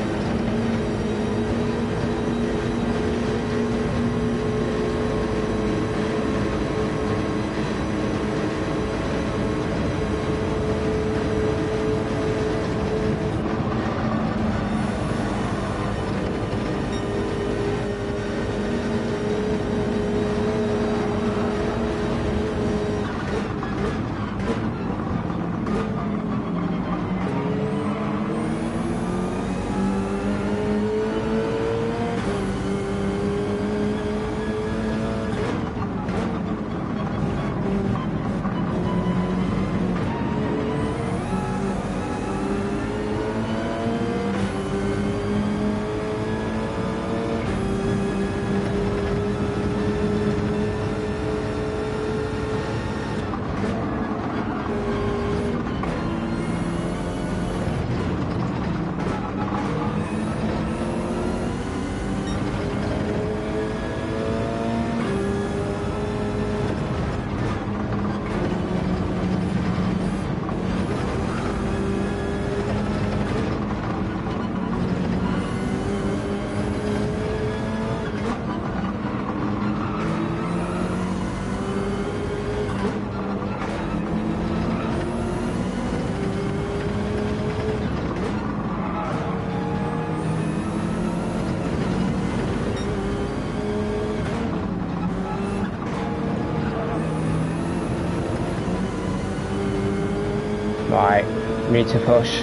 Right, we need to push.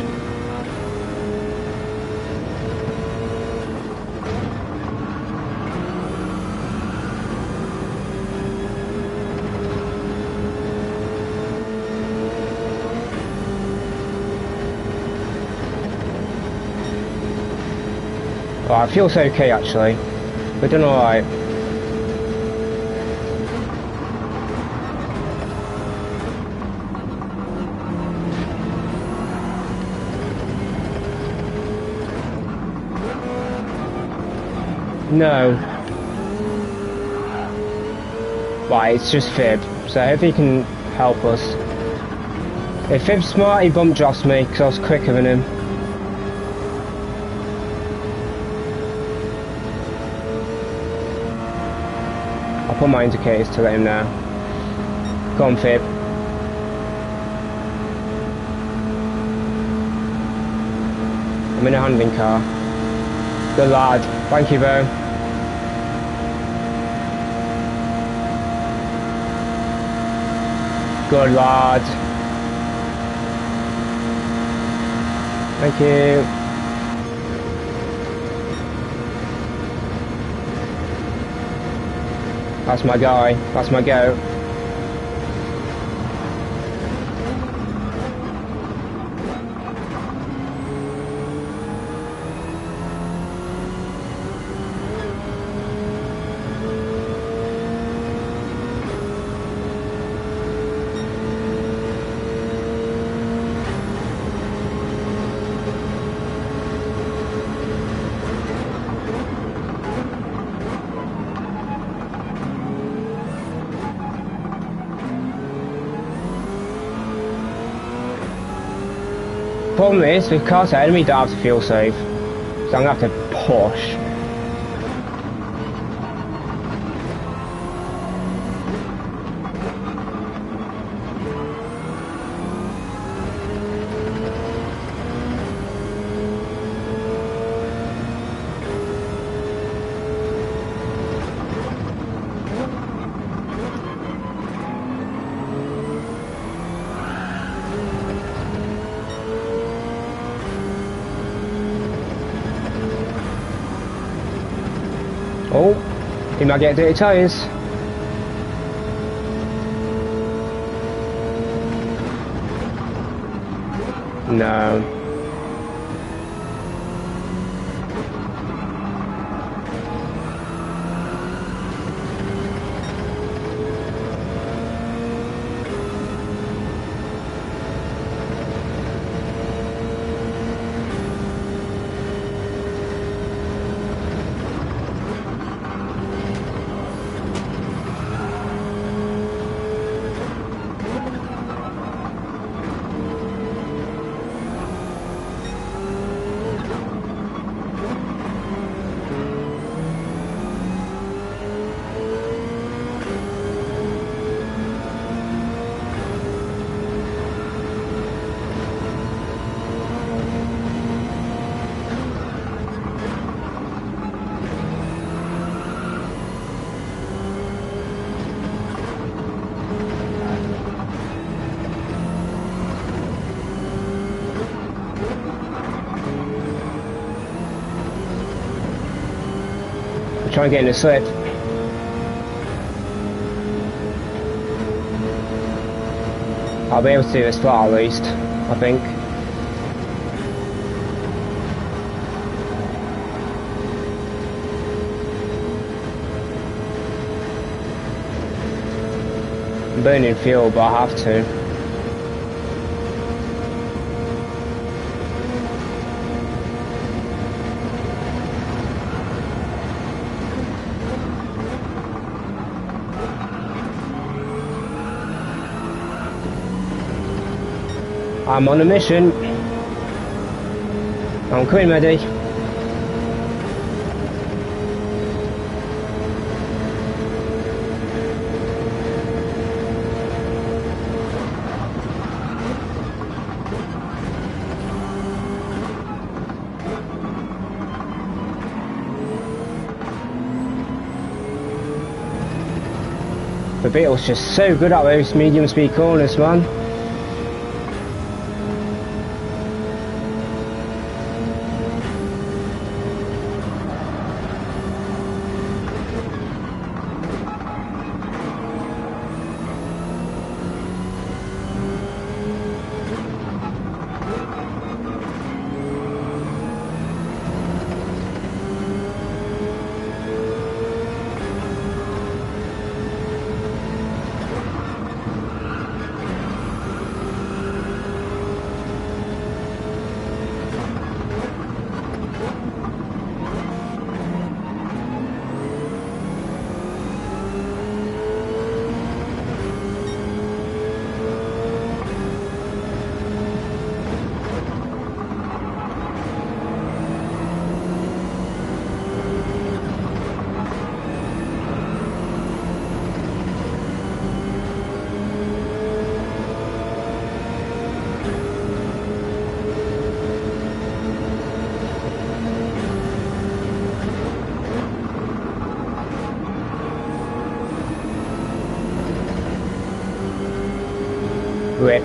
Right, it feels okay actually. We're doing alright. No. Right, it's just Fib. So hopefully he can help us. If Fib's smart, he bump drops me because I was quicker than him. I'll put my indicators to let him know. Go on, Fib. I'm in a handling car. Good lad. Thank you, bro. Good lad. Thank you. That's my guy. That's my goat. Problem is, with cars ahead of me don't have to fuel save, so I'm going to have to push. Oh, he might get dirty tyres. No. Try and get in a slip. I'll be able to do this far at least, I think. I'm burning fuel, but I have to. I'm on a mission. I'm coming, ready. The Beetle's just so good at those medium speed corners, man. Rip.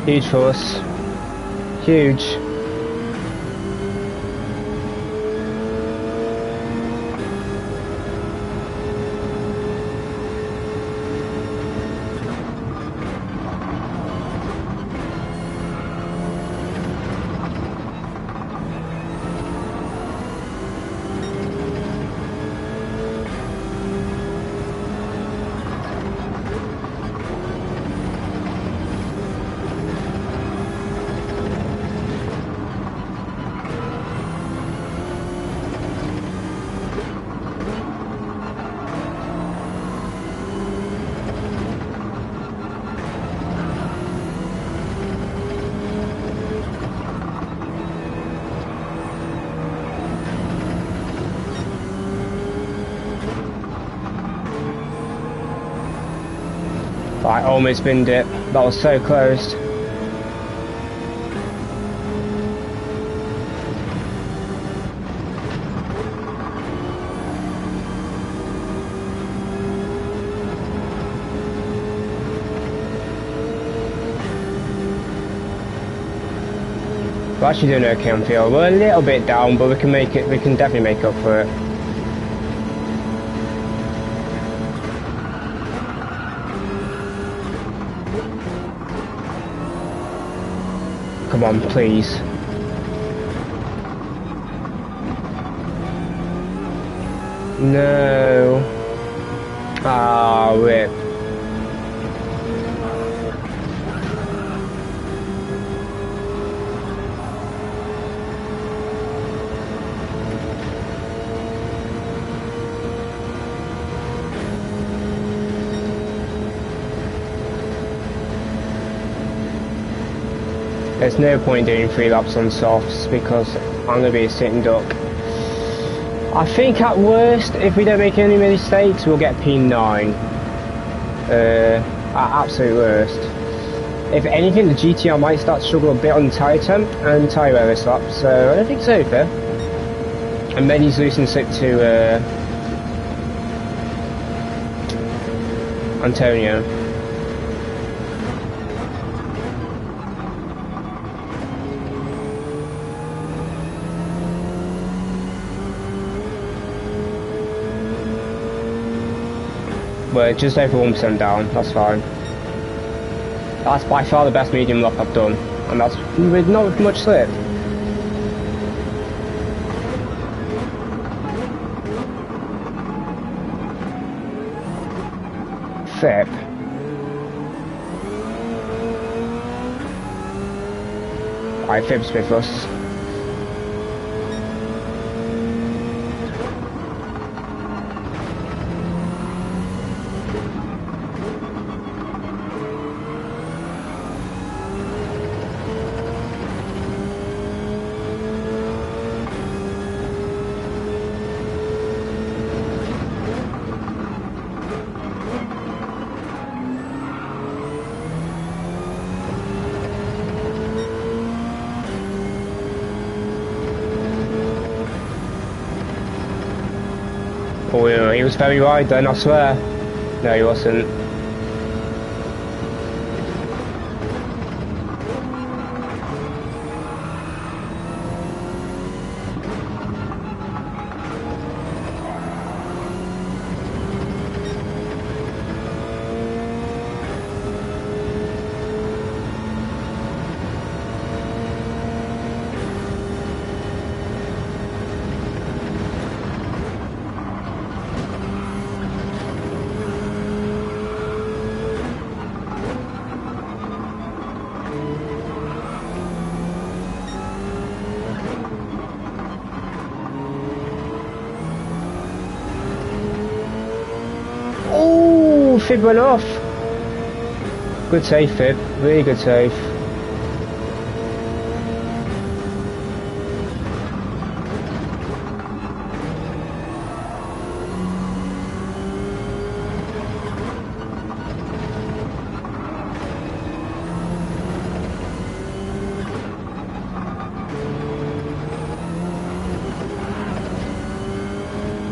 Huge for us. Huge. I almost binned it. That was so close. We're actually doing okay on field. We're a little bit down, but we can make it. We can definitely make up for it. Come on, please. No. Ah, rip. There's no point doing 3 laps on softs because I'm going to be a sitting duck. I think at worst, if we don't make any mistakes, we'll get P9. At absolute worst. If anything, the GTR might start to struggle a bit on tyre temp and tyre wear this lap, so I don't think it's over. And then he's losing slip to Antonio. We're just over 1% down, that's fine. That's by far the best medium lap I've done, and that's with not much slip. Flip. Alright, Fib's with us. Oh yeah, he was very wide then, I swear. No, he wasn't. fib went off. Good save, fib. Really good save.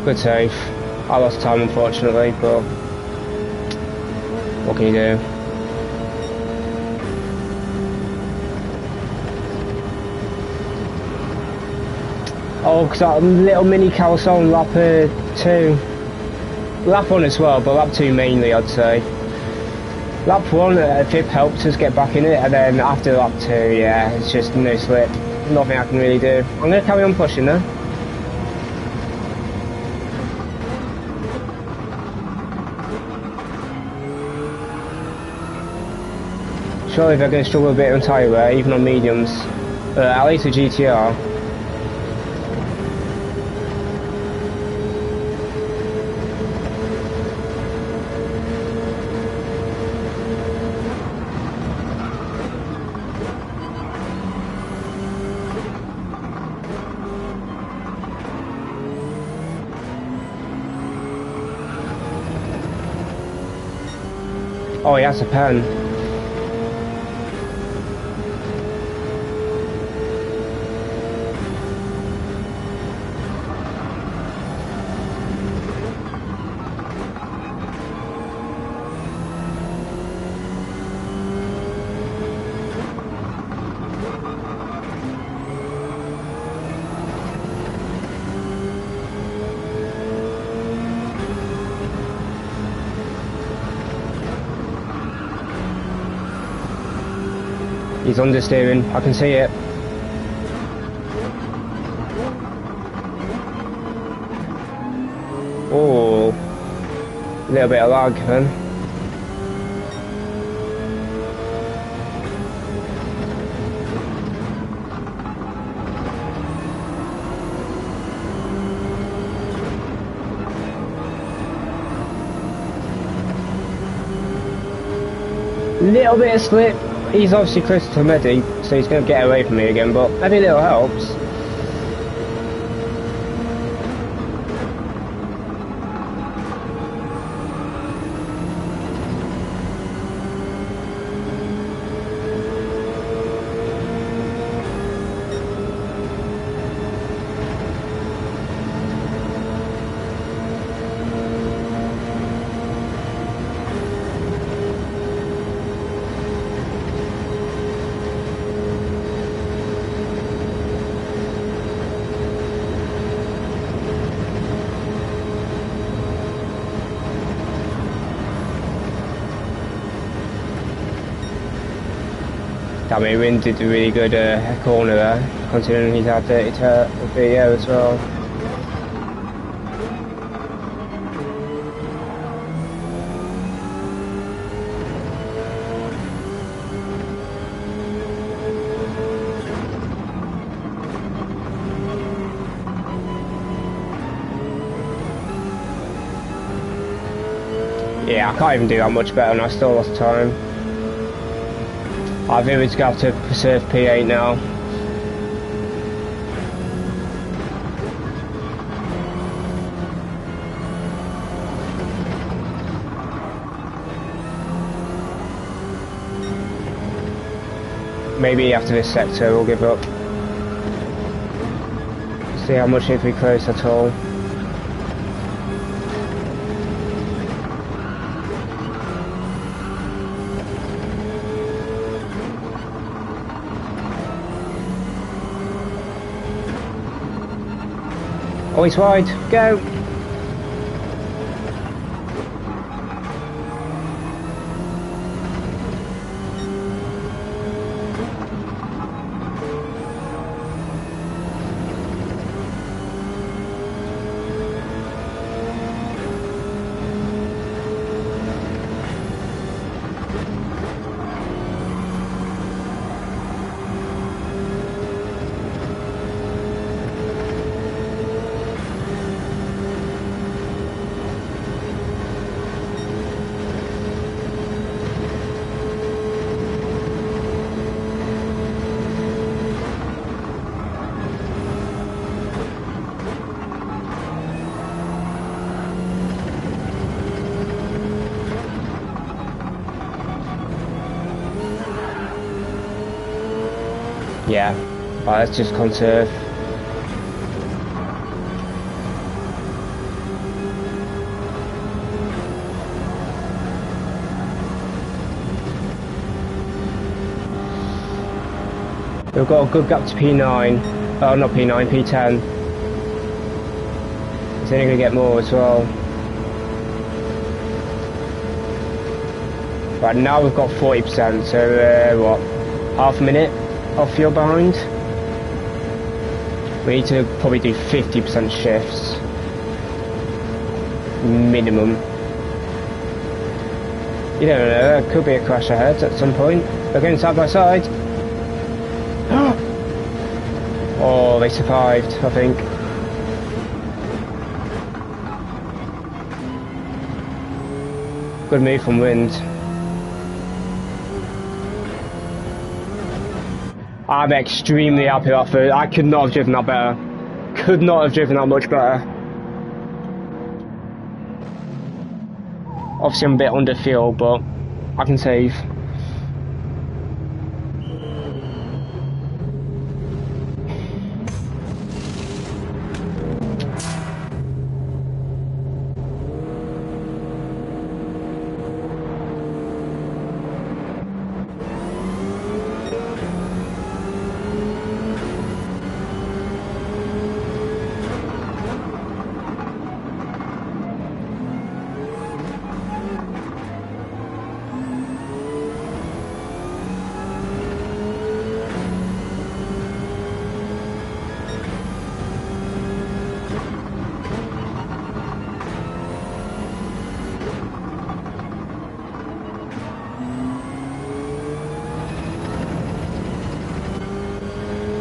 Good save. I lost time unfortunately, but what can you do? Oh, because that little mini carousel on lap 2. Lap 1 as well, but lap 2 mainly I'd say. Lap 1, Fib helped us get back in it, and then after lap 2, yeah, it's just no slip. Nothing I can really do. I'm going to carry on pushing though. Surely they're going to struggle a bit on tyre wear, even on mediums. At least a GTR. Oh, he has a pen. He's understeering, I can see it. Oh, a little bit of lag then. Little bit of slip. He's obviously close to Medi, so he's going to get away from me again, but every little helps. I mean, Wynn did a really good corner there, considering he's had 30 video as well. Yeah, I can't even do that much better and I still lost time. I think we're going to have to preserve P8 now. Maybe after this sector we'll give up. See how much if we close at all. Oh, he's wide. Go! Yeah. Right, let's just conserve. We've got a good gap to P9. Oh, not P9, P10. It's only going to get more as well. Right, now we've got 40%, so what? Half a minute off fuel behind? We need to probably do 50% shifts. Minimum. You don't know, there could be a crash ahead at some point. They're going side by side. Oh, they survived, I think. Good move from Wind. I'm extremely happy with that first. I could not have driven that better. Could not have driven that much better. Obviously I'm a bit under fuel, but I can save.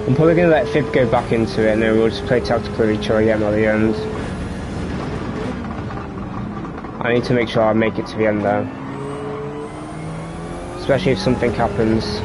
I'm probably going to let Fib go back into it and then we'll just play tactical with each other again at the end. I need to make sure I make it to the end though. Especially if something happens.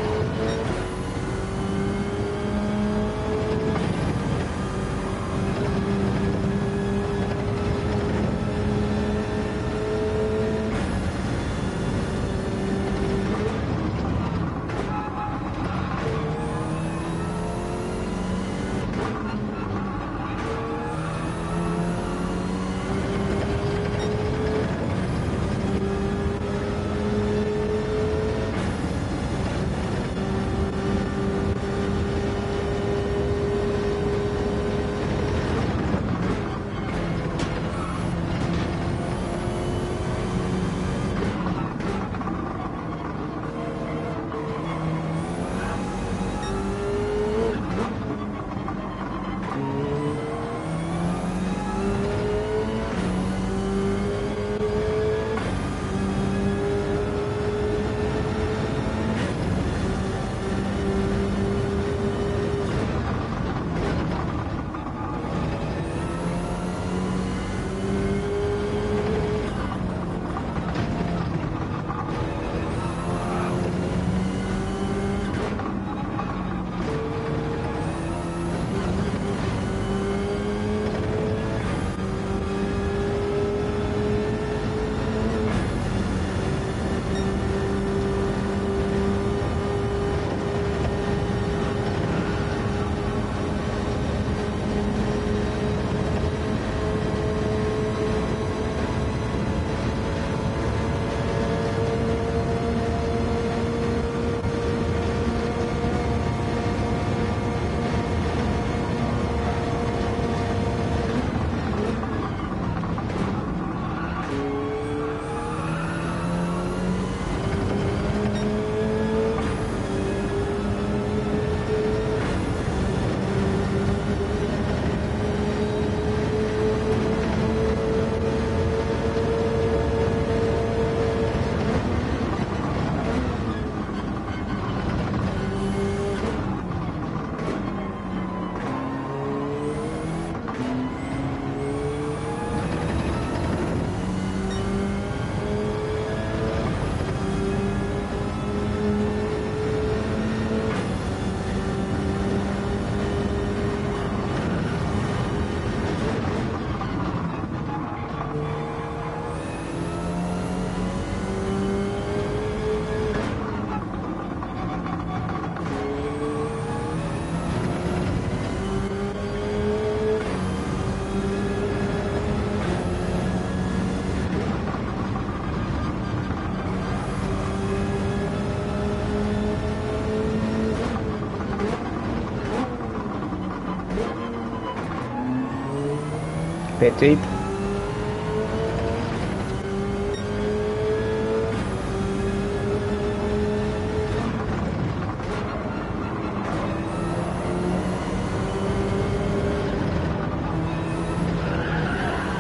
Bit deep.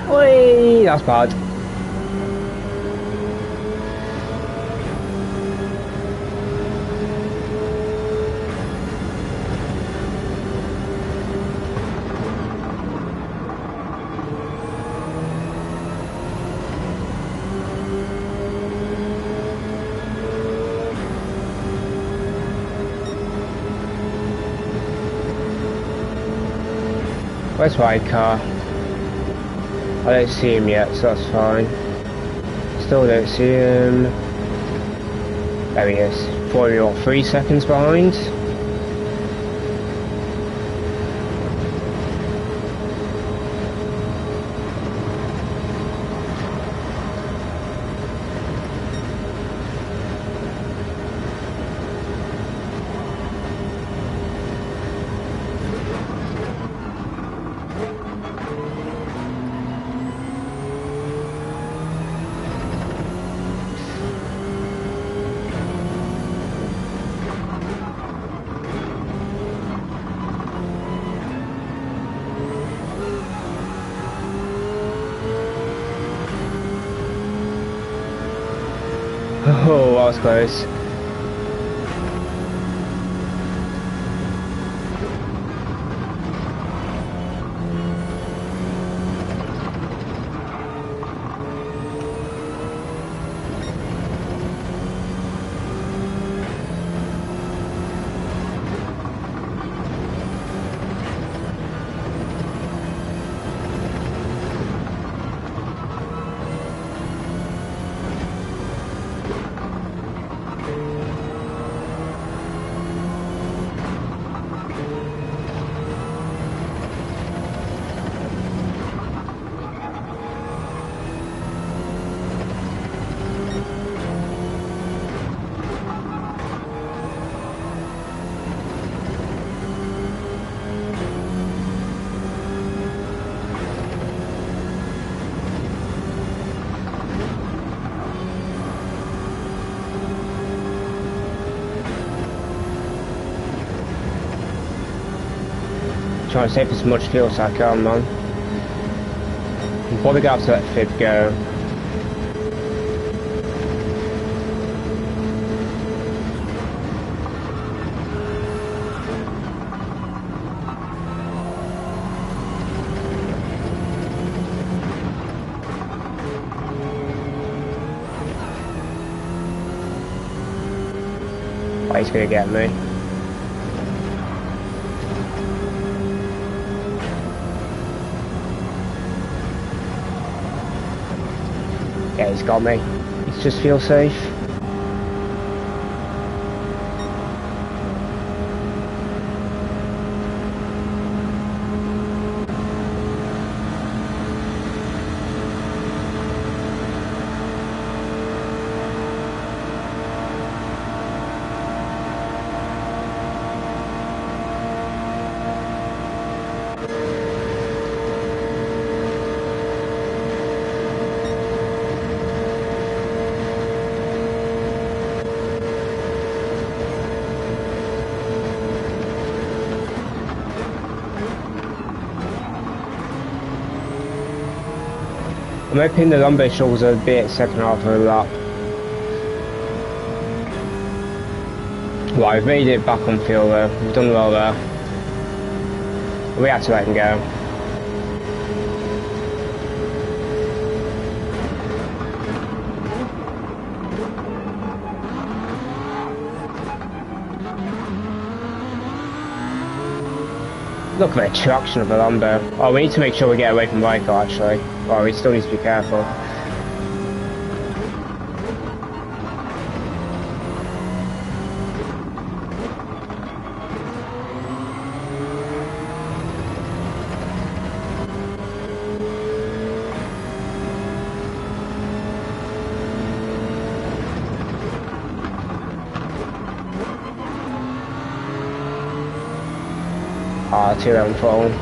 Whee! That's bad. Where's my car? I don't see him yet, so that's fine. Still don't see him. There he is. Probably what, 3 seconds behind? Oh, that was close. Trying to save as much fuel as I can, man. I'm probably gonna have to let Fib go. Oh, he's gonna get me. Yeah, he's got me. He's just feel safe. I'm hoping the lumbar shuttles are a bit second half of the lap. Right, we've made it back on field though. We've done well there. We had to let him go. Look at the traction of the Lambo. Oh, we need to make sure we get away from Michael actually. Oh, we still need to be careful. Ah, 211 falling.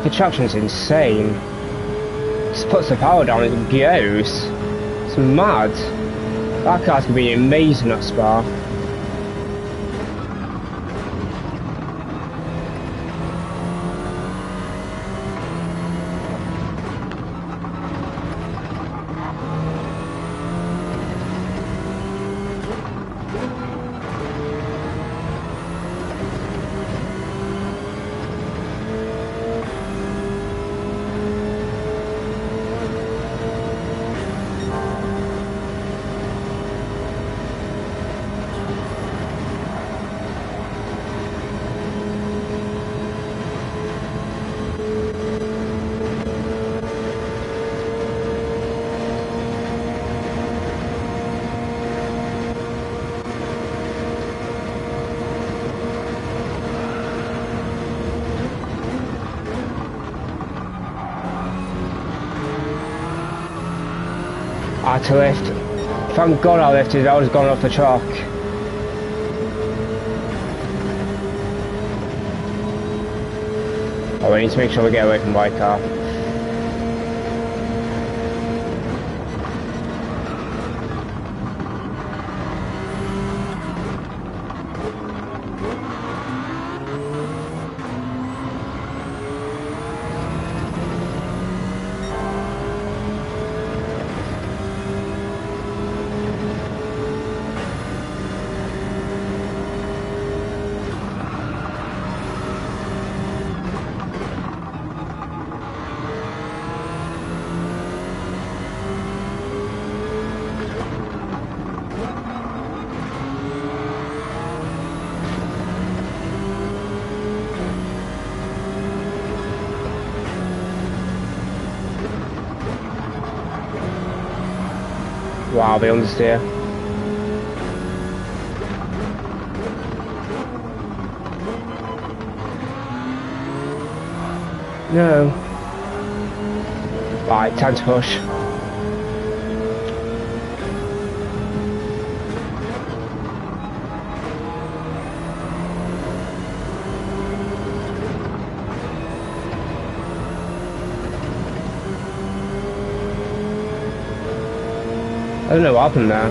The traction's insane. Just puts the power down, it goes. It's mad. That car's gonna be amazing at Spa. I had to lift. Thank God I lifted, I would have gone off the track. Oh, we need to make sure we get away from white car. Wow, they understeer. No. Right, time to push. I don't know what happened there.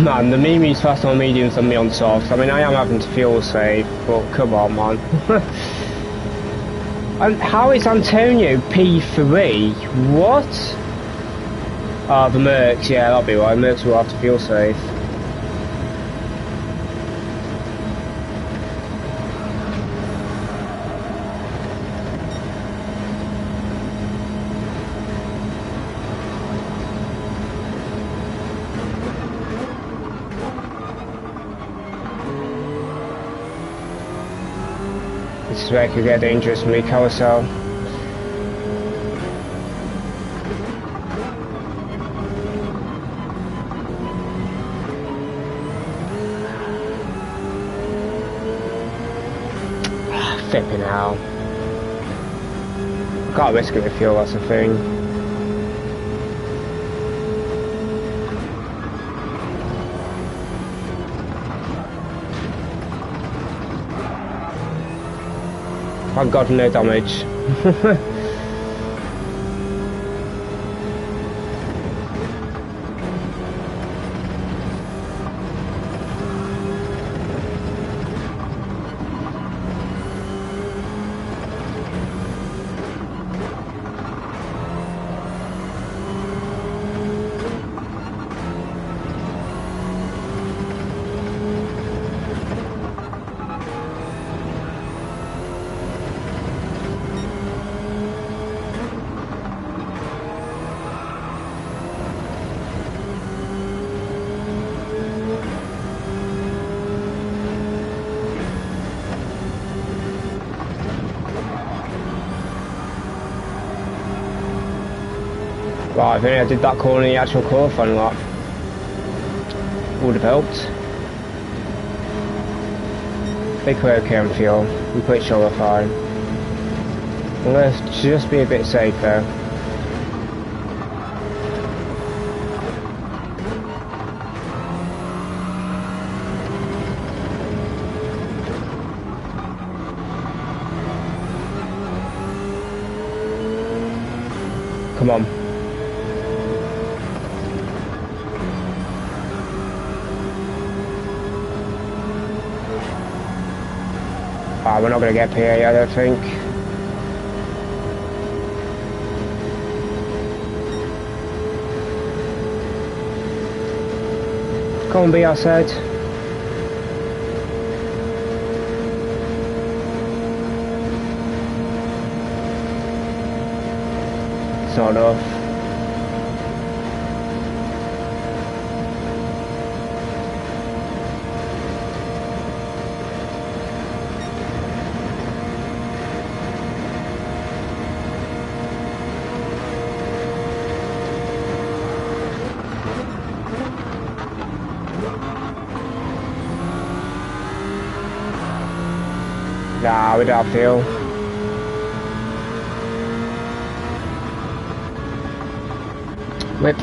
Man, the Mimi's faster on mediums than me on softs. I mean, I am having to fuel save, but come on, man. And how is Antonio P3? What? Ah, the Mercs, yeah, that'll be right. Mercs will have to fuel save. This is where it could get dangerous for me, carousel. Flipping hell. Can't risk it with fuel, that's the thing. Thank God, no damage. Right, if only I did that corner in the actual qualifying lap. Would have helped. think we're okay on fuel. I'm pretty sure we're fine. Let's just be a bit safer. Come on. Ah, we're not going to get PA, I don't think. Come on, be outside. It's not enough. Nah, we don't have fuel. Whip.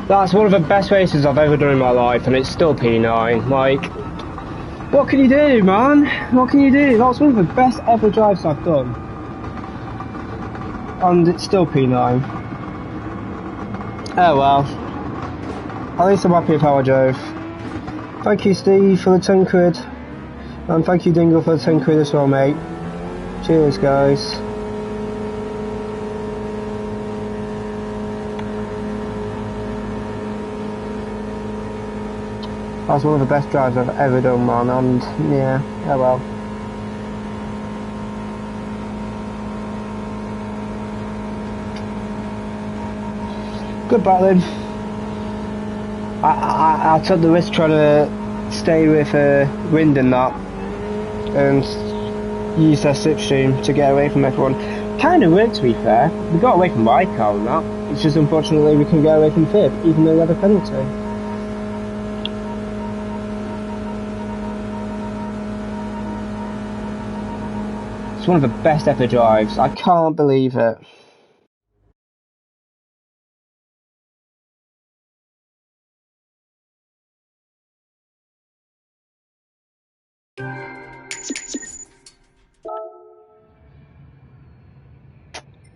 That's one of the best races I've ever done in my life, and it's still P9. Like, what can you do, man? What can you do? That's one of the best ever drives I've done. And it's still P9. Oh well. At least I'm happy with how I drove. Thank you, Steve, for the 10 quid. And thank you, Dingle, for the 10 quid as well, mate. Cheers, guys. That's one of the best drives I've ever done, man, and yeah, oh well. Good battling. I took the risk trying to stay with wind and that, and use their slipstream to get away from everyone. Kind of worked, to be fair. We got away from my car and that. It's just unfortunately we couldn't get away from Fib, even though we had a penalty. It's one of the best ever drives. I can't believe it.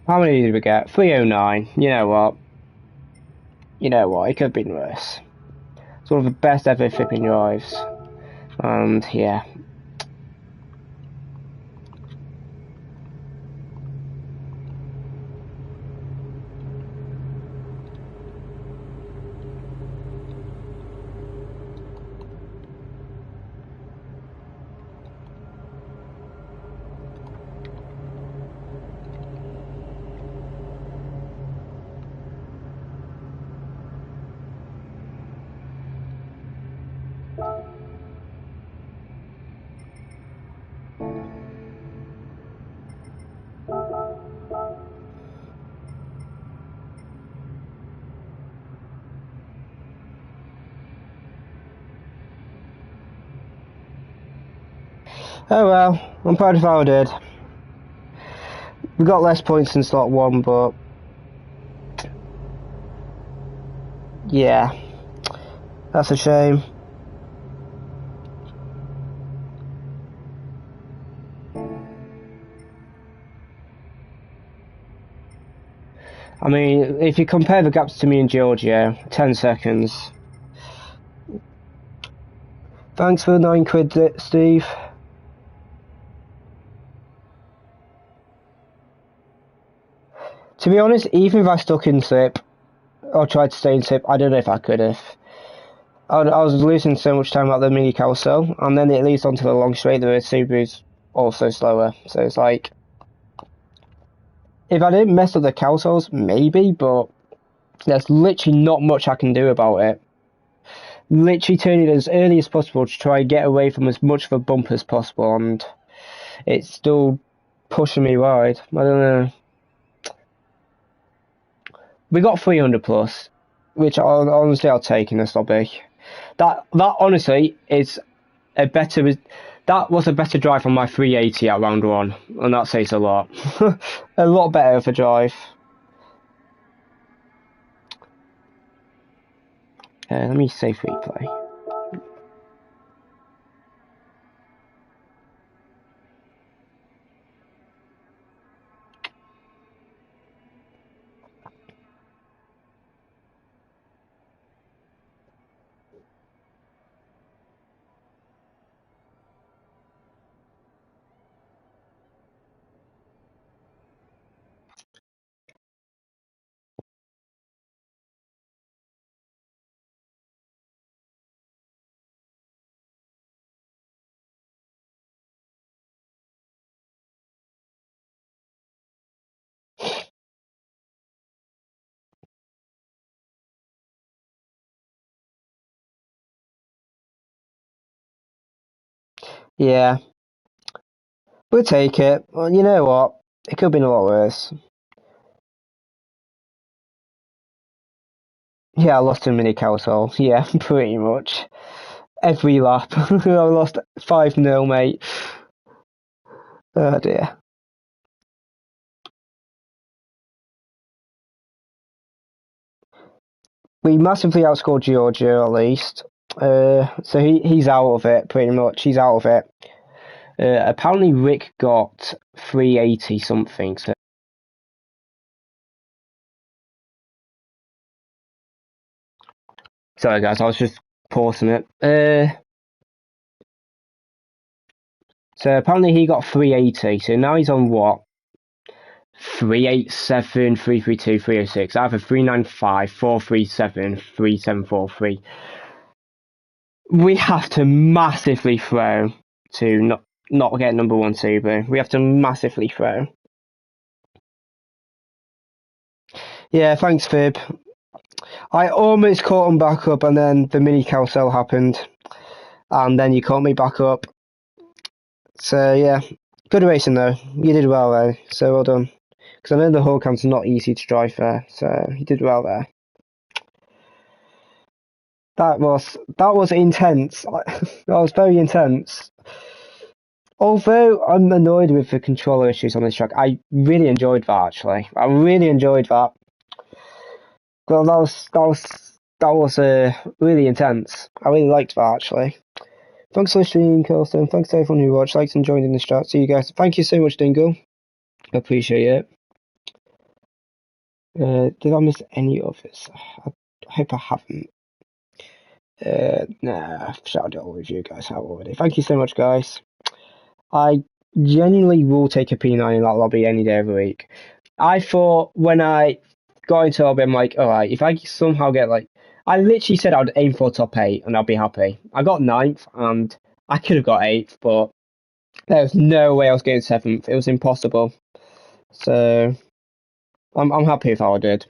How many did we get? 309. You know what? It could have been worse. It's one of the best ever flipping drives. And yeah. Oh well, I'm proud of how I did. We got less points in slot 1, but yeah, that's a shame. I mean, if you compare the gaps to me and Georgia, 10 seconds. Thanks for the 9 quid, Steve. To be honest, even if I stuck in SIP, or tried to stay in SIP, I don't know if I could have. I was losing so much time at the mini carousel, and then it leads onto the long straight, the Subaru's also slower. So it's like, if I didn't mess up the carousels, maybe, but there's literally not much I can do about it. Literally turn it as early as possible to try and get away from as much of a bump as possible, and it's still pushing me wide. I don't know. We got 300 plus, which honestly I'll take in this lobby. That honestly is a better That was a better drive on my 380 at round 1, and that says a lot. A lot better of a drive. Let me save replay. Yeah, we'll take it. Well, you know what? It could have been a lot worse. Yeah, I lost a mini carousel. Yeah, pretty much. Every lap. I lost 5-0, mate. Oh dear. We massively outscored Georgia, at least. So he's out of it, pretty much. He's out of it. Apparently Rick got 380 something. So. Sorry guys, I was just pausing it. So apparently he got 380. So now he's on what? 387, 332, 306. I have a 395, 437, 3743. We have to massively throw to not get number 1 Subaru. We have to massively throw. Yeah, thanks, Fib. I almost caught him back up, and then the mini carousel happened, and then you caught me back up. So yeah, good racing though. You did well though, so well done. Because I know the whole camp's not easy to drive there, so you did well there. That was intense. That was very intense. Although I'm annoyed with the controller issues on this track, I really enjoyed that actually. I really enjoyed that. Well, that was really intense. I really liked that actually. Thanks for listening, Kirsten. Thanks to everyone who watched, liked and joined in the chat. See you guys. Thank you so much, Dingle. I appreciate it. Did I miss any of this? I hope I haven't. Nah, I've shouted it all with you guys out already. Thank you so much, guys. I genuinely will take a P9 in that lobby any day of the week. I thought when I got into lobby, I'm like, alright, if I somehow get like, I literally said I'd aim for top 8 and I'll be happy. I got 9th and I could have got 8th, but there was no way I was getting 7th. It was impossible. So I'm happy with how I did.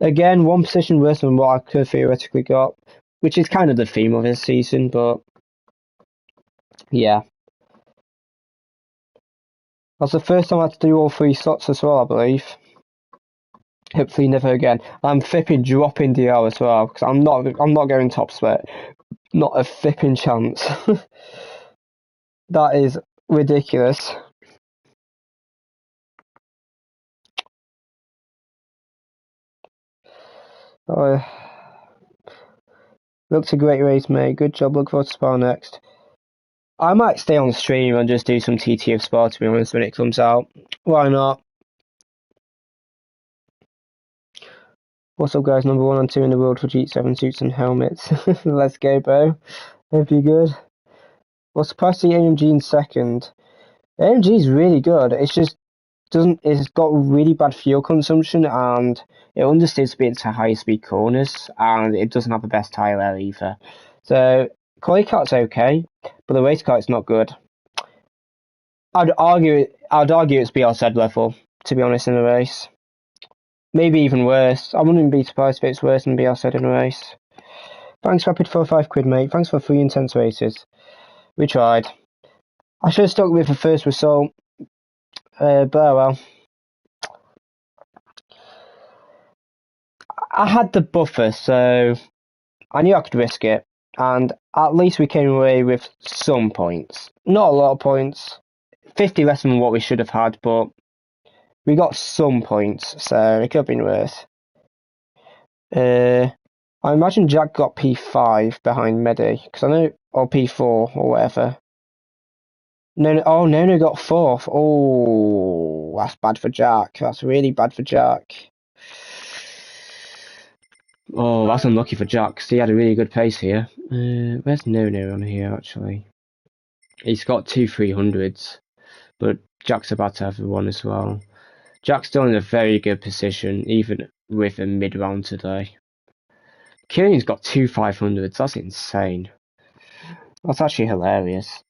Again, 1 position worse than what I could have theoretically got, which is kind of the theme of this season, but yeah. That's the first time I had to do all 3 slots as well, I believe. Hopefully never again. I'm flipping dropping DR as well, because I'm not going top split. Not a flipping chance. That is ridiculous. Looked a great race, mate. Good job. Look forward to Spa next. I might stay on stream and just do some TT of Spa, to be honest, when it comes out. Why not? What's up, guys? Number 1 and 2 in the world for G7 suits and helmets. Let's go, bro. Hope you're good. What's the price of the AMG in second? AMG is really good. It's got really bad fuel consumption and it understates speed to higher speed corners and it doesn't have the best tyre air either. So quality car's okay, but the race car's not good. I'd argue it's BRZ level, to be honest, in a race. Maybe even worse. I wouldn't be surprised if it's worse than BRZ in a race. Thanks, Rapid, for 5 quid, mate. Thanks for 3 intense races. We tried. I should have stuck with the first result. But oh well. I had the buffer, so I knew I could risk it. And at least we came away with some points. Not a lot of points. 50 less than what we should have had, but we got some points, so it could have been worse. I imagine Jack got P5 behind Medi, because I know, or P4 or whatever. No, oh, no, got 4th. Oh, that's bad for Jack. That's really bad for Jack. Oh, that's unlucky for Jack, because he had a really good pace here. Where's No on here, actually? He's got 2 300s, but Jack's about to have one as well. Jack's still in a very good position, even with a mid-round today. Kieran's got 2 500s, that's insane. That's actually hilarious.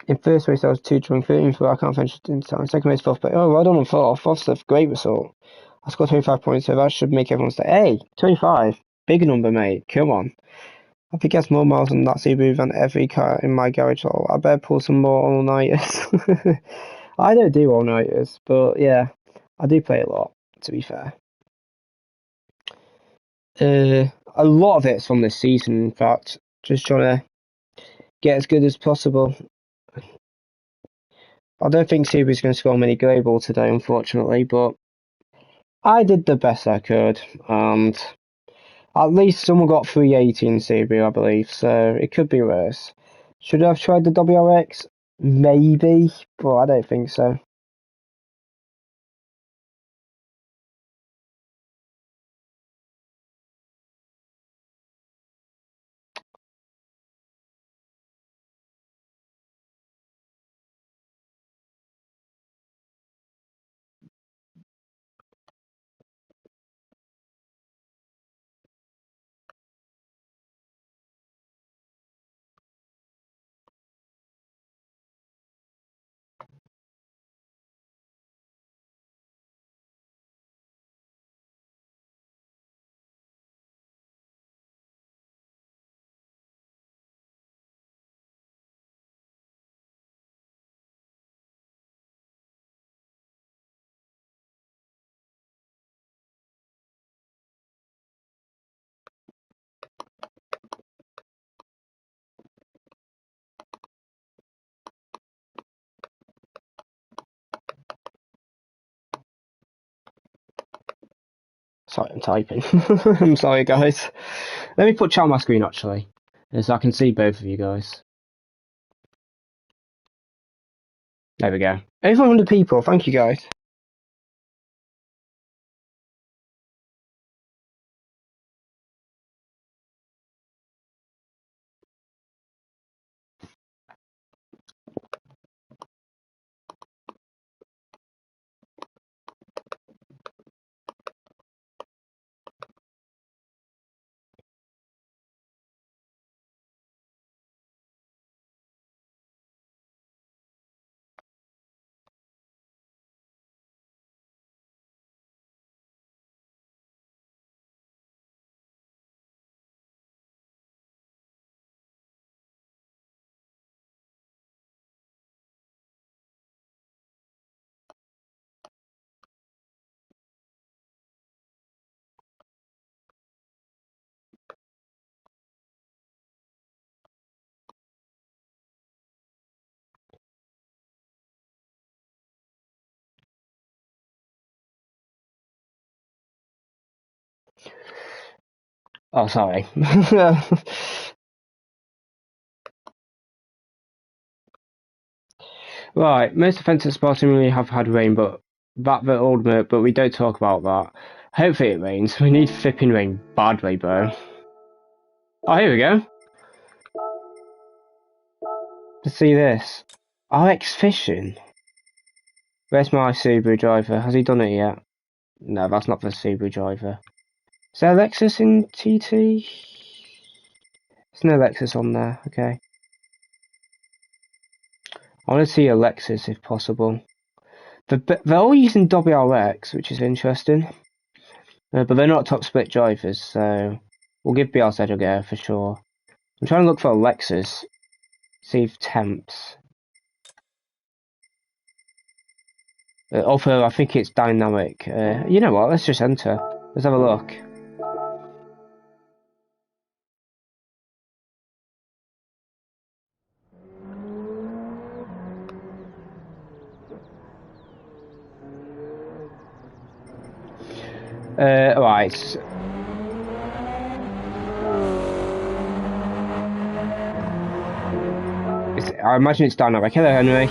In first race I was 2 during 13th, but I can't finish in time. Second race 4th, but oh, well done on 4th. 4th's a great result. I scored 25 points, so that should make everyone say, hey, 25. Big number, mate. Come on. I think that's more miles on that Subaru than every car in my garage. So I better pull some more all-nighters. I don't do all-nighters, but yeah, I do play a lot, to be fair. A lot of it's from this season, in fact. Just trying to get as good as possible. I don't think Subaru's going to score many global today, unfortunately, but I did the best I could, and at least someone got 380 in Subaru, I believe, so it could be worse. Should I have tried the WRX? Maybe, but I don't think so. Sorry, I'm typing. I'm sorry, guys. Let me put chat on my screen, actually, so I can see both of you guys. There we go. Over 100 people, thank you, guys. Oh, sorry. Right, most offensive spots really have had rain, but the ultimate, but we don't talk about that. Hopefully it rains. We need flipping rain badly, bro. Oh, here we go. Let's see this. RX Fishing. Where's my Subaru driver? Has he done it yet? No, that's not the Subaru driver. Is there Lexus in TT? There's no Lexus on there, okay. I want to see a Lexus if possible. They're all using WRX, which is interesting. But they're not top split drivers, so we'll give BRZ a go for sure. I'm trying to look for a Lexus. See if temps. Although I think it's dynamic. You know what? Let's just enter. Let's have a look. Right. I imagine it's dynamic. Hello, Henry.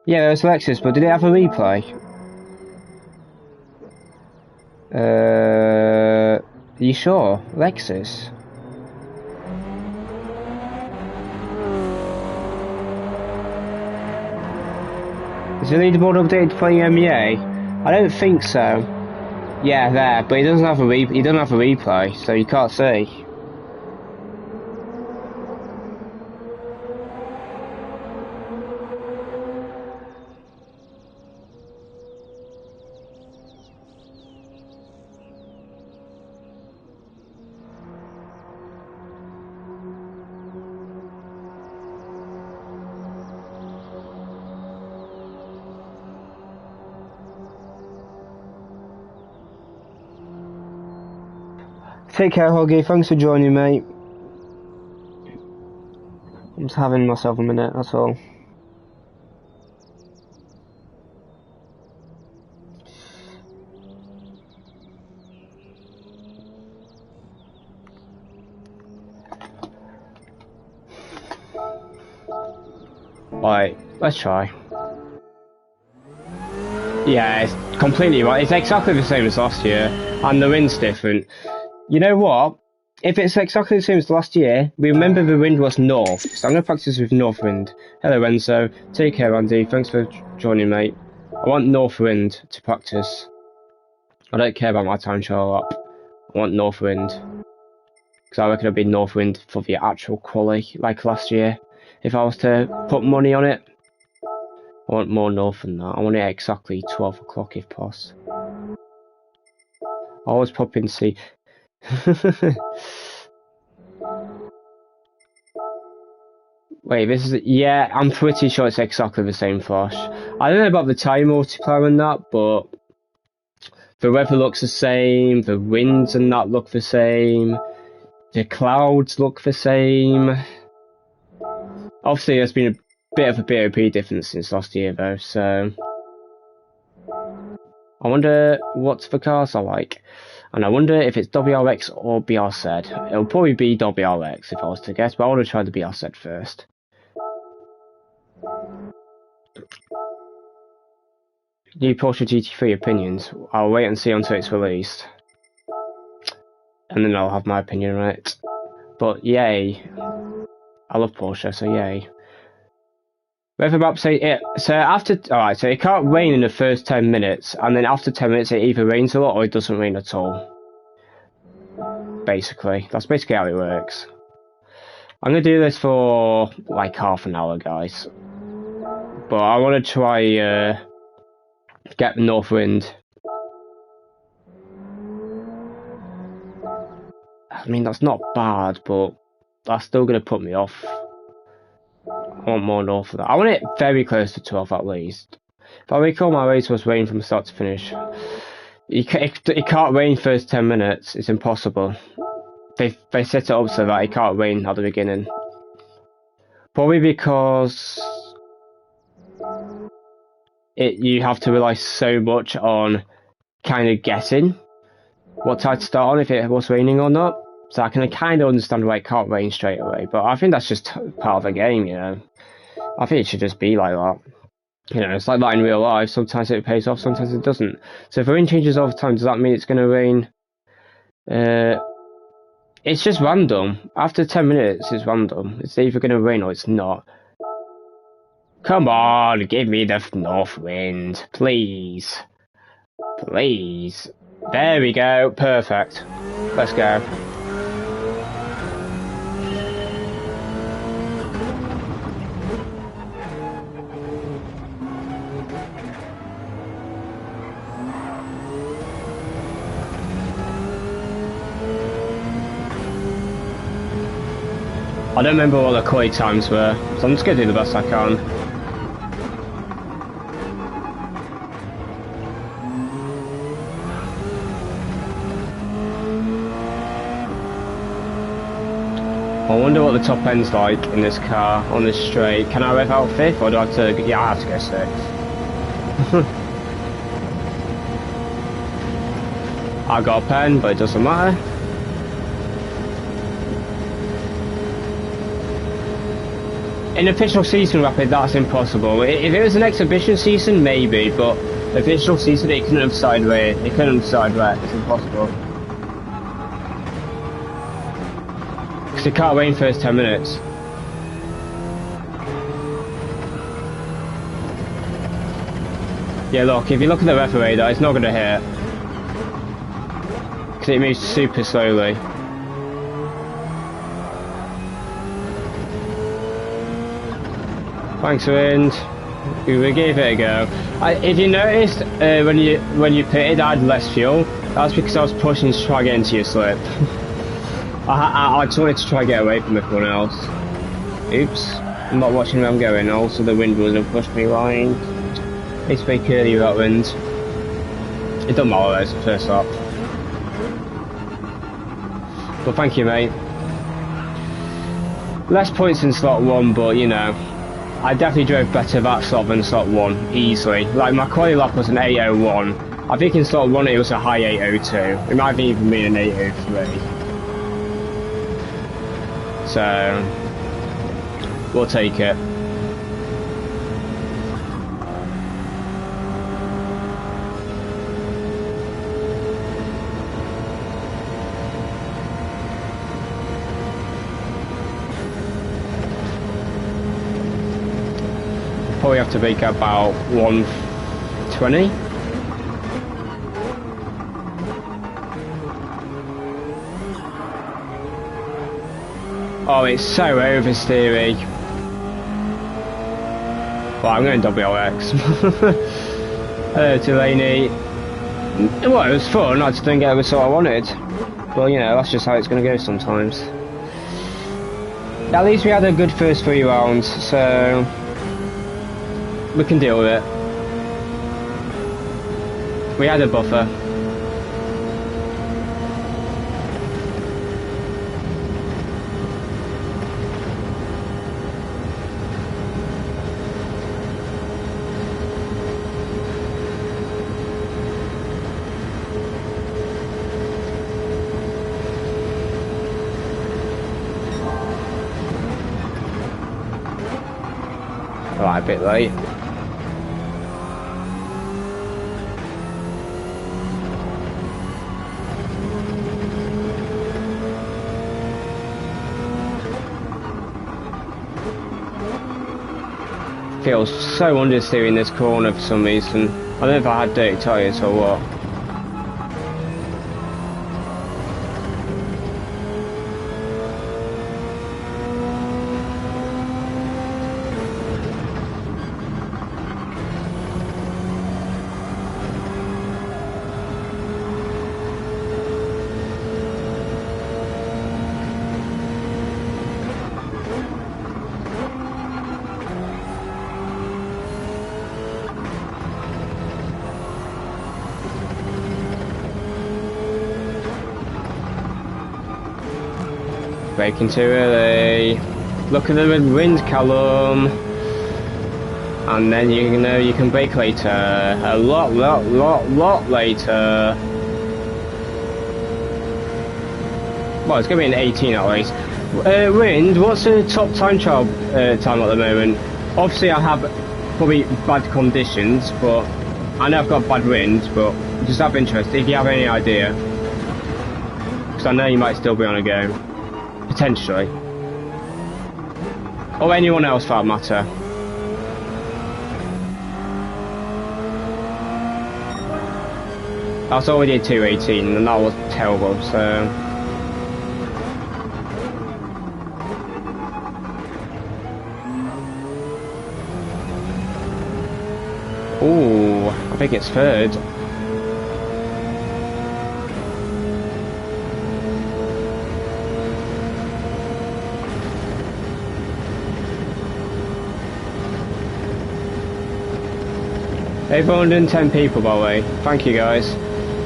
Yeah, it's Lexus, but did it have a replay? Are you sure? Lexus? Is the leaderboard updated for the MEA? I don't think so. Yeah, there, but he doesn't have a replay, so you can't see. Take care, Hoggy. Thanks for joining, mate. I'm just having myself a minute, that's all. Right, let's try. Yeah, it's completely right. It's exactly the same as last year, and the wind's different. You know what? If it's exactly the same as last year, remember the wind was north, so I'm going to practice with north wind. Hello Enzo, take care Andy, thanks for joining mate. I want north wind to practice. I don't care about my time show up. I want north wind. Because I reckon it'll be north wind for the actual quali, like last year. If I was to put money on it, I want more north than that. I want it at exactly 12 o'clock if possible. I always pop in see. Wait, this is... Yeah, I'm pretty sure it's exactly the same Flash. I don't know about the time multiplier and that, but... The weather looks the same, the winds and that look the same, the clouds look the same. Obviously there's been a bit of a BOP difference since last year though, so... I wonder what the cars are like. And I wonder if it's WRX or BRZ. It'll probably be WRX if I was to guess, but I want to try the BRZ first. New Porsche GT3 opinions. I'll wait and see until it's released. And then I'll have my opinion on it. But yay. I love Porsche, so yay. Weather map say it. So after, alright, so it can't rain in the first 10 minutes, and then after 10 minutes it either rains a lot or it doesn't rain at all. Basically, that's basically how it works. I'm gonna do this for like half an hour, guys. But I want to try get the north wind. I mean, that's not bad, but that's still gonna put me off. I want more north of that. I want it very close to 12 at least. If I recall, my race was rain from start to finish. It can't rain first 10 minutes. It's impossible. They set it up so that it can't rain at the beginning. Probably because you have to rely so much on kind of guessing what tide to start on, if it was raining or not. So I can kind of understand why it can't rain straight away, but I think that's just part of the game, you know. I think it should just be like that. You know, it's like that in real life. Sometimes it pays off, sometimes it doesn't. So if the rain changes over time, does that mean it's going to rain? It's just random. After 10 minutes, it's random. It's either going to rain or it's not. Come on, give me the north wind, please. Please. There we go, perfect. Let's go. I don't remember what the quali times were, so I'm just going to do the best I can. I wonder what the top end's like in this car, on this straight. Can I rev out 5th, or do I have to... Yeah, I have to go 6th. I got a pen, but it doesn't matter. In official season rapid, that's impossible. If it was an exhibition season, maybe, but official season, it couldn't have side rate. It couldn't have side rate. It's impossible. Because it can't wait in the first 10 minutes. Yeah, look, if you look at the referee, it's not going to hit. Because it moves super slowly. Thanks, Wind. We gave it a go. If you noticed, when you pitted, I had less fuel. That's because I was pushing to try to get into your slip. I just wanted to try to get away from everyone else. Oops. I'm not watching where I'm going. Also, the wind wasn't push me right. It's very curly, that wind. It doesn't matter, though, it's the first lap. But thank you, mate. Less points in slot 1, but you know. I definitely drove better that slot than slot 1, easily. Like, my quali lap was an 8:01. I think in slot 1 it was a high 8:02. It might have even been an 8:03. So, we'll take it. Probably have to make about 120. Oh, it's so oversteery. Well, I'm going WLX. Hello, Delaney. Well, it was fun. I just didn't get the result I wanted. Well, you know, that's just how it's going to go sometimes. At least we had a good first 3 rounds, so we can deal with it. We had a buffer. Alright, a bit late. Feels so understeer in this corner for some reason. I don't know if I had dirty tyres or what. Braking too early. Look at the wind, Callum. And then you know you can brake later. A lot later. Well, it's going to be an 18 at least. Wind, what's the top time trial time at the moment? Obviously I have probably bad conditions, but I know I've got bad wind, but just out of interest, if you have any idea. Because I know you might still be on a go. Potentially. Or anyone else for that matter. I was already at 218 and that was terrible, so... Ooh, I think it's third. Over 110 people, by the way. Thank you, guys.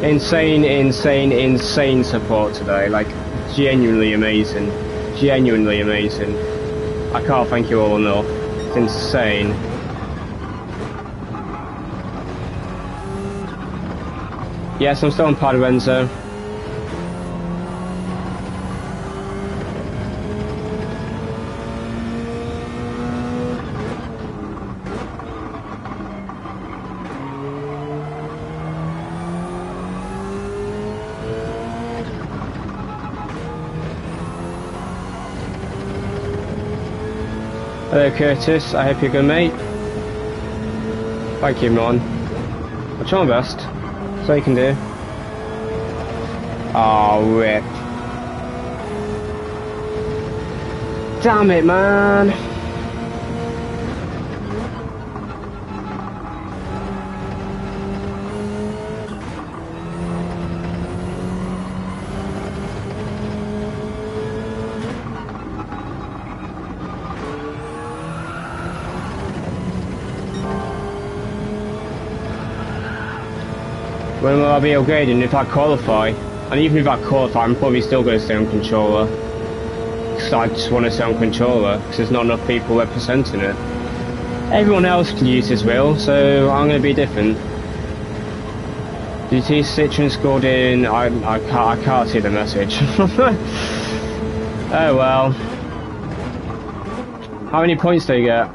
Insane support today. Like, genuinely amazing. Genuinely amazing. I can't thank you all enough. It's insane. Yes, I'm still on Padawenzo. Hello Curtis, I hope you're good, mate. Thank you, man. I'll try my best. That's all you can do. Oh, rip. Damn it, man. When will I be upgrading if I qualify? And even if I qualify, I'm probably still going to stay on controller. Because I just want to stay on controller, because there's not enough people representing it. Everyone else can use this wheel, so I'm going to be different. Did you see Citroen scored in? I can't see the message. Oh well. How many points do you get?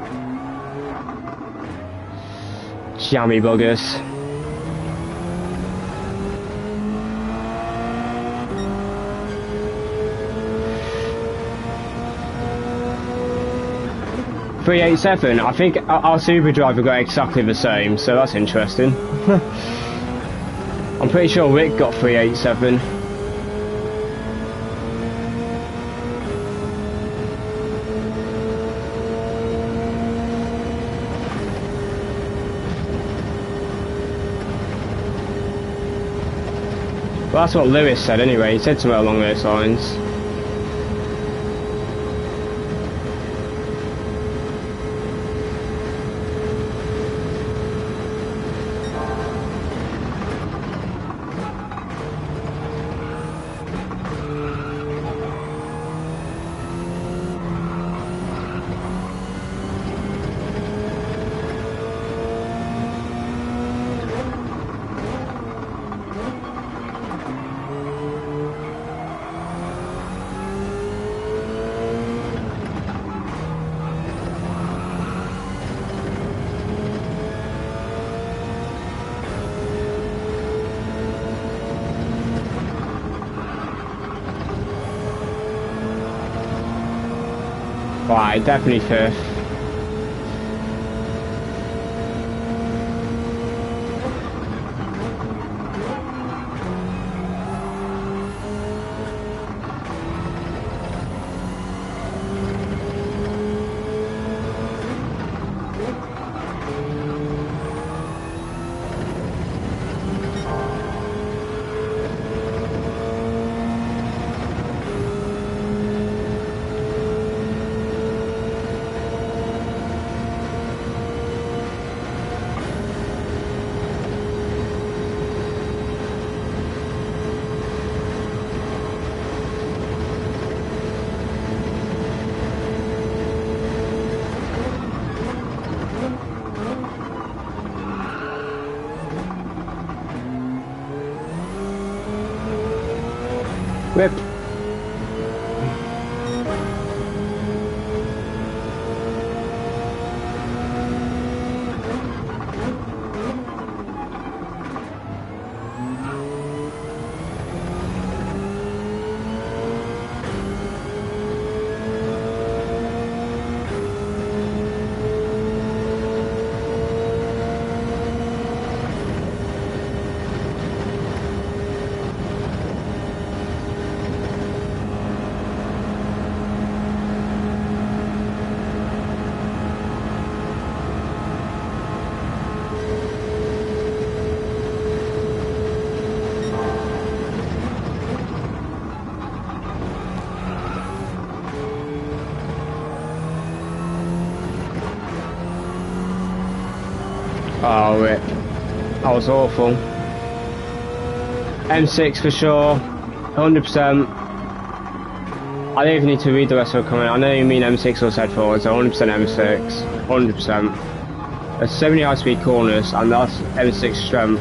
Jammy buggers. .387. I think our Super Driver got exactly the same, so that's interesting. I'm pretty sure Rick got .387. Well, that's what Lewis said anyway. He said something along those lines. Right, definitely fifth. Whip. Oh, rip. That was awful. M6 for sure, 100%. I don't even need to read the rest of the comment. I know you mean M6 or said forward, so 100% M6, 100%. There's so many high-speed corners, and that's M6 strength.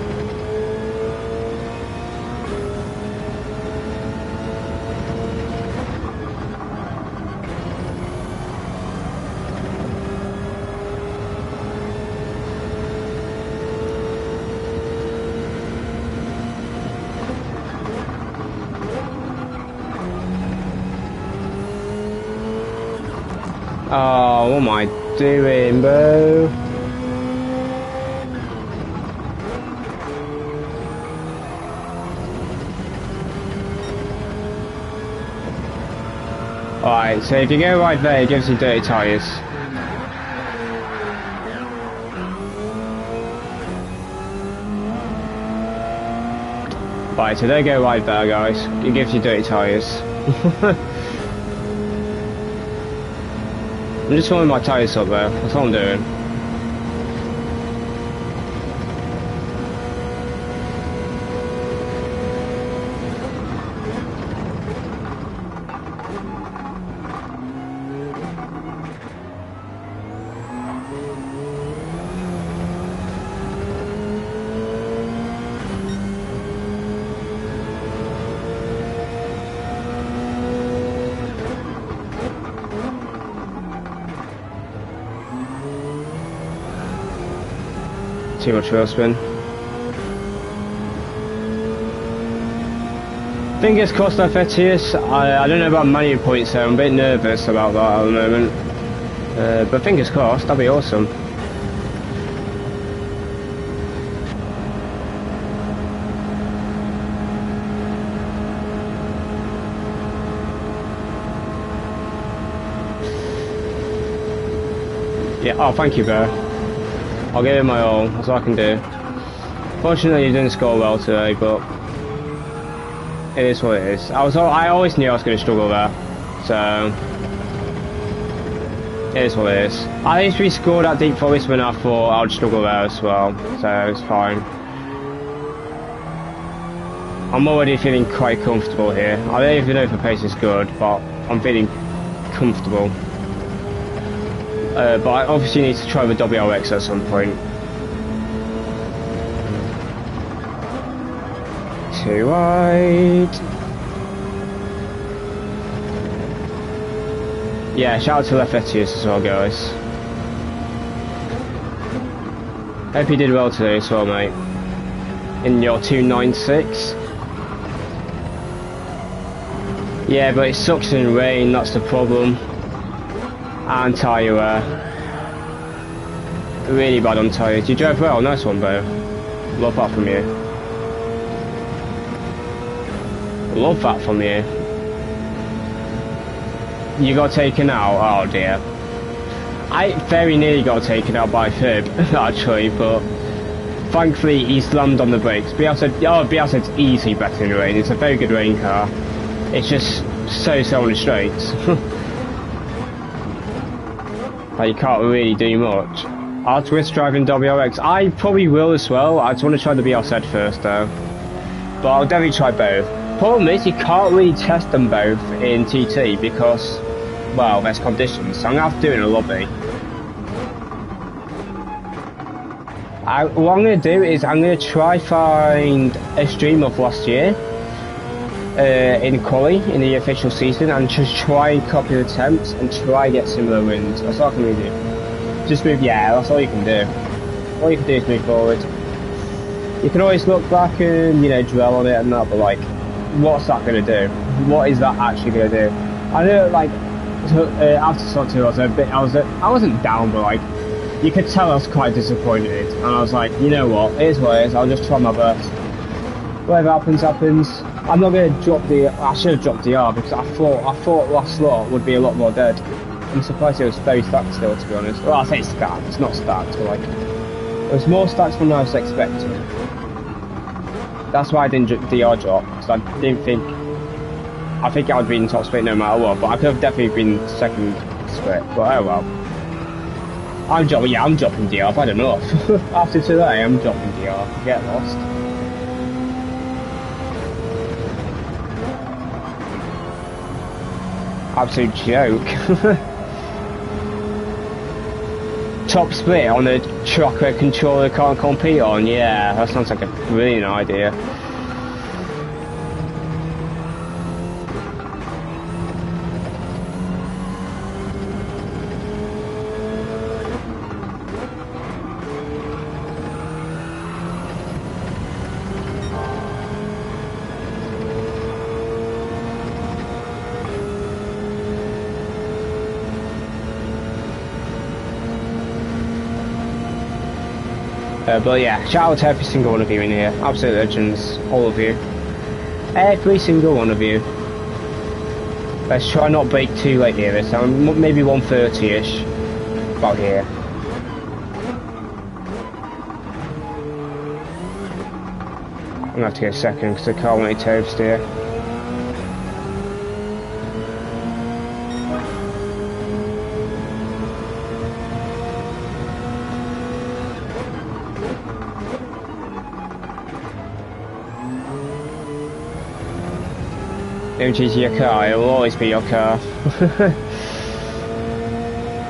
Oh, what am I doing, bro? Alright, so if you go right there, it gives you dirty tyres. Right, so don't go right there, guys. It gives you dirty tyres. I'm just filling my tyres up there. That's all I'm doing. Too much wheel spin. Fingers crossed I Fetius. I don't know about manu points there, I'm a bit nervous about that at the moment. But fingers crossed, that'd be awesome. Yeah, oh thank you, bro. I'll give it my all, that's all I can do. Fortunately you didn't score well today, but it is what it is. I always knew I was going to struggle there, so it is what it is. I used to be scored at Deep Forest when I thought I would struggle there as well, so it's fine. I'm already feeling quite comfortable here. I don't even know if the pace is good, but I'm feeling comfortable. But I obviously need to try the WRX at some point. Too wide. Yeah, shout out to Lefetius as well, guys. Hope you did well today as well, mate. In your 296. Yeah, but it sucks in rain, that's the problem. And tyre wear. Really bad on tyres. You drove well, nice one, bro. Love that from you. Love that from you. You got taken out? Oh dear. I very nearly got taken out by Fib, actually, but thankfully he slammed on the brakes. BL7's easily better in the rain. It's a very good rain car. It's just so on the straights. Like you can't really do much. I'll twist driving WRX. I probably will as well. I just want to try the BL7 first though. But I'll definitely try both. Problem is you can't really test them both in TT because, well, there's conditions. So I'm going to have to do it in a lobby. What I'm going to do is I'm going to try find a stream of last year. In quali, in the official season, and just try and copy the attempts and try and get similar wins. That's all I can really do. Just move, yeah, that's all you can do. All you can do is move forward. You can always look back and, you know, dwell on it and that, but like, what's that going to do? What is that actually going to do? I know, like, after slot 2, I wasn't down, but like, you could tell I was quite disappointed, and I was like, you know what, it is what it is, I'll just try my best. Whatever happens, happens. I'm not going to drop I should have dropped the R because I thought last slot would be a lot more dead. I'm surprised it was very stacked still, to be honest. Well, I say stacked, it's not stacked, but like, it was more stacked than I was expecting. That's why I didn't DR drop, because I didn't think, I think I would be in top split no matter what, but I could have definitely been second split, but oh well. I'm dropping DR, I've had enough. After today, I'm dropping DR, get lost. Absolute joke. Top split on a track where controller can't compete on, yeah, that sounds like a brilliant idea. But yeah, shout out to every single one of you in here. Absolute legends, all of you. Every single one of you. Let's try not break too late here this time. Maybe 1:30ish. About here. I'm gonna have to get a second because I can't want to toast here. Don't use your car, it will always be your car.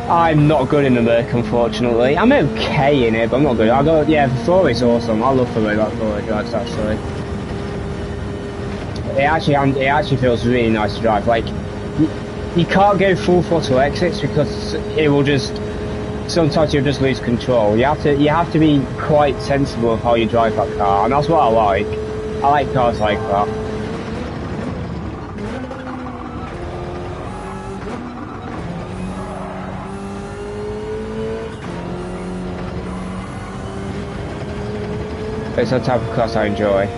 I'm not good in the Merc, unfortunately. I'm okay in it, but I'm not good. Yeah, the floor is awesome. I love the way that floor drives, actually. It actually feels really nice to drive. Like, you can't go full throttle exits because it will just, sometimes you'll just lose control. You have to be quite sensible of how you drive that car, and that's what I like. I like cars like that. It's the type of cars I enjoy.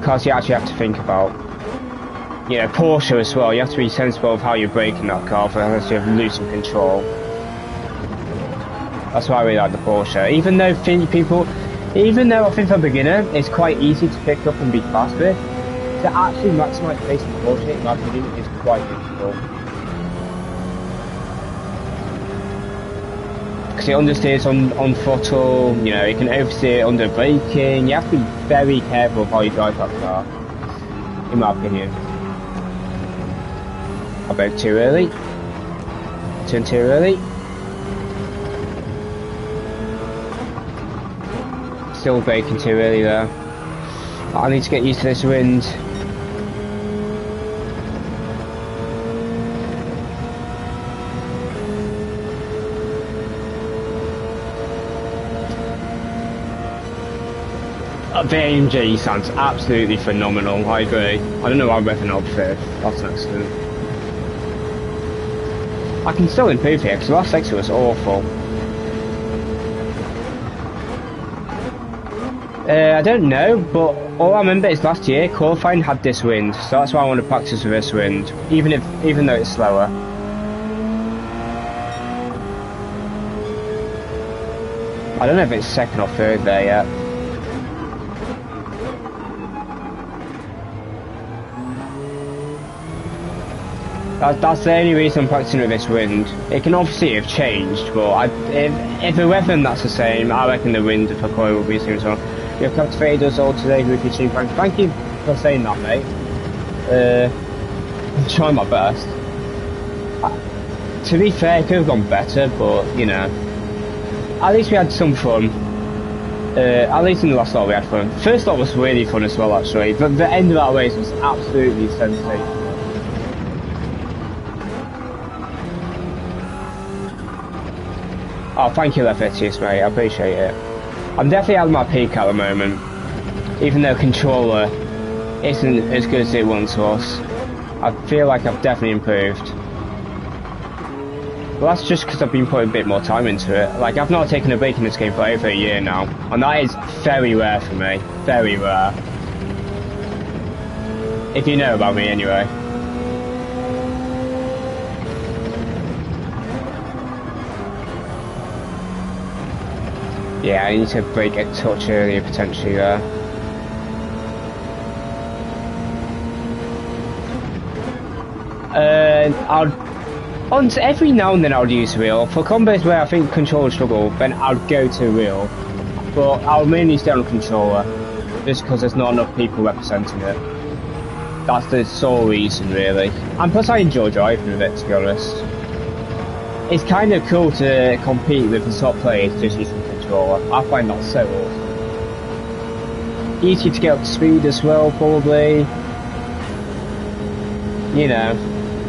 Cars you actually have to think about. You know, Porsche as well, you have to be sensible of how you're braking that car for unless you're losing control. That's why I really like the Porsche. Even though I think for a beginner, it's quite easy to pick up and be fast with, to actually maximise pace in the Porsche, in my opinion, is quite difficult. Because it understeers on throttle, you know, it can oversteer under braking. You have to be very careful of how you drive that car, in my opinion. I broke too early. Turned too early. Still braking too early there. I need to get used to this wind. The AMG sounds absolutely phenomenal, I agree. I don't know why I'm revving up fifth. That's an accident. I can still improve here because the last sector was awful. I don't know, but all I remember is last year qualifying had this wind, so that's why I want to practice with this wind, even though it's slower. I don't know if it's second or third there yet. That's the only reason I'm practicing with this wind. It can obviously have changed, but if the weather and that's the same, I reckon the wind for Corey will be the same as well. You've captivated us all today with your team. Thank you for saying that, mate. I'm trying my best. To be fair, it could have gone better, but, you know, at least we had some fun. At least in the last lap we had fun. First lap was really fun as well, actually, but the end of that race was absolutely sensational. Oh, thank you, Lefetius, mate. I appreciate it. I'm definitely at my peak at the moment, even though controller isn't as good as it once was. I feel like I've definitely improved. Well, that's just because I've been putting a bit more time into it. Like, I've not taken a break in this game for over a year now, and that is very rare for me. Very rare. If you know about me, anyway. Yeah, I need to brake a touch earlier potentially there. Every now and then I'll use wheel. For combos where I think controller struggle, then I'll go to wheel. But I'll mainly stay on controller, just because there's not enough people representing it. That's the sole reason, really. And plus I enjoy driving with it, to be honest. It's kind of cool to compete with the top players just using controller. I find that so awesome. Easy to get up to speed as well, probably. You know,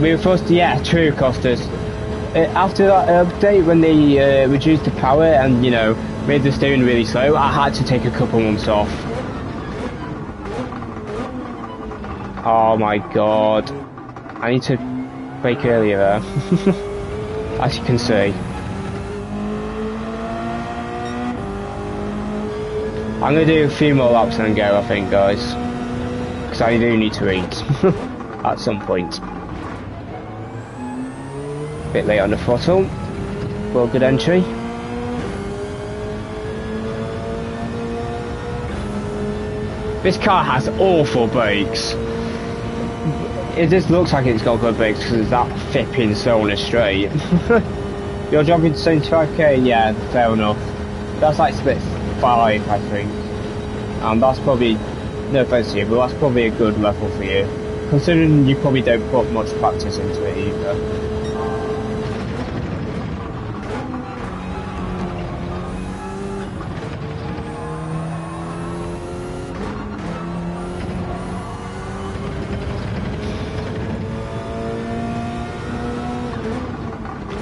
we were forced to, yeah, true, Costas. After that update, when they reduced the power and, you know, made the steering really slow, I had to take a couple months off. Oh my god. I need to brake earlier there. As you can see. I'm going to do a few more laps and then go, I think, guys. Because I do need to eat. At some point. Bit late on the throttle. Well, good entry. This car has awful brakes. It just looks like it's got good brakes because it's that flipping so on a straight. You're jumping to 75k? Yeah, fair enough. That's like split 5, I think. And that's probably, no offense to you, but that's probably a good level for you. Considering you probably don't put much practice into it either.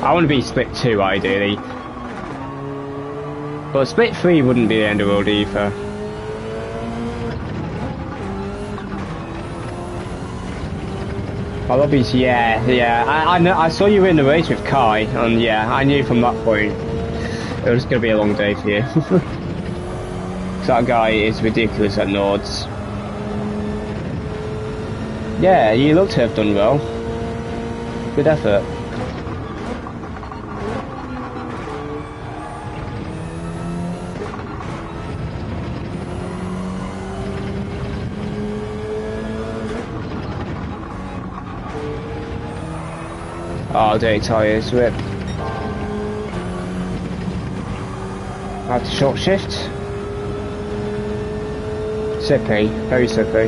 I want to be split 2 ideally, but split 3 wouldn't be the end of the world either. My lobbies, yeah. I saw you in the race with Kai, and yeah, I knew from that point it was going to be a long day for you. That guy is ridiculous at Nords. Yeah, you look to have done well. Good effort. Oh, dirty tyres, rip. Had to short shift. Sippy, very sippy.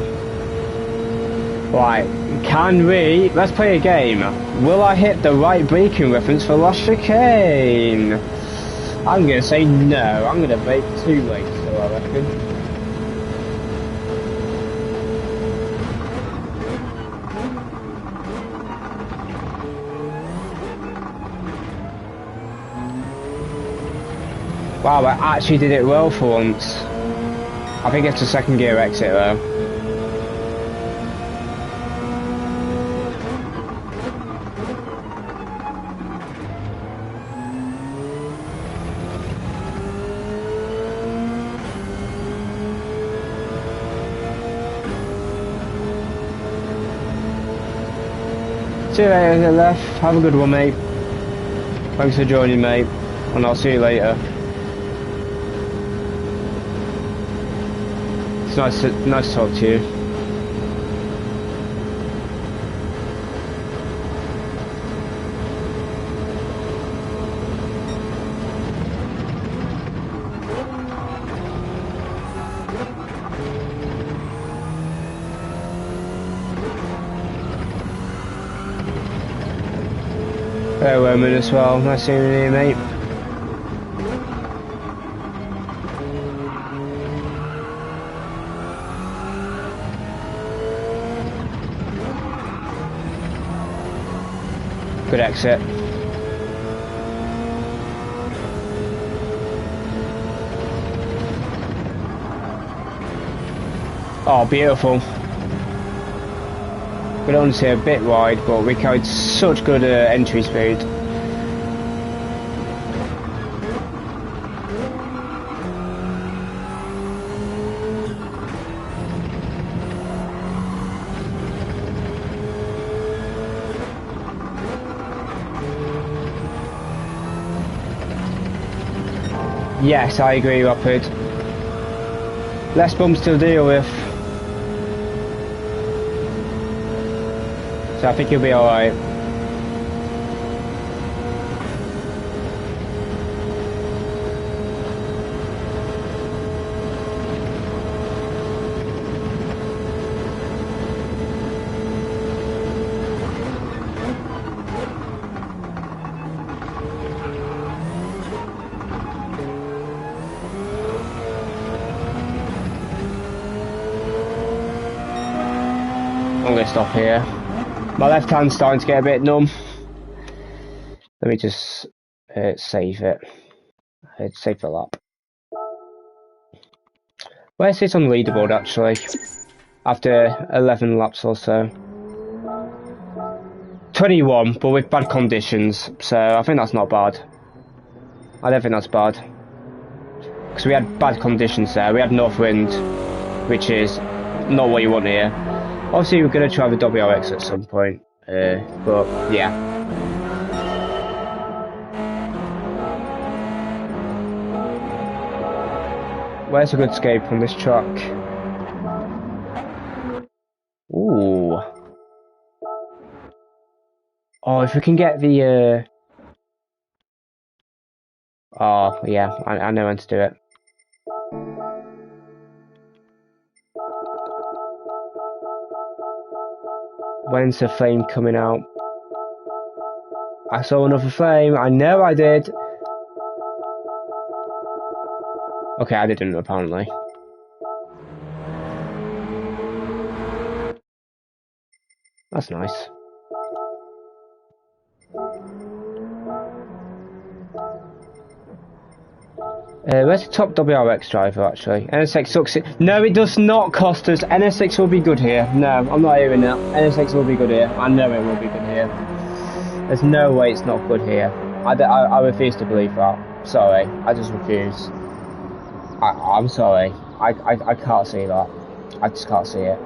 Right, let's play a game. Will I hit the right braking reference for last chicane? I'm gonna say no, I'm gonna brake too late, so I reckon. Wow, I actually did it well for once. I think it's a second gear exit though. See you later, left. Have a good one, mate. Thanks for joining, mate. And I'll see you later. It's nice to talk to you. Hello, Roman, as well. Nice seeing you, mate. Good exit. Oh, beautiful. We're honestly a bit wide, but we carried such good entry speed. Yes, I agree, Rapid. Less bumps to deal with. So I think you'll be alright. I'm going to stop here. My left hand's starting to get a bit numb. Let me just save it. Save the lap. Where's it on the leaderboard actually? After 11 laps or so. 21, but with bad conditions. So I think that's not bad. I don't think that's bad. because we had bad conditions there. We had north wind, which is not what you want here. Obviously, we're going to try the WRX at some point, but yeah. Where's a good escape on this track? Ooh. Oh, if we can get the oh, yeah, I know when to do it. When's the flame coming out? I saw another flame. I know I did. Okay, I didn't, apparently. That's nice. Where's the top WRX driver, actually? NSX sucks. No, it does not cost us. NSX will be good here. No, I'm not hearing that. NSX will be good here. I know it will be good here. There's no way it's not good here. I refuse to believe that. Sorry, I just refuse. I'm sorry. I can't see that. I just can't see it.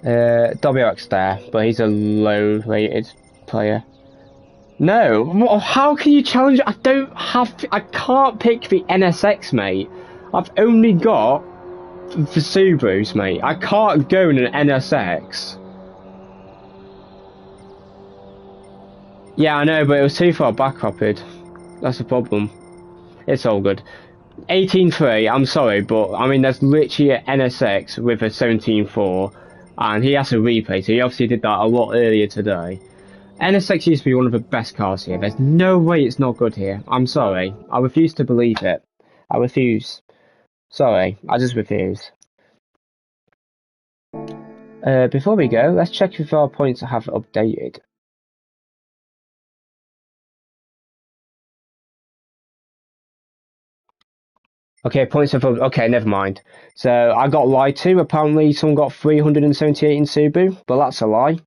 WRX there, but he's a low-rated player. No, how can you challenge? I can't pick the NSX, mate. I've only got the Subarus, mate. I can't go in an NSX. Yeah, I know, but it was too far back, Rapid. That's the problem. It's all good. 18.3, I'm sorry, but I mean, there's literally an NSX with a 17.4, and he has a replay, so he obviously did that a lot earlier today. NSX used to be one of the best cars here. There's no way it's not good here. I'm sorry. I refuse to believe it. I refuse. Sorry, I just refuse. Before we go, let's check if our points have updated. Okay, points have okay, never mind. So I got lied to. Apparently, someone got 378 in Subaru, but that's a lie.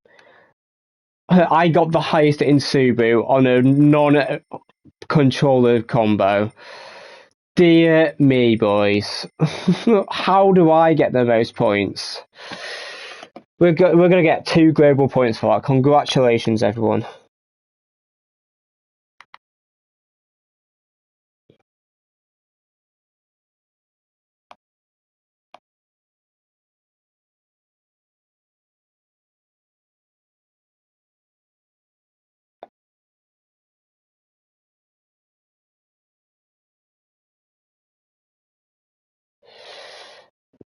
I got the highest in Subaru on a non-controller combo. Dear me, boys. How do I get the most points? We're going to get 2 global points for that. Congratulations, everyone.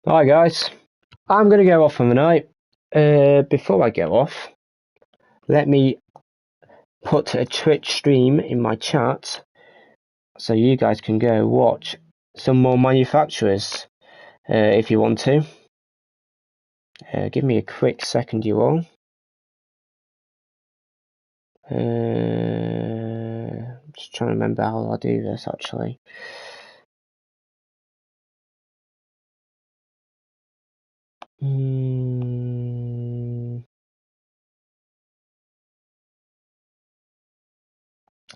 Alright, guys. I'm going to go off for the night. Before I go off, let me put a Twitch stream in my chat so you guys can go watch some more manufacturers if you want to. Give me a quick second, you all. Just trying to remember how I do this actually.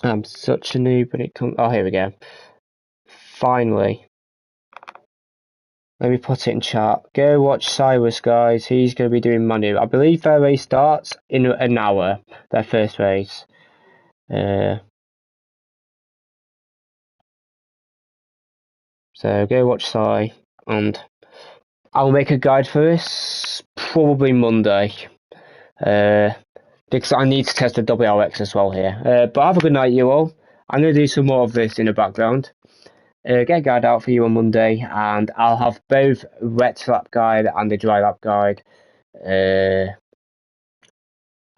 I'm such a noob when it comes. Oh, here we go. Finally. Let me put it in chat. Go watch Cyrus, guys. He's going to be doing Manu. I believe their race starts in an hour. Their first race. So go watch Cy, and I'll make a guide for this probably Monday. Because I need to test the WRX as well here. But have a good night, you all. I'm going to do some more of this in the background. Get a guide out for you on Monday, and I'll have both wet lap guide and the dry lap guide.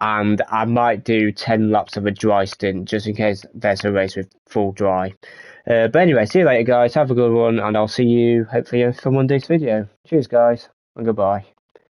And I might do 10 laps of a dry stint just in case there's a race with full dry. But anyway, see you later, guys. Have a good one, and I'll see you hopefully for Monday's video. Cheers, guys, and goodbye.